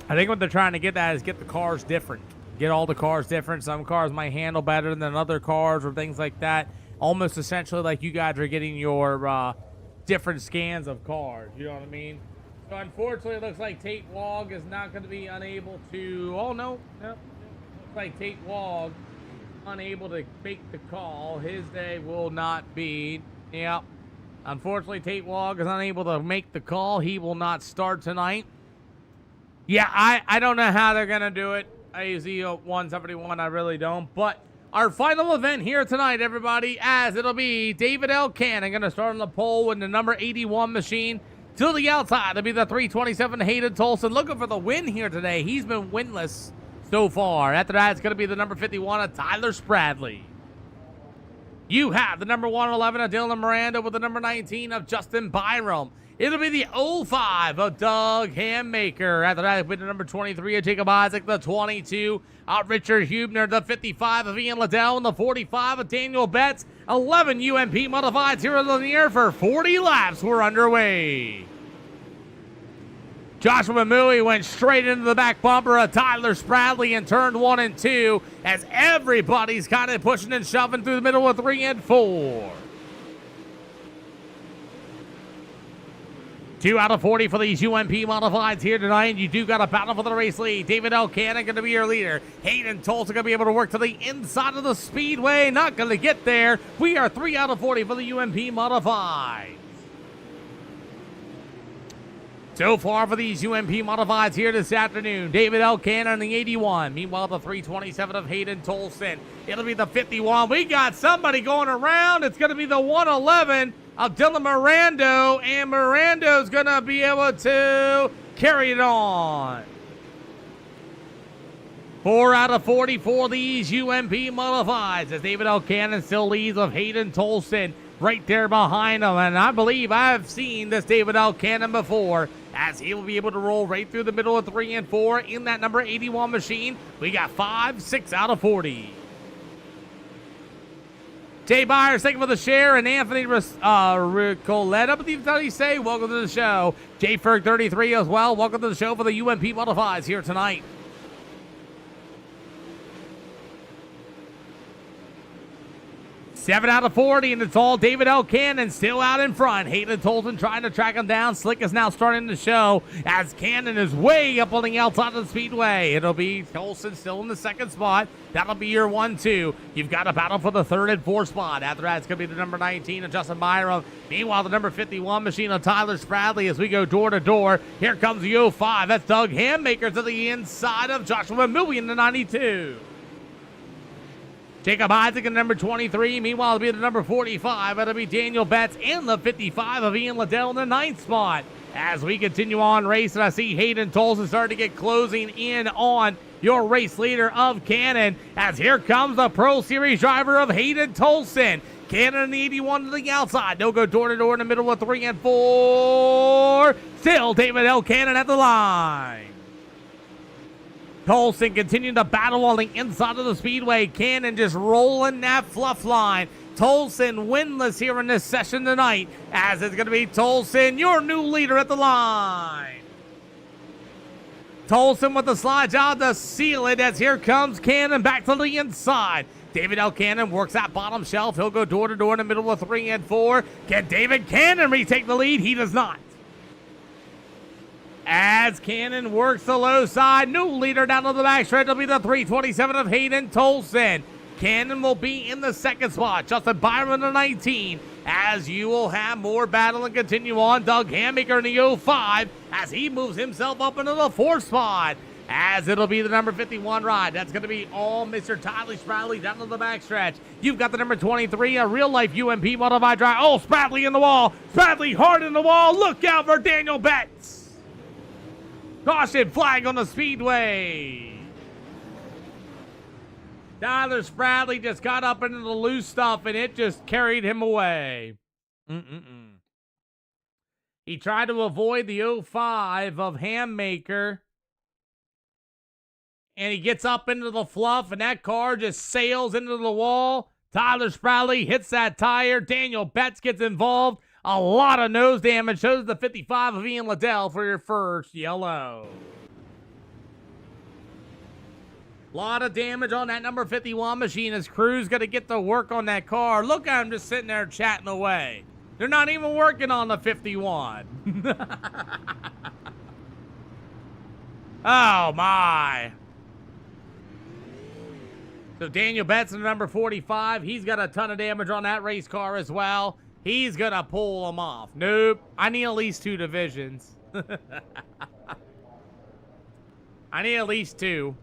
I think what they're trying to get at is get the cars different. get all the cars different. Some cars might handle better than other cars or things like that. Almost essentially like you guys are getting your different scans of cars. You know what I mean? So unfortunately, it looks like Tate Wog is not going to be unable to... Oh, no. Looks like Tate Wog unable to make the call. His day will not be... Yep. Unfortunately, Tate Wog is unable to make the call. He will not start tonight. Yeah, I don't know how they're going to do it. AZ 171, I really don't. But our final event here tonight, everybody, as it'll be David L. Cannon going to start on the pole with the number 81 machine. To the outside, it'll be the 327 Hayden Tolson looking for the win here today. He's been winless so far. After that, it's going to be the number 51 of Tyler Spradley. You have the number 111 of Dylan Miranda with the number 19 of Justin Byram. It'll be the 05 of Doug Hammaker. After that, it'll be the number 23 of Jacob Isaac, the 22 of Richard Hubner, the 55 of Ian Liddell, and the 45 of Daniel Betts. 11 UMP modifieds here in Lanier for 40 laps were underway. Joshua Mui went straight into the back bumper of Tyler Spradley in turn 1 and 2 as everybody's kind of pushing and shoving through the middle of 3 and 4. 2 out of 40 for these UMP modifieds here tonight. You do got a battle for the race lead. David L. Cannon going to be your leader. Hayden Tolson going to be able to work to the inside of the speedway. Not going to get there. We are 3 out of 40 for the UMP modifieds. So far for these UMP modifieds here this afternoon, David L. Cannon, the 81. Meanwhile, the 327 of Hayden Tolson. It'll be the 51. We got somebody going around. It's going to be the 111 of Dylan Mirando, and Mirando's going to be able to carry it on. 4 out of 40 for these UMP modifieds as David L. Cannon still leads of Hayden Tolson right there behind him. And I believe I've seen this David L. Cannon before as he will be able to roll right through the middle of 3 and 4 in that number 81 machine. We got 5, 6 out of 40. Jay Byers, thank you for the share, and Anthony Ricoletta, I believe that's how you say, welcome to the show. Jay Ferg 33 as well, welcome to the show for the UMP Modifieds here tonight. 7 out of 40, and it's all David L. Cannon still out in front. Hayden Tolson trying to track him down. Slick is now starting to show as Cannon is way up on the outside of the speedway. It'll be Tolson still in the second spot. That'll be your 1-2. You've got a battle for the 3rd and 4th spot. After that, it's going to be the number 19 of Justin Byram. Meanwhile, the number 51 machine of Tyler Spradley as we go door to door. Here comes the 05. That's Doug Hammaker to the inside of Joshua Mui in the 92. Jacob Isaac in number 23. Meanwhile, it'll be the number 45. It'll be Daniel Betts and the 55 of Ian Liddell in the 9th spot. As we continue on racing, I see Hayden Tolson starting to get closing in on your race leader of Cannon. As here comes the Pro Series driver of Hayden Tolson. Cannon in the 81 to the outside. They'll go door to door in the middle of 3 and 4. Still David L. Cannon at the line. Tolson continuing to battle on the inside of the speedway. Cannon just rolling that fluff line. Tolson winless here in this session tonight, as it's going to be Tolson, your new leader at the line. Tolson with the slide job to seal it as here comes Cannon back to the inside. David L. Cannon works that bottom shelf. He'll go door to door in the middle of 3 and 4. Can David Cannon retake the lead? He does not. As Cannon works the low side, new leader down to the backstretch. It'll be the 327 of Hayden Tolson. Cannon will be in the 2nd spot. Justin Byron the 19. As you will have more battle and continue on. Doug Hammaker in the 05 as he moves himself up into the 4th spot. As it'll be the number 51 ride. That's going to be all Mr. Tyler Spradley down to the backstretch. You've got the number 23, a real-life UMP modified drive. Oh, Spradley in the wall. Spradley hard in the wall. Look out for Daniel Betts. Caution flag on the speedway. Tyler Spradley just got up into the loose stuff and it just carried him away. He tried to avoid the 05 of Hammaker. And he gets up into the fluff and that car just sails into the wall. Tyler Spradley hits that tire. Daniel Betts gets involved. A lot of nose damage. Shows the 55 of Ian Liddell for your first yellow. A lot of damage on that number 51 machine as crew's going to get to work on that car. Look at them just sitting there chatting away. They're not even working on the 51. Oh, my. So Daniel Betson, number 45, he's got a ton of damage on that race car as well. He's going to pull him off. Nope. I need at least 2 divisions. I need at least 2.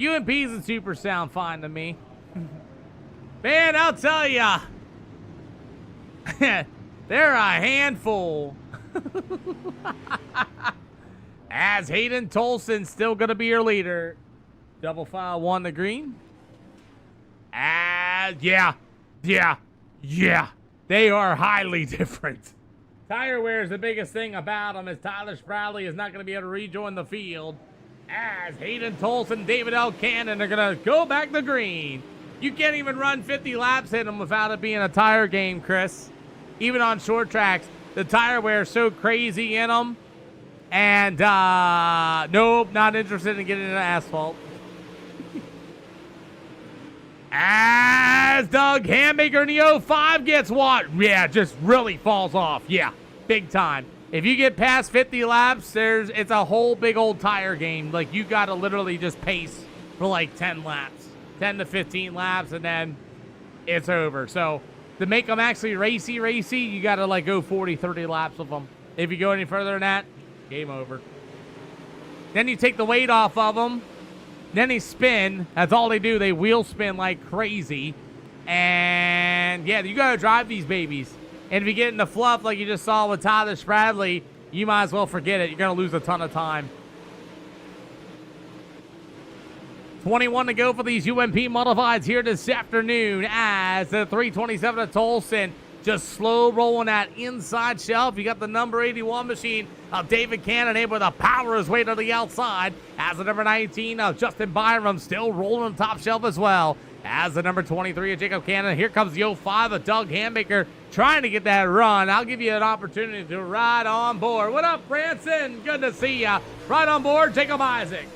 UMPs and Super sound fine to me. Man, I'll tell ya. They're a handful. As Hayden Tolson's still going to be your leader. Double file 1 to green. Yeah. They are highly different. Tire wear is the biggest thing about them, as Tyler Spradley is not going to be able to rejoin the field. As Hayden Tolson and David L. Cannon are going to go back to green. You can't even run 50 laps in them without it being a tire game, Chris. Even on short tracks, the tire wear is so crazy in them. And, nope, not interested in getting into asphalt. As Doug Hammaker in the 05 gets what? Yeah, just really falls off. Yeah, big time. If you get past 50 laps, it's a whole big old tire game. Like, you got to literally just pace for like 10 laps. 10 to 15 laps, and then it's over. So, to make them actually racy, you got to like go 40, 30 laps with them. If you go any further than that, game over. Then you take the weight off of them. Then they spin. That's all they do. They wheel spin like crazy. And, yeah, you got to drive these babies. And if you get in the fluff like you just saw with Tyler Spradley, you might as well forget it. You're going to lose a ton of time. 21 to go for these UMP modifieds here this afternoon as the 327 of Tolson just slow rolling that inside shelf. You got the number 81 machine of David Cannon able to power his way to the outside as the number 19 of Justin Byram still rolling on top shelf as well. As the number 23 of Jacob Cannon, here comes the 05 of Doug Hammaker trying to get that run. I'll give you an opportunity to ride on board. What up, Branson? Good to see ya. Right on board, Jacob Isaac.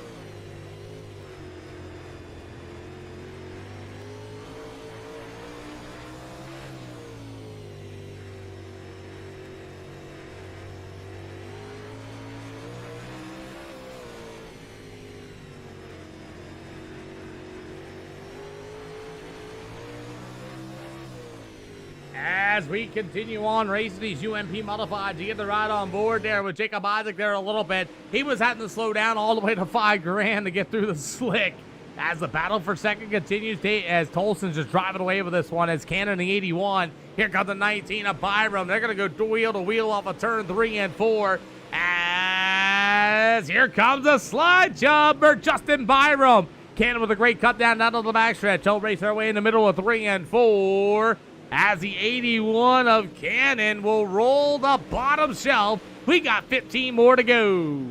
As we continue on racing these UMP modified, you get the ride on board there with Jacob Isaac there a little bit. He was having to slow down all the way to $5,000 to get through the slick. As the battle for second continues, as Tolson's just driving away with this one. As Cannon the 81, here comes the 19 of Byram. They're going to go wheel to wheel off of turn 3 and 4. As here comes a slide job for Justin Byram. Cannon with a great cut down to the backstretch. He'll race their way in the middle of 3 and 4. As the 81 of Cannon will roll the bottom shelf. We got 15 more to go.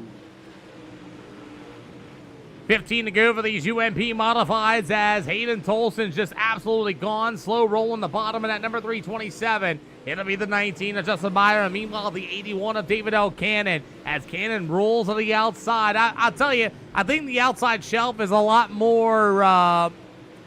15 to go for these UMP modifieds as Hayden Tolson's just absolutely gone. Slow rolling the bottom of that number 327. It'll be the 19 of Justin Byram. Meanwhile, the 81 of David L. Cannon as Cannon rolls to the outside. I'll tell you, I think the outside shelf is a lot more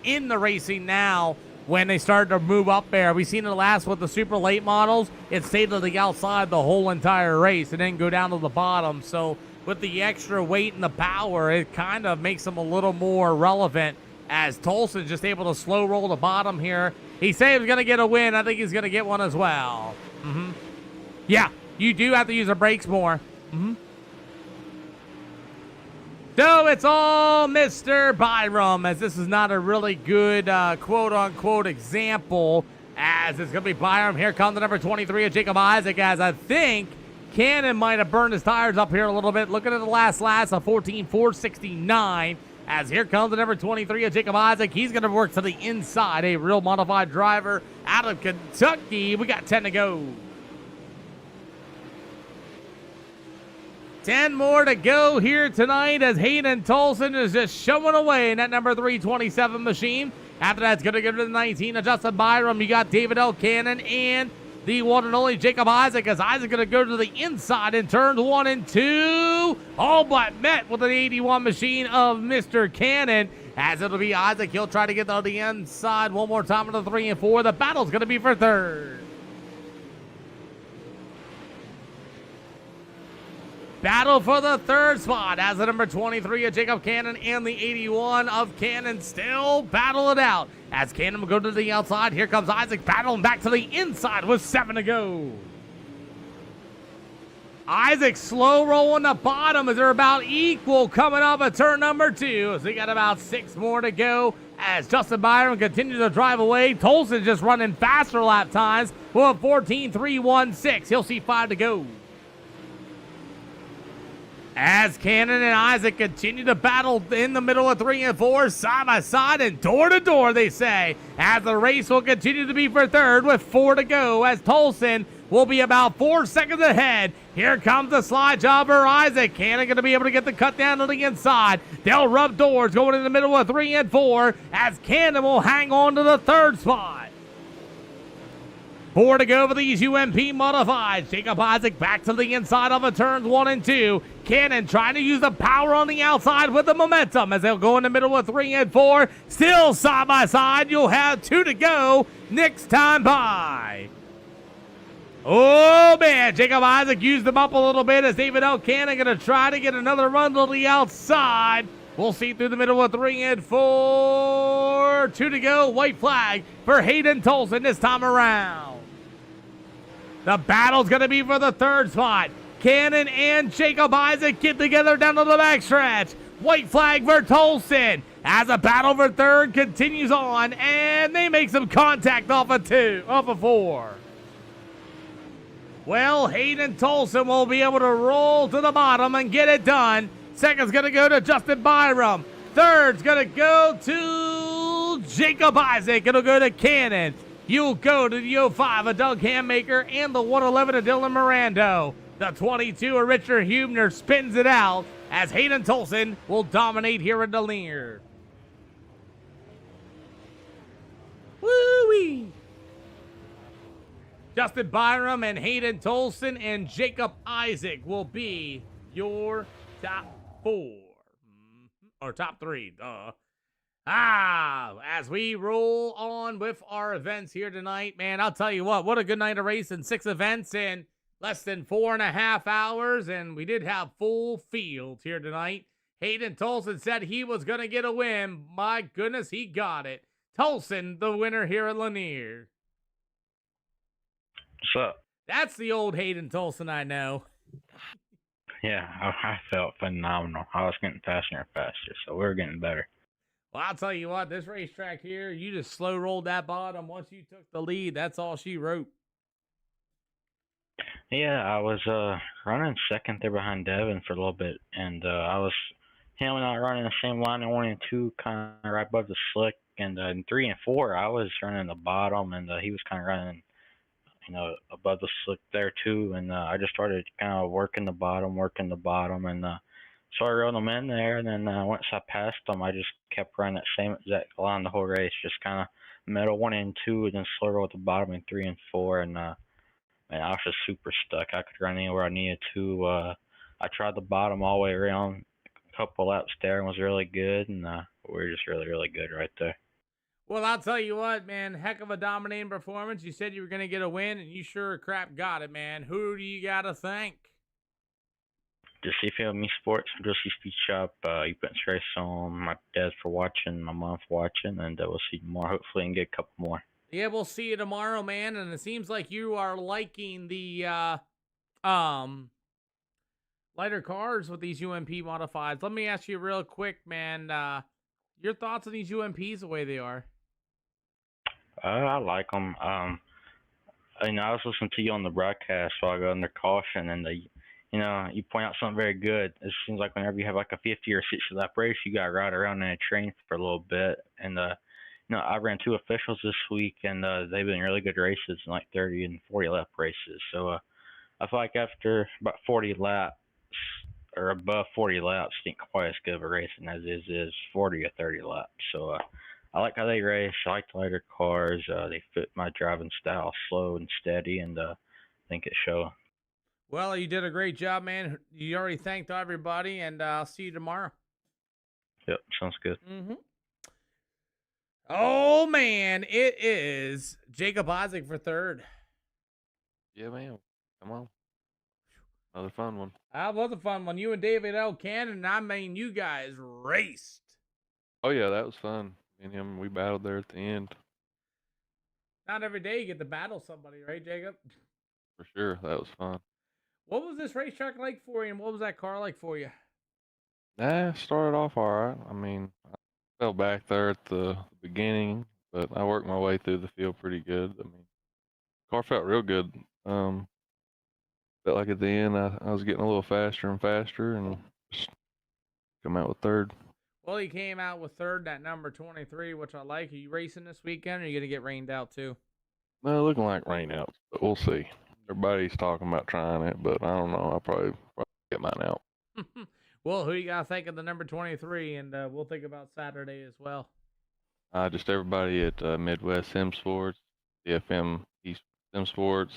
in the racing now. When they started to move up there, we seen it last with the super late models. It stayed to the outside the whole entire race and then go down to the bottom. So with the extra weight and the power, it kind of makes them a little more relevant as Tolson's just able to slow roll the bottom here. He said he was going to get a win. I think he's going to get one as well. Yeah, you do have to use the brakes more. So it's all Mr. Byram, as this is not a really good quote-unquote example, as it's going to be Byram. Here comes the number 23 of Jacob Isaac, as I think Cannon might have burned his tires up here a little bit. Looking at the last of 14,469, as here comes the number 23 of Jacob Isaac. He's going to work to the inside, a real modified driver out of Kentucky. We got 10 to go. 10 more to go here tonight as Hayden Tolson is just showing away in that number 327 machine. After that's going to go to the 19 of Justin Byram. You got David L. Cannon and the one and only Jacob Isaac, as Isaac going to go to the inside in turns 1 and 2. All but met with an 81 machine of Mr. Cannon. As it'll be Isaac, he'll try to get on the inside one more time into 3 and 4. The battle's going to be for third. Battle for the third spot as the number 23 of Jacob Cannon and the 81 of Cannon still battle it out. As Cannon will go to the outside, here comes Isaac battling back to the inside with 7 to go. Isaac slow rolling the bottom as they're about equal coming up at turn number 2. So we got about 6 more to go as Justin Byron continues to drive away. Tolson just running faster lap times with 14.316. He'll see 5 to go. As Cannon and Isaac continue to battle in the middle of 3 and 4, side by side and door to door, they say, as the race will continue to be for third with 4 to go, as Tolson will be about 4 seconds ahead. Here comes the slide job for Isaac. Cannon going to be able to get the cut down to the inside. They'll rub doors going in the middle of 3 and 4, as Cannon will hang on to the third spot. 4 to go for these UMP modifieds. Jacob Isaac back to the inside of the turns 1 and 2. Cannon trying to use the power on the outside with the momentum as they'll go in the middle of 3 and 4. Still side by side. You'll have 2 to go next time by. Oh man, Jacob Isaac used them up a little bit as David L. Cannon going to try to get another run to the outside. We'll see through the middle of 3 and 4. 2 to go. White flag for Hayden Tolson this time around. The battle's going to be for the third spot. Cannon and Jacob Isaac get together down to the backstretch. White flag for Tolson as the battle for third continues on, and they make some contact off of 4. Well, Hayden Tolson will be able to roll to the bottom and get it done. Second's going to go to Justin Byram. Third's going to go to Jacob Isaac. It'll go to Cannon. You'll go to the 05 of Doug Hammaker and the 111 of Dylan Mirando. The 22 of Richard Hubner spins it out as Hayden Tolson will dominate here in Lanier. Woo-wee! Justin Byram and Hayden Tolson and Jacob Isaac will be your top 4. Or top 3, duh. As we roll on with our events here tonight, man, I'll tell you what a good night of racing. 6 events in less than 4.5 hours, and we did have full fields here tonight. Hayden Tolson said he was going to get a win. My goodness, he got it. Tolson, the winner here at Lanier. What's up? That's the old Hayden Tolson I know. Yeah, I felt phenomenal. I was getting faster and faster, so we were getting better. Well, I'll tell you what, this racetrack here, you just slow rolled that bottom. Once you took the lead, that's all she wrote. Yeah, I was running second there behind Devin for a little bit, and I was him and I running the same line in 1 and 2, kind of right above the slick, and in 3 and 4, I was running the bottom, and he was kind of running, above the slick there too, and I just started kind of working the bottom, and so I rode them in there, and then once I passed them, I just kept running that same exact line the whole race, just kind of middle 1 and 2, and then slow roll at the bottom in 3 and 4, and man, I was just super stuck. I could run anywhere I needed to. I tried the bottom all the way around, a couple laps there, and was really good, and we were just really, really good right there. Well, I'll tell you what, man, heck of a dominating performance. You said you were going to get a win, and you sure crap got it, man. Who do you got to thank? Just CFL Me Sports, Just Speed Shop, Events Race on, my dad for watching, my mom for watching, and we'll see you tomorrow, hopefully, and get a couple more. Yeah, we'll see you tomorrow, man, and it seems like you are liking the lighter cars with these UMP modifieds. Let me ask you real quick, man, your thoughts on these UMPs the way they are? I like them. I was listening to you on the broadcast while I got under caution, and you point out something very good. It seems like whenever you have like a 50 or 60 lap race, you got to ride around in a train for a little bit. And, I ran 2 officials this week, and they've been really good races, like 30 and 40 lap races. So I feel like after about 40 laps or above 40 laps, it ain't quite as good of a racing as is 40 or 30 laps. So I like how they race. I like the lighter cars. They fit my driving style, slow and steady, and I think it's showing. Well, you did a great job, man. You already thanked everybody, and I'll see you tomorrow. Yep, sounds good. Mm-hmm. Oh, man. It is Jacob Isaac for third. Yeah, man. Come on. Another fun one. That was a fun one. You and David L. Cannon, I mean, you guys raced. Oh, yeah, that was fun. Me and him, we battled there at the end. Not every day you get to battle somebody, right, Jacob? For sure. That was fun. What was this racetrack like for you, and what was that car like for you? Nah, started off all right. I mean, I fell back there at the beginning, but I worked my way through the field pretty good. I mean, car felt real good. Felt like at the end I was getting a little faster and faster, and just come out with third. Well, you came out with third, that number 23, which I like. Are you racing this weekend, or are you going to get rained out too? Well, looking like rain out, but we'll see. Everybody's talking about trying it, but I don't know. I'll probably get mine out. Well, who you got to think of the number 23, and we'll think about Saturday as well. Just everybody at Midwest Sim Sports, CFM East Sim Sports,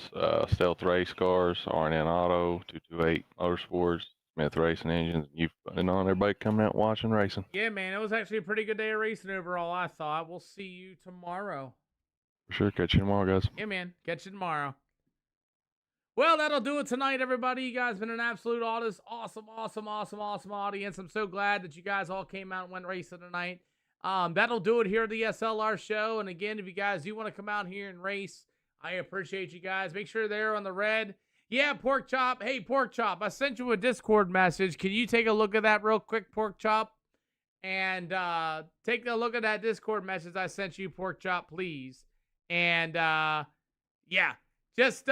Stealth Race Cars, RNN Auto, 228 Motorsports, Smith Racing Engines, and on everybody coming out watching racing. Yeah, man, it was actually a pretty good day of racing overall, I thought. We'll see you tomorrow. For sure. Catch you tomorrow, guys. Yeah, man. Catch you tomorrow. Well, that'll do it tonight, everybody. You guys have been an absolute awesome audience. I'm so glad that you guys all came out and went racing tonight. That'll do it here at the SLR show. And again, if you guys do want to come out here and race, I appreciate you guys. Make sure they're on the red. Yeah, Pork Chop. Hey, Pork Chop, I sent you a Discord message. Can you take a look at that real quick, Pork Chop? And take a look at that Discord message I sent you, Pork Chop, please. And yeah, just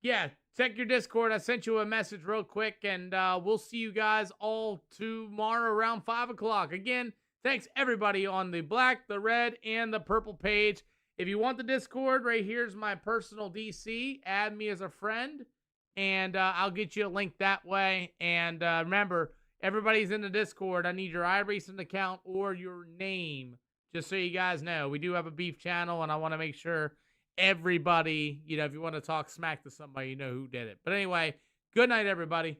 yeah, check your Discord. I sent you a message real quick, and we'll see you guys all tomorrow around 5 o'clock. Again, thanks everybody on the black, the red, and the purple page. If you want the Discord, right here's my personal DC. Add me as a friend, and I'll get you a link that way. And remember, everybody's in the Discord. I need your iRacing account or your name, just so you guys know. We do have a beef channel, and I want to make sure everybody, if you want to talk smack to somebody, you know who did it. But anyway, good night, everybody.